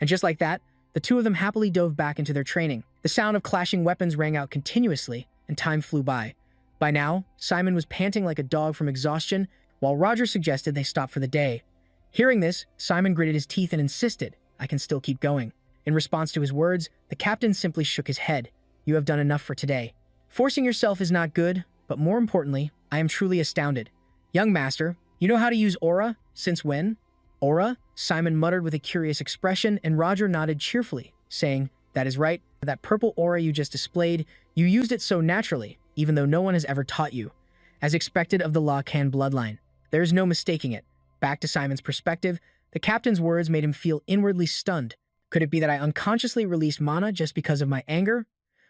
And just like that, the two of them happily dove back into their training. The sound of clashing weapons rang out continuously, and time flew by. By now, Simon was panting like a dog from exhaustion, while Roger suggested they stop for the day. Hearing this, Simon gritted his teeth and insisted, "I can still keep going." In response to his words, the captain simply shook his head. "You have done enough for today. Forcing yourself is not good, but more importantly, I am truly astounded. Young master, you know how to use aura? Since when?" "Aura?" Simon muttered with a curious expression, and Roger nodded cheerfully, saying, "That is right. That purple aura you just displayed, you used it so naturally, even though no one has ever taught you. As expected of the Lacan bloodline. There is no mistaking it." Back to Simon's perspective, the captain's words made him feel inwardly stunned. Could it be that I unconsciously released mana just because of my anger?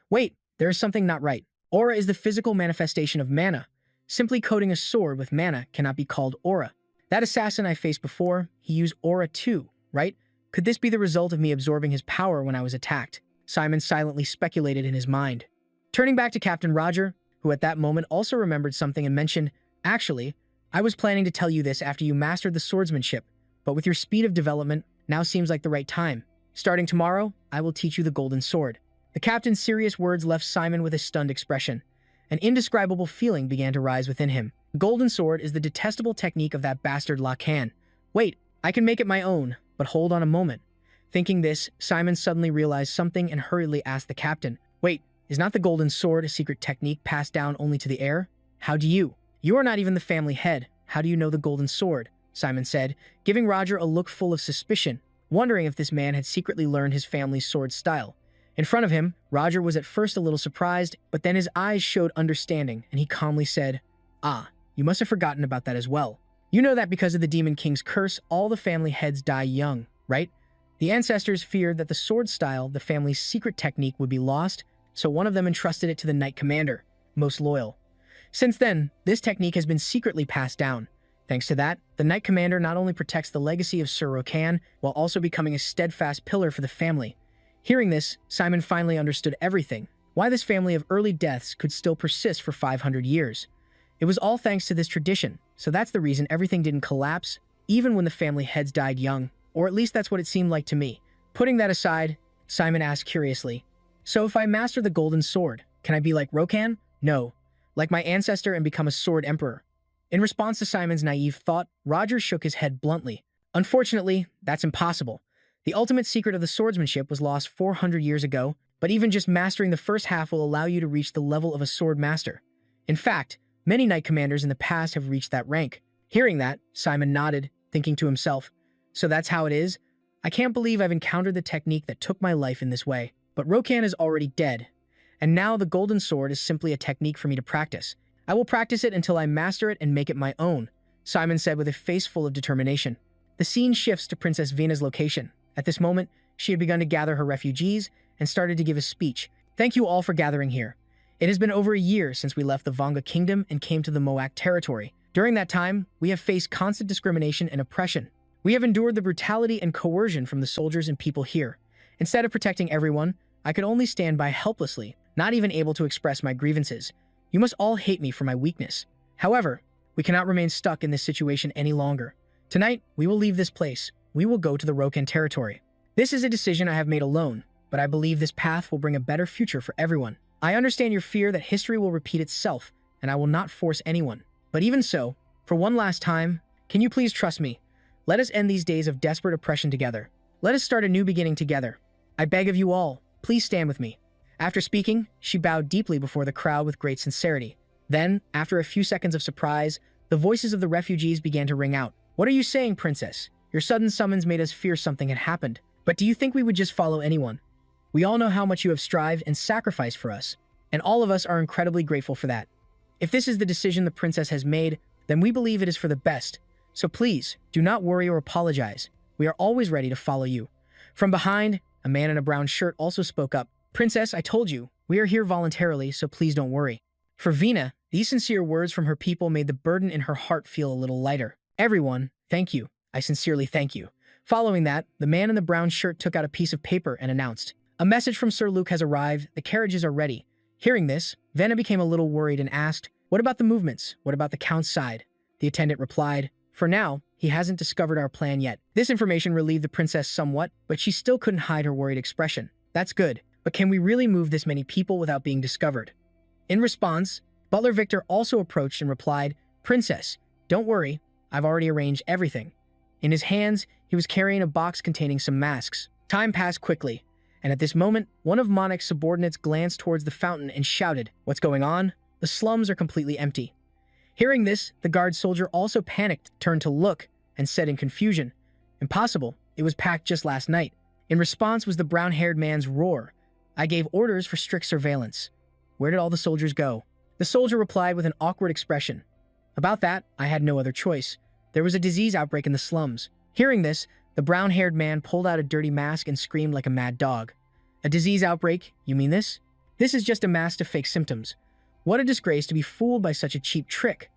Wait, there is something not right. Aura is the physical manifestation of mana. Simply coating a sword with mana cannot be called aura. That assassin I faced before, he used aura too, right? Could this be the result of me absorbing his power when I was attacked? Simon silently speculated in his mind. Turning back to Captain Roger, who at that moment also remembered something and mentioned, "Actually, I was planning to tell you this after you mastered the swordsmanship, but with your speed of development, now seems like the right time. Starting tomorrow, I will teach you the golden sword." The captain's serious words left Simon with a stunned expression. An indescribable feeling began to rise within him. The golden sword is the detestable technique of that bastard Lacan. Wait, I can make it my own, but hold on a moment. Thinking this, Simon suddenly realized something and hurriedly asked the captain, "Wait, is not the golden sword a secret technique passed down only to the heir? How do you? You are not even the family head. How do you know the golden sword?" Simon said, giving Roger a look full of suspicion, wondering if this man had secretly learned his family's sword style. In front of him, Roger was at first a little surprised, but then his eyes showed understanding, and he calmly said, "Ah, you must have forgotten about that as well. You know that because of the Demon King's curse, all the family heads die young, right? The ancestors feared that the sword style, the family's secret technique, would be lost, so one of them entrusted it to the Knight Commander, most loyal. Since then, this technique has been secretly passed down. Thanks to that, the Knight Commander not only protects the legacy of Sir Rokan, while also becoming a steadfast pillar for the family." Hearing this, Simon finally understood everything, why this family of early deaths could still persist for 500 years. It was all thanks to this tradition, so that's the reason everything didn't collapse, even when the family heads died young, or at least that's what it seemed like to me. Putting that aside, Simon asked curiously, "So if I master the golden sword, can I be like Rokan?" "No, like my ancestor and become a sword emperor." In response to Simon's naive thought, Roger shook his head bluntly. "Unfortunately, that's impossible. The ultimate secret of the swordsmanship was lost 400 years ago, but even just mastering the first half will allow you to reach the level of a sword master. In fact, many knight commanders in the past have reached that rank." Hearing that, Simon nodded, thinking to himself, "So that's how it is? I can't believe I've encountered the technique that took my life in this way. But Rokan is already dead, and now the golden sword is simply a technique for me to practice. I will practice it until I master it and make it my own," Simon said with a face full of determination. The scene shifts to Princess Vena's location. At this moment, she had begun to gather her refugees and started to give a speech. "Thank you all for gathering here. It has been over a year since we left the Vanga Kingdom and came to the Moak territory. During that time, we have faced constant discrimination and oppression. We have endured the brutality and coercion from the soldiers and people here. Instead of protecting everyone, I could only stand by helplessly, not even able to express my grievances. You must all hate me for my weakness. However, we cannot remain stuck in this situation any longer. Tonight, we will leave this place. We will go to the Rokan territory. This is a decision I have made alone, but I believe this path will bring a better future for everyone. I understand your fear that history will repeat itself, and I will not force anyone. But even so, for one last time, can you please trust me? Let us end these days of desperate oppression together. Let us start a new beginning together. I beg of you all, please stand with me." After speaking, she bowed deeply before the crowd with great sincerity. Then, after a few seconds of surprise, the voices of the refugees began to ring out. "What are you saying, princess? Your sudden summons made us fear something had happened. But do you think we would just follow anyone? We all know how much you have strived and sacrificed for us, and all of us are incredibly grateful for that. If this is the decision the princess has made, then we believe it is for the best. So please, do not worry or apologize. We are always ready to follow you." From behind, a man in a brown shirt also spoke up. "Princess, I told you, we are here voluntarily, so please don't worry." For Vina, these sincere words from her people made the burden in her heart feel a little lighter. "Everyone, thank you. I sincerely thank you." Following that, the man in the brown shirt took out a piece of paper and announced, A message from Sir Luke has arrived. The carriages are ready. Hearing this, Vanna became a little worried and asked, "What about the movements? What about the Count's side?" The attendant replied, "For now, he hasn't discovered our plan yet." This information relieved the princess somewhat, but she still couldn't hide her worried expression. "That's good, but can we really move this many people without being discovered?" In response, Butler Victor also approached and replied, "Princess, don't worry, I've already arranged everything." In his hands, he was carrying a box containing some masks. Time passed quickly, and at this moment, one of Monarch's subordinates glanced towards the fountain and shouted, "What's going on? The slums are completely empty." Hearing this, the guard soldier also panicked, turned to look, and said in confusion, "Impossible, it was packed just last night." In response was the brown-haired man's roar, "I gave orders for strict surveillance. Where did all the soldiers go?" The soldier replied with an awkward expression, "About that, I had no other choice. There was a disease outbreak in the slums." Hearing this, the brown-haired man pulled out a dirty mask and screamed like a mad dog. "A disease outbreak? You mean this? This is just a mask to fake symptoms. What a disgrace to be fooled by such a cheap trick."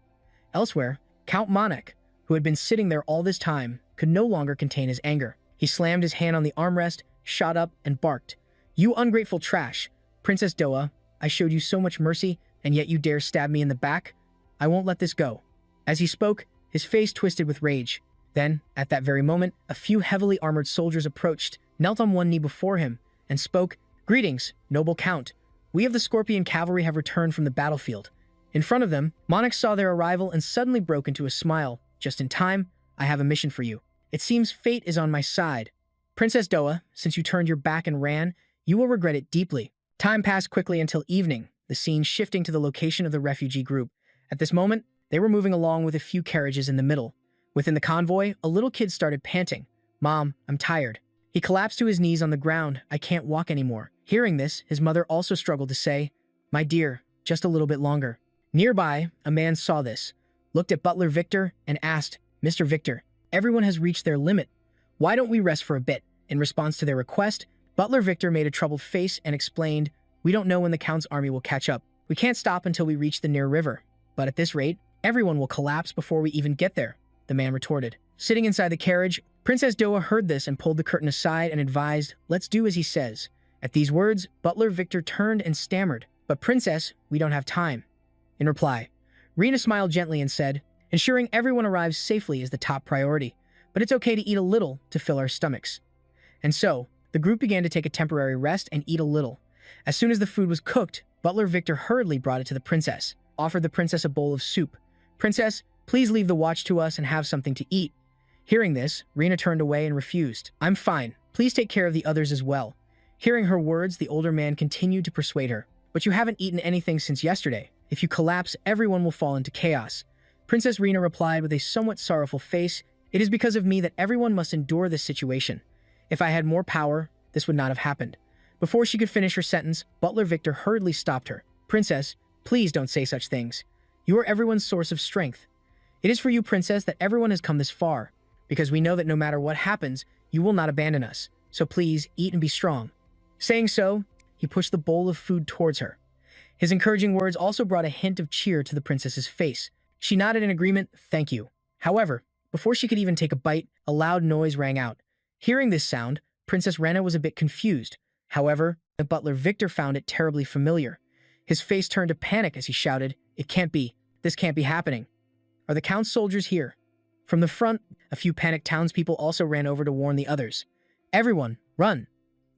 Elsewhere, Count Monarch, who had been sitting there all this time, could no longer contain his anger. He slammed his hand on the armrest, shot up, and barked, "You ungrateful trash! Princess Doa, I showed you so much mercy, and yet you dare stab me in the back? I won't let this go." As he spoke, his face twisted with rage. Then, at that very moment, a few heavily armored soldiers approached, knelt on one knee before him, and spoke, "Greetings, noble Count. We of the Scorpion Cavalry have returned from the battlefield." In front of them, Monarch saw their arrival and suddenly broke into a smile. "Just in time, I have a mission for you. It seems fate is on my side. Princess Doa, since you turned your back and ran, you will regret it deeply." Time passed quickly until evening, the scene shifting to the location of the refugee group. At this moment, they were moving along with a few carriages in the middle. Within the convoy, a little kid started panting, "Mom, I'm tired." He collapsed to his knees on the ground. "I can't walk anymore." Hearing this, his mother also struggled to say, "My dear, just a little bit longer." Nearby, a man saw this, looked at Butler Victor, and asked, "Mr. Victor, everyone has reached their limit. Why don't we rest for a bit?" In response to their request, Butler Victor made a troubled face and explained, "We don't know when the Count's army will catch up. We can't stop until we reach the near river. But at this rate, everyone will collapse before we even get there," the man retorted. Sitting inside the carriage, Princess Doa heard this and pulled the curtain aside and advised, "Let's do as he says." At these words, Butler Victor turned and stammered, "But Princess, we don't have time." In reply, Rena smiled gently and said, "Ensuring everyone arrives safely is the top priority, but it's okay to eat a little to fill our stomachs." And so, the group began to take a temporary rest and eat a little. As soon as the food was cooked, Butler Victor hurriedly brought it to the princess, offered the princess a bowl of soup. "Princess, please leave the watch to us and have something to eat." Hearing this, Rena turned away and refused. "I'm fine. Please take care of the others as well." Hearing her words, the older man continued to persuade her. "But you haven't eaten anything since yesterday. If you collapse, everyone will fall into chaos." Princess Rena replied with a somewhat sorrowful face, "It is because of me that everyone must endure this situation. If I had more power, this would not have happened." Before she could finish her sentence, Butler Victor hurriedly stopped her. "Princess, please don't say such things. You are everyone's source of strength. It is for you, Princess, that everyone has come this far, because we know that no matter what happens, you will not abandon us. So please, eat and be strong." Saying so, he pushed the bowl of food towards her. His encouraging words also brought a hint of cheer to the princess's face. She nodded in agreement, "Thank you." However, before she could even take a bite, a loud noise rang out. Hearing this sound, Princess Rena was a bit confused. However, the butler Victor found it terribly familiar. His face turned to panic as he shouted, "It can't be. This can't be happening. Are the Count's soldiers here?" From the front, a few panicked townspeople also ran over to warn the others. "Everyone, run!"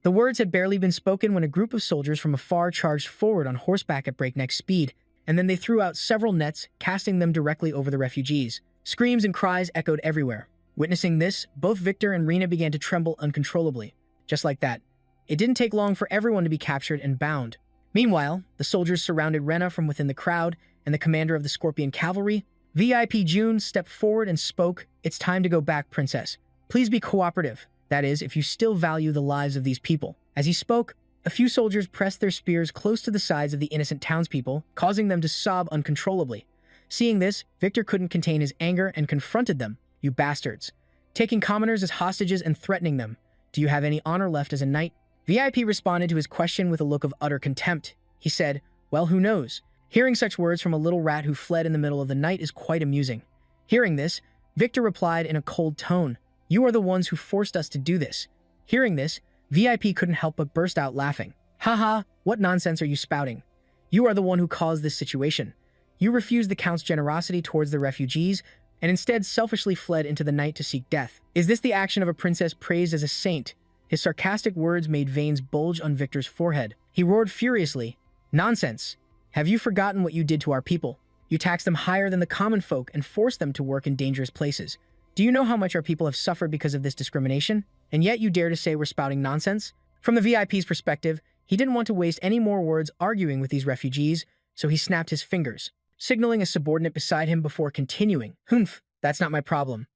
The words had barely been spoken when a group of soldiers from afar charged forward on horseback at breakneck speed, and then they threw out several nets, casting them directly over the refugees. Screams and cries echoed everywhere. Witnessing this, both Victor and Rena began to tremble uncontrollably. Just like that, it didn't take long for everyone to be captured and bound. Meanwhile, the soldiers surrounded Rena from within the crowd, and the commander of the Scorpion Cavalry, VIP June, stepped forward and spoke, "It's time to go back, Princess. Please be cooperative. That is, if you still value the lives of these people." As he spoke, a few soldiers pressed their spears close to the sides of the innocent townspeople, causing them to sob uncontrollably. Seeing this, Victor couldn't contain his anger and confronted them. "You bastards. Taking commoners as hostages and threatening them. Do you have any honor left as a knight?" VIP responded to his question with a look of utter contempt. He said, "Well, who knows? Hearing such words from a little rat who fled in the middle of the night is quite amusing." Hearing this, Victor replied in a cold tone, "You are the ones who forced us to do this." Hearing this, VIP couldn't help but burst out laughing. Haha, what nonsense are you spouting? You are the one who caused this situation. You refused the Count's generosity towards the refugees and instead selfishly fled into the night to seek death. Is this the action of a princess praised as a saint? His sarcastic words made veins bulge on Victor's forehead. He roared furiously. Nonsense! Have you forgotten what you did to our people? You taxed them higher than the common folk and forced them to work in dangerous places. Do you know how much our people have suffered because of this discrimination? And yet you dare to say we're spouting nonsense? From the VIP's perspective, he didn't want to waste any more words arguing with these refugees, so he snapped his fingers, signaling a subordinate beside him before continuing. Humph, that's not my problem.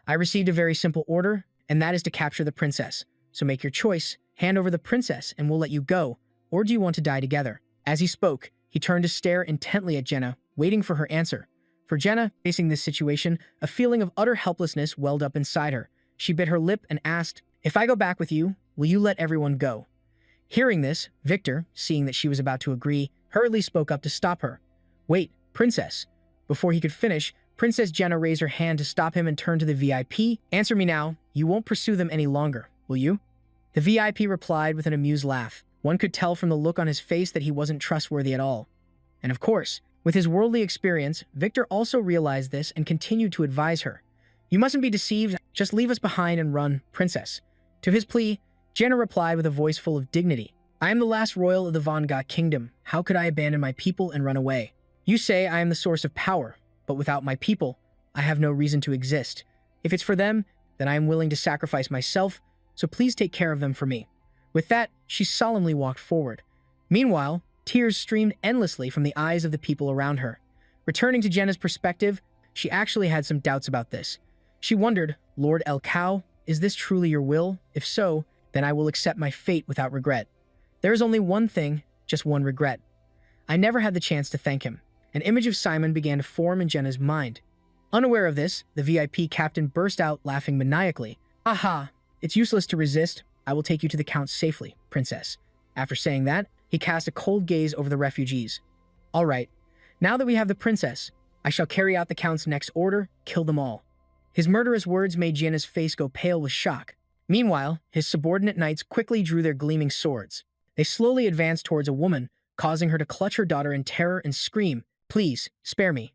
I received a very simple order, and that is to capture the princess. So make your choice, hand over the princess, and we'll let you go, or do you want to die together? As he spoke, he turned to stare intently at Jenna, waiting for her answer. For Jenna, facing this situation, a feeling of utter helplessness welled up inside her. She bit her lip and asked, "If I go back with you, will you let everyone go?" Hearing this, Victor, seeing that she was about to agree, hurriedly spoke up to stop her. "Wait, princess." Before he could finish, Princess Jenna raised her hand to stop him and turned to the VIP. "Answer me now. You won't pursue them any longer, will you?" The VIP replied with an amused laugh. One could tell from the look on his face that he wasn't trustworthy at all. And of course, with his worldly experience, Victor also realized this and continued to advise her. "You mustn't be deceived. Just leave us behind and run, princess." To his plea, Jenna replied with a voice full of dignity. "I am the last royal of the Manga kingdom. How could I abandon my people and run away? You say I am the source of power, but without my people, I have no reason to exist. If it's for them, then I am willing to sacrifice myself, so please take care of them for me." With that, she solemnly walked forward. Meanwhile, tears streamed endlessly from the eyes of the people around her. Returning to Jenna's perspective, she actually had some doubts about this. She wondered, "Lord El Cow, is this truly your will? If so, then I will accept my fate without regret. There is only one thing, just one regret. I never had the chance to thank him." An image of Simon began to form in Jenna's mind. Unaware of this, the VIP captain burst out laughing maniacally. "Aha! It's useless to resist. I will take you to the Count safely, princess." After saying that, he cast a cold gaze over the refugees. "All right, now that we have the princess, I shall carry out the Count's next order, kill them all." His murderous words made Jenna's face go pale with shock. Meanwhile, his subordinate knights quickly drew their gleaming swords. They slowly advanced towards a woman, causing her to clutch her daughter in terror and scream, "Please, spare me."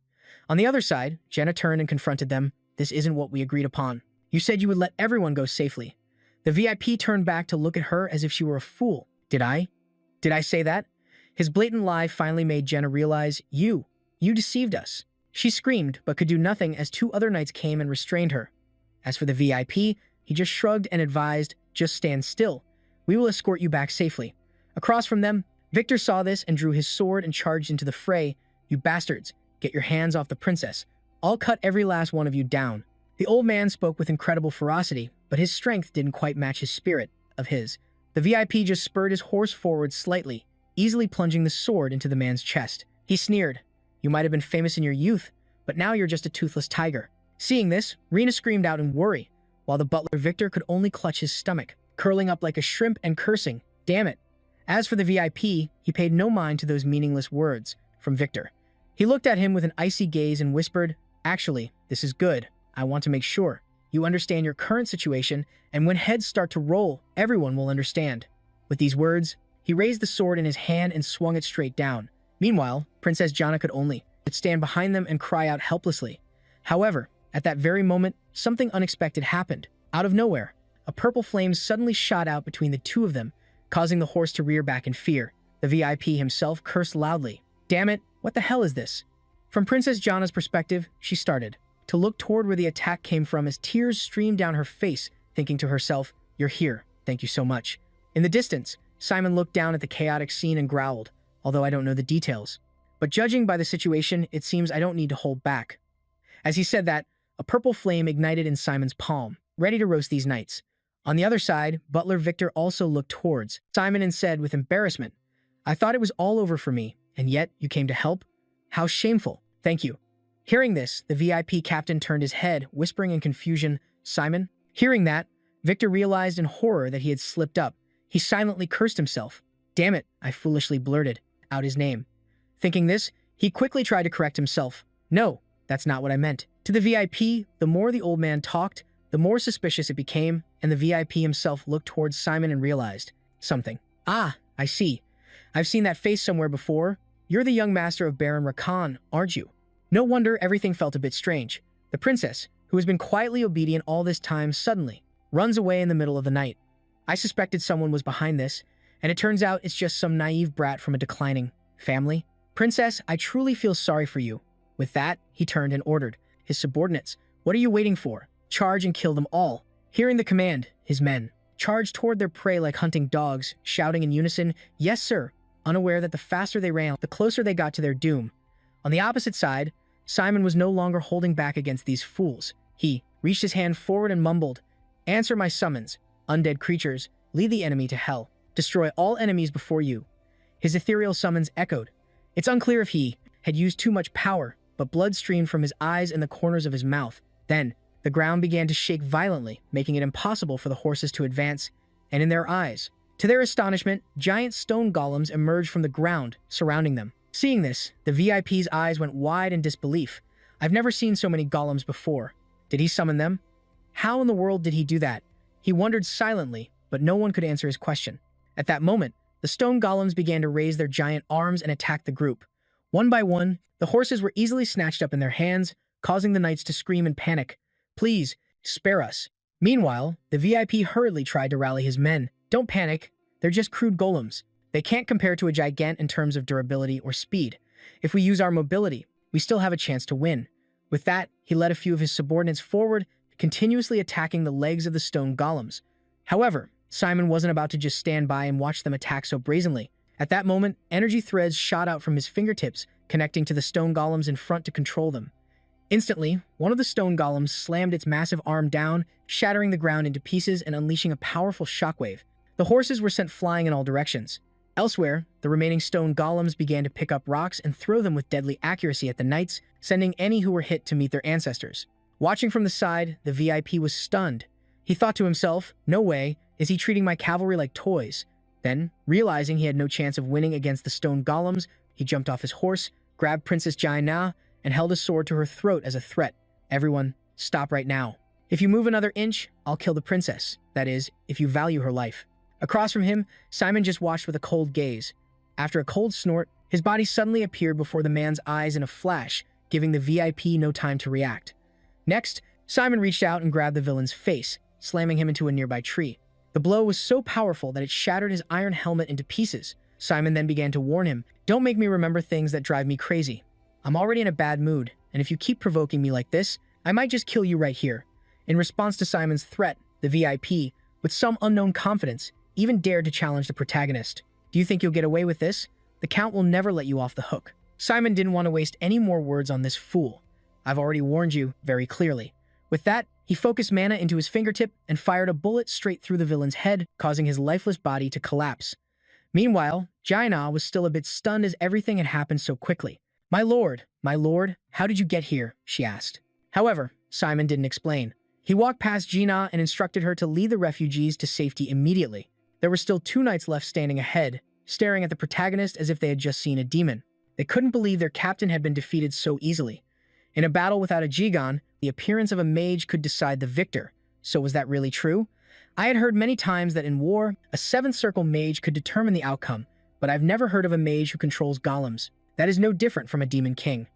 On the other side, Jenna turned and confronted them. "This isn't what we agreed upon. You said you would let everyone go safely." The VIP turned back to look at her as if she were a fool. Did I say that?" His blatant lie finally made Jenna realize, You deceived us." She screamed, but could do nothing as two other knights came and restrained her. As for the VIP, he just shrugged and advised, "Just stand still. We will escort you back safely." Across from them, Victor saw this and drew his sword and charged into the fray. "You bastards, get your hands off the princess. I'll cut every last one of you down." The old man spoke with incredible ferocity, but his strength didn't quite match his spirit of his. The VIP just spurred his horse forward slightly, easily plunging the sword into the man's chest. He sneered, "You might have been famous in your youth, but now you're just a toothless tiger." Seeing this, Rena screamed out in worry, while the butler Victor could only clutch his stomach, curling up like a shrimp and cursing, "Damn it." As for the VIP, he paid no mind to those meaningless words from Victor. He looked at him with an icy gaze and whispered, "Actually, this is good. I want to make sure you understand your current situation, and when heads start to roll, everyone will understand." With these words, he raised the sword in his hand and swung it straight down. Meanwhile, Princess Jana could only stand behind them and cry out helplessly. However, at that very moment, something unexpected happened. Out of nowhere, a purple flame suddenly shot out between the two of them, causing the horse to rear back in fear. The VIP himself cursed loudly. "Damn it, what the hell is this?" From Princess Jana's perspective, she started to look toward where the attack came from as tears streamed down her face, thinking to herself, "You're here, thank you so much." In the distance, Simon looked down at the chaotic scene and growled, although I don't know the details. But judging by the situation, it seems I don't need to hold back. As he said that, a purple flame ignited in Simon's palm, ready to roast these knights. On the other side, Butler Victor also looked towards Simon and said with embarrassment, "I thought it was all over for me, and yet you came to help? How shameful. Thank you." Hearing this, the VIP captain turned his head, whispering in confusion, "Simon?" Hearing that, Victor realized in horror that he had slipped up. He silently cursed himself. "Damn it," I foolishly blurted out his name. Thinking this, he quickly tried to correct himself. "No, that's not what I meant." To the VIP, the more the old man talked, the more suspicious it became. and the VIP himself looked towards Simon and realized something. Ah, I see. I've seen that face somewhere before. You're the young master of Baron Rakan, aren't you? No wonder everything felt a bit strange. The princess, who has been quietly obedient all this time, suddenly runs away in the middle of the night. I suspected someone was behind this, and it turns out it's just some naive brat from a declining family. Princess, I truly feel sorry for you. With that, he turned and ordered his subordinates, "What are you waiting for? Charge and kill them all." Hearing the command, his men charged toward their prey like hunting dogs, shouting in unison, "Yes, sir," unaware that the faster they ran, the closer they got to their doom. On the opposite side, Simon was no longer holding back against these fools. He reached his hand forward and mumbled, "Answer my summons. Undead creatures, lead the enemy to hell. Destroy all enemies before you." His ethereal summons echoed. It's unclear if he had used too much power, but blood streamed from his eyes and the corners of his mouth. Then, the ground began to shake violently, making it impossible for the horses to advance, and in their eyes, to their astonishment, giant stone golems emerged from the ground, surrounding them. Seeing this, the VIP's eyes went wide in disbelief. I've never seen so many golems before. Did he summon them? How in the world did he do that? He wondered silently, but no one could answer his question. At that moment, the stone golems began to raise their giant arms and attack the group. One by one, the horses were easily snatched up in their hands, causing the knights to scream in panic. "Please, spare us." Meanwhile, the VIP hurriedly tried to rally his men. "Don't panic. They're just crude golems. They can't compare to a gigant in terms of durability or speed. If we use our mobility, we still have a chance to win." With that, he led a few of his subordinates forward, continuously attacking the legs of the stone golems. However, Simon wasn't about to just stand by and watch them attack so brazenly. At that moment, energy threads shot out from his fingertips, connecting to the stone golems in front to control them. Instantly, one of the stone golems slammed its massive arm down, shattering the ground into pieces and unleashing a powerful shockwave. The horses were sent flying in all directions. Elsewhere, the remaining stone golems began to pick up rocks and throw them with deadly accuracy at the knights, sending any who were hit to meet their ancestors. Watching from the side, the VIP was stunned. He thought to himself, "No way, is he treating my cavalry like toys?" Then, realizing he had no chance of winning against the stone golems, he jumped off his horse, grabbed Princess Jaina, and held his sword to her throat as a threat. "Everyone, stop right now. If you move another inch, I'll kill the princess. That is, if you value her life." Across from him, Simon just watched with a cold gaze. After a cold snort, his body suddenly appeared before the man's eyes in a flash, giving the VIP no time to react. Next, Simon reached out and grabbed the villain's face, slamming him into a nearby tree. The blow was so powerful that it shattered his iron helmet into pieces. Simon then began to warn him, "Don't make me remember things that drive me crazy. I'm already in a bad mood, and if you keep provoking me like this, I might just kill you right here." In response to Simon's threat, the VIP, with some unknown confidence, even dared to challenge the protagonist. "Do you think you'll get away with this? The Count will never let you off the hook." Simon didn't want to waste any more words on this fool. "I've already warned you very clearly." With that, he focused mana into his fingertip and fired a bullet straight through the villain's head, causing his lifeless body to collapse. Meanwhile, Jaina was still a bit stunned as everything had happened so quickly. My lord, how did you get here?" she asked. However, Simon didn't explain. He walked past Jaina and instructed her to lead the refugees to safety immediately. There were still 2 knights left standing ahead, staring at the protagonist as if they had just seen a demon. They couldn't believe their captain had been defeated so easily. In a battle without a Jigan, the appearance of a mage could decide the victor. So was that really true? I had heard many times that in war, a 7th circle mage could determine the outcome, but I've never heard of a mage who controls golems. That is no different from a demon king.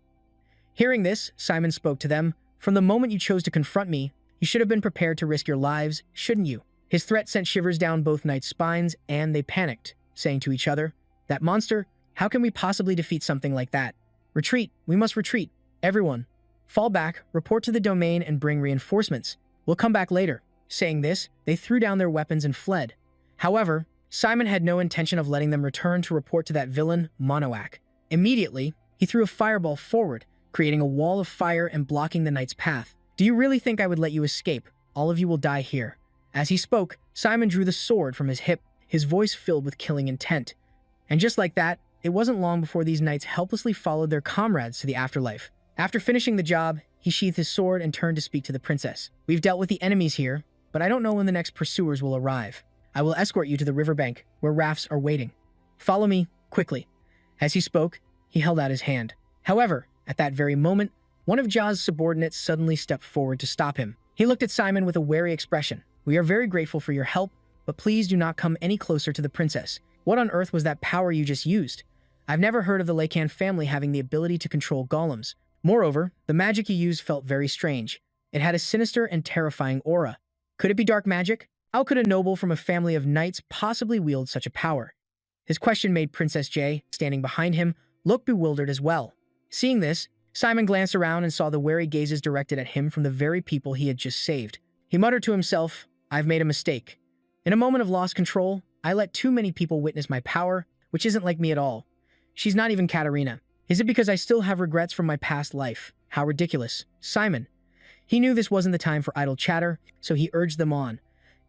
Hearing this, Simon spoke to them. "From the moment you chose to confront me, you should have been prepared to risk your lives, shouldn't you?" His threat sent shivers down both knights' spines, and they panicked, saying to each other, "That monster, how can we possibly defeat something like that? Retreat, we must retreat. Everyone, fall back, report to the domain and bring reinforcements. We'll come back later." Saying this, they threw down their weapons and fled. However, Simon had no intention of letting them return to report to that villain, Monowak. Immediately, he threw a fireball forward, creating a wall of fire and blocking the knight's path. "Do you really think I would let you escape? All of you will die here." As he spoke, Simon drew the sword from his hip, his voice filled with killing intent. And just like that, it wasn't long before these knights helplessly followed their comrades to the afterlife. After finishing the job, he sheathed his sword and turned to speak to the princess. "We've dealt with the enemies here, but I don't know when the next pursuers will arrive. I will escort you to the riverbank, where rafts are waiting. Follow me, quickly." As he spoke, he held out his hand. However, at that very moment, one of Ja's subordinates suddenly stepped forward to stop him. He looked at Simon with a wary expression. We are very grateful for your help, but please do not come any closer to the princess. What on earth was that power you just used? I've never heard of the Lacan family having the ability to control golems. Moreover, the magic you used felt very strange. It had a sinister and terrifying aura. Could it be dark magic? How could a noble from a family of knights possibly wield such a power? His question made Princess Jay, standing behind him, look bewildered as well. Seeing this, Simon glanced around and saw the wary gazes directed at him from the very people he had just saved. He muttered to himself, I've made a mistake. In a moment of lost control, I let too many people witness my power, which isn't like me at all. She's not even Katarina. Is it because I still have regrets from my past life? How ridiculous. Simon. He knew this wasn't the time for idle chatter, so he urged them on.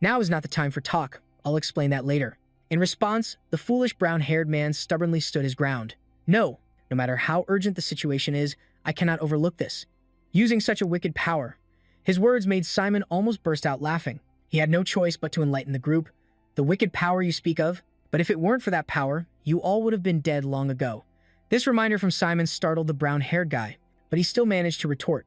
Now is not the time for talk. I'll explain that later. In response, the foolish brown-haired man stubbornly stood his ground. No matter how urgent the situation is, I cannot overlook this. Using such a wicked power. His words made Simon almost burst out laughing. He had no choice but to enlighten the group. The wicked power you speak of? But if it weren't for that power, you all would have been dead long ago. This reminder from Simon startled the brown-haired guy, but he still managed to retort.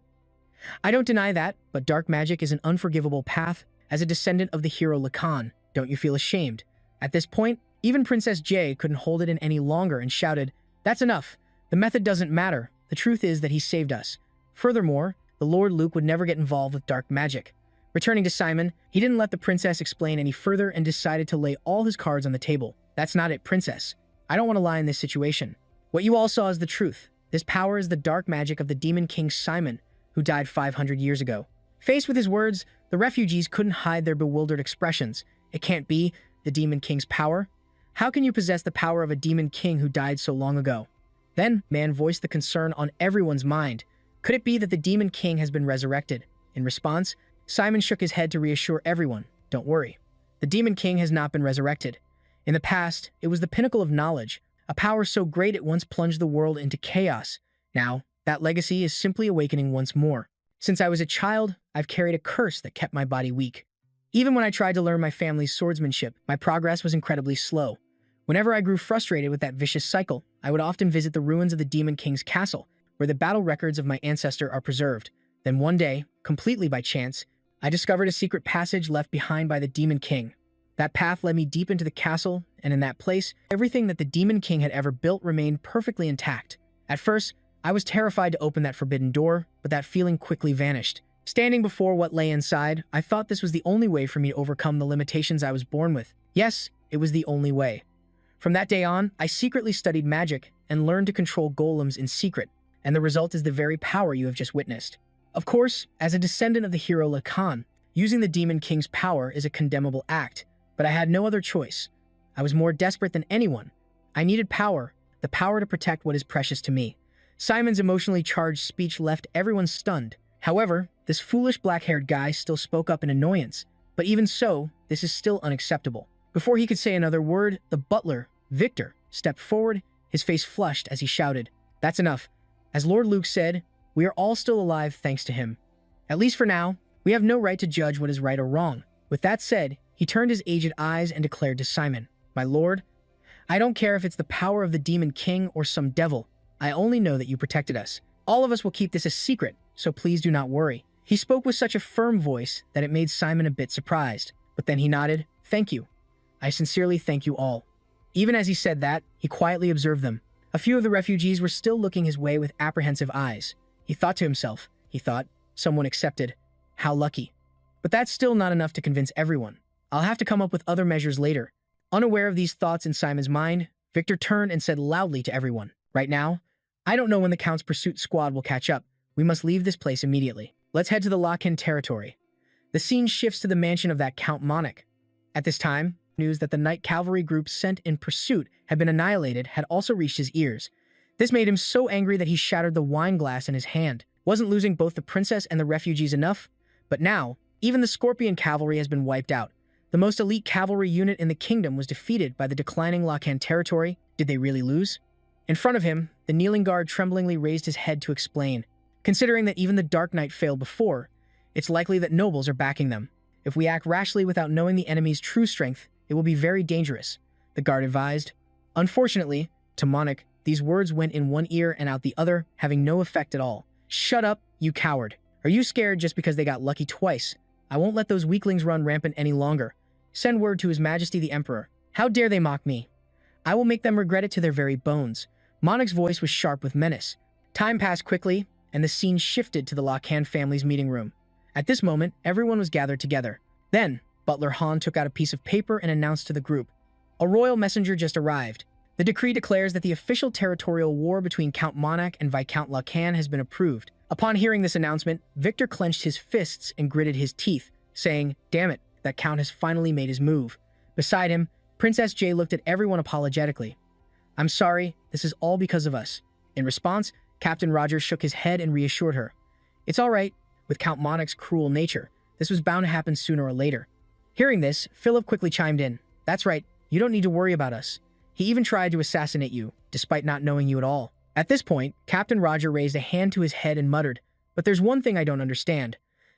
I don't deny that, but dark magic is an unforgivable path. As a descendant of the hero Lacan, don't you feel ashamed? At this point, even Princess Jay couldn't hold it in any longer and shouted, That's enough. The method doesn't matter. The truth is that he saved us. Furthermore, the Lord Luke would never get involved with dark magic. Returning to Simon, he didn't let the princess explain any further and decided to lay all his cards on the table. That's not it, princess. I don't want to lie in this situation. What you all saw is the truth. This power is the dark magic of the Demon King Simon, who died 500 years ago. Faced with his words, the refugees couldn't hide their bewildered expressions. It can't be the Demon King's power. How can you possess the power of a Demon King who died so long ago? Then, man voiced the concern on everyone's mind. Could it be that the Demon King has been resurrected? In response, Simon shook his head to reassure everyone, don't worry. The Demon King has not been resurrected. In the past, it was the pinnacle of knowledge, a power so great it once plunged the world into chaos. Now, that legacy is simply awakening once more. Since I was a child, I've carried a curse that kept my body weak. Even when I tried to learn my family's swordsmanship, my progress was incredibly slow. Whenever I grew frustrated with that vicious cycle, I would often visit the ruins of the Demon King's castle, where the battle records of my ancestor are preserved. Then one day, completely by chance, I discovered a secret passage left behind by the Demon King. That path led me deep into the castle, and in that place, everything that the Demon King had ever built remained perfectly intact. At first, I was terrified to open that forbidden door, but that feeling quickly vanished. Standing before what lay inside, I thought this was the only way for me to overcome the limitations I was born with. Yes, it was the only way. From that day on, I secretly studied magic and learned to control golems in secret, and the result is the very power you have just witnessed. Of course, as a descendant of the hero Lacan, using the Demon King's power is a condemnable act, but I had no other choice. I was more desperate than anyone. I needed power, the power to protect what is precious to me. Simon's emotionally charged speech left everyone stunned. However, this foolish black-haired guy still spoke up in annoyance, but even so, this is still unacceptable. Before he could say another word, the butler, Victor, stepped forward, his face flushed as he shouted, That's enough. As Lord Luke said, we are all still alive thanks to him. At least for now, we have no right to judge what is right or wrong. With that said, he turned his aged eyes and declared to Simon, My lord, I don't care if it's the power of the Demon King or some devil. I only know that you protected us. All of us will keep this a secret, so please do not worry. He spoke with such a firm voice that it made Simon a bit surprised, but then he nodded, Thank you. I sincerely thank you all. Even as he said that, he quietly observed them. A few of the refugees were still looking his way with apprehensive eyes. He thought to himself, someone accepted. How lucky. But that's still not enough to convince everyone. I'll have to come up with other measures later. Unaware of these thoughts in Simon's mind, Victor turned and said loudly to everyone, Right now, I don't know when the Count's pursuit squad will catch up. We must leave this place immediately. Let's head to the Lacan territory. The scene shifts to the mansion of that Count Monarch. At this time, news that the night cavalry group sent in pursuit had been annihilated had also reached his ears. This made him so angry that he shattered the wine glass in his hand. Wasn't losing both the princess and the refugees enough? But now, even the Scorpion cavalry has been wiped out. The most elite cavalry unit in the kingdom was defeated by the declining Lacan territory. Did they really lose? In front of him, the kneeling guard tremblingly raised his head to explain. Considering that even the Dark Knight failed before, it's likely that nobles are backing them. If we act rashly without knowing the enemy's true strength, it will be very dangerous, the guard advised. Unfortunately, to Monarch, these words went in one ear and out the other, having no effect at all. Shut up, you coward. Are you scared just because they got lucky twice? I won't let those weaklings run rampant any longer. Send word to His Majesty the Emperor. How dare they mock me? I will make them regret it to their very bones. Monarch's voice was sharp with menace. Time passed quickly, and the scene shifted to the Lockhand family's meeting room. At this moment, everyone was gathered together. Then, Butler Han took out a piece of paper and announced to the group, "A royal messenger just arrived. The decree declares that the official territorial war between Count Monarch and Viscount Lockhand has been approved." Upon hearing this announcement, Victor clenched his fists and gritted his teeth, saying, "Damn it, that Count has finally made his move." Beside him, Princess Jay looked at everyone apologetically. "I'm sorry, this is all because of us." In response, Captain Roger shook his head and reassured her. "It's all right. With Count Monarch's cruel nature, this was bound to happen sooner or later." Hearing this, Philip quickly chimed in. "That's right, you don't need to worry about us. He even tried to assassinate you, despite not knowing you at all." At this point, Captain Roger raised a hand to his head and muttered, "But there's one thing I don't understand.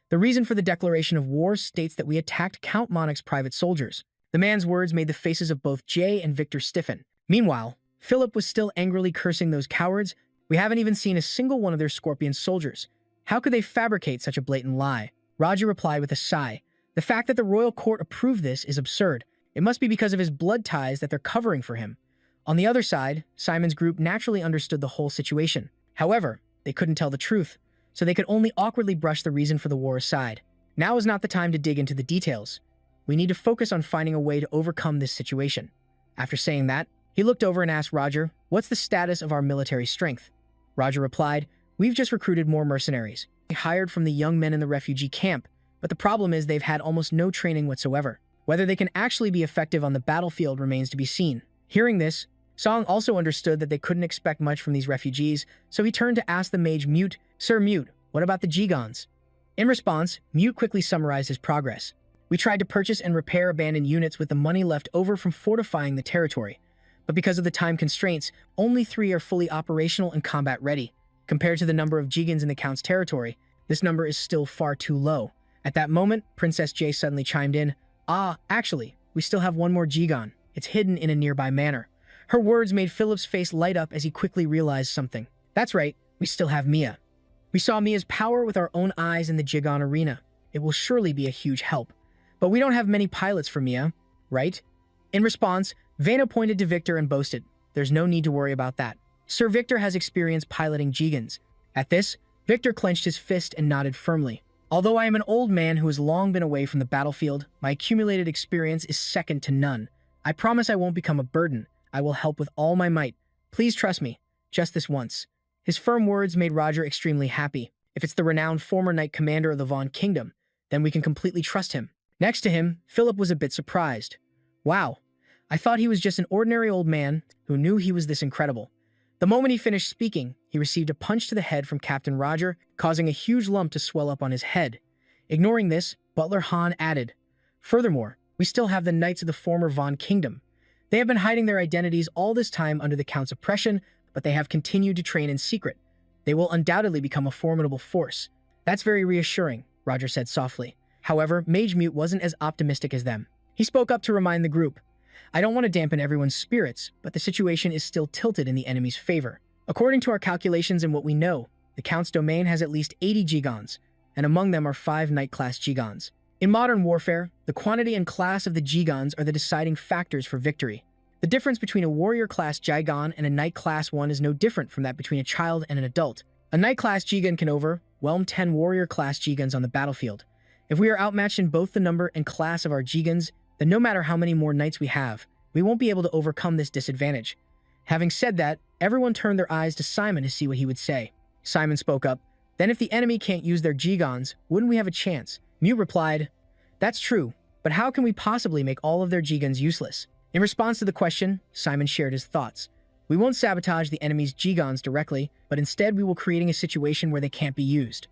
The reason for the declaration of war states that we attacked Count Monarch's private soldiers." The man's words made the faces of both Jay and Victor stiffen. Meanwhile, Philip was still angrily cursing those cowards. "We haven't even seen a single one of their Scorpion soldiers. How could they fabricate such a blatant lie?" Roger replied with a sigh. "The fact that the royal court approved this is absurd. It must be because of his blood ties that they're covering for him." On the other side, Simon's group naturally understood the whole situation. However, they couldn't tell the truth, so they could only awkwardly brush the reason for the war aside. Now is not the time to dig into the details. We need to focus on finding a way to overcome this situation. After saying that, he looked over and asked Roger, "What's the status of our military strength?" Roger replied, "We've just recruited more mercenaries. We hired from the young men in the refugee camp, but the problem is they've had almost no training whatsoever. Whether they can actually be effective on the battlefield remains to be seen." Hearing this, Song also understood that they couldn't expect much from these refugees, so he turned to ask the mage Mute, "Sir Mute, what about the Gigons?" In response, Mute quickly summarized his progress. "We tried to purchase and repair abandoned units with the money left over from fortifying the territory, but because of the time constraints, only 3 are fully operational and combat ready. Compared to the number of Gigons in the Count's territory, this number is still far too low." At that moment, Princess Jay suddenly chimed in, Actually, we still have one more Gigon. It's hidden in a nearby manor." Her words made Philip's face light up as he quickly realized something. "That's right, we still have Mia. We saw Mia's power with our own eyes in the Gigon arena. It will surely be a huge help. But we don't have many pilots for Mia, right?" In response, Vena pointed to Victor and boasted, "There's no need to worry about that. Sir Victor has experience piloting Gigons." At this, Victor clenched his fist and nodded firmly. "Although I am an old man who has long been away from the battlefield, my accumulated experience is second to none. I promise I won't become a burden. I will help with all my might. Please trust me, just this once." His firm words made Roger extremely happy. If it's the renowned former knight commander of the Vaughn Kingdom, then we can completely trust him. Next to him, Philip was a bit surprised. "Wow, I thought he was just an ordinary old man who knew he was this incredible." The moment he finished speaking, he received a punch to the head from Captain Roger, causing a huge lump to swell up on his head. Ignoring this, Butler Han added, "Furthermore, we still have the knights of the former Vaughn Kingdom. They have been hiding their identities all this time under the Count's oppression, but they have continued to train in secret. They will undoubtedly become a formidable force." "That's very reassuring," Roger said softly. However, Mage Mute wasn't as optimistic as them. He spoke up to remind the group, "I don't want to dampen everyone's spirits, but the situation is still tilted in the enemy's favor. According to our calculations and what we know, the Count's domain has at least 80 Gigons, and among them are 5 Knight-class Gigons. In modern warfare, the quantity and class of the Gigons are the deciding factors for victory. The difference between a warrior-class Gigon and a Knight-class one is no different from that between a child and an adult. A Knight-class Gigon can overwhelm 10 warrior-class Gigons on the battlefield. If we are outmatched in both the number and class of our Gigons, then no matter how many more knights we have, we won't be able to overcome this disadvantage." Having said that, everyone turned their eyes to Simon to see what he would say. Simon spoke up, "Then if the enemy can't use their Gigons, wouldn't we have a chance?" Mute replied, "That's true, but how can we possibly make all of their Gigons useless?" In response to the question, Simon shared his thoughts. "We won't sabotage the enemy's Gigons directly, but instead we will creating a situation where they can't be used.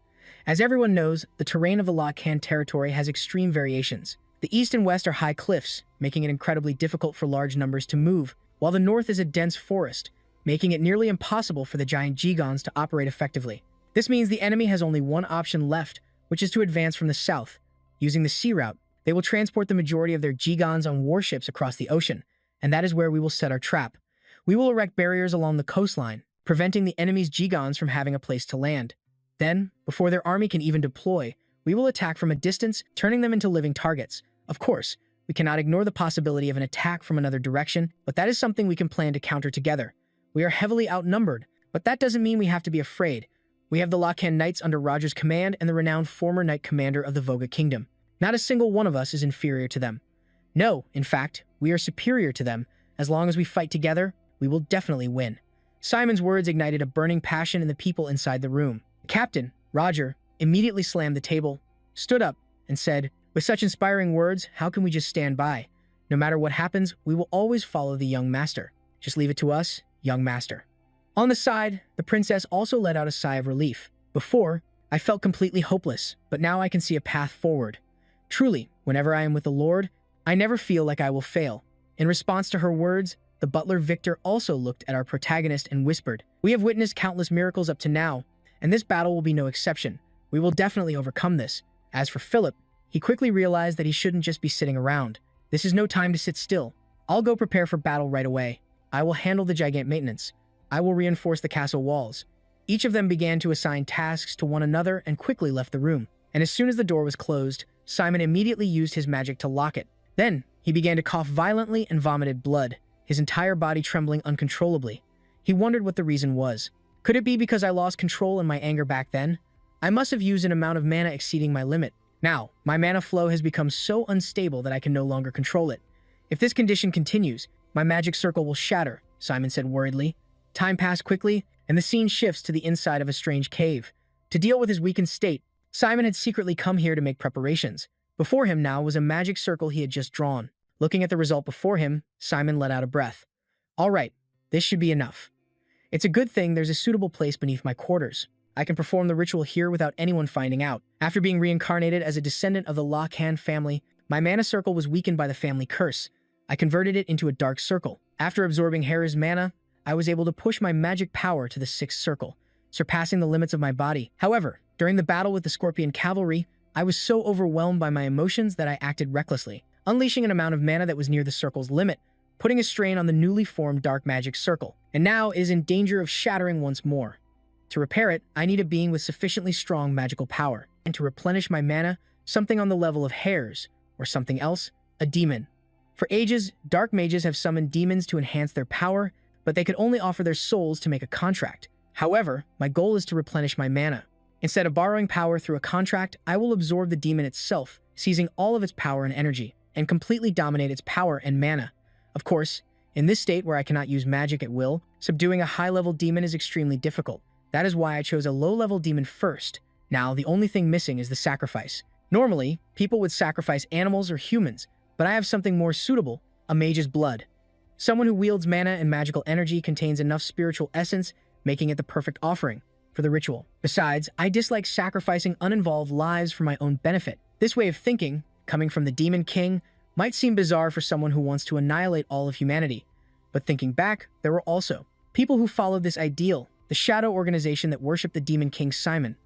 As everyone knows, the terrain of the Lockhand territory has extreme variations. The east and west are high cliffs, making it incredibly difficult for large numbers to move, while the north is a dense forest, making it nearly impossible for the giant Gigons to operate effectively. This means the enemy has only one option left, which is to advance from the south. Using the sea route, they will transport the majority of their Gigons on warships across the ocean, and that is where we will set our trap. We will erect barriers along the coastline, preventing the enemy's Gigons from having a place to land. Then, before their army can even deploy, We will attack from a distance, turning them into living targets. Of course, we cannot ignore the possibility of an attack from another direction, but that is something we can plan to counter together. We are heavily outnumbered, but that doesn't mean we have to be afraid. We have the Lakhan Knights under Roger's command and the renowned former Knight Commander of the Voga Kingdom. Not a single one of us is inferior to them. No, in fact, we are superior to them. As long as we fight together, we will definitely win. Simon's words ignited a burning passion in the people inside the room. The captain, Roger, immediately slammed the table, stood up, and said, "With such inspiring words, how can we just stand by? No matter what happens, we will always follow the young master. Just leave it to us, young master." On the side, the princess also let out a sigh of relief. Before, I felt completely hopeless, but now I can see a path forward. Truly, whenever I am with the Lord, I never feel like I will fail. In response to her words, the butler Victor also looked at our protagonist and whispered, "We have witnessed countless miracles up to now, and this battle will be no exception. We will definitely overcome this." As for Philip, he quickly realized that he shouldn't just be sitting around. This is no time to sit still. I'll go prepare for battle right away. I will handle the gigant maintenance. I will reinforce the castle walls. Each of them began to assign tasks to one another and quickly left the room. And as soon as the door was closed, Simon immediately used his magic to lock it. Then, he began to cough violently and vomited blood, his entire body trembling uncontrollably. He wondered what the reason was. Could it be because I lost control in my anger back then? I must have used an amount of mana exceeding my limit. Now, my mana flow has become so unstable that I can no longer control it. If this condition continues, my magic circle will shatter, Simon said worriedly. Time passed quickly, and the scene shifts to the inside of a strange cave. To deal with his weakened state, Simon had secretly come here to make preparations. Before him now was a magic circle he had just drawn. Looking at the result before him, Simon let out a breath. All right, this should be enough. It's a good thing there's a suitable place beneath my quarters. I can perform the ritual here without anyone finding out. After being reincarnated as a descendant of the Lakhan family, my mana circle was weakened by the family curse. I converted it into a dark circle. After absorbing Hera's mana, I was able to push my magic power to the 6th circle, surpassing the limits of my body. However, during the battle with the Scorpion Cavalry, I was so overwhelmed by my emotions that I acted recklessly, unleashing an amount of mana that was near the circle's limit, putting a strain on the newly formed dark magic circle, and now it is in danger of shattering once more. To repair it, I need a being with sufficiently strong magical power, and to replenish my mana, something on the level of hares, or something else, a demon. For ages, dark mages have summoned demons to enhance their power, but they could only offer their souls to make a contract. However, my goal is to replenish my mana. Instead of borrowing power through a contract, I will absorb the demon itself, seizing all of its power and energy, and completely dominate its power and mana. Of course, in this state where I cannot use magic at will, subduing a high-level demon is extremely difficult. That is why I chose a low-level demon first. Now, the only thing missing is the sacrifice. Normally, people would sacrifice animals or humans, but I have something more suitable, a mage's blood. Someone who wields mana and magical energy contains enough spiritual essence, making it the perfect offering for the ritual. Besides, I dislike sacrificing uninvolved lives for my own benefit. This way of thinking, coming from the Demon King, might seem bizarre for someone who wants to annihilate all of humanity. But thinking back, there were also people who followed this ideal, the shadow organization that worshipped the Demon King Simon.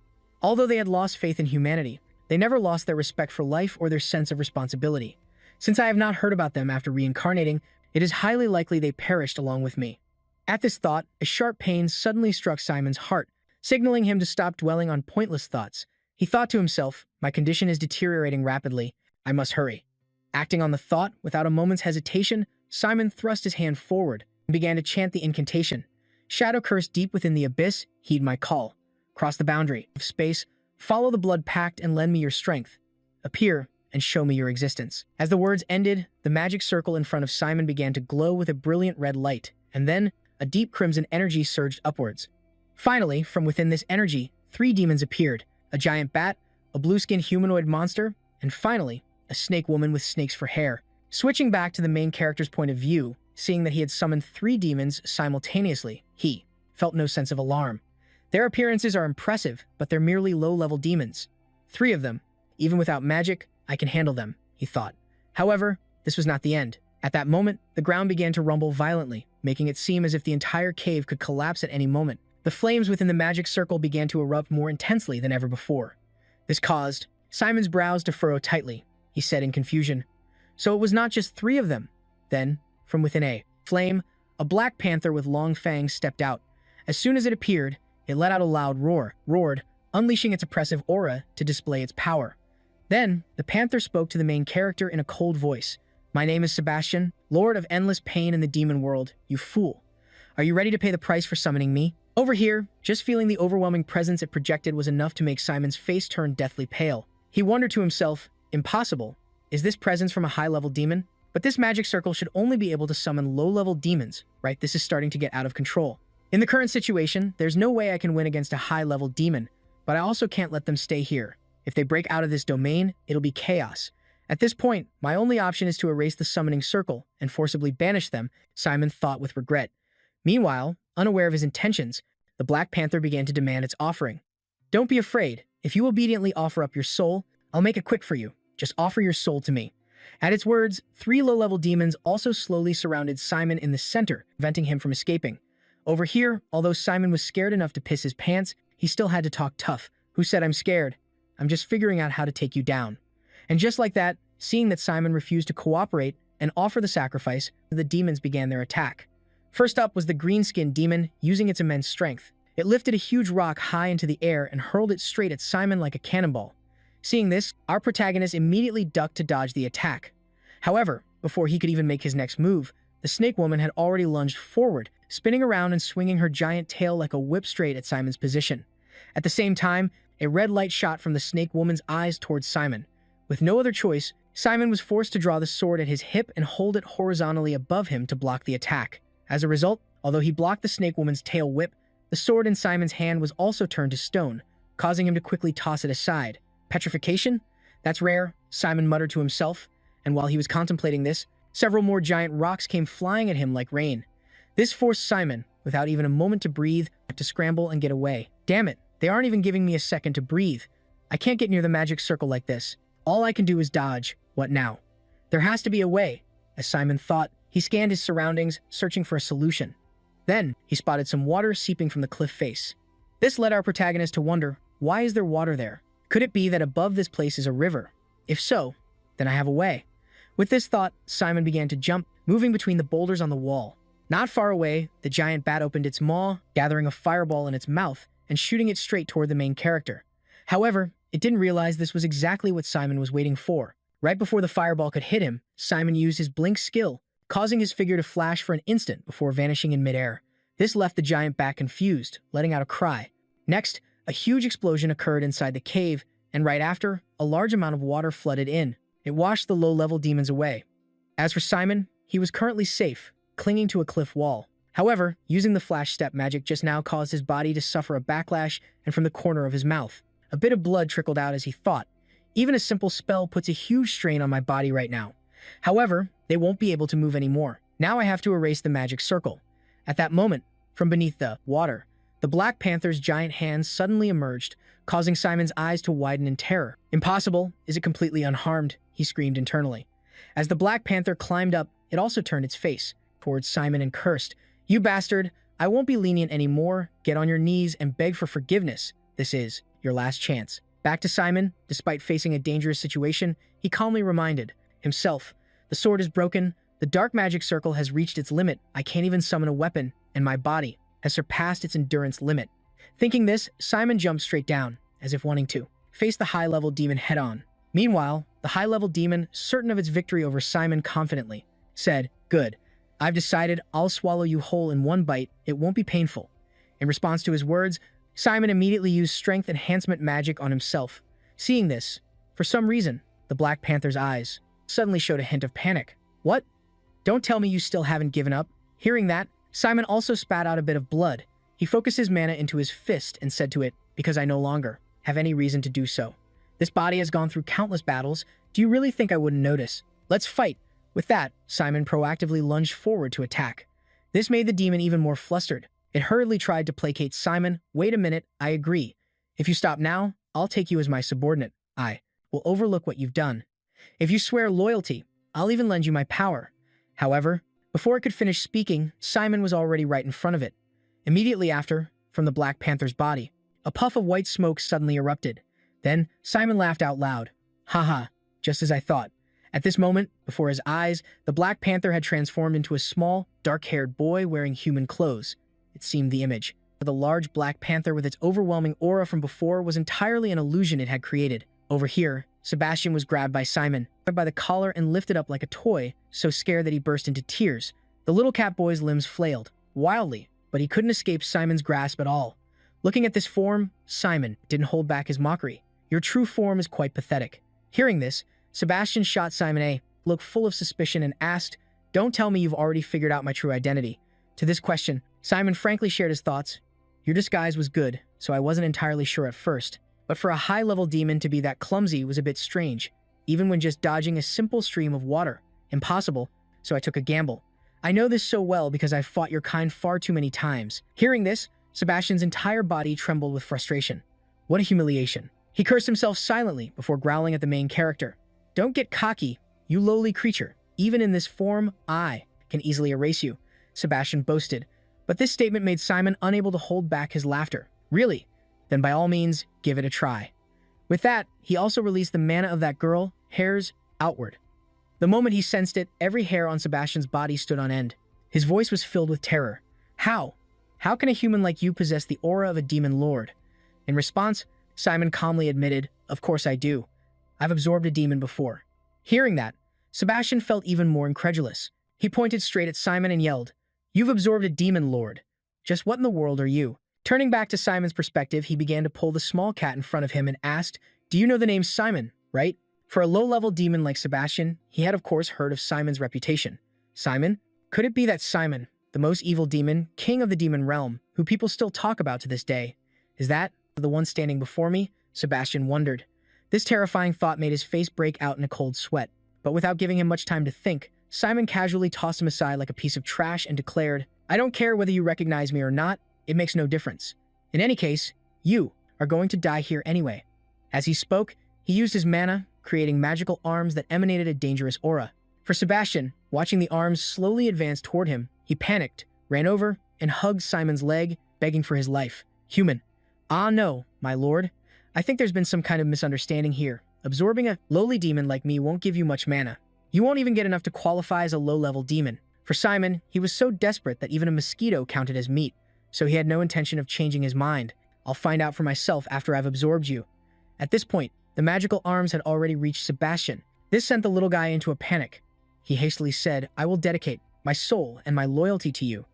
Although they had lost faith in humanity, they never lost their respect for life or their sense of responsibility. Since I have not heard about them after reincarnating, it is highly likely they perished along with me. At this thought, a sharp pain suddenly struck Simon's heart, signaling him to stop dwelling on pointless thoughts. He thought to himself, my condition is deteriorating rapidly. I must hurry. Acting on the thought, without a moment's hesitation, Simon thrust his hand forward and began to chant the incantation. Shadow curse deep within the abyss, heed my call. Cross the boundary of space, follow the blood pact and lend me your strength. Appear and show me your existence. As the words ended, the magic circle in front of Simon began to glow with a brilliant red light, and then a deep crimson energy surged upwards. Finally, from within this energy, 3 demons appeared, a giant bat, a blue-skinned humanoid monster, and finally, a snake woman with snakes for hair. Switching back to the main character's point of view, seeing that he had summoned 3 demons simultaneously, he felt no sense of alarm. Their appearances are impressive, but they're merely low-level demons. 3 of them. Even without magic, I can handle them, he thought. However, this was not the end. At that moment, the ground began to rumble violently, making it seem as if the entire cave could collapse at any moment. The flames within the magic circle began to erupt more intensely than ever before. This caused Simon's brows to furrow tightly. He said in confusion, "So it was not just 3 of them." Then, from within a flame, a black panther with long fangs stepped out. As soon as it appeared, it let out a loud roared, unleashing its oppressive aura to display its power. Then, the panther spoke to the main character in a cold voice. "My name is Sebastian, Lord of Endless Pain in the Demon World, you fool. Are you ready to pay the price for summoning me?" Over here, just feeling the overwhelming presence it projected was enough to make Simon's face turn deathly pale. He wondered to himself, impossible. Is this presence from a high-level demon? But this magic circle should only be able to summon low-level demons, right? This is starting to get out of control. In the current situation, there's no way I can win against a high-level demon, but I also can't let them stay here. If they break out of this domain, it'll be chaos. At this point, my only option is to erase the summoning circle and forcibly banish them, Simon thought with regret. Meanwhile, unaware of his intentions, the Black Panther began to demand its offering. "Don't be afraid. If you obediently offer up your soul, I'll make it quick for you. Just offer your soul to me." At its words, 3 low-level demons also slowly surrounded Simon in the center, preventing him from escaping. Over here, although Simon was scared enough to piss his pants, he still had to talk tough. "Who said I'm scared? I'm just figuring out how to take you down." And just like that, seeing that Simon refused to cooperate and offer the sacrifice, the demons began their attack. First up was the green-skinned demon, using its immense strength. It lifted a huge rock high into the air and hurled it straight at Simon like a cannonball. Seeing this, our protagonist immediately ducked to dodge the attack. However, before he could even make his next move, the snake woman had already lunged forward, spinning around and swinging her giant tail like a whip straight at Simon's position. At the same time, a red light shot from the snake woman's eyes towards Simon. With no other choice, Simon was forced to draw the sword at his hip and hold it horizontally above him to block the attack. As a result, although he blocked the snake woman's tail whip, the sword in Simon's hand was also turned to stone, causing him to quickly toss it aside. Petrification? That's rare, Simon muttered to himself, and while he was contemplating this, several more giant rocks came flying at him like rain. This forced Simon, without even a moment to breathe, to scramble and get away. Damn it, they aren't even giving me a second to breathe. I can't get near the magic circle like this. All I can do is dodge. What now? There has to be a way. As Simon thought, he scanned his surroundings, searching for a solution. Then, he spotted some water seeping from the cliff face. This led our protagonist to wonder, why is there water there? Could it be that above this place is a river? If so, then I have a way. With this thought, Simon began to jump, moving between the boulders on the wall. Not far away, the giant bat opened its maw, gathering a fireball in its mouth and shooting it straight toward the main character. However, it didn't realize this was exactly what Simon was waiting for. Right before the fireball could hit him, Simon used his blink skill, causing his figure to flash for an instant before vanishing in midair. This left the giant bat confused, letting out a cry. Next, a huge explosion occurred inside the cave, and right after, a large amount of water flooded in. It washed the low-level demons away. As for Simon, he was currently safe, clinging to a cliff wall. However, using the flash step magic just now caused his body to suffer a backlash, and from the corner of his mouth, a bit of blood trickled out as he thought. Even a simple spell puts a huge strain on my body right now. However, they won't be able to move anymore. Now I have to erase the magic circle. At that moment, from beneath the water, the Black Panther's giant hands suddenly emerged, causing Simon's eyes to widen in terror. "Impossible! Is it completely unharmed?" he screamed internally. As the Black Panther climbed up, it also turned its face towards Simon and cursed, "You bastard! I won't be lenient anymore. Get on your knees and beg for forgiveness. This is your last chance." Back to Simon, despite facing a dangerous situation, he calmly reminded himself, "The sword is broken, the dark magic circle has reached its limit, I can't even summon a weapon, and my body has surpassed its endurance limit." Thinking this, Simon jumped straight down, as if wanting to face the high-level demon head-on. Meanwhile, the high-level demon, certain of its victory over Simon confidently, said, "Good. I've decided I'll swallow you whole in one bite. It won't be painful." In response to his words, Simon immediately used strength enhancement magic on himself. Seeing this, for some reason, the Black Panther's eyes suddenly showed a hint of panic. "What? Don't tell me you still haven't given up?" Hearing that, Simon also spat out a bit of blood. He focused his mana into his fist and said to it, "Because I no longer have any reason to do so. This body has gone through countless battles. Do you really think I wouldn't notice? Let's fight." With that, Simon proactively lunged forward to attack. This made the demon even more flustered. It hurriedly tried to placate Simon. "Wait a minute, I agree. If you stop now, I'll take you as my subordinate. I will overlook what you've done. If you swear loyalty, I'll even lend you my power." However, before it could finish speaking, Simon was already right in front of it. Immediately after, from the Black Panther's body, a puff of white smoke suddenly erupted. Then, Simon laughed out loud. "Haha, just as I thought." At this moment, before his eyes, the Black Panther had transformed into a small, dark-haired boy wearing human clothes. It seemed the image The large black panther with its overwhelming aura from before was entirely an illusion it had created. Over here, Sebastian was grabbed by Simon, by the collar and lifted up like a toy, so scared that he burst into tears. The little cat boy's limbs flailed, wildly, but he couldn't escape Simon's grasp at all. Looking at this form, Simon didn't hold back his mockery. Your true form is quite pathetic. Hearing this, Sebastian shot Simon a look full of suspicion and asked, "Don't tell me you've already figured out my true identity." To this question, Simon frankly shared his thoughts. Your disguise was good, so I wasn't entirely sure at first. But for a high-level demon to be that clumsy was a bit strange, even when just dodging a simple stream of water. Impossible, so I took a gamble. I know this so well because I've fought your kind far too many times. Hearing this, Sebastian's entire body trembled with frustration. What a humiliation. He cursed himself silently before growling at the main character. Don't get cocky, you lowly creature. Even in this form, I can easily erase you, Sebastian boasted. But this statement made Simon unable to hold back his laughter. Really? Then by all means, give it a try. With that, he also released the mana of that girl, hairs outward. The moment he sensed it, every hair on Sebastian's body stood on end. His voice was filled with terror. How? How can a human like you possess the aura of a demon lord? In response, Simon calmly admitted, "Of course I do. I've absorbed a demon before." Hearing that, Sebastian felt even more incredulous. He pointed straight at Simon and yelled, "You've absorbed a demon lord. Just what in the world are you?" Turning back to Simon's perspective, he began to pull the small cat in front of him and asked, "Do you know the name Simon, right?" For a low-level demon like Sebastian, he had of course heard of Simon's reputation. Simon? Could it be that Simon, the most evil demon, king of the demon realm, who people still talk about to this day? Is that the one standing before me? Sebastian wondered. This terrifying thought made his face break out in a cold sweat. But without giving him much time to think, Simon casually tossed him aside like a piece of trash and declared, "I don't care whether you recognize me or not, it makes no difference. In any case, you are going to die here anyway." As he spoke, he used his mana, creating magical arms that emanated a dangerous aura. For Sebastian, watching the arms slowly advance toward him, he panicked, ran over, and hugged Simon's leg, begging for his life. Human. Ah no, my lord. I think there's been some kind of misunderstanding here. Absorbing a lowly demon like me won't give you much mana. You won't even get enough to qualify as a low-level demon. For Simon, he was so desperate that even a mosquito counted as meat, so he had no intention of changing his mind. I'll find out for myself after I've absorbed you. At this point, the magical arms had already reached Sebastian. This sent the little guy into a panic. He hastily said, "I will dedicate my soul and my loyalty to you.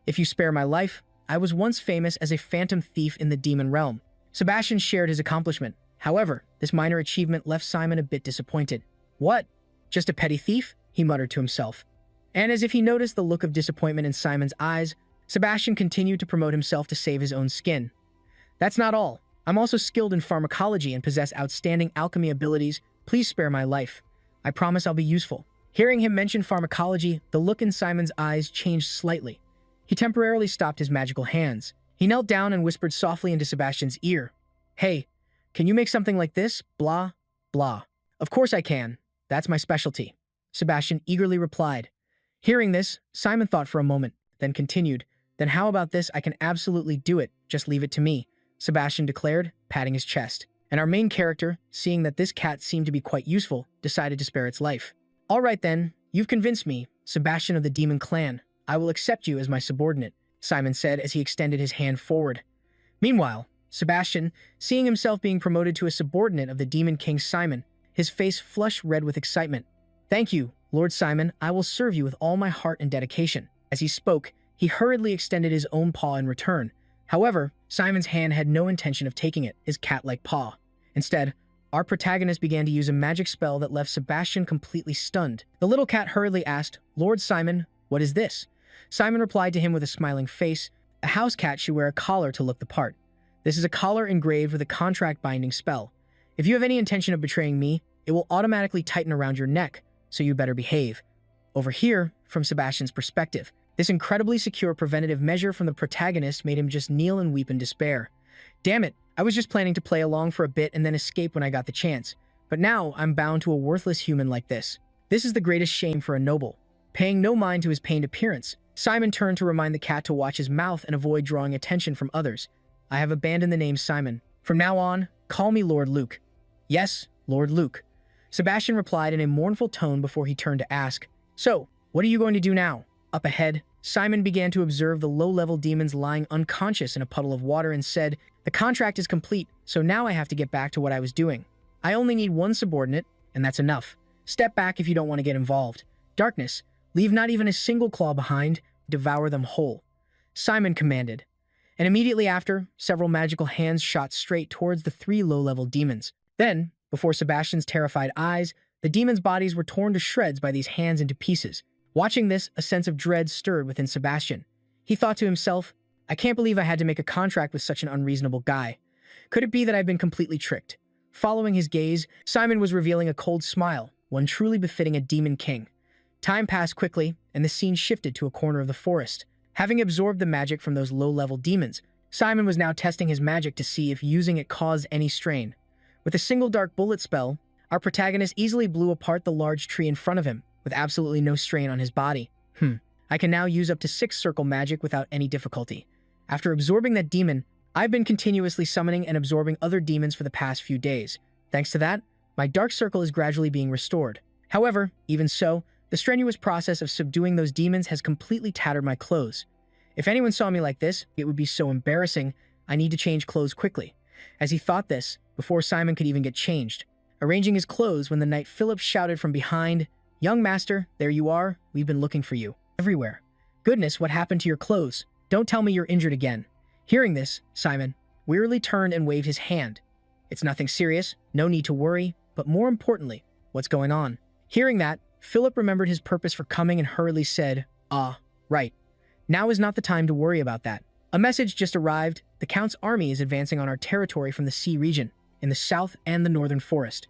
If you spare my life, I was once famous as a phantom thief in the demon realm." Sebastian shared his accomplishment. However, this minor achievement left Simon a bit disappointed. "What? Just a petty thief?" he muttered to himself. And as if he noticed the look of disappointment in Simon's eyes, Sebastian continued to promote himself to save his own skin. "That's not all. I'm also skilled in pharmacology and possess outstanding alchemy abilities. Please spare my life. I promise I'll be useful." Hearing him mention pharmacology, the look in Simon's eyes changed slightly. He temporarily stopped his magical hands. He knelt down and whispered softly into Sebastian's ear, "Hey, can you make something like this? Blah, blah." "Of course I can. That's my specialty," Sebastian eagerly replied. Hearing this, Simon thought for a moment, then continued, "Then how about this? I can absolutely do it. Just leave it to me," Sebastian declared, patting his chest. And our main character, seeing that this cat seemed to be quite useful, decided to spare its life. "All right then, you've convinced me, Sebastian of the Demon Clan. I will accept you as my subordinate," Simon said as he extended his hand forward. Meanwhile, Sebastian, seeing himself being promoted to a subordinate of the Demon King Simon, his face flushed red with excitement. "Thank you, Lord Simon. I will serve you with all my heart and dedication." As he spoke, he hurriedly extended his own paw in return. However, Simon's hand had no intention of taking it, his cat-like paw. Instead, our protagonist began to use a magic spell that left Sebastian completely stunned. The little cat hurriedly asked, "Lord Simon, what is this?" Simon replied to him with a smiling face, "A house cat should wear a collar to look the part. This is a collar engraved with a contract-binding spell. If you have any intention of betraying me, it will automatically tighten around your neck, so you better behave." Over here, from Sebastian's perspective, this incredibly secure preventative measure from the protagonist made him just kneel and weep in despair. "Damn it, I was just planning to play along for a bit and then escape when I got the chance. But now I'm bound to a worthless human like this. This is the greatest shame for a noble." Paying no mind to his pained appearance, Simon turned to remind the cat to watch his mouth and avoid drawing attention from others. "I have abandoned the name Simon. From now on, call me Lord Luke." "Yes, Lord Luke," Sebastian replied in a mournful tone before he turned to ask, "So, what are you going to do now?" Up ahead, Simon began to observe the low-level demons lying unconscious in a puddle of water and said, "The contract is complete, so now I have to get back to what I was doing. I only need one subordinate, and that's enough. Step back if you don't want to get involved. Darkness, leave not even a single claw behind, devour them whole," Simon commanded. And immediately after, several magical hands shot straight towards the three low-level demons. Then, before Sebastian's terrified eyes, the demons' bodies were torn to shreds by these hands into pieces. Watching this, a sense of dread stirred within Sebastian. He thought to himself, "I can't believe I had to make a contract with such an unreasonable guy. Could it be that I've been completely tricked?" Following his gaze, Simon was revealing a cold smile, one truly befitting a demon king. Time passed quickly, and the scene shifted to a corner of the forest. Having absorbed the magic from those low-level demons, Simon was now testing his magic to see if using it caused any strain. With a single dark bullet spell, our protagonist easily blew apart the large tree in front of him, with absolutely no strain on his body. I can now use up to 6 circle magic without any difficulty. After absorbing that demon, I've been continuously summoning and absorbing other demons for the past few days. Thanks to that, my dark circle is gradually being restored. However, even so, the strenuous process of subduing those demons has completely tattered my clothes. If anyone saw me like this, it would be so embarrassing. I need to change clothes quickly. As he thought this, before Simon could even get changed, arranging his clothes when the knight Philip shouted from behind, "Young master, there you are. We've been looking for you everywhere. Goodness, what happened to your clothes? Don't tell me you're injured again." Hearing this, Simon wearily turned and waved his hand. "It's nothing serious, no need to worry, but more importantly, what's going on?" Hearing that, Philip remembered his purpose for coming and hurriedly said, Right. Now is not the time to worry about that. A message just arrived. The Count's army is advancing on our territory from the sea region, in the south and the northern forest.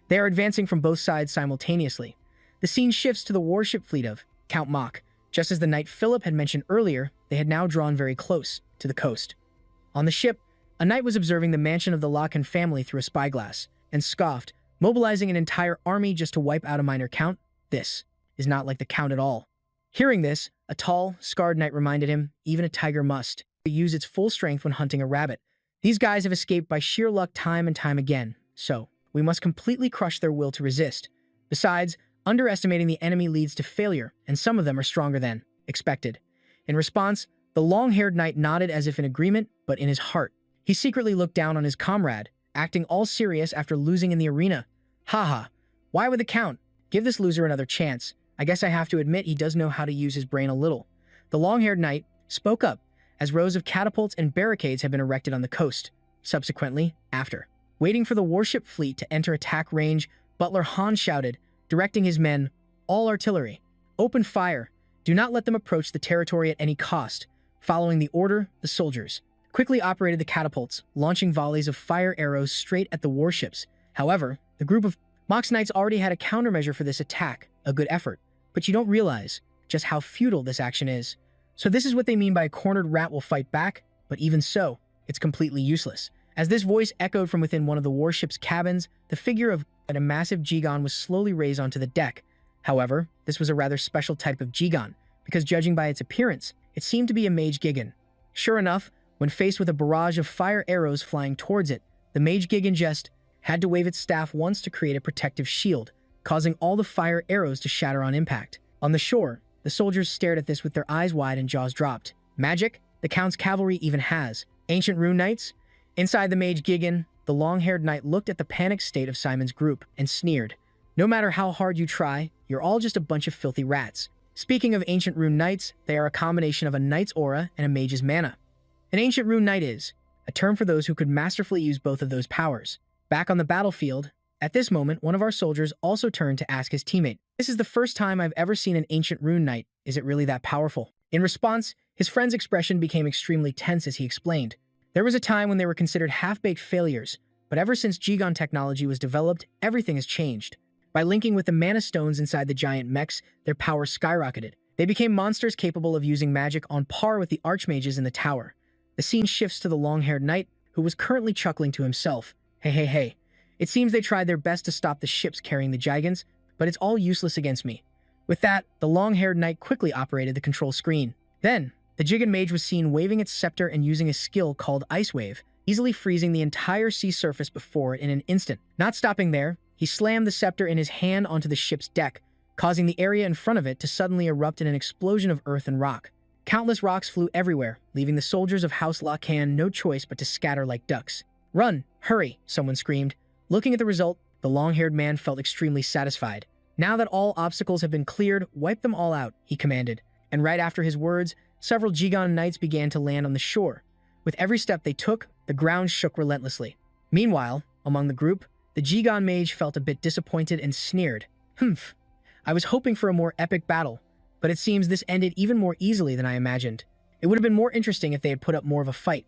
They are advancing from both sides simultaneously. The scene shifts to the warship fleet of Count Mach. Just as the knight Philip had mentioned earlier, they had now drawn very close to the coast. On the ship, a knight was observing the mansion of the Lacan family through a spyglass, and scoffed, mobilizing an entire army just to wipe out a minor count. This is not like the Count at all. Hearing this, a tall, scarred knight reminded him, even a tiger must use its full strength when hunting a rabbit. These guys have escaped by sheer luck time and time again, so we must completely crush their will to resist. Besides, underestimating the enemy leads to failure, and some of them are stronger than expected. In response, the long-haired knight nodded as if in agreement, but in his heart, he secretly looked down on his comrade, acting all serious after losing in the arena. Haha, why would the Count give this loser another chance? I guess I have to admit he does know how to use his brain a little. The long-haired knight spoke up as rows of catapults and barricades had been erected on the coast. Subsequently, after waiting for the warship fleet to enter attack range, Butler Han shouted, directing his men, "All artillery, open fire. Do not let them approach the territory at any cost." Following the order, the soldiers quickly operated the catapults, launching volleys of fire arrows straight at the warships. However, the group of Mach's knights already had a countermeasure for this attack, a good effort. But you don't realize just how futile this action is. So this is what they mean by a cornered rat will fight back, but even so, it's completely useless. As this voice echoed from within one of the warship's cabins, the figure of a massive Jigon was slowly raised onto the deck. However, this was a rather special type of Jigon, because judging by its appearance, it seemed to be a mage Gigan. Sure enough, when faced with a barrage of fire arrows flying towards it, the mage Gigan just had to wave its staff once to create a protective shield, causing all the fire arrows to shatter on impact. On the shore, the soldiers stared at this with their eyes wide and jaws dropped. Magic? The Count's cavalry even has. Ancient rune knights? Inside the mage Gigan, the long-haired knight looked at the panicked state of Simon's group and sneered. "No matter how hard you try, you're all just a bunch of filthy rats." Speaking of ancient rune knights, they are a combination of a knight's aura and a mage's mana. An ancient rune knight is a term for those who could masterfully use both of those powers. Back on the battlefield, at this moment, one of our soldiers also turned to ask his teammate, "This is the first time I've ever seen an ancient rune knight. Is it really that powerful?" In response, his friend's expression became extremely tense as he explained. There was a time when they were considered half-baked failures, but ever since Jigon technology was developed, everything has changed. By linking with the mana stones inside the giant mechs, their power skyrocketed. They became monsters capable of using magic on par with the archmages in the tower. The scene shifts to the long-haired knight, who was currently chuckling to himself. Hey. It seems they tried their best to stop the ships carrying the Gigans, but it's all useless against me. With that, the long-haired knight quickly operated the control screen. Then, the Jigan mage was seen waving its scepter and using a skill called Ice Wave, easily freezing the entire sea surface before it in an instant. Not stopping there, he slammed the scepter in his hand onto the ship's deck, causing the area in front of it to suddenly erupt in an explosion of earth and rock. Countless rocks flew everywhere, leaving the soldiers of House Lacan no choice but to scatter like ducks. "Run! Hurry!" someone screamed. Looking at the result, the long-haired man felt extremely satisfied. "Now that all obstacles have been cleared, wipe them all out," he commanded. And right after his words, several Jigan knights began to land on the shore. With every step they took, the ground shook relentlessly. Meanwhile, among the group, the Jigan mage felt a bit disappointed and sneered. "Humph. I was hoping for a more epic battle, but it seems this ended even more easily than I imagined. It would have been more interesting if they had put up more of a fight."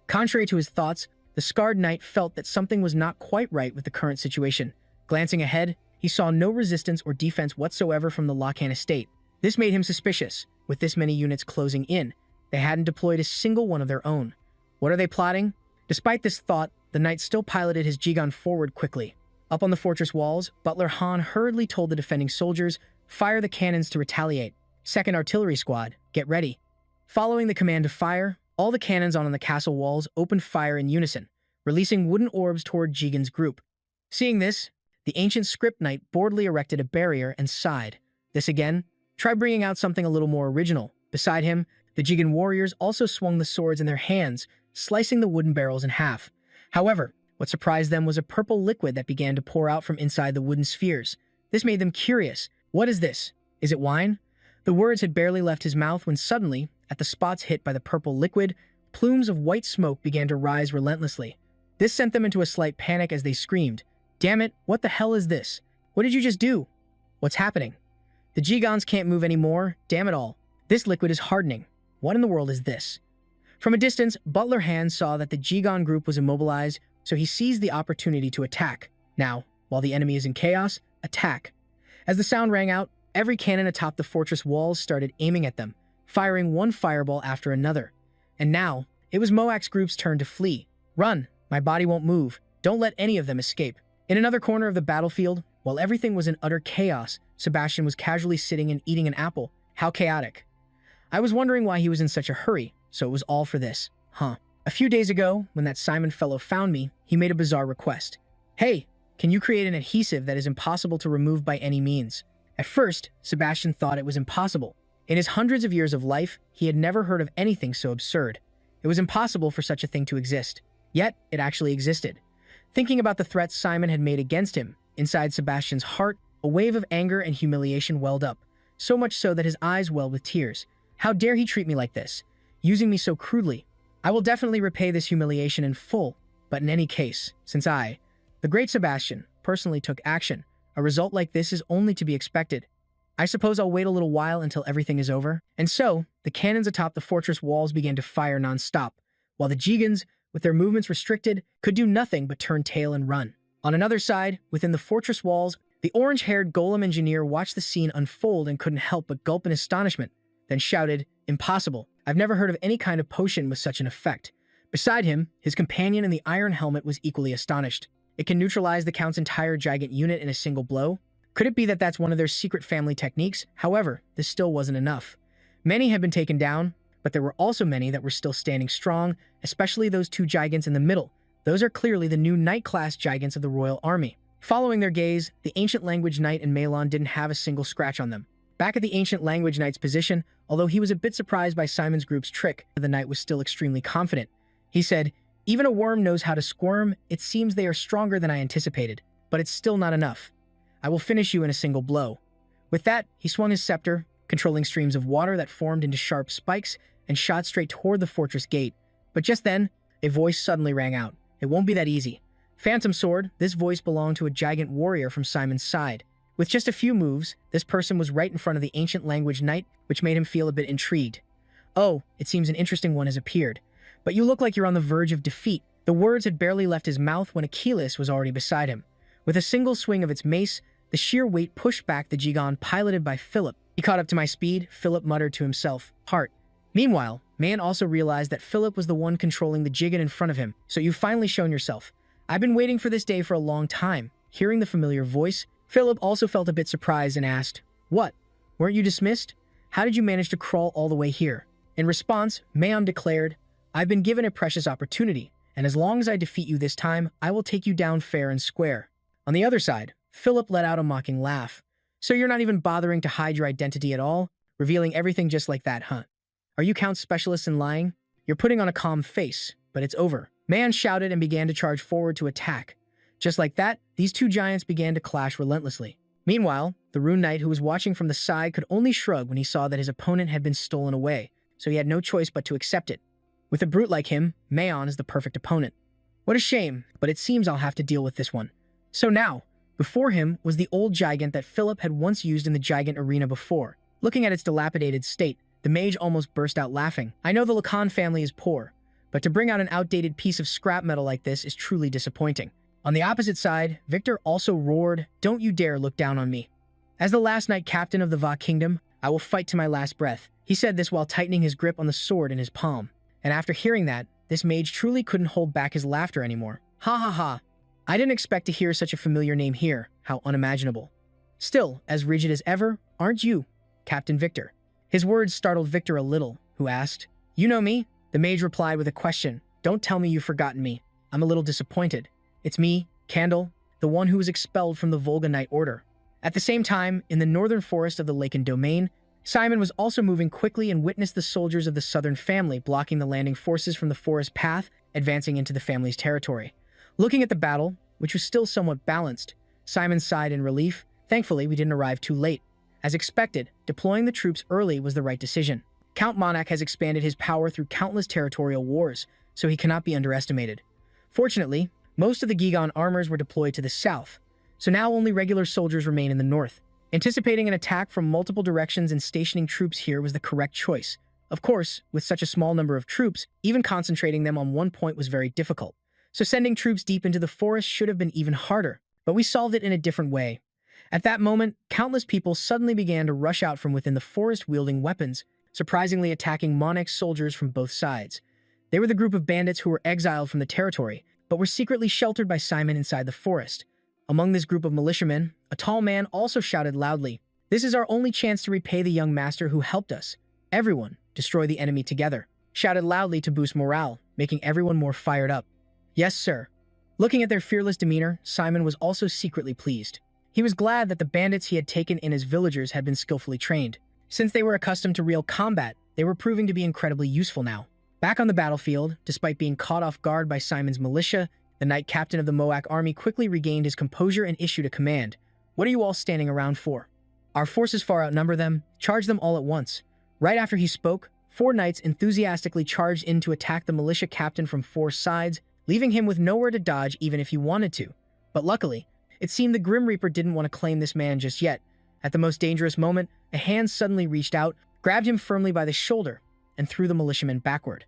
Contrary to his thoughts, the scarred knight felt that something was not quite right with the current situation. Glancing ahead, he saw no resistance or defense whatsoever from the Lacan estate. This made him suspicious. With this many units closing in, they hadn't deployed a single one of their own. What are they plotting? Despite this thought, the knight still piloted his Jigan forward quickly. Up on the fortress walls, Butler Han hurriedly told the defending soldiers, "Fire the cannons to retaliate. Second Artillery Squad, get ready." Following the command to fire, all the cannons on the castle walls opened fire in unison, releasing wooden orbs toward Jigan's group. Seeing this, the ancient script knight boldly erected a barrier and sighed. "This again? Try bringing out something a little more original." Beside him, the Jigan warriors also swung the swords in their hands, slicing the wooden barrels in half. However, what surprised them was a purple liquid that began to pour out from inside the wooden spheres. This made them curious. "What is this? Is it wine?" The words had barely left his mouth when suddenly, at the spots hit by the purple liquid, plumes of white smoke began to rise relentlessly. This sent them into a slight panic as they screamed, "Damn it, what the hell is this? What did you just do? What's happening? The Jigons can't move anymore, damn it all. This liquid is hardening. What in the world is this?" From a distance, Butler Han saw that the Jigan group was immobilized, so he seized the opportunity to attack. Now, while the enemy is in chaos, attack. As the sound rang out, every cannon atop the fortress walls started aiming at them, firing one fireball after another. And now, it was Moak's group's turn to flee. "Run! My body won't move. Don't let any of them escape." In another corner of the battlefield, while everything was in utter chaos, Sebastian was casually sitting and eating an apple. How chaotic. I was wondering why he was in such a hurry, so it was all for this. A few days ago, when that Simon fellow found me, he made a bizarre request. "Hey, can you create an adhesive that is impossible to remove by any means?" At first, Sebastian thought it was impossible. In his hundreds of years of life, he had never heard of anything so absurd. It was impossible for such a thing to exist. Yet, it actually existed. Thinking about the threats Simon had made against him, inside Sebastian's heart, a wave of anger and humiliation welled up, so much so that his eyes welled with tears. How dare he treat me like this, using me so crudely? I will definitely repay this humiliation in full, but in any case, since I, the great Sebastian, personally took action, a result like this is only to be expected. I suppose I'll wait a little while until everything is over. And so, the cannons atop the fortress walls began to fire non-stop, while the Jigans, with their movements restricted, could do nothing but turn tail and run. On another side, within the fortress walls, the orange-haired golem engineer watched the scene unfold and couldn't help but gulp in astonishment, then shouted, "Impossible. I've never heard of any kind of potion with such an effect." Beside him, his companion in the iron helmet was equally astonished. "It can neutralize the Count's entire gigant unit in a single blow?" Could it be that that's one of their secret family techniques? However, this still wasn't enough. Many had been taken down, but there were also many that were still standing strong, especially those two giants in the middle. Those are clearly the new knight-class giants of the royal army. Following their gaze, the ancient language knight and Malon didn't have a single scratch on them. Back at the ancient language knight's position, although he was a bit surprised by Simon's group's trick, the knight was still extremely confident. He said, "Even a worm knows how to squirm. It seems they are stronger than I anticipated, but it's still not enough. I will finish you in a single blow." With that, he swung his scepter, controlling streams of water that formed into sharp spikes and shot straight toward the fortress gate. But just then, a voice suddenly rang out. "It won't be that easy." Phantom Sword, this voice belonged to a giant warrior from Simon's side. With just a few moves, this person was right in front of the ancient language knight, which made him feel a bit intrigued. "Oh, it seems an interesting one has appeared. But you look like you're on the verge of defeat." The words had barely left his mouth when Achilles was already beside him. With a single swing of its mace, the sheer weight pushed back the Jigan piloted by Philip. "He caught up to my speed," Philip muttered to himself. Heart. Meanwhile, Man also realized that Philip was the one controlling the Jigan in front of him. "So you've finally shown yourself. I've been waiting for this day for a long time." Hearing the familiar voice, Philip also felt a bit surprised and asked, "What? Weren't you dismissed? How did you manage to crawl all the way here?" In response, Mayon declared, "I've been given a precious opportunity, and as long as I defeat you this time, I will take you down fair and square." On the other side, Philip let out a mocking laugh. "So you're not even bothering to hide your identity at all? Revealing everything just like that, huh? Are you count specialists in lying? You're putting on a calm face, but it's over. Man shouted and began to charge forward to attack. Just like that, these two giants began to clash relentlessly. Meanwhile, the Rune Knight, who was watching from the side, could only shrug when he saw that his opponent had been stolen away, so he had no choice but to accept it. With a brute like him, Maon is the perfect opponent. What a shame, but it seems I'll have to deal with this one. So now, before him was the old gigant that Philip had once used in the gigant arena before. Looking at its dilapidated state, the mage almost burst out laughing. I know the Lacan family is poor, but to bring out an outdated piece of scrap metal like this is truly disappointing. On the opposite side, Victor also roared, "Don't you dare look down on me. As the last knight captain of the Va Kingdom, I will fight to my last breath." He said this while tightening his grip on the sword in his palm. And after hearing that, this mage truly couldn't hold back his laughter anymore. Ha ha ha. I didn't expect to hear such a familiar name here. How unimaginable. Still, as rigid as ever, aren't you, Captain Victor? His words startled Victor a little, who asked, "You know me?" The mage replied with a question. "Don't tell me you've forgotten me. I'm a little disappointed. It's me, Candle, the one who was expelled from the Volga Knight Order." At the same time, in the northern forest of the Lacan Domain, Simon was also moving quickly and witnessed the soldiers of the southern family blocking the landing forces from the forest path, advancing into the family's territory. Looking at the battle, which was still somewhat balanced, Simon sighed in relief. Thankfully, we didn't arrive too late. As expected, deploying the troops early was the right decision. Count Monarch has expanded his power through countless territorial wars, so he cannot be underestimated. Fortunately, most of the Gigon armors were deployed to the south, so now only regular soldiers remain in the north. Anticipating an attack from multiple directions and stationing troops here was the correct choice. Of course, with such a small number of troops, even concentrating them on one point was very difficult. So sending troops deep into the forest should have been even harder, but we solved it in a different way. At that moment, countless people suddenly began to rush out from within the forest wielding weapons, surprisingly attacking Monarch's soldiers from both sides. They were the group of bandits who were exiled from the territory, but were secretly sheltered by Simon inside the forest. Among this group of militiamen, a tall man also shouted loudly, "This is our only chance to repay the young master who helped us. Everyone, destroy the enemy together." Shouted loudly to boost morale, making everyone more fired up. Yes, sir. Looking at their fearless demeanor, Simon was also secretly pleased. He was glad that the bandits he had taken in as villagers had been skillfully trained. Since they were accustomed to real combat, they were proving to be incredibly useful now. Back on the battlefield, despite being caught off guard by Simon's militia, the knight captain of the Moak army quickly regained his composure and issued a command. "What are you all standing around for? Our forces far outnumber them. Charge them all at once." Right after he spoke, 4 knights enthusiastically charged in to attack the militia captain from 4 sides, leaving him with nowhere to dodge even if he wanted to. But luckily, it seemed the Grim Reaper didn't want to claim this man just yet. At the most dangerous moment, a hand suddenly reached out, grabbed him firmly by the shoulder, and threw the militiaman backward.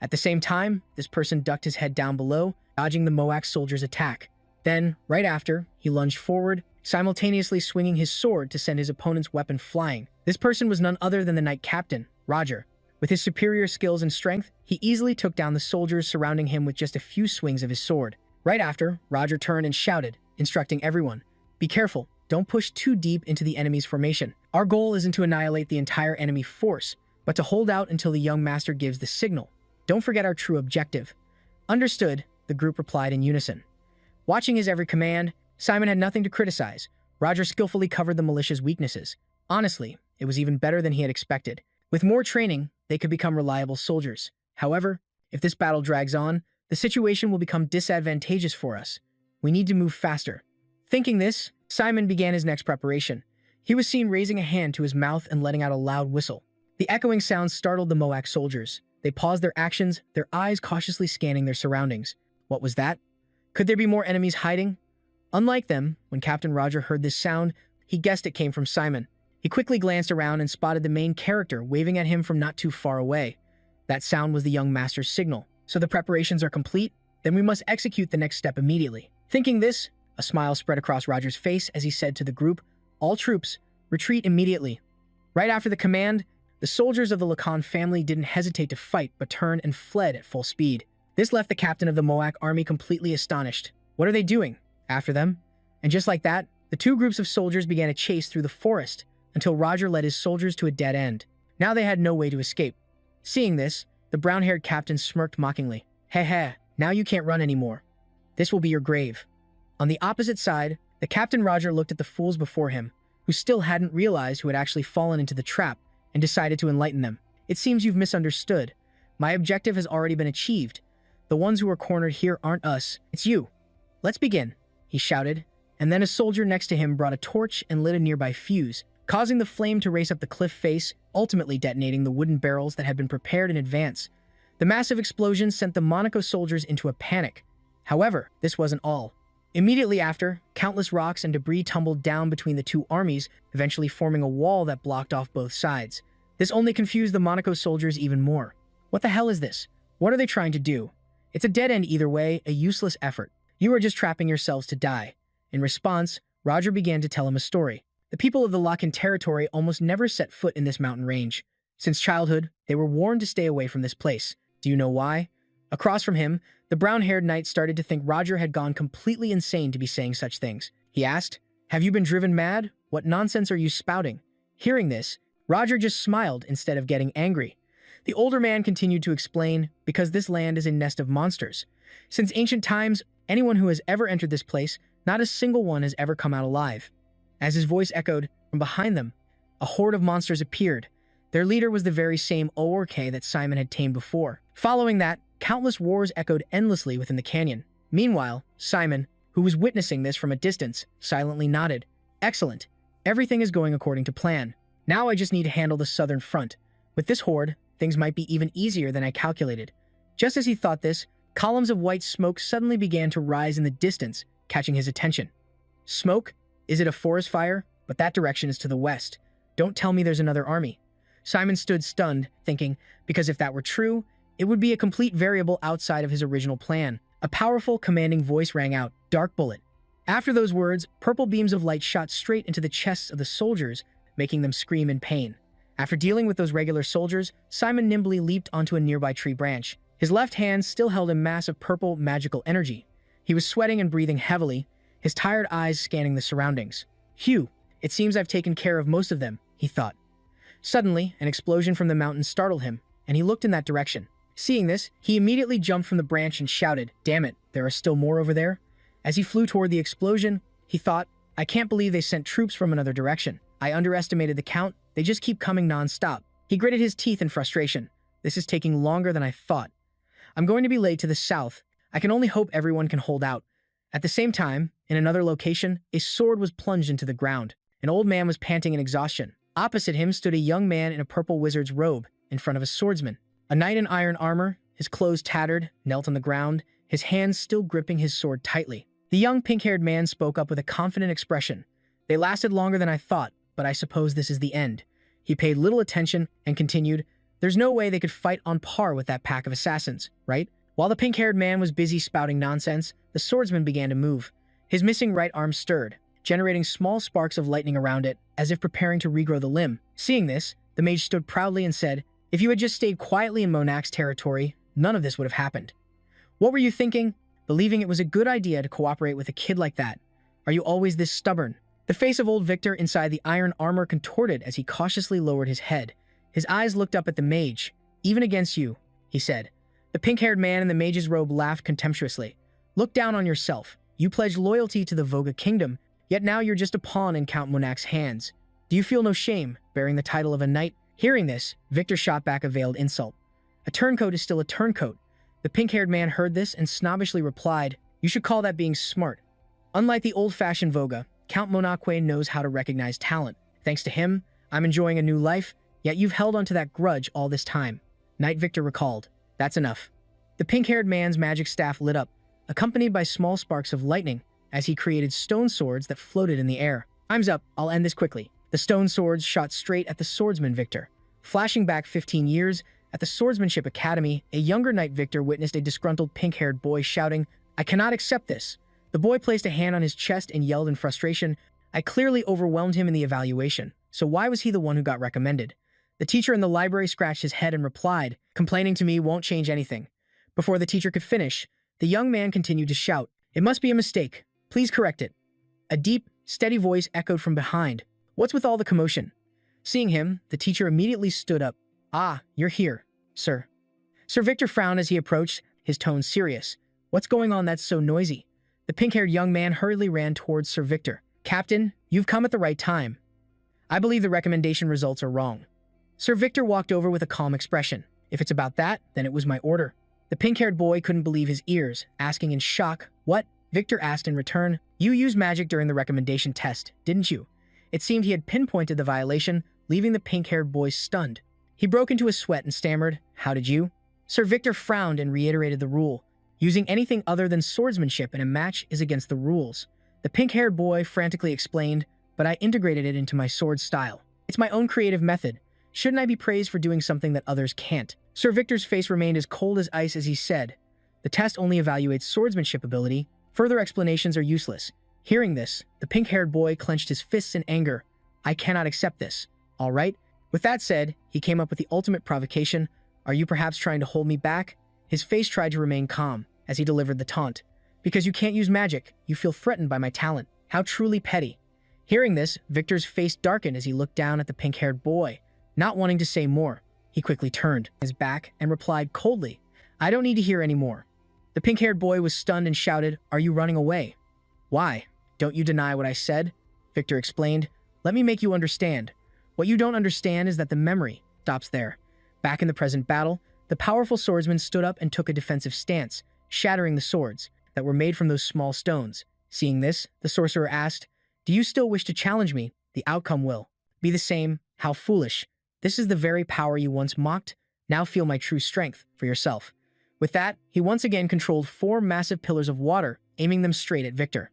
At the same time, this person ducked his head down below, dodging the Moak soldier's attack. Then, right after, he lunged forward, simultaneously swinging his sword to send his opponent's weapon flying. This person was none other than the knight captain, Roger. With his superior skills and strength, he easily took down the soldiers surrounding him with just a few swings of his sword. Right after, Roger turned and shouted, instructing everyone, "Be careful, don't push too deep into the enemy's formation. Our goal isn't to annihilate the entire enemy force, but to hold out until the young master gives the signal. Don't forget our true objective." "Understood," the group replied in unison. Watching his every command, Simon had nothing to criticize. Roger skillfully covered the militia's weaknesses. Honestly, it was even better than he had expected. With more training, they could become reliable soldiers. However, if this battle drags on, the situation will become disadvantageous for us. We need to move faster. Thinking this, Simon began his next preparation. He was seen raising a hand to his mouth and letting out a loud whistle. The echoing sound startled the Moak soldiers. They paused their actions, their eyes cautiously scanning their surroundings. What was that? Could there be more enemies hiding? Unlike them, when Captain Roger heard this sound, he guessed it came from Simon. He quickly glanced around and spotted the main character waving at him from not too far away. That sound was the young master's signal. So the preparations are complete? Then we must execute the next step immediately. Thinking this, a smile spread across Roger's face as he said to the group, "All troops, retreat immediately." Right after the command, the soldiers of the Lacan family didn't hesitate to fight but turned and fled at full speed. This left the captain of the Moak army completely astonished. What are they doing? After them? And just like that, the 2 groups of soldiers began a chase through the forest until Roger led his soldiers to a dead end. Now they had no way to escape. Seeing this, the brown-haired captain smirked mockingly. "Heh heh, now you can't run anymore. This will be your grave." On the opposite side, the Captain Roger looked at the fools before him, who still hadn't realized who had actually fallen into the trap, and decided to enlighten them. It seems you've misunderstood. My objective has already been achieved. The ones who are cornered here aren't us, it's you. Let's begin, he shouted, and then a soldier next to him brought a torch and lit a nearby fuse, causing the flame to race up the cliff face, ultimately detonating the wooden barrels that had been prepared in advance. The massive explosion sent the Monaco soldiers into a panic. However, this wasn't all. Immediately after, countless rocks and debris tumbled down between the two armies, eventually forming a wall that blocked off both sides. This only confused the Monaco soldiers even more. What the hell is this? What are they trying to do? It's a dead end either way, a useless effort. You are just trapping yourselves to die. In response, Roger began to tell him a story. The people of the Loken territory almost never set foot in this mountain range. Since childhood, they were warned to stay away from this place. Do you know why? Across from him, the brown-haired knight started to think Roger had gone completely insane to be saying such things. He asked, "Have you been driven mad? What nonsense are you spouting?" Hearing this, Roger just smiled instead of getting angry. The older man continued to explain, because this land is a nest of monsters. Since ancient times, anyone who has ever entered this place, not a single one has ever come out alive. As his voice echoed from behind them, a horde of monsters appeared. Their leader was the very same Ork that Simon had tamed before. Following that, countless wars echoed endlessly within the canyon. Meanwhile, Simon, who was witnessing this from a distance, silently nodded. Excellent. Everything is going according to plan. Now I just need to handle the southern front. With this horde, things might be even easier than I calculated. Just as he thought this, columns of white smoke suddenly began to rise in the distance, catching his attention. Smoke? Is it a forest fire? But that direction is to the west. Don't tell me there's another army. Simon stood stunned, thinking, because if that were true, it would be a complete variable outside of his original plan. A powerful, commanding voice rang out, "Dark Bullet." After those words, purple beams of light shot straight into the chests of the soldiers, making them scream in pain. After dealing with those regular soldiers, Simon nimbly leaped onto a nearby tree branch. His left hand still held a mass of purple, magical energy. He was sweating and breathing heavily, his tired eyes scanning the surroundings. Phew, it seems I've taken care of most of them, he thought. Suddenly, an explosion from the mountain startled him, and he looked in that direction. Seeing this, he immediately jumped from the branch and shouted, "Damn it, there are still more over there?" As he flew toward the explosion, he thought, "I can't believe they sent troops from another direction. I underestimated the count, they just keep coming non-stop." He gritted his teeth in frustration. This is taking longer than I thought. I'm going to be late to the south. I can only hope everyone can hold out. At the same time, in another location, a sword was plunged into the ground. An old man was panting in exhaustion. Opposite him stood a young man in a purple wizard's robe, in front of a swordsman. A knight in iron armor, his clothes tattered, knelt on the ground, his hands still gripping his sword tightly. The young pink-haired man spoke up with a confident expression. "They lasted longer than I thought, but I suppose this is the end." He paid little attention and continued, "There's no way they could fight on par with that pack of assassins, right?" While the pink-haired man was busy spouting nonsense, the swordsman began to move. His missing right arm stirred, generating small sparks of lightning around it, as if preparing to regrow the limb. Seeing this, the mage stood proudly and said, "If you had just stayed quietly in Monak's territory, none of this would have happened." "What were you thinking? Believing it was a good idea to cooperate with a kid like that? Are you always this stubborn?" The face of old Victor inside the iron armor contorted as he cautiously lowered his head. His eyes looked up at the mage. "Even against you," he said. The pink-haired man in the mage's robe laughed contemptuously. "Look down on yourself. You pledged loyalty to the Voga kingdom, yet now you're just a pawn in Count Monak's hands. Do you feel no shame, bearing the title of a knight?" Hearing this, Victor shot back a veiled insult. "A turncoat is still a turncoat." The pink-haired man heard this and snobbishly replied, "You should call that being smart." Unlike the old-fashioned Voga, Count Monakwe knows how to recognize talent. Thanks to him, I'm enjoying a new life, yet you've held onto that grudge all this time. Knight Victor recalled. "That's enough." The pink-haired man's magic staff lit up, accompanied by small sparks of lightning, as he created stone swords that floated in the air. "Time's up, I'll end this quickly." The stone swords shot straight at the swordsman Victor. Flashing back 15 years, at the Swordsmanship Academy, a younger knight Victor witnessed a disgruntled pink-haired boy shouting, "I cannot accept this." The boy placed a hand on his chest and yelled in frustration, "I clearly overwhelmed him in the evaluation, so why was he the one who got recommended?" The teacher in the library scratched his head and replied, "Complaining to me won't change anything." Before the teacher could finish, the young man continued to shout, "It must be a mistake. Please correct it." A deep, steady voice echoed from behind. "What's with all the commotion?" Seeing him, the teacher immediately stood up. "Ah, you're here, sir." Sir Victor frowned as he approached, his tone serious. "What's going on that's so noisy?" The pink-haired young man hurriedly ran towards Sir Victor. "Captain, you've come at the right time. I believe the recommendation results are wrong." Sir Victor walked over with a calm expression. If it's about that, then it was my order. The pink-haired boy couldn't believe his ears, asking in shock, "What?" Victor asked in return. "You used magic during the recommendation test, didn't you?" It seemed he had pinpointed the violation, leaving the pink-haired boy stunned. He broke into a sweat and stammered, "How did you?" Sir Victor frowned and reiterated the rule. Using anything other than swordsmanship in a match is against the rules. The pink-haired boy frantically explained, "But I integrated it into my sword style. It's my own creative method. Shouldn't I be praised for doing something that others can't?" Sir Victor's face remained as cold as ice as he said, "The test only evaluates swordsmanship ability. Further explanations are useless." Hearing this, the pink-haired boy clenched his fists in anger. "I cannot accept this. All right." With that said, he came up with the ultimate provocation. "Are you perhaps trying to hold me back?" His face tried to remain calm as he delivered the taunt. "Because you can't use magic, you feel threatened by my talent. How truly petty." Hearing this, Victor's face darkened as he looked down at the pink-haired boy. Not wanting to say more, he quickly turned his back and replied coldly, "I don't need to hear any more." The pink-haired boy was stunned and shouted, "Are you running away?" "Why? Don't you deny what I said?" Victor explained. "Let me make you understand. What you don't understand is that the memory stops there." Back in the present battle, the powerful swordsman stood up and took a defensive stance, shattering the swords that were made from those small stones. Seeing this, the sorcerer asked, "Do you still wish to challenge me? The outcome will be the same. How foolish. This is the very power you once mocked. Now feel my true strength for yourself." With that, he once again controlled 4 massive pillars of water, aiming them straight at Victor.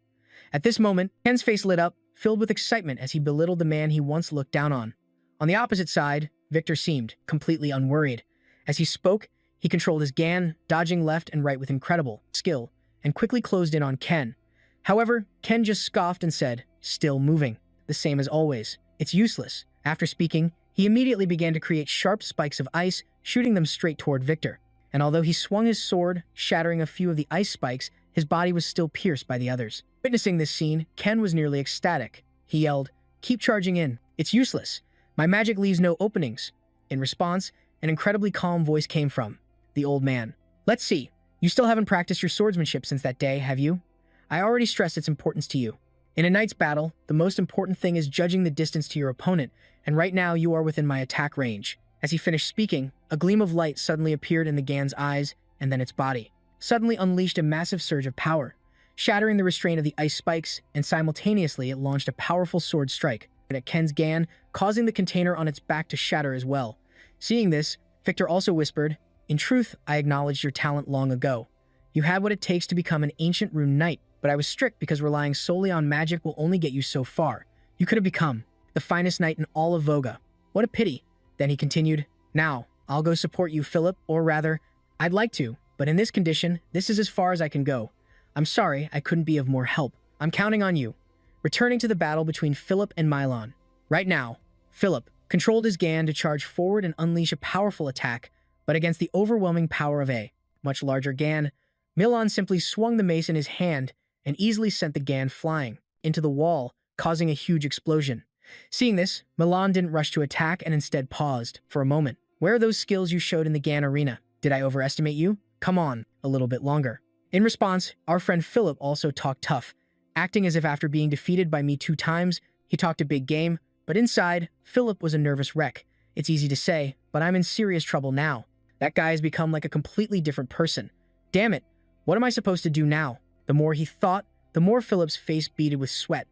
At this moment, Ken's face lit up, filled with excitement as he belittled the man he once looked down on. On the opposite side, Victor seemed completely unworried. As he spoke, he controlled his Gan, dodging left and right with incredible skill, and quickly closed in on Ken. However, Ken just scoffed and said, "Still moving. The same as always. It's useless." After speaking, he immediately began to create sharp spikes of ice, shooting them straight toward Victor. And although he swung his sword, shattering a few of the ice spikes, his body was still pierced by the others. Witnessing this scene, Ken was nearly ecstatic. He yelled, "Keep charging in. It's useless. My magic leaves no openings." In response, an incredibly calm voice came from the old man. "Let's see. You still haven't practiced your swordsmanship since that day, have you? I already stressed its importance to you. In a knight's battle, the most important thing is judging the distance to your opponent, and right now you are within my attack range." As he finished speaking, a gleam of light suddenly appeared in the Gan's eyes, and then its body suddenly unleashed a massive surge of power, shattering the restraint of the ice spikes, and simultaneously it launched a powerful sword strike at Ken's Gan, causing the container on its back to shatter as well. Seeing this, Victor also whispered, "In truth, I acknowledged your talent long ago. You had what it takes to become an ancient rune knight, but I was strict because relying solely on magic will only get you so far. You could have become the finest knight in all of Voga. What a pity." Then he continued, "Now, I'll go support you, Philip, or rather, I'd like to, but in this condition, this is as far as I can go. I'm sorry I couldn't be of more help. I'm counting on you." Returning to the battle between Philip and Mylon. Right now, Philip controlled his Gan to charge forward and unleash a powerful attack, but against the overwhelming power of a much larger Gan, Mylon simply swung the mace in his hand and easily sent the Gan flying into the wall, causing a huge explosion. Seeing this, Milan didn't rush to attack and instead paused for a moment. "Where are those skills you showed in the Gan arena? Did I overestimate you? Come on, a little bit longer." In response, our friend Philip also talked tough, acting as if after being defeated by me 2 times, he talked a big game, but inside, Philip was a nervous wreck. It's easy to say, but I'm in serious trouble now. That guy has become like a completely different person. Damn it, what am I supposed to do now? The more he thought, the more Philip's face beaded with sweat.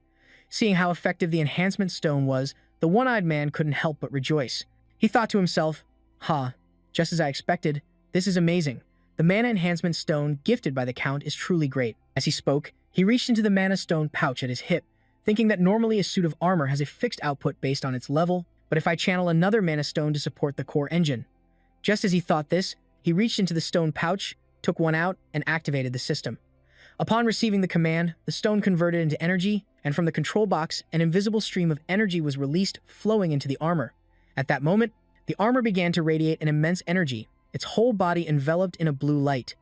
Seeing how effective the enhancement stone was, the one-eyed man couldn't help but rejoice. He thought to himself, just as I expected, this is amazing. The mana enhancement stone gifted by the Count is truly great." As he spoke, he reached into the mana stone pouch at his hip, thinking that normally a suit of armor has a fixed output based on its level, but if I channel another mana stone to support the core engine. Just as he thought this, he reached into the stone pouch, took one out, and activated the system. Upon receiving the command, the stone converted into energy, and from the control box, an invisible stream of energy was released, flowing into the armor. At that moment, the armor began to radiate an immense energy, its whole body enveloped in a blue light.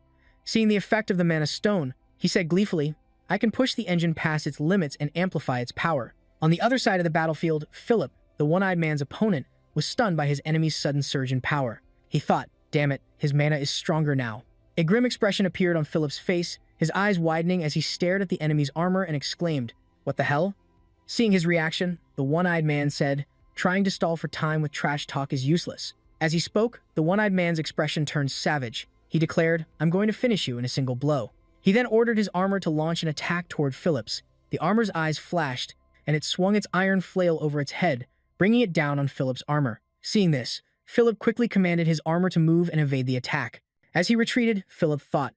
Seeing the effect of the mana stone, he said gleefully, "I can push the engine past its limits and amplify its power." On the other side of the battlefield, Philip, the one-eyed man's opponent, was stunned by his enemy's sudden surge in power. He thought, damn it, his mana is stronger now. A grim expression appeared on Philip's face, his eyes widening as he stared at the enemy's armor and exclaimed, "What the hell?" Seeing his reaction, the one-eyed man said, Trying to stall for time with trash talk is useless. As he spoke, the one-eyed man's expression turned savage. He declared, "I'm going to finish you in a single blow." He then ordered his armor to launch an attack toward Philip's. The armor's eyes flashed, and it swung its iron flail over its head, bringing it down on Philip's armor. Seeing this, Philip quickly commanded his armor to move and evade the attack. As he retreated, Philip thought,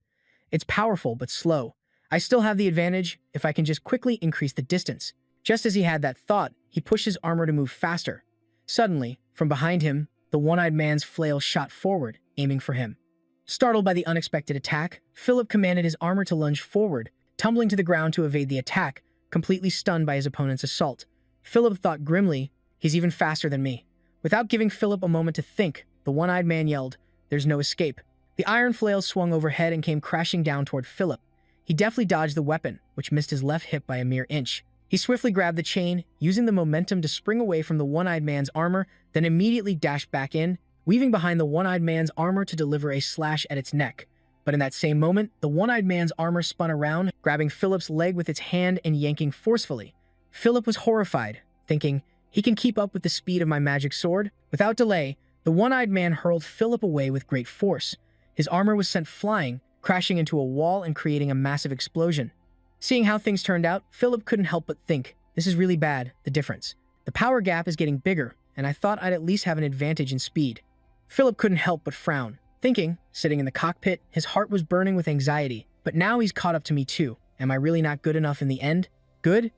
"It's powerful but slow. I still have the advantage if I can just quickly increase the distance." Just as he had that thought, he pushed his armor to move faster. Suddenly, from behind him, the one-eyed man's flail shot forward, aiming for him. Startled by the unexpected attack, Philip commanded his armor to lunge forward, tumbling to the ground to evade the attack, completely stunned by his opponent's assault. Philip thought grimly, "He's even faster than me." Without giving Philip a moment to think, the one-eyed man yelled, "There's no escape." The iron flail swung overhead and came crashing down toward Philip. He deftly dodged the weapon, which missed his left hip by a mere inch. He swiftly grabbed the chain, using the momentum to spring away from the one-eyed man's armor, then immediately dashed back in, weaving behind the one-eyed man's armor to deliver a slash at its neck. But in that same moment, the one-eyed man's armor spun around, grabbing Philip's leg with its hand and yanking forcefully. Philip was horrified, thinking, "He can keep up with the speed of my magic sword?" Without delay, the one-eyed man hurled Philip away with great force. His armor was sent flying, crashing into a wall and creating a massive explosion. Seeing how things turned out, Philip couldn't help but think, "This is really bad, the difference. The power gap is getting bigger, and I thought I'd at least have an advantage in speed." Philip couldn't help but frown, thinking, sitting in the cockpit, his heart was burning with anxiety. But now he's caught up to me too. Am I really not good enough in the end? Good?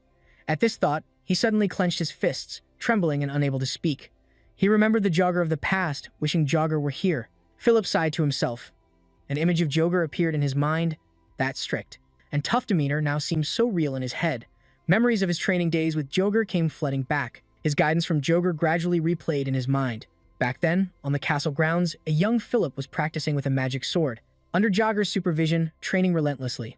At this thought, he suddenly clenched his fists, trembling and unable to speak. He remembered the Jogger of the past, wishing Jogger were here. Philip sighed to himself. An image of Jogger appeared in his mind, that strict and tough demeanor now seemed so real in his head. Memories of his training days with Jogger came flooding back. His guidance from Jogger gradually replayed in his mind. Back then, on the castle grounds, a young Philip was practicing with a magic sword. Under Jogger's supervision, training relentlessly.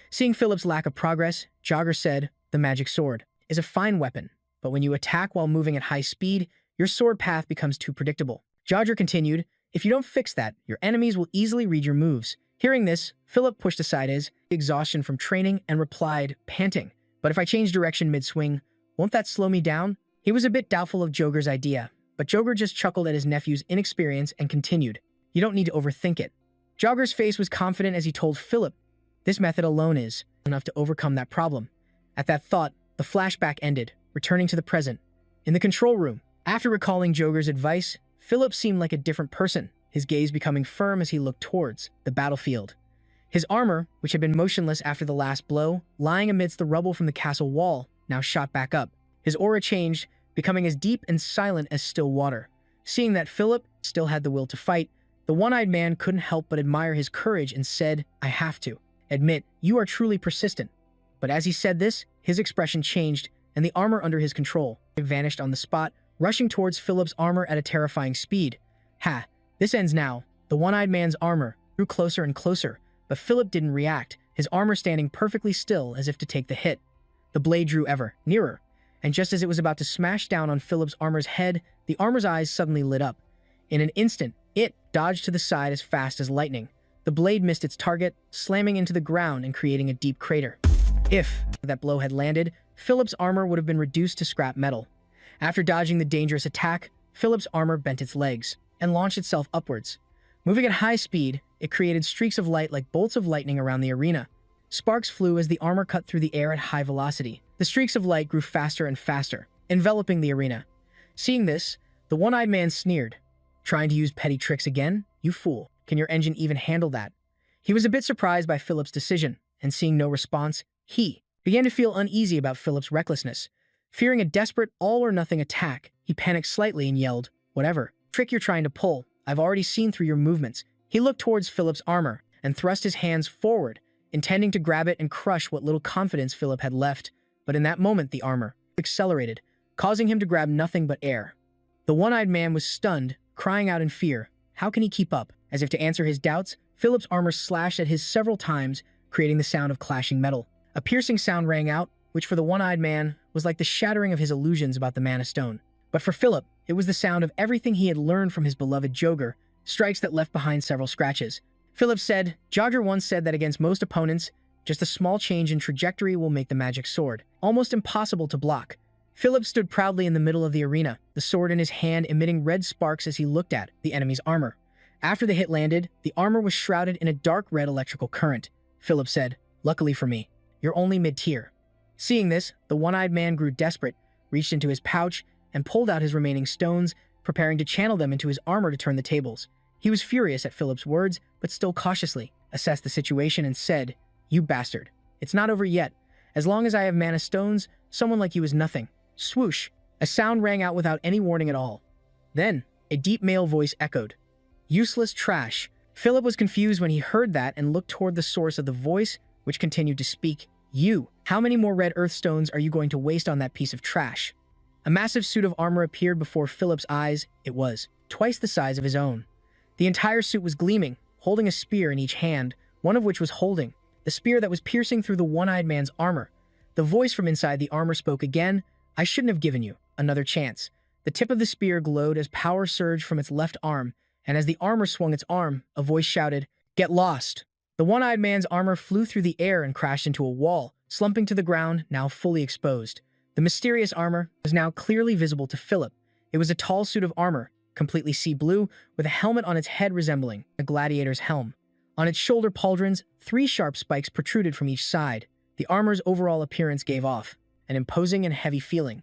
Seeing Philip's lack of progress, Jogger said, "The magic sword is a fine weapon, but when you attack while moving at high speed, your sword path becomes too predictable." Jogger continued, "If you don't fix that, your enemies will easily read your moves." Hearing this, Philip pushed aside his exhaustion from training and replied, panting, "But if I change direction mid-swing, won't that slow me down?" He was a bit doubtful of Jogger's idea, but Jogger just chuckled at his nephew's inexperience and continued, "You don't need to overthink it." Jogger's face was confident as he told Philip, "This method alone is enough to overcome that problem." At that thought, the flashback ended, returning to the present. In the control room, after recalling Jogger's advice, Philip seemed like a different person, his gaze becoming firm as he looked towards the battlefield. His armor, which had been motionless after the last blow, lying amidst the rubble from the castle wall, now shot back up. His aura changed, becoming as deep and silent as still water. Seeing that Philip still had the will to fight, the one-eyed man couldn't help but admire his courage and said, "I have to admit, you are truly persistent." But as he said this, his expression changed, and the armor under his control vanished on the spot, rushing towards Philip's armor at a terrifying speed. "Ha, this ends now." The one-eyed man's armor drew closer and closer, but Philip didn't react, his armor standing perfectly still as if to take the hit. The blade drew ever nearer, and just as it was about to smash down on Philip's armor's head, the armor's eyes suddenly lit up. In an instant, it dodged to the side as fast as lightning. The blade missed its target, slamming into the ground and creating a deep crater. If that blow had landed, Philip's armor would have been reduced to scrap metal. After dodging the dangerous attack, Philip's armor bent its legs and launched itself upwards. Moving at high speed, it created streaks of light like bolts of lightning around the arena. Sparks flew as the armor cut through the air at high velocity. The streaks of light grew faster and faster, enveloping the arena. Seeing this, the one-eyed man sneered. "Trying to use petty tricks again? You fool. Can your engine even handle that?" He was a bit surprised by Philip's decision, and seeing no response, he began to feel uneasy about Philip's recklessness. Fearing a desperate all-or-nothing attack, he panicked slightly and yelled, "Whatever trick you're trying to pull, I've already seen through your movements." He looked towards Philip's armor and thrust his hands forward, intending to grab it and crush what little confidence Philip had left. But in that moment, the armor accelerated, causing him to grab nothing but air. The one-eyed man was stunned, crying out in fear. How can he keep up? As if to answer his doubts, Philip's armor slashed at his several times, creating the sound of clashing metal. A piercing sound rang out, which for the one-eyed man was like the shattering of his illusions about the Mana Stone. But for Philip, it was the sound of everything he had learned from his beloved Jogger, strikes that left behind several scratches. Philip said, "Jogger once said that against most opponents, just a small change in trajectory will make the magic sword almost impossible to block." Philip stood proudly in the middle of the arena, the sword in his hand emitting red sparks as he looked at the enemy's armor. After the hit landed, the armor was shrouded in a dark red electrical current. Philip said, "Luckily for me, you're only mid-tier." Seeing this, the one-eyed man grew desperate, reached into his pouch, and pulled out his remaining stones, preparing to channel them into his armor to turn the tables. He was furious at Philip's words, but still cautiously assessed the situation and said, "You bastard. It's not over yet. As long as I have mana stones, someone like you is nothing." Swoosh! A sound rang out without any warning at all. Then, a deep male voice echoed, "Useless trash." Philip was confused when he heard that and looked toward the source of the voice, which continued to speak. "You, how many more red earth stones are you going to waste on that piece of trash?" A massive suit of armor appeared before Philip's eyes. It was twice the size of his own. The entire suit was gleaming, holding a spear in each hand, one of which was holding the spear that was piercing through the one-eyed man's armor. The voice from inside the armor spoke again. "I shouldn't have given you another chance." The tip of the spear glowed as power surged from its left arm, and as the armor swung its arm, a voice shouted, "Get lost!" The one-eyed man's armor flew through the air and crashed into a wall, slumping to the ground, now fully exposed. The mysterious armor was now clearly visible to Philip. It was a tall suit of armor, completely sea blue, with a helmet on its head resembling a gladiator's helm. On its shoulder pauldrons, 3 sharp spikes protruded from each side. The armor's overall appearance gave off an imposing and heavy feeling.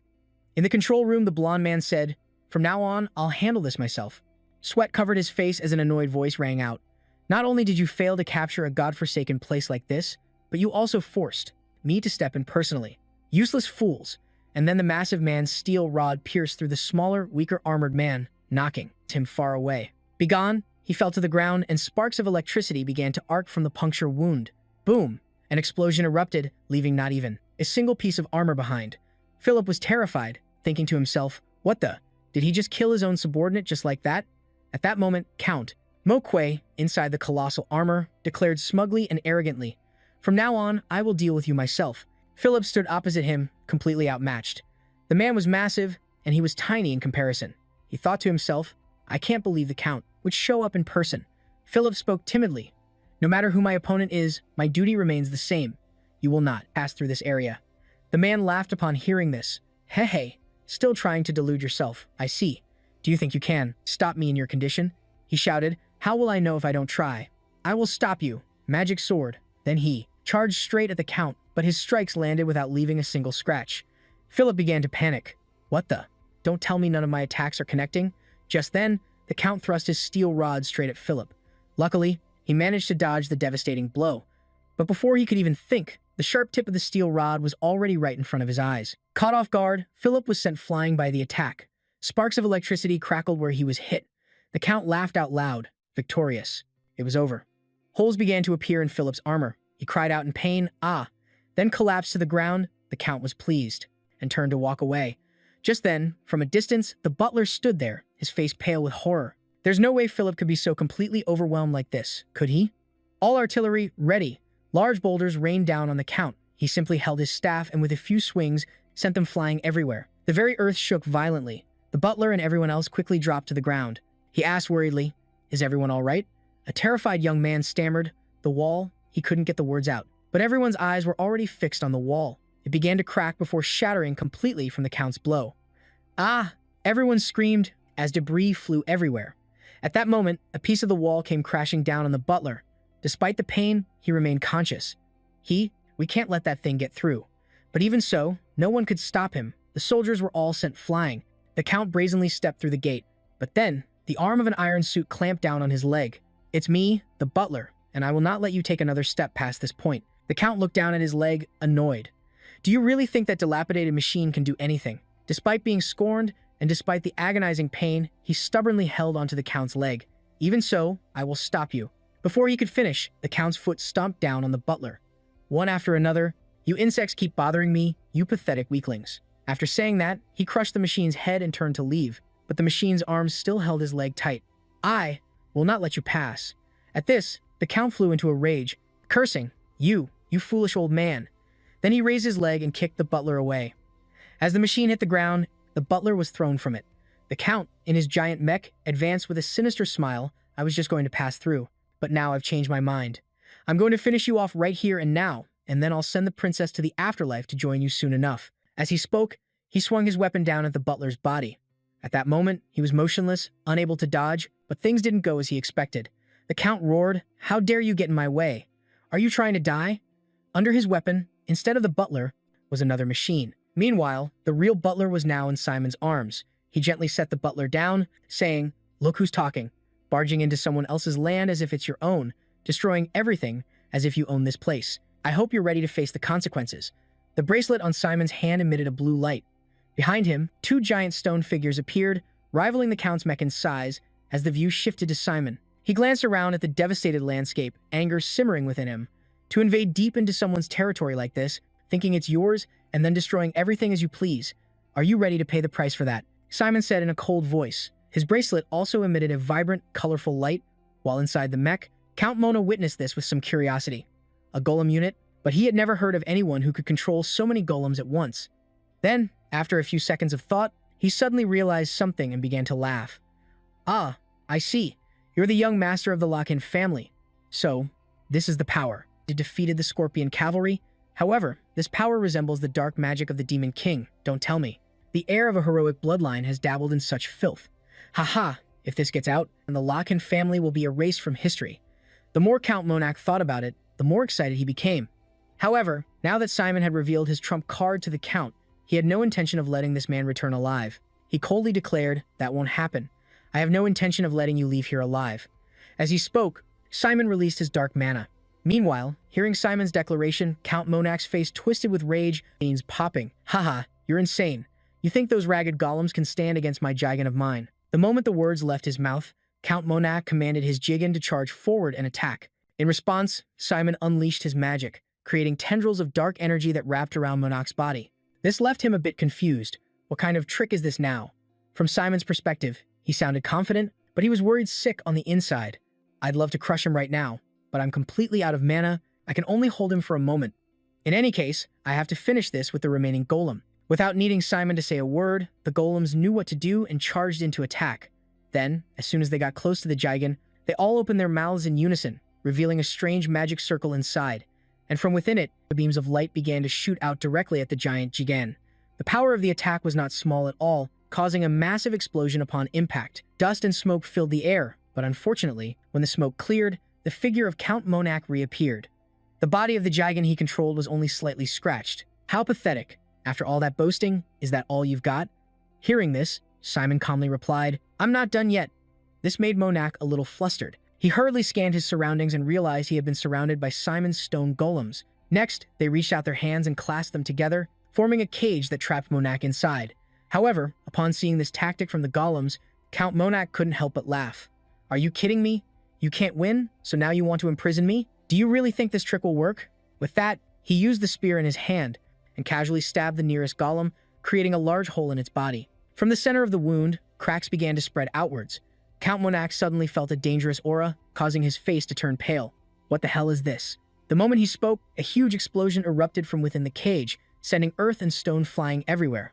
In the control room, the blonde man said, "From now on, I'll handle this myself." Sweat covered his face as an annoyed voice rang out. "Not only did you fail to capture a godforsaken place like this, but you also forced me to step in personally. Useless fools." And then the massive man's steel rod pierced through the smaller, weaker armored man, knocking him far away. "Begone!" He fell to the ground, and sparks of electricity began to arc from the puncture wound. Boom! An explosion erupted, leaving not even a single piece of armor behind. Philip was terrified, thinking to himself, "What the? Did he just kill his own subordinate just like that?" At that moment, Count Mokwei, inside the colossal armor, declared smugly and arrogantly, "From now on, I will deal with you myself." Philip stood opposite him, completely outmatched. The man was massive, and he was tiny in comparison. He thought to himself, "I can't believe the Count would show up in person." Philip spoke timidly, "No matter who my opponent is, my duty remains the same. You will not pass through this area." The man laughed upon hearing this. "Hey, still trying to delude yourself, I see. Do you think you can stop me in your condition?" He shouted, "How will I know if I don't try? I will stop you. Magic sword." Then he charged straight at the Count, but his strikes landed without leaving a single scratch. Philip began to panic. "What the? Don't tell me none of my attacks are connecting?" Just then, the Count thrust his steel rod straight at Philip. Luckily, he managed to dodge the devastating blow. But before he could even think, the sharp tip of the steel rod was already right in front of his eyes. Caught off guard, Philip was sent flying by the attack. Sparks of electricity crackled where he was hit. The Count laughed out loud, victorious. It was over. Holes began to appear in Philip's armor. He cried out in pain, "Ah!" Then collapsed to the ground. The Count was pleased and turned to walk away. Just then, from a distance, the butler stood there, his face pale with horror. There's no way Philip could be so completely overwhelmed like this, could he? All artillery ready. Large boulders rained down on the Count. He simply held his staff and with a few swings, sent them flying everywhere. The very earth shook violently. The butler and everyone else quickly dropped to the ground. He asked worriedly, "Is everyone all right?" A terrified young man stammered, "The wall." He couldn't get the words out. But everyone's eyes were already fixed on the wall. It began to crack before shattering completely from the Count's blow. "Ah!" Everyone screamed as debris flew everywhere. At that moment, a piece of the wall came crashing down on the butler. Despite the pain, he remained conscious. We can't let that thing get through." But even so, no one could stop him. The soldiers were all sent flying. The Count brazenly stepped through the gate. But then, the arm of an iron suit clamped down on his leg. "It's me, the butler, and I will not let you take another step past this point." The Count looked down at his leg, annoyed. "Do you really think that dilapidated machine can do anything?" Despite being scorned, and despite the agonizing pain, he stubbornly held onto the Count's leg. "Even so, I will stop you." Before he could finish, the Count's foot stomped down on the butler. One after another, "You insects keep bothering me, you pathetic weaklings." After saying that, he crushed the machine's head and turned to leave, but the machine's arms still held his leg tight. "I will not let you pass." At this, the Count flew into a rage, cursing, You foolish old man." Then he raised his leg and kicked the butler away. As the machine hit the ground, the butler was thrown from it. The Count, in his giant mech, advanced with a sinister smile. "I was just going to pass through, but now I've changed my mind. I'm going to finish you off right here and now, and then I'll send the princess to the afterlife to join you soon enough." As he spoke, He swung his weapon down at the butler's body. At that moment, he was motionless, unable to dodge, but things didn't go as he expected. The Count roared, "How dare you get in my way? Are you trying to die?" Under his weapon, instead of the butler, was another machine. Meanwhile, the real butler was now in Simon's arms. He gently set the butler down, saying, "Look who's talking," barging into someone else's land as if it's your own, destroying everything as if you own this place. "I hope you're ready to face the consequences." The bracelet on Simon's hand emitted a blue light. Behind him, two giant stone figures appeared, rivaling the Count's mech in size as the view shifted to Simon. He glanced around at the devastated landscape, anger simmering within him. To invade deep into someone's territory like this, thinking it's yours, and then destroying everything as you please. "Are you ready to pay the price for that?" Simon said in a cold voice. His bracelet also emitted a vibrant, colorful light. While inside the mech, Count Mona witnessed this with some curiosity. A golem unit, but he had never heard of anyone who could control so many golems at once. Then, after a few seconds of thought, he suddenly realized something and began to laugh. "Ah, I see. You're the young master of the Lochin family. So, this is the power." It defeated the Scorpion Cavalry. However, this power resembles the dark magic of the Demon King, don't tell me. The heir of a heroic bloodline has dabbled in such filth. Haha, if this gets out, then the Lochin family will be erased from history. The more Count Monak thought about it, the more excited he became. However, now that Simon had revealed his trump card to the Count, he had no intention of letting this man return alive. He coldly declared, "That won't happen. I have no intention of letting you leave here alive." As he spoke, Simon released his dark mana. Meanwhile, hearing Simon's declaration, Count Monak's face twisted with rage, veins popping. "Haha, you're insane. You think those ragged golems can stand against my Jigen of mine?" The moment the words left his mouth, Count Monak commanded his Jigen to charge forward and attack. In response, Simon unleashed his magic, creating tendrils of dark energy that wrapped around Monak's body. This left him a bit confused. What kind of trick is this now? From Simon's perspective, he sounded confident, but he was worried sick on the inside. "I'd love to crush him right now, but I'm completely out of mana. I can only hold him for a moment. In any case, I have to finish this with the remaining golem." Without needing Simon to say a word, the golems knew what to do and charged into attack. Then, as soon as they got close to the Jigen, they all opened their mouths in unison, revealing a strange magic circle inside. And from within it, the beams of light began to shoot out directly at the giant Jigen. The power of the attack was not small at all, causing a massive explosion upon impact. Dust and smoke filled the air, but unfortunately, when the smoke cleared, the figure of Count Monak reappeared. The body of the Jigen he controlled was only slightly scratched. How pathetic. After all that boasting, is that all you've got? Hearing this, Simon calmly replied, "I'm not done yet." This made Monak a little flustered. He hurriedly scanned his surroundings and realized he had been surrounded by Simon's stone golems. Next, they reached out their hands and clasped them together, forming a cage that trapped Monak inside. However, upon seeing this tactic from the golems, Count Monak couldn't help but laugh. "Are you kidding me? You can't win, so now you want to imprison me? Do you really think this trick will work?" With that, he used the spear in his hand and casually stabbed the nearest golem, creating a large hole in its body. From the center of the wound, cracks began to spread outwards. Count Monak suddenly felt a dangerous aura, causing his face to turn pale. What the hell is this? The moment he spoke, a huge explosion erupted from within the cage, sending earth and stone flying everywhere.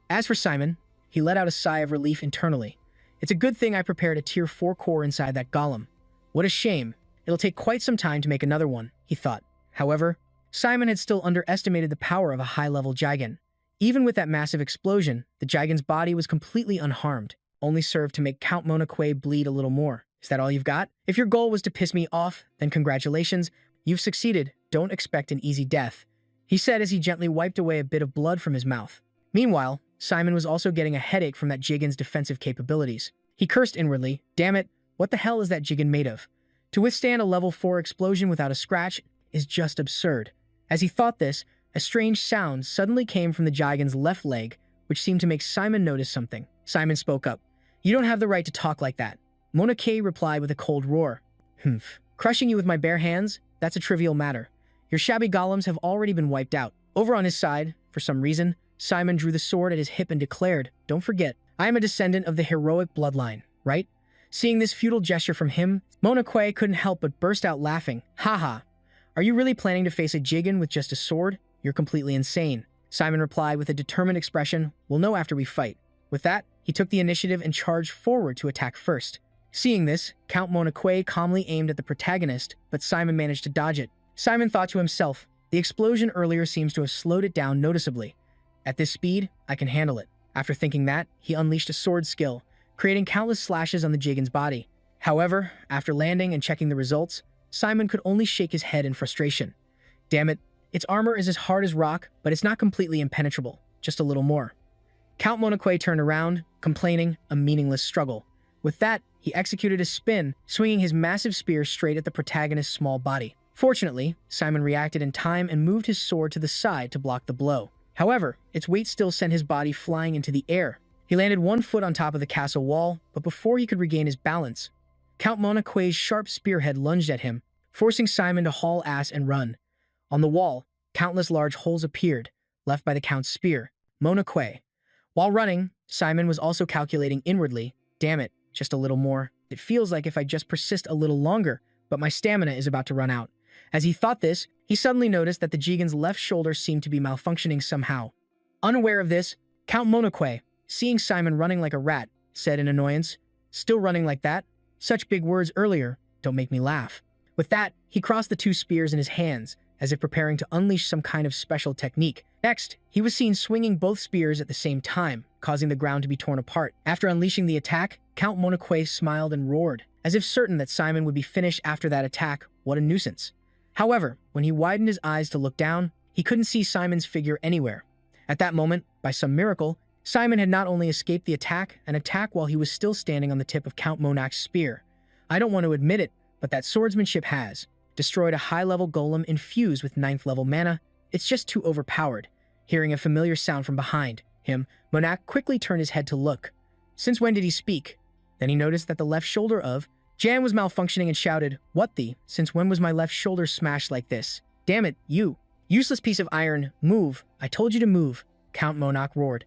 As for Simon, he let out a sigh of relief internally. "It's a good thing I prepared a tier 4 core inside that golem. What a shame. It'll take quite some time to make another one," he thought. However, Simon had still underestimated the power of a high-level Jigen. Even with that massive explosion, the Jigen's body was completely unharmed, only served to make Count Monakwe bleed a little more. "Is that all you've got? If your goal was to piss me off, then congratulations. You've succeeded. Don't expect an easy death," he said as he gently wiped away a bit of blood from his mouth. Meanwhile, Simon was also getting a headache from that Jigen's defensive capabilities. He cursed inwardly. Damn it, what the hell is that Jigen made of? To withstand a level 4 explosion without a scratch is just absurd. As he thought this, a strange sound suddenly came from the Jigen's left leg, which seemed to make Simon notice something. Simon spoke up. "You don't have the right to talk like that." Monake replied with a cold roar. "Humph. Crushing you with my bare hands? That's a trivial matter. Your shabby golems have already been wiped out." Over on his side, for some reason, Simon drew the sword at his hip and declared, "Don't forget, I am a descendant of the heroic bloodline, right?" Seeing this futile gesture from him, Monakwe couldn't help but burst out laughing. "Haha. Are you really planning to face a Jigen with just a sword? You're completely insane." Simon replied with a determined expression, "We'll know after we fight." With that, he took the initiative and charged forward to attack first. Seeing this, Count Monakwe calmly aimed at the protagonist, but Simon managed to dodge it. Simon thought to himself, the explosion earlier seems to have slowed it down noticeably. At this speed, I can handle it. After thinking that, he unleashed a sword skill, creating countless slashes on the Jigen's body. However, after landing and checking the results, Simon could only shake his head in frustration. Damn it, its armor is as hard as rock, but it's not completely impenetrable, just a little more. Count Monokwe turned around, complaining, a meaningless struggle. With that, he executed a spin, swinging his massive spear straight at the protagonist's small body. Fortunately, Simon reacted in time and moved his sword to the side to block the blow. However, its weight still sent his body flying into the air. He landed 1 foot on top of the castle wall, but before he could regain his balance, Count Monokwe's sharp spearhead lunged at him, forcing Simon to haul ass and run. On the wall, countless large holes appeared, left by the Count's spear. Monokwe. While running, Simon was also calculating inwardly, damn it, just a little more. It feels like if I just persist a little longer, but my stamina is about to run out. As he thought this, he suddenly noticed that the Jigen's left shoulder seemed to be malfunctioning somehow. Unaware of this, Count Monokwe, seeing Simon running like a rat, said in annoyance, "Still running like that? Such big words earlier, don't make me laugh." With that, he crossed the 2 spears in his hands, as if preparing to unleash some kind of special technique. Next, he was seen swinging both spears at the same time, causing the ground to be torn apart. After unleashing the attack, Count Monokwe smiled and roared, as if certain that Simon would be finished after that attack. What a nuisance. However, when he widened his eyes to look down, he couldn't see Simon's figure anywhere. At that moment, by some miracle, Simon had not only escaped the attack, an attack while he was still standing on the tip of Count Monak's spear. I don't want to admit it, but that swordsmanship has destroyed a high-level golem infused with 9th-level mana. It's just too overpowered. Hearing a familiar sound from behind him, Monak quickly turned his head to look. Since when did he speak? Then he noticed that the left shoulder of Jan was malfunctioning and shouted, "What the? Since when was my left shoulder smashed like this? Damn it, you useless piece of iron, move. I told you to move," Count Monak roared.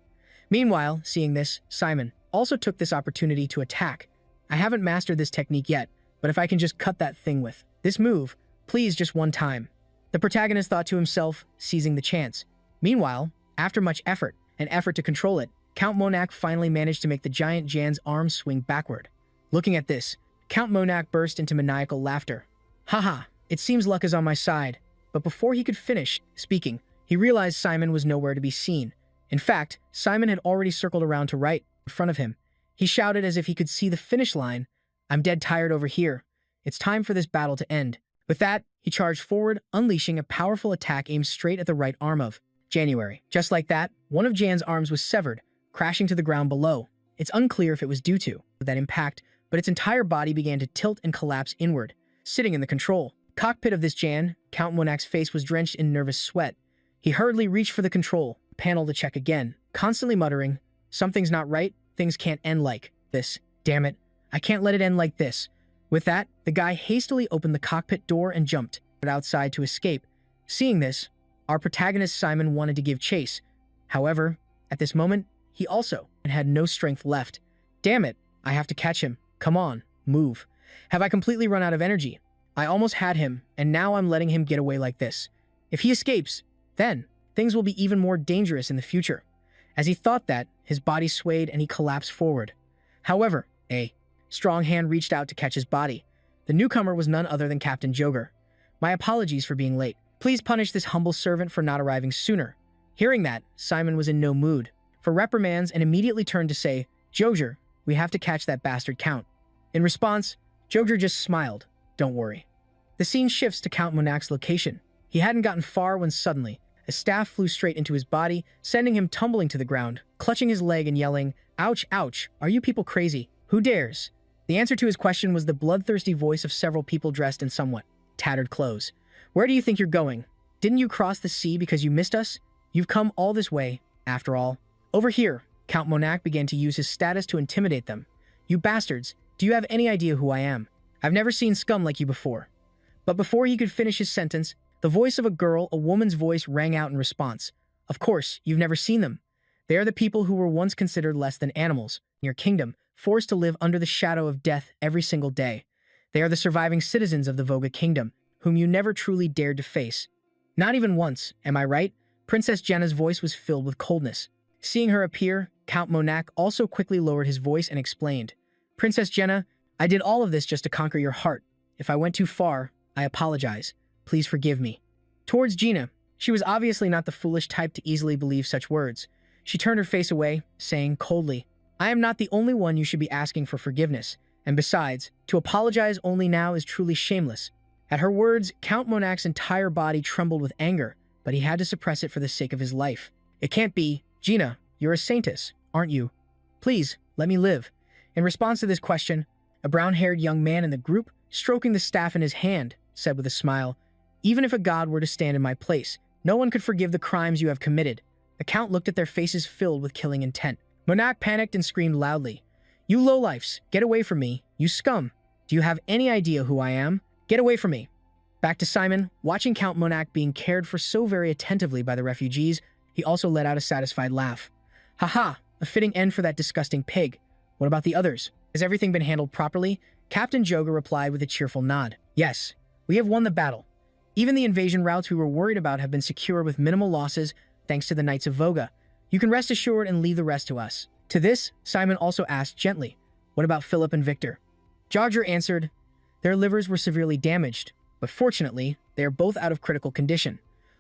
Meanwhile, seeing this, Simon also took this opportunity to attack. I haven't mastered this technique yet, but if I can just cut that thing with this move, please just one time. The protagonist thought to himself, seizing the chance. Meanwhile, after much effort, an effort to control it, Count Monak finally managed to make the giant Jan's arm swing backward. Looking at this, Count Monak burst into maniacal laughter. Haha, it seems luck is on my side. But before he could finish speaking, he realized Simon was nowhere to be seen. In fact, Simon had already circled around to right, in front of him. He shouted as if he could see the finish line. "I'm dead tired over here. It's time for this battle to end." With that, he charged forward, unleashing a powerful attack aimed straight at the right arm of January. Just like that, one of Jan's arms was severed, crashing to the ground below. It's unclear if it was due to that impact, but its entire body began to tilt and collapse inward. Sitting in the control cockpit of this Jan, Count Monak's face was drenched in nervous sweat. He hurriedly reached for the control panel to check again, constantly muttering, "Something's not right, things can't end like this. Damn it, I can't let it end like this." With that, the guy hastily opened the cockpit door and jumped outside to escape. Seeing this, our protagonist Simon wanted to give chase. However, at this moment, he also had no strength left. Damn it, I have to catch him. Come on, move. Have I completely run out of energy? I almost had him, and now I'm letting him get away like this. If he escapes, then things will be even more dangerous in the future. As he thought that, his body swayed and he collapsed forward. However, a strong hand reached out to catch his body. The newcomer was none other than Captain Joger. "My apologies for being late. Please punish this humble servant for not arriving sooner." Hearing that, Simon was in no mood for reprimands and immediately turned to say, "Joger, we have to catch that bastard Count." In response, Joger just smiled. "Don't worry." The scene shifts to Count Monak's location. He hadn't gotten far when suddenly, a staff flew straight into his body, sending him tumbling to the ground, clutching his leg and yelling, "Ouch, ouch, are you people crazy? Who dares?" The answer to his question was the bloodthirsty voice of several people dressed in somewhat tattered clothes. "Where do you think you're going? Didn't you cross the sea because you missed us? You've come all this way, after all." Over here, Count Monak began to use his status to intimidate them. "You bastards, do you have any idea who I am? I've never seen scum like you before." But before he could finish his sentence, the voice of a woman's voice rang out in response. "Of course, you've never seen them. They are the people who were once considered less than animals in your kingdom, forced to live under the shadow of death every single day. They are the surviving citizens of the Voga kingdom, whom you never truly dared to face. Not even once, am I right?" Princess Jenna's voice was filled with coldness. Seeing her appear, Count Monak also quickly lowered his voice and explained, "Princess Jenna, I did all of this just to conquer your heart. If I went too far, I apologize. Please forgive me." Towards Gina, She was obviously not the foolish type to easily believe such words. She turned her face away, saying coldly, "I am not the only one you should be asking for forgiveness, and besides, to apologize only now is truly shameless." At her words, Count Monac's entire body trembled with anger, but he had to suppress it for the sake of his life. "It can't be. Gina, you're a saintess, aren't you? Please, let me live." In response to this question, a brown-haired young man in the group, stroking the staff in his hand, said with a smile, "Even if a god were to stand in my place, no one could forgive the crimes you have committed." The Count looked at their faces filled with killing intent. Monac panicked and screamed loudly, "You lowlifes, get away from me, you scum! Do you have any idea who I am? Get away from me!" Back to Simon, watching Count Monac being cared for so very attentively by the refugees, he also let out a satisfied laugh. "Haha, a fitting end for that disgusting pig. What about the others? Has everything been handled properly?" Captain Joga replied with a cheerful nod. "Yes, we have won the battle. Even the invasion routes we were worried about have been secure with minimal losses thanks to the Knights of Voga. You can rest assured and leave the rest to us." To this, Simon also asked gently, "What about Philip and Victor?" Jogger answered, "Their livers were severely damaged, but fortunately, they are both out of critical condition.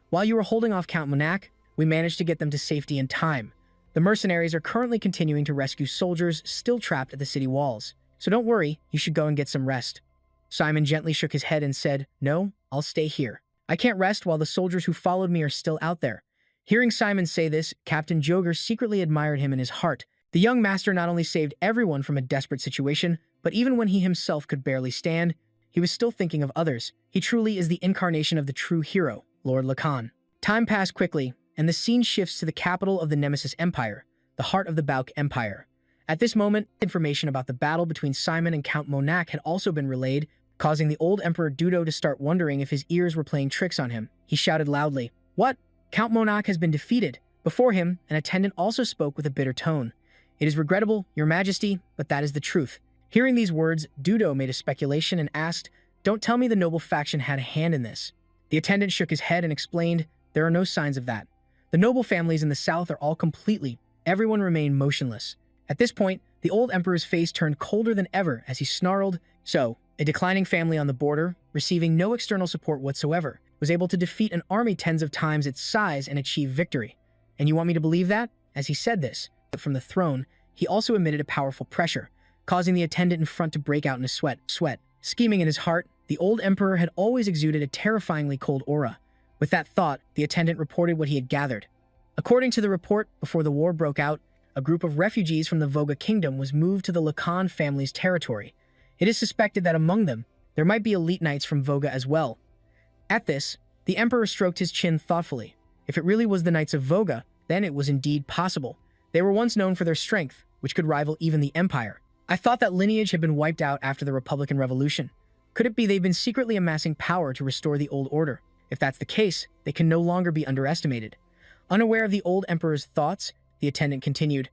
While you were holding off Count Monac, we managed to get them to safety in time. The mercenaries are currently continuing to rescue soldiers still trapped at the city walls. So don't worry, you should go and get some rest." Simon gently shook his head and said, "No, I'll stay here. I can't rest while the soldiers who followed me are still out there." Hearing Simon say this, Captain Joger secretly admired him in his heart. The young master not only saved everyone from a desperate situation, but even when he himself could barely stand, he was still thinking of others. He truly is the incarnation of the true hero, Lord Lacan. Time passed quickly, and the scene shifts to the capital of the Nemesis Empire, the heart of the Bauk Empire. At this moment, information about the battle between Simon and Count Monac had also been relayed, causing the old Emperor Dudo to start wondering if his ears were playing tricks on him. He shouted loudly, "What? Count Monac has been defeated." Before him, an attendant also spoke with a bitter tone. "It is regrettable, Your Majesty, but that is the truth." Hearing these words, Dudo made a speculation and asked, "Don't tell me the noble faction had a hand in this." The attendant shook his head and explained, "There are no signs of that. The noble families in the south are all completely. Everyone remained motionless." At this point, the old emperor's face turned colder than ever as he snarled, "So, a declining family on the border, receiving no external support whatsoever, was able to defeat an army tens of times its size and achieve victory. And you want me to believe that?" As he said this, from the throne, he also emitted a powerful pressure, causing the attendant in front to break out in a sweat. Scheming in his heart, the old emperor had always exuded a terrifyingly cold aura. With that thought, the attendant reported what he had gathered. According to the report, before the war broke out, a group of refugees from the Voga kingdom was moved to the Lacan family's territory. It is suspected that among them, there might be elite knights from Voga as well. At this, the emperor stroked his chin thoughtfully. If it really was the knights of Voga, then it was indeed possible. They were once known for their strength, which could rival even the empire. I thought that lineage had been wiped out after the Republican Revolution. Could it be they've been secretly amassing power to restore the old order? If that's the case, they can no longer be underestimated. Unaware of the old emperor's thoughts, the attendant continued,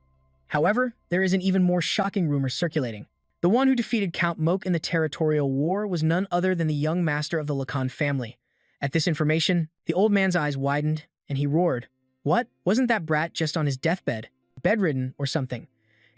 "However, there is an even more shocking rumor circulating. The one who defeated Count Moke in the territorial war was none other than the young master of the Lacan family." At this information, the old man's eyes widened, and he roared, "What? Wasn't that brat just on his deathbed? Bedridden or something?"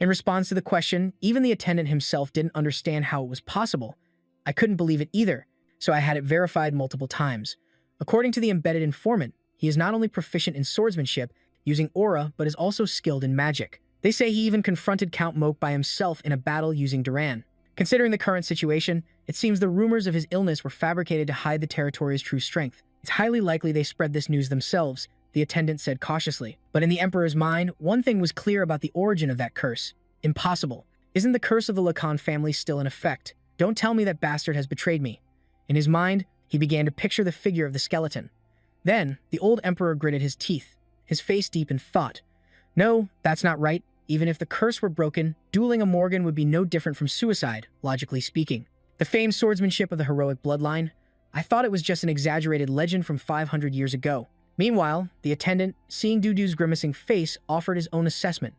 In response to the question, even the attendant himself didn't understand how it was possible. I couldn't believe it either, so I had it verified multiple times. According to the embedded informant, he is not only proficient in swordsmanship, using aura, but is also skilled in magic. They say he even confronted Count Moke by himself in a battle using Duran. Considering the current situation, it seems the rumors of his illness were fabricated to hide the territory's true strength. It's highly likely they spread this news themselves, the attendant said cautiously. But in the Emperor's mind, one thing was clear about the origin of that curse. Impossible. Isn't the curse of the Lacan family still in effect? Don't tell me that bastard has betrayed me. In his mind, he began to picture the figure of the skeleton. Then, the old Emperor gritted his teeth, his face deep in thought. No, that's not right. Even if the curse were broken, dueling a Morgan would be no different from suicide, logically speaking. The famed swordsmanship of the heroic bloodline? I thought it was just an exaggerated legend from 500 years ago. Meanwhile, the attendant, seeing Dudu's grimacing face, offered his own assessment.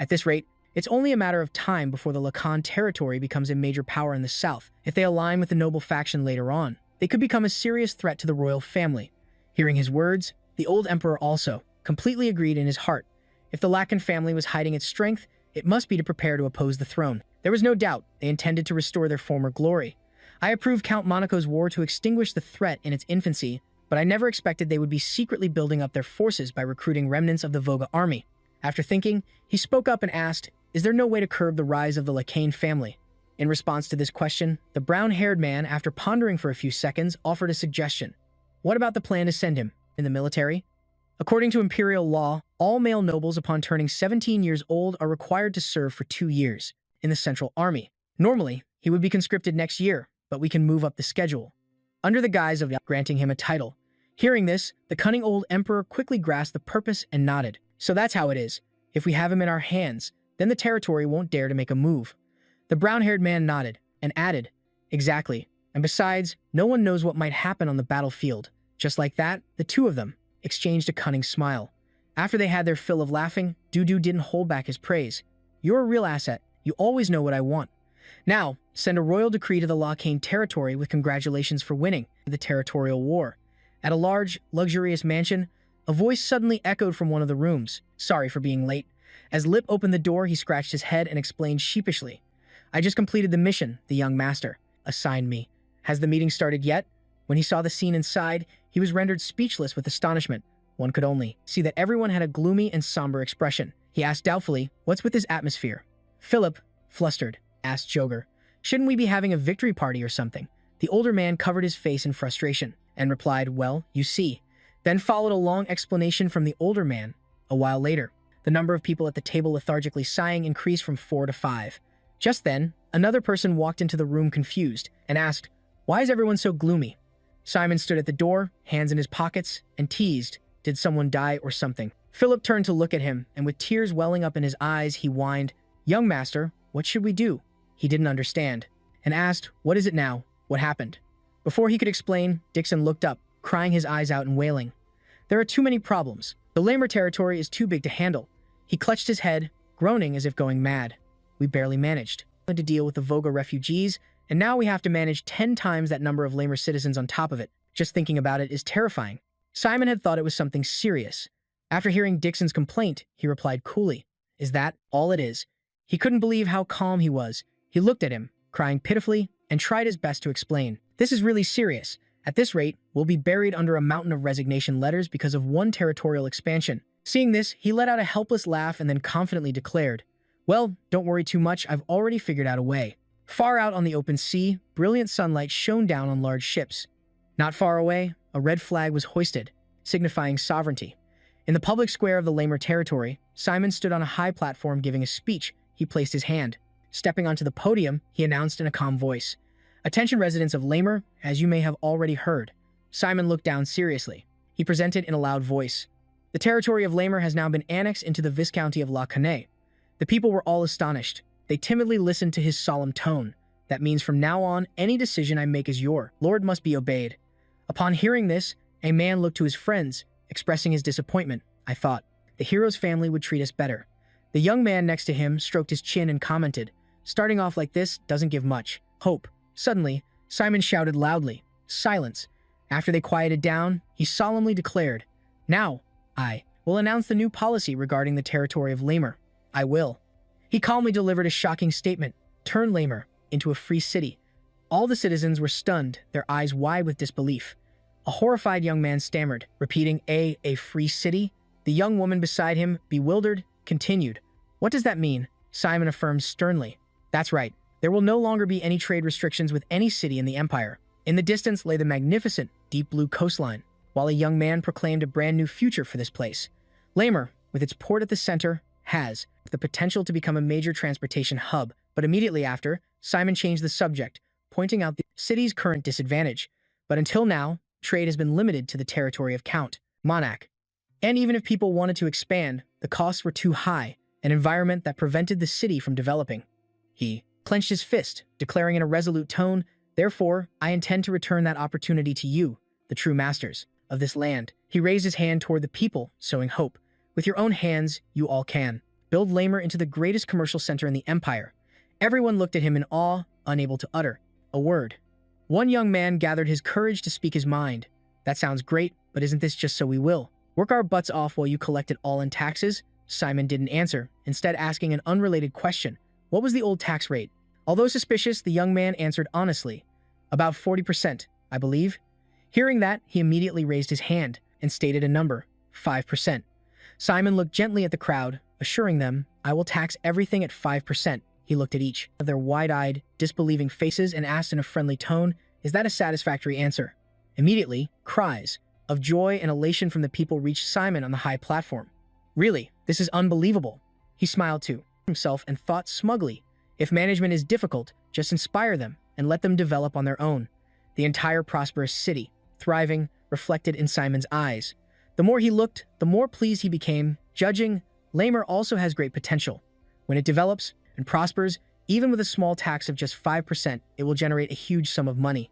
At this rate, it's only a matter of time before the Lacan territory becomes a major power in the south. If they align with the noble faction later on, they could become a serious threat to the royal family. Hearing his words, the old emperor also completely agreed in his heart. If the Lacan family was hiding its strength, it must be to prepare to oppose the throne. There was no doubt they intended to restore their former glory. I approved Count Monaco's war to extinguish the threat in its infancy, but I never expected they would be secretly building up their forces by recruiting remnants of the Voga army. After thinking, he spoke up and asked, "Is there no way to curb the rise of the Lacane family?" In response to this question, the brown-haired man, after pondering for a few seconds, offered a suggestion. What about the plan to send him in the military? According to imperial law, all male nobles upon turning 17 years old are required to serve for 2 years in the Central Army. Normally, he would be conscripted next year, but we can move up the schedule, under the guise of granting him a title. Hearing this, the cunning old emperor quickly grasped the purpose and nodded. So that's how it is. If we have him in our hands, then the territory won't dare to make a move. The brown-haired man nodded and added, "Exactly. And besides, no one knows what might happen on the battlefield." Just like that, the two of them exchanged a cunning smile. After they had their fill of laughing, Dudu didn't hold back his praise. "You're a real asset. You always know what I want. Now, send a royal decree to the Lacane territory with congratulations for winning the territorial war." At a large, luxurious mansion, a voice suddenly echoed from one of the rooms. "Sorry for being late." As Lip opened the door, he scratched his head and explained sheepishly, "I just completed the mission the young master assigned me. Has the meeting started yet?" When he saw the scene inside, he was rendered speechless with astonishment. One could only see that everyone had a gloomy and somber expression. He asked doubtfully, "What's with this atmosphere?" Philip, flustered, asked Joger, "Shouldn't we be having a victory party or something?" The older man covered his face in frustration and replied, "Well, you see." Then followed a long explanation from the older man. A while later, the number of people at the table lethargically sighing increased from 4 to 5. Just then, another person walked into the room confused and asked, "Why is everyone so gloomy?" Simon stood at the door, hands in his pockets, and teased, "Did someone die or something?" Philip turned to look at him, and with tears welling up in his eyes, he whined, "Young master, what should we do?" He didn't understand, and asked, "What is it now? What happened?" Before he could explain, Dixon looked up, crying his eyes out and wailing. "There are too many problems. The Lamer territory is too big to handle." He clutched his head, groaning as if going mad. "We barely managed to deal with the Voga refugees, and now we have to manage 10 times that number of Lamer citizens on top of it. Just thinking about it is terrifying." Simon had thought it was something serious. After hearing Dixon's complaint, he replied coolly, "Is that all it is?" He couldn't believe how calm he was. He looked at him, crying pitifully, and tried his best to explain. "This is really serious. At this rate, we'll be buried under a mountain of resignation letters because of one territorial expansion." Seeing this, he let out a helpless laugh and then confidently declared, "Well, don't worry too much. I've already figured out a way." Far out on the open sea, brilliant sunlight shone down on large ships. Not far away, a red flag was hoisted, signifying sovereignty. In the public square of the Lamer territory, Simon stood on a high platform giving a speech. He placed his hand. Stepping onto the podium, he announced in a calm voice, "Attention residents of Lamer, as you may have already heard." Simon looked down seriously. He presented in a loud voice, "The territory of Lamer has now been annexed into the Viscounty of Lacane." The people were all astonished. They timidly listened to his solemn tone. "That means from now on, any decision I make as your lord must be obeyed." Upon hearing this, a man looked to his friends, expressing his disappointment. "I thought the hero's family would treat us better." The young man next to him stroked his chin and commented, "Starting off like this doesn't give much hope." Suddenly, Simon shouted loudly, "Silence." After they quieted down, he solemnly declared, "Now, I will announce the new policy regarding the territory of Lamer. I will." He calmly delivered a shocking statement, "Turn Lamer into a free city." All the citizens were stunned, their eyes wide with disbelief. A horrified young man stammered, repeating, A free city?" The young woman beside him, bewildered, continued, "What does that mean?" Simon affirmed sternly, "That's right. There will no longer be any trade restrictions with any city in the empire." In the distance lay the magnificent, deep blue coastline, while a young man proclaimed a brand new future for this place. Lamer, with its port at the center, has the potential to become a major transportation hub, but immediately after, Simon changed the subject, pointing out the city's current disadvantage. But until now, trade has been limited to the territory of Count Monarch. And even if people wanted to expand, the costs were too high, an environment that prevented the city from developing. He clenched his fist, declaring in a resolute tone, "Therefore, I intend to return that opportunity to you, the true masters of this land." He raised his hand toward the people, sowing hope. "With your own hands, you all can. Build Lamer into the greatest commercial center in the empire." Everyone looked at him in awe, unable to utter a word. One young man gathered his courage to speak his mind. "That sounds great, but isn't this just so we will work our butts off while you collect it all in taxes?" Simon didn't answer, instead asking an unrelated question. What was the old tax rate? Although suspicious, the young man answered honestly, "About 40%, I believe." Hearing that, he immediately raised his hand and stated a number, 5%. Simon looked gently at the crowd, assuring them, I will tax everything at 5%. He looked at each of their wide-eyed, disbelieving faces and asked in a friendly tone, is that a satisfactory answer? Immediately, cries of joy and elation from the people reached Simon on the high platform. Really, this is unbelievable. He smiled to himself and thought smugly, if management is difficult, just inspire them and let them develop on their own. The entire prosperous city, thriving, reflected in Simon's eyes. The more he looked, the more pleased he became, judging, Lamer also has great potential. When it develops and prospers, even with a small tax of just 5%, it will generate a huge sum of money.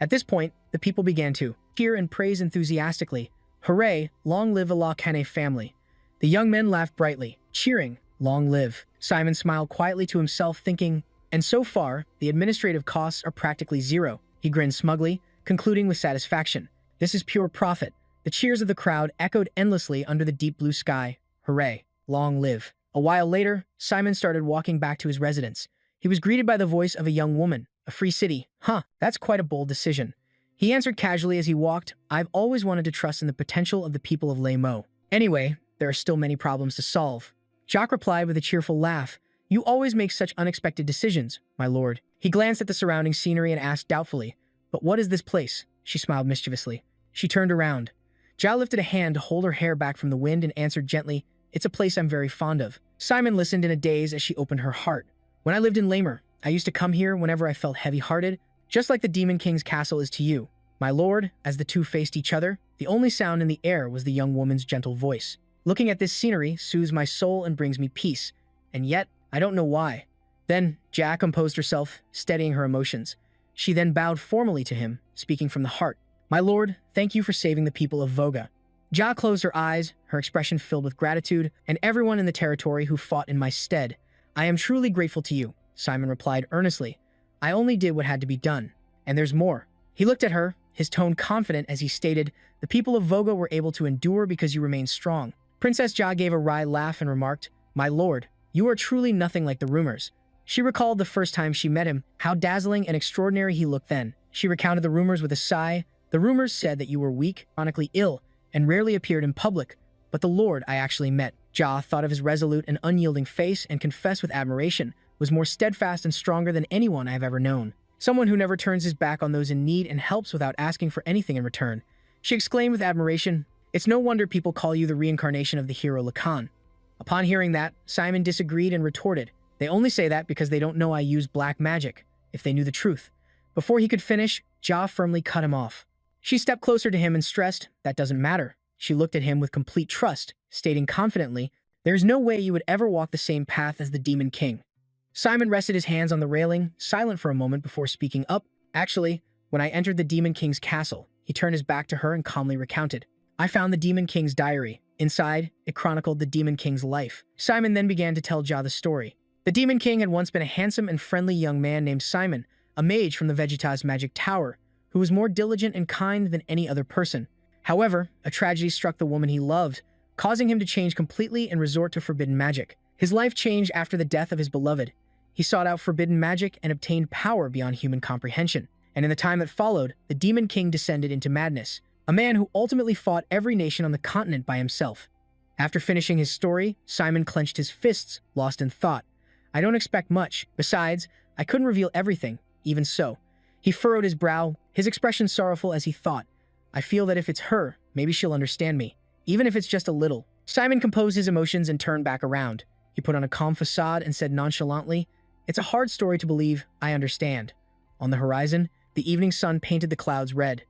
At this point, the people began to cheer and praise enthusiastically. Hooray, long live the Lakane family. The young men laughed brightly, cheering, long live. Simon smiled quietly to himself, thinking, and so far, the administrative costs are practically zero. He grinned smugly, concluding with satisfaction. This is pure profit. The cheers of the crowd echoed endlessly under the deep blue sky. Hooray, long live. A while later, Simon started walking back to his residence. He was greeted by the voice of a young woman. A free city. Huh, that's quite a bold decision. He answered casually as he walked, I've always wanted to trust in the potential of the people of Lemo. Anyway, there are still many problems to solve. Jock replied with a cheerful laugh. You always make such unexpected decisions, my lord. He glanced at the surrounding scenery and asked doubtfully, but what is this place? She smiled mischievously. She turned around. Ja lifted a hand to hold her hair back from the wind and answered gently, it's a place I'm very fond of. Simon listened in a daze as she opened her heart. When I lived in Lamer, I used to come here whenever I felt heavy-hearted, just like the Demon King's castle is to you. My lord, as the two faced each other, the only sound in the air was the young woman's gentle voice. Looking at this scenery soothes my soul and brings me peace. And yet, I don't know why. Then, Ja composed herself, steadying her emotions. She then bowed formally to him, speaking from the heart. My lord, thank you for saving the people of Voga. Ja closed her eyes, her expression filled with gratitude, and everyone in the territory who fought in my stead. I am truly grateful to you, Simon replied earnestly. I only did what had to be done. And there's more. He looked at her, his tone confident as he stated, the people of Voga were able to endure because you remained strong. Princess Ja gave a wry laugh and remarked, My lord, you are truly nothing like the rumors. She recalled the first time she met him, how dazzling and extraordinary he looked then. She recounted the rumors with a sigh. The rumors said that you were weak, chronically ill, and rarely appeared in public. But the lord I actually met. Ja thought of his resolute and unyielding face and confessed with admiration, was more steadfast and stronger than anyone I have ever known. Someone who never turns his back on those in need and helps without asking for anything in return. She exclaimed with admiration, It's no wonder people call you the reincarnation of the hero Lacan. Upon hearing that, Simon disagreed and retorted, They only say that because they don't know I use black magic, if they knew the truth. Before he could finish, Ja firmly cut him off. She stepped closer to him and stressed, That doesn't matter. She looked at him with complete trust, stating confidently, There's no way you would ever walk the same path as the Demon King. Simon rested his hands on the railing, silent for a moment before speaking up. Actually, when I entered the Demon King's castle, he turned his back to her and calmly recounted. I found the Demon King's diary. Inside, it chronicled the Demon King's life. Simon then began to tell Ja the story. The Demon King had once been a handsome and friendly young man named Simon, a mage from the Vegetas Magic Tower, who was more diligent and kind than any other person. However, a tragedy struck the woman he loved, causing him to change completely and resort to forbidden magic. His life changed after the death of his beloved. He sought out forbidden magic and obtained power beyond human comprehension. And in the time that followed, the Demon King descended into madness, a man who ultimately fought every nation on the continent by himself. After finishing his story, Simon clenched his fists, lost in thought. I don't expect much. Besides, I couldn't reveal everything, even so. He furrowed his brow, his expression sorrowful as he thought. I feel that if it's her, maybe she'll understand me, even if it's just a little. Simon composed his emotions and turned back around. He put on a calm facade and said nonchalantly, It's a hard story to believe, I understand. On the horizon, the evening sun painted the clouds red.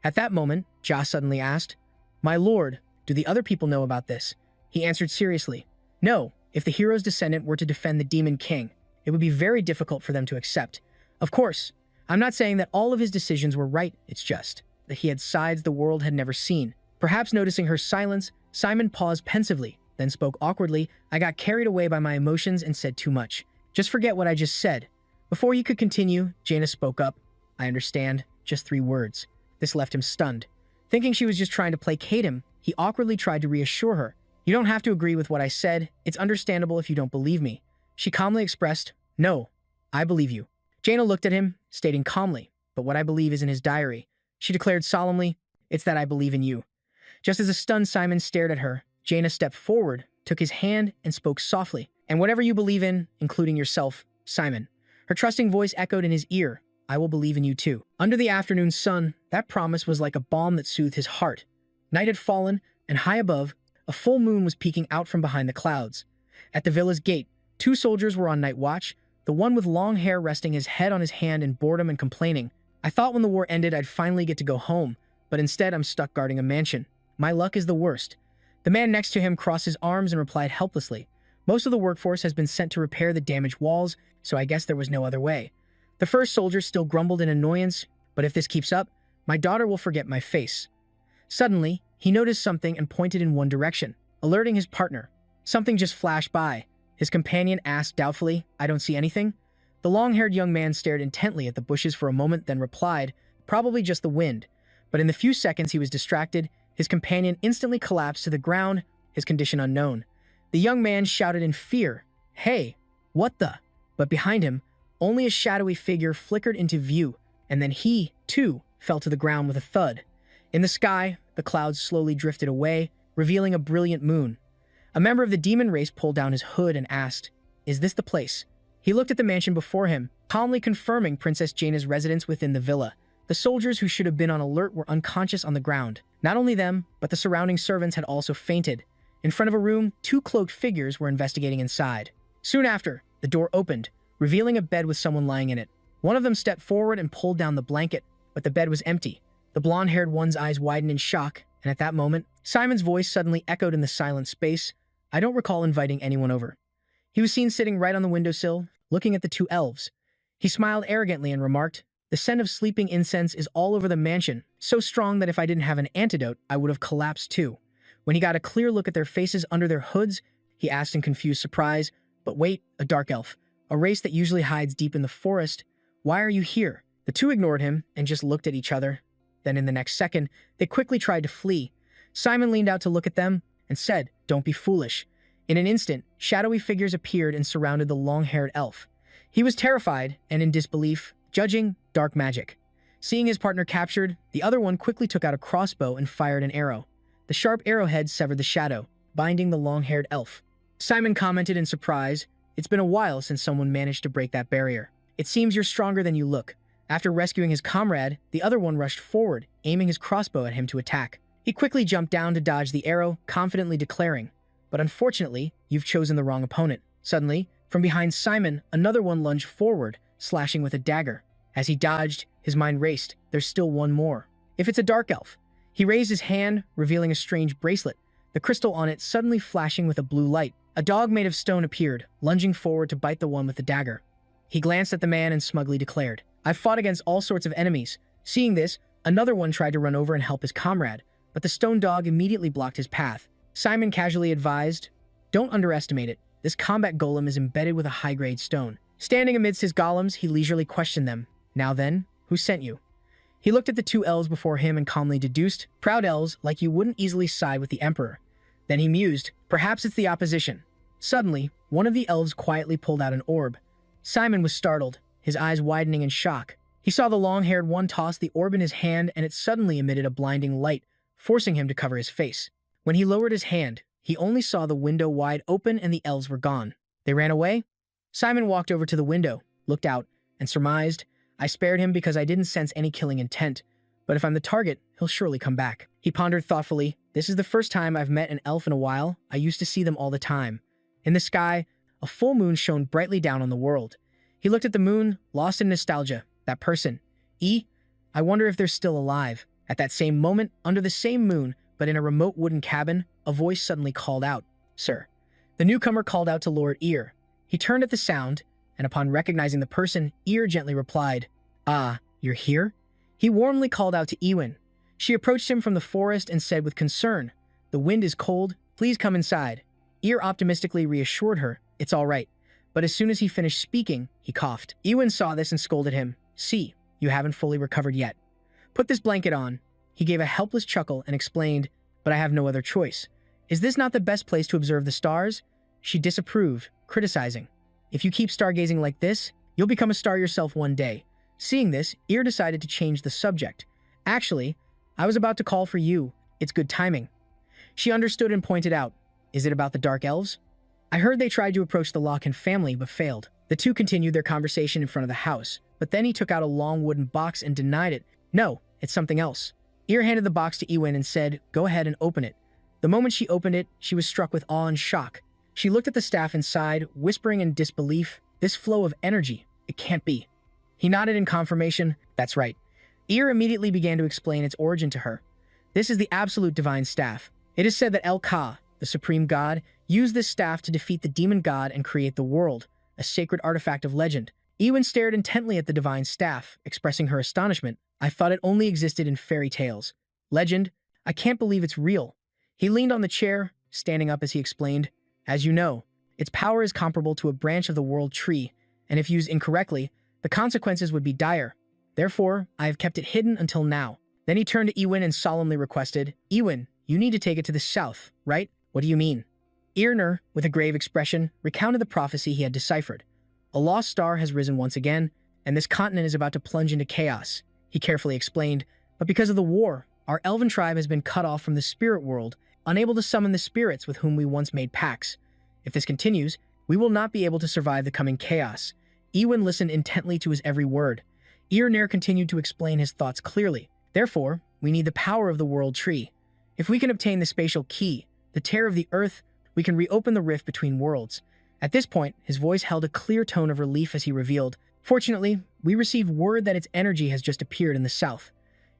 At that moment, Ja suddenly asked, My lord, do the other people know about this? He answered seriously, No, if the hero's descendant were to defend the Demon King, it would be very difficult for them to accept. Of course, I'm not saying that all of his decisions were right, it's just that he had sides the world had never seen. Perhaps noticing her silence, Simon paused pensively, then spoke awkwardly. I got carried away by my emotions and said too much. Just forget what I just said. Before he could continue, Jaina spoke up. I understand, just 3 words. This left him stunned. Thinking she was just trying to placate him, he awkwardly tried to reassure her. You don't have to agree with what I said. It's understandable if you don't believe me. She calmly expressed, No, I believe you. Jaina looked at him, stating calmly, But what I believe is in his diary. She declared solemnly, "It's that I believe in you." Just as a stunned Simon stared at her, Jaina stepped forward, took his hand, and spoke softly. "And whatever you believe in, including yourself, Simon." Her trusting voice echoed in his ear, "I will believe in you too." Under the afternoon sun, that promise was like a balm that soothed his heart. Night had fallen, and high above, a full moon was peeking out from behind the clouds. At the villa's gate, two soldiers were on night watch, the one with long hair resting his head on his hand in boredom and complaining. "I thought when the war ended I'd finally get to go home, but instead I'm stuck guarding a mansion. My luck is the worst." The man next to him crossed his arms and replied helplessly, "Most of the workforce has been sent to repair the damaged walls, so I guess there was no other way." The first soldier still grumbled in annoyance, "But if this keeps up, my daughter will forget my face." Suddenly, he noticed something and pointed in one direction, alerting his partner. Something just flashed by. His companion asked doubtfully, "I don't see anything?" The long-haired young man stared intently at the bushes for a moment, then replied, "Probably just the wind." But in the few seconds he was distracted, his companion instantly collapsed to the ground, his condition unknown. The young man shouted in fear, "Hey, what the?" But behind him, only a shadowy figure flickered into view, and then he, too, fell to the ground with a thud. In the sky, the clouds slowly drifted away, revealing a brilliant moon. A member of the demon race pulled down his hood and asked, "Is this the place?" He looked at the mansion before him, calmly confirming Princess Jaina's residence within the villa. The soldiers who should have been on alert were unconscious on the ground. Not only them, but the surrounding servants had also fainted. In front of a room, two cloaked figures were investigating inside. Soon after, the door opened, revealing a bed with someone lying in it. One of them stepped forward and pulled down the blanket, but the bed was empty. The blonde-haired one's eyes widened in shock, and at that moment, Simon's voice suddenly echoed in the silent space, "I don't recall inviting anyone over." He was seen sitting right on the windowsill, looking at the two elves. He smiled arrogantly and remarked, "The scent of sleeping incense is all over the mansion, so strong that if I didn't have an antidote, I would have collapsed too." When he got a clear look at their faces under their hoods, he asked in confused surprise, "But wait, a dark elf, a race that usually hides deep in the forest, why are you here?" The two ignored him and just looked at each other. Then in the next second, they quickly tried to flee. Simon leaned out to look at them and said, "Don't be foolish." In an instant, shadowy figures appeared and surrounded the long-haired elf. He was terrified and in disbelief, judging dark magic. Seeing his partner captured, the other one quickly took out a crossbow and fired an arrow. The sharp arrowhead severed the shadow, binding the long-haired elf. Simon commented in surprise, "It's been a while since someone managed to break that barrier. It seems you're stronger than you look." After rescuing his comrade, the other one rushed forward, aiming his crossbow at him to attack. He quickly jumped down to dodge the arrow, confidently declaring, "But unfortunately, you've chosen the wrong opponent." Suddenly, from behind Simon, another one lunged forward, slashing with a dagger. As he dodged, his mind raced. There's still one more. If it's a dark elf? He raised his hand, revealing a strange bracelet, the crystal on it suddenly flashing with a blue light. A dog made of stone appeared, lunging forward to bite the one with the dagger. He glanced at the man and smugly declared, "I've fought against all sorts of enemies." Seeing this, another one tried to run over and help his comrade, but the stone dog immediately blocked his path. Simon casually advised, "Don't underestimate it. This combat golem is embedded with a high-grade stone." Standing amidst his golems, he leisurely questioned them. "Now then, who sent you?" He looked at the two elves before him and calmly deduced, "Proud elves like you wouldn't easily side with the Emperor." Then he mused, "Perhaps it's the opposition." Suddenly, one of the elves quietly pulled out an orb. Simon was startled, his eyes widening in shock. He saw the long-haired one toss the orb in his hand, and it suddenly emitted a blinding light, forcing him to cover his face. When he lowered his hand, he only saw the window wide open and the elves were gone. They ran away? Simon walked over to the window, looked out, and surmised, "I spared him because I didn't sense any killing intent, but if I'm the target, he'll surely come back." He pondered thoughtfully, "This is the first time I've met an elf in a while. I used to see them all the time." In the sky, a full moon shone brightly down on the world. He looked at the moon, lost in nostalgia. That person. I wonder if they're still alive. At that same moment, under the same moon, but in a remote wooden cabin, a voice suddenly called out, "Sir." The newcomer called out to Lord Ear. He turned at the sound, and upon recognizing the person, Ear gently replied, "Ah, you're here?" He warmly called out to Ewan. She approached him from the forest and said with concern, "The wind is cold. Please come inside." Ear optimistically reassured her, "It's all right." But as soon as he finished speaking, he coughed. Ewan saw this and scolded him, "See, you haven't fully recovered yet. Put this blanket on." He gave a helpless chuckle and explained, "But I have no other choice. Is this not the best place to observe the stars?" She disapproved, criticizing, "If you keep stargazing like this, you'll become a star yourself one day." Seeing this, Ear decided to change the subject, Actually, I was about to call for you. It's good timing. She understood and pointed out, is it about the Dark Elves? I heard they tried to approach the Locken family but failed. The two continued their conversation in front of the house, but then he took out a long wooden box and denied it. No, it's something else. Ear handed the box to Ewan and said, go ahead and open it. The moment she opened it, she was struck with awe and shock. She looked at the staff inside, whispering in disbelief, this flow of energy, it can't be. He nodded in confirmation, that's right. Ear immediately began to explain its origin to her. This is the absolute divine staff. It is said that El-Ka, the supreme god, used this staff to defeat the demon god and create the world, a sacred artifact of legend. Ewan stared intently at the divine staff, expressing her astonishment. I thought it only existed in fairy tales. Legend? I can't believe it's real. He leaned on the chair, standing up as he explained. As you know, its power is comparable to a branch of the world tree, and if used incorrectly, the consequences would be dire. Therefore, I have kept it hidden until now. Then he turned to Ewan and solemnly requested, Ewan, you need to take it to the south, right? What do you mean? Earner, with a grave expression, recounted the prophecy he had deciphered. A lost star has risen once again, and this continent is about to plunge into chaos, he carefully explained, but because of the war, our elven tribe has been cut off from the spirit world, unable to summon the spirits with whom we once made pacts. If this continues, we will not be able to survive the coming chaos. Ewan listened intently to his every word. Earner continued to explain his thoughts clearly. Therefore, we need the power of the world tree. If we can obtain the spatial key, the tear of the earth, we can reopen the rift between worlds. At this point, his voice held a clear tone of relief as he revealed, fortunately, we received word that its energy has just appeared in the south.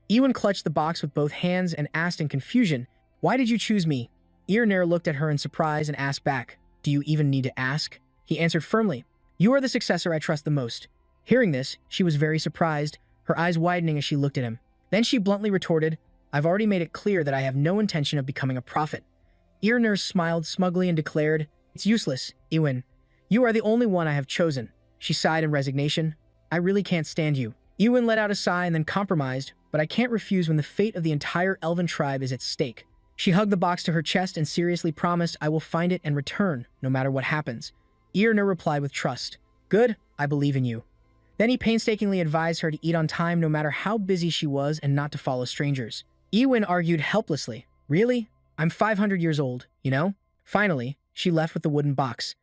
Ewan clutched the box with both hands and asked in confusion, why did you choose me? Earner looked at her in surprise and asked back, do you even need to ask? He answered firmly, you are the successor I trust the most. Hearing this, she was very surprised, her eyes widening as she looked at him. Then she bluntly retorted, I've already made it clear that I have no intention of becoming a prophet. Earner smiled smugly and declared, it's useless, Ewan. You are the only one I have chosen. She sighed in resignation. I really can't stand you. Ewan let out a sigh and then compromised, but I can't refuse when the fate of the entire elven tribe is at stake. She hugged the box to her chest and seriously promised, I will find it and return, no matter what happens. Earner replied with trust. Good, I believe in you. Then he painstakingly advised her to eat on time no matter how busy she was and not to follow strangers. Ewan argued helplessly. Really? I'm 500 years old, you know? Finally, she left with the wooden box.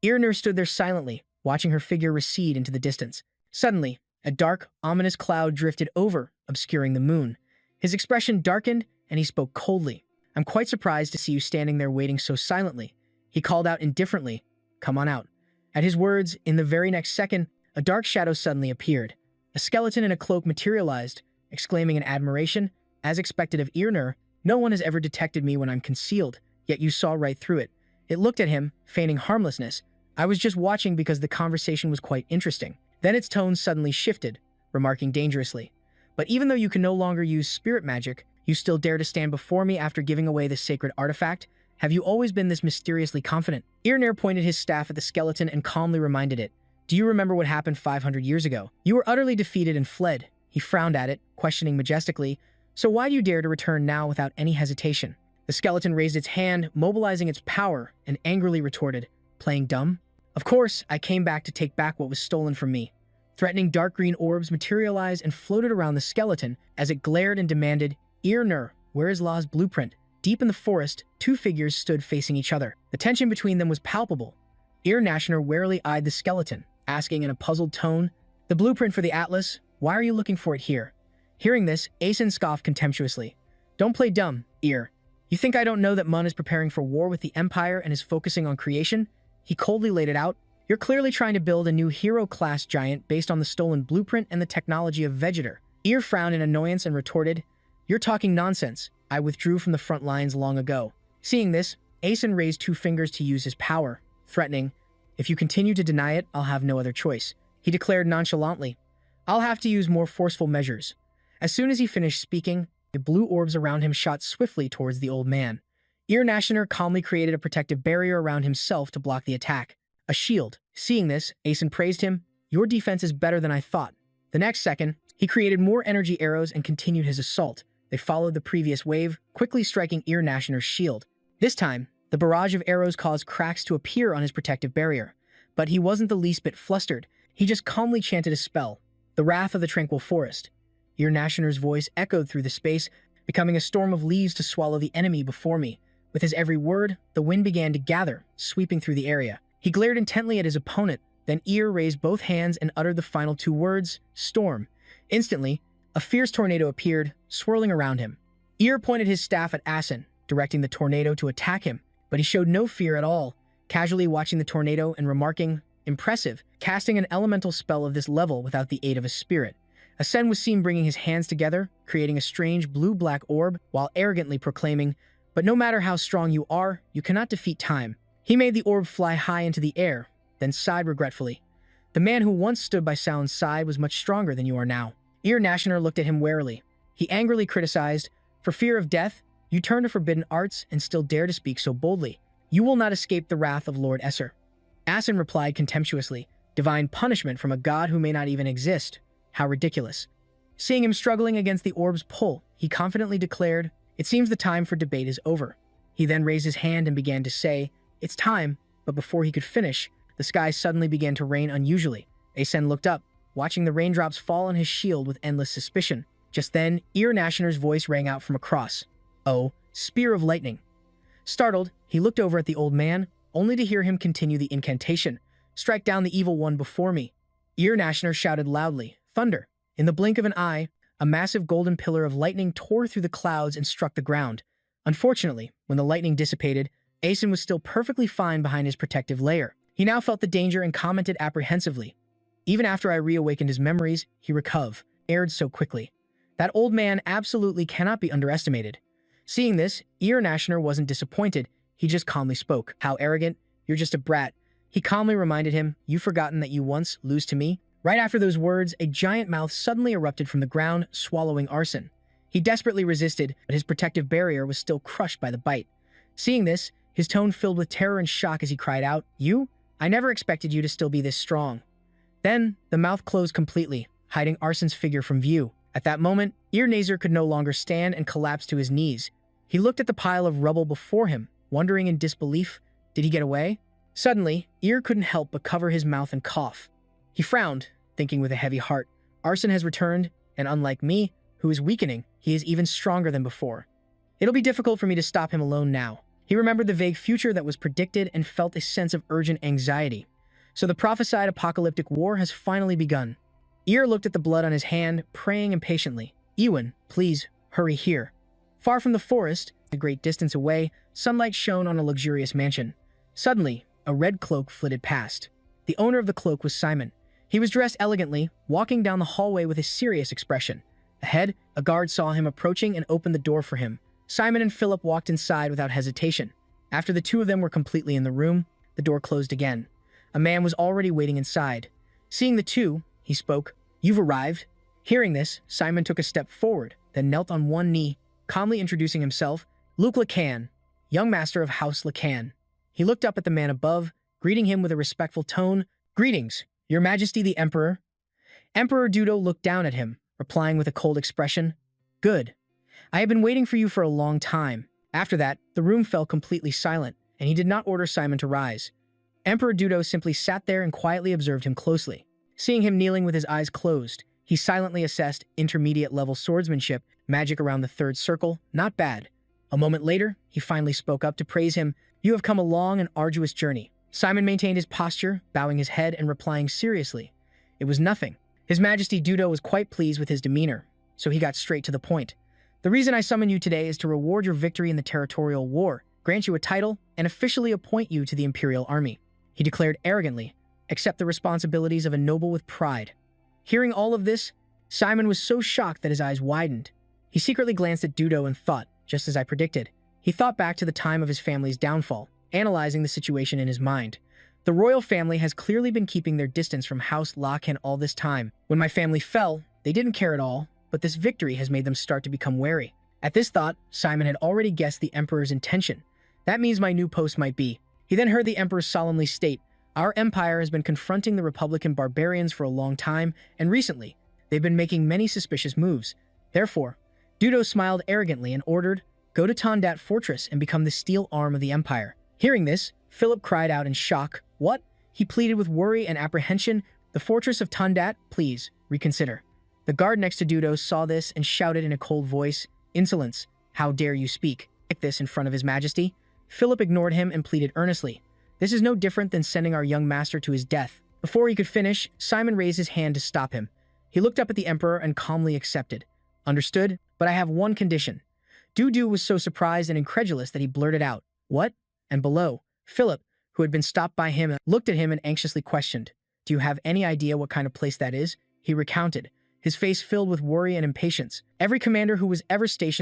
Earner stood there silently, watching her figure recede into the distance. Suddenly, a dark, ominous cloud drifted over, obscuring the moon. His expression darkened, and he spoke coldly. I'm quite surprised to see you standing there waiting so silently. He called out indifferently, come on out. At his words, in the very next second, a dark shadow suddenly appeared. A skeleton in a cloak materialized, exclaiming in admiration, as expected of Earner, no one has ever detected me when I'm concealed, yet you saw right through it. It looked at him, feigning harmlessness. I was just watching because the conversation was quite interesting. Then its tone suddenly shifted, remarking dangerously, but even though you can no longer use spirit magic, you still dare to stand before me after giving away this sacred artifact? Have you always been this mysteriously confident? Earner pointed his staff at the skeleton and calmly reminded it. Do you remember what happened 500 years ago? You were utterly defeated and fled. He frowned at it, questioning majestically. So why do you dare to return now without any hesitation? The skeleton raised its hand, mobilizing its power, and angrily retorted, playing dumb? Of course, I came back to take back what was stolen from me. Threatening dark green orbs materialized and floated around the skeleton as it glared and demanded, Earner, where is Law's blueprint? Deep in the forest, two figures stood facing each other. The tension between them was palpable. Earnashner warily eyed the skeleton, asking in a puzzled tone, the blueprint for the Atlas, why are you looking for it here? Hearing this, Asen scoffed contemptuously. Don't play dumb, Ear. You think I don't know that Mun is preparing for war with the Empire and is focusing on creation? He coldly laid it out. You're clearly trying to build a new hero-class giant based on the stolen blueprint and the technology of Vegetor. Ear frowned in annoyance and retorted, you're talking nonsense. I withdrew from the front lines long ago. Seeing this, Asen raised two fingers to use his power, threatening, if you continue to deny it, I'll have no other choice. He declared nonchalantly, I'll have to use more forceful measures. As soon as he finished speaking, the blue orbs around him shot swiftly towards the old man. Earnashner calmly created a protective barrier around himself to block the attack. A shield. Seeing this, Asen praised him, your defense is better than I thought. The next second, he created more energy arrows and continued his assault. They followed the previous wave, quickly striking Earnashner's shield. This time, the barrage of arrows caused cracks to appear on his protective barrier. But he wasn't the least bit flustered. He just calmly chanted a spell, the Wrath of the Tranquil Forest. Nashner's voice echoed through the space, becoming a storm of leaves to swallow the enemy before me. With his every word, the wind began to gather, sweeping through the area. He glared intently at his opponent, then Ear raised both hands and uttered the final two words, "Storm." Instantly, a fierce tornado appeared, swirling around him. Ear pointed his staff at Asin, directing the tornado to attack him, but he showed no fear at all, casually watching the tornado and remarking, "Impressive," casting an elemental spell of this level without the aid of a spirit. Asen was seen bringing his hands together, creating a strange blue-black orb, while arrogantly proclaiming, "But no matter how strong you are, you cannot defeat time." He made the orb fly high into the air, then sighed regretfully. "The man who once stood by Sound's side was much stronger than you are now." Ear Nashner looked at him warily. He angrily criticized, "For fear of death, you turn to forbidden arts and still dare to speak so boldly. You will not escape the wrath of Lord Esser." Asin replied contemptuously, "Divine punishment from a god who may not even exist. How ridiculous." Seeing him struggling against the orb's pull, he confidently declared, "It seems the time for debate is over." He then raised his hand and began to say, "It's time," but before he could finish, the sky suddenly began to rain unusually. Asen looked up, watching the raindrops fall on his shield with endless suspicion. Just then, Ear Nashner's voice rang out from across. "Oh, spear of lightning." Startled, he looked over at the old man, only to hear him continue the incantation, "Strike down the evil one before me." Ear Nashner shouted loudly, "Thunder." In the blink of an eye, a massive golden pillar of lightning tore through the clouds and struck the ground. Unfortunately, when the lightning dissipated, Asen was still perfectly fine behind his protective layer. He now felt the danger and commented apprehensively, "Even after I reawakened his memories, he recovered so quickly. That old man absolutely cannot be underestimated." Seeing this, Ear Nashner wasn't disappointed. He just calmly spoke. "How arrogant. You're just a brat." He calmly reminded him, "You've forgotten that you once lose to me?" Right after those words, a giant mouth suddenly erupted from the ground, swallowing Arson. He desperately resisted, but his protective barrier was still crushed by the bite. Seeing this, his tone filled with terror and shock as he cried out, "You? I never expected you to still be this strong." Then, the mouth closed completely, hiding Arson's figure from view. At that moment, Ear Nazer could no longer stand and collapsed to his knees. He looked at the pile of rubble before him, wondering in disbelief, did he get away? Suddenly, Ear couldn't help but cover his mouth and cough. He frowned, thinking with a heavy heart, Arson has returned, and unlike me, who is weakening, he is even stronger than before. It'll be difficult for me to stop him alone now. He remembered the vague future that was predicted and felt a sense of urgent anxiety. So the prophesied apocalyptic war has finally begun. Ear looked at the blood on his hand, praying impatiently, "Ewan, please, hurry here." Far from the forest, a great distance away, sunlight shone on a luxurious mansion. Suddenly, a red cloak flitted past. The owner of the cloak was Simon. He was dressed elegantly, walking down the hallway with a serious expression. Ahead, a guard saw him approaching and opened the door for him. Simon and Philip walked inside without hesitation. After the two of them were completely in the room, the door closed again. A man was already waiting inside. Seeing the two, he spoke, "You've arrived." Hearing this, Simon took a step forward, then knelt on one knee, calmly introducing himself, "Luke Lacan, young master of House Lacan." He looked up at the man above, greeting him with a respectful tone, "Greetings, Your Majesty the Emperor." Emperor Dudo looked down at him, replying with a cold expression, "Good. I have been waiting for you for a long time." After that, the room fell completely silent, and he did not order Simon to rise. Emperor Dudo simply sat there and quietly observed him closely. Seeing him kneeling with his eyes closed, he silently assessed intermediate-level swordsmanship, magic around the third circle, not bad. A moment later, he finally spoke up to praise him, "You have come a long and arduous journey." Simon maintained his posture, bowing his head and replying seriously, "It was nothing." His Majesty Dudo was quite pleased with his demeanor, so he got straight to the point. "The reason I summoned you today is to reward your victory in the territorial war, grant you a title, and officially appoint you to the Imperial Army." He declared arrogantly, "Accept the responsibilities of a noble with pride." Hearing all of this, Simon was so shocked that his eyes widened. He secretly glanced at Dudo and thought, just as I predicted. He thought back to the time of his family's downfall, analyzing the situation in his mind. The royal family has clearly been keeping their distance from House Lacan all this time. When my family fell, they didn't care at all, but this victory has made them start to become wary. At this thought, Simon had already guessed the Emperor's intention. That means my new post might be. He then heard the Emperor solemnly state, "Our empire has been confronting the Republican barbarians for a long time, and recently, they've been making many suspicious moves. Therefore," Dudo smiled arrogantly and ordered, "Go to Tondat Fortress and become the steel arm of the empire." Hearing this, Philip cried out in shock. "What?" He pleaded with worry and apprehension. "The fortress of Tondat, please, reconsider." The guard next to Dudo saw this and shouted in a cold voice, "Insolence! How dare you speak like this in front of His Majesty?" Philip ignored him and pleaded earnestly, "This is no different than sending our young master to his death." Before he could finish, Simon raised his hand to stop him. He looked up at the Emperor and calmly accepted. "Understood, but I have one condition." Dudu was so surprised and incredulous that he blurted out, "What?" And below, Philip, who had been stopped by him, looked at him and anxiously questioned, "Do you have any idea what kind of place that is?" He recounted, his face filled with worry and impatience. Every commander who was ever stationed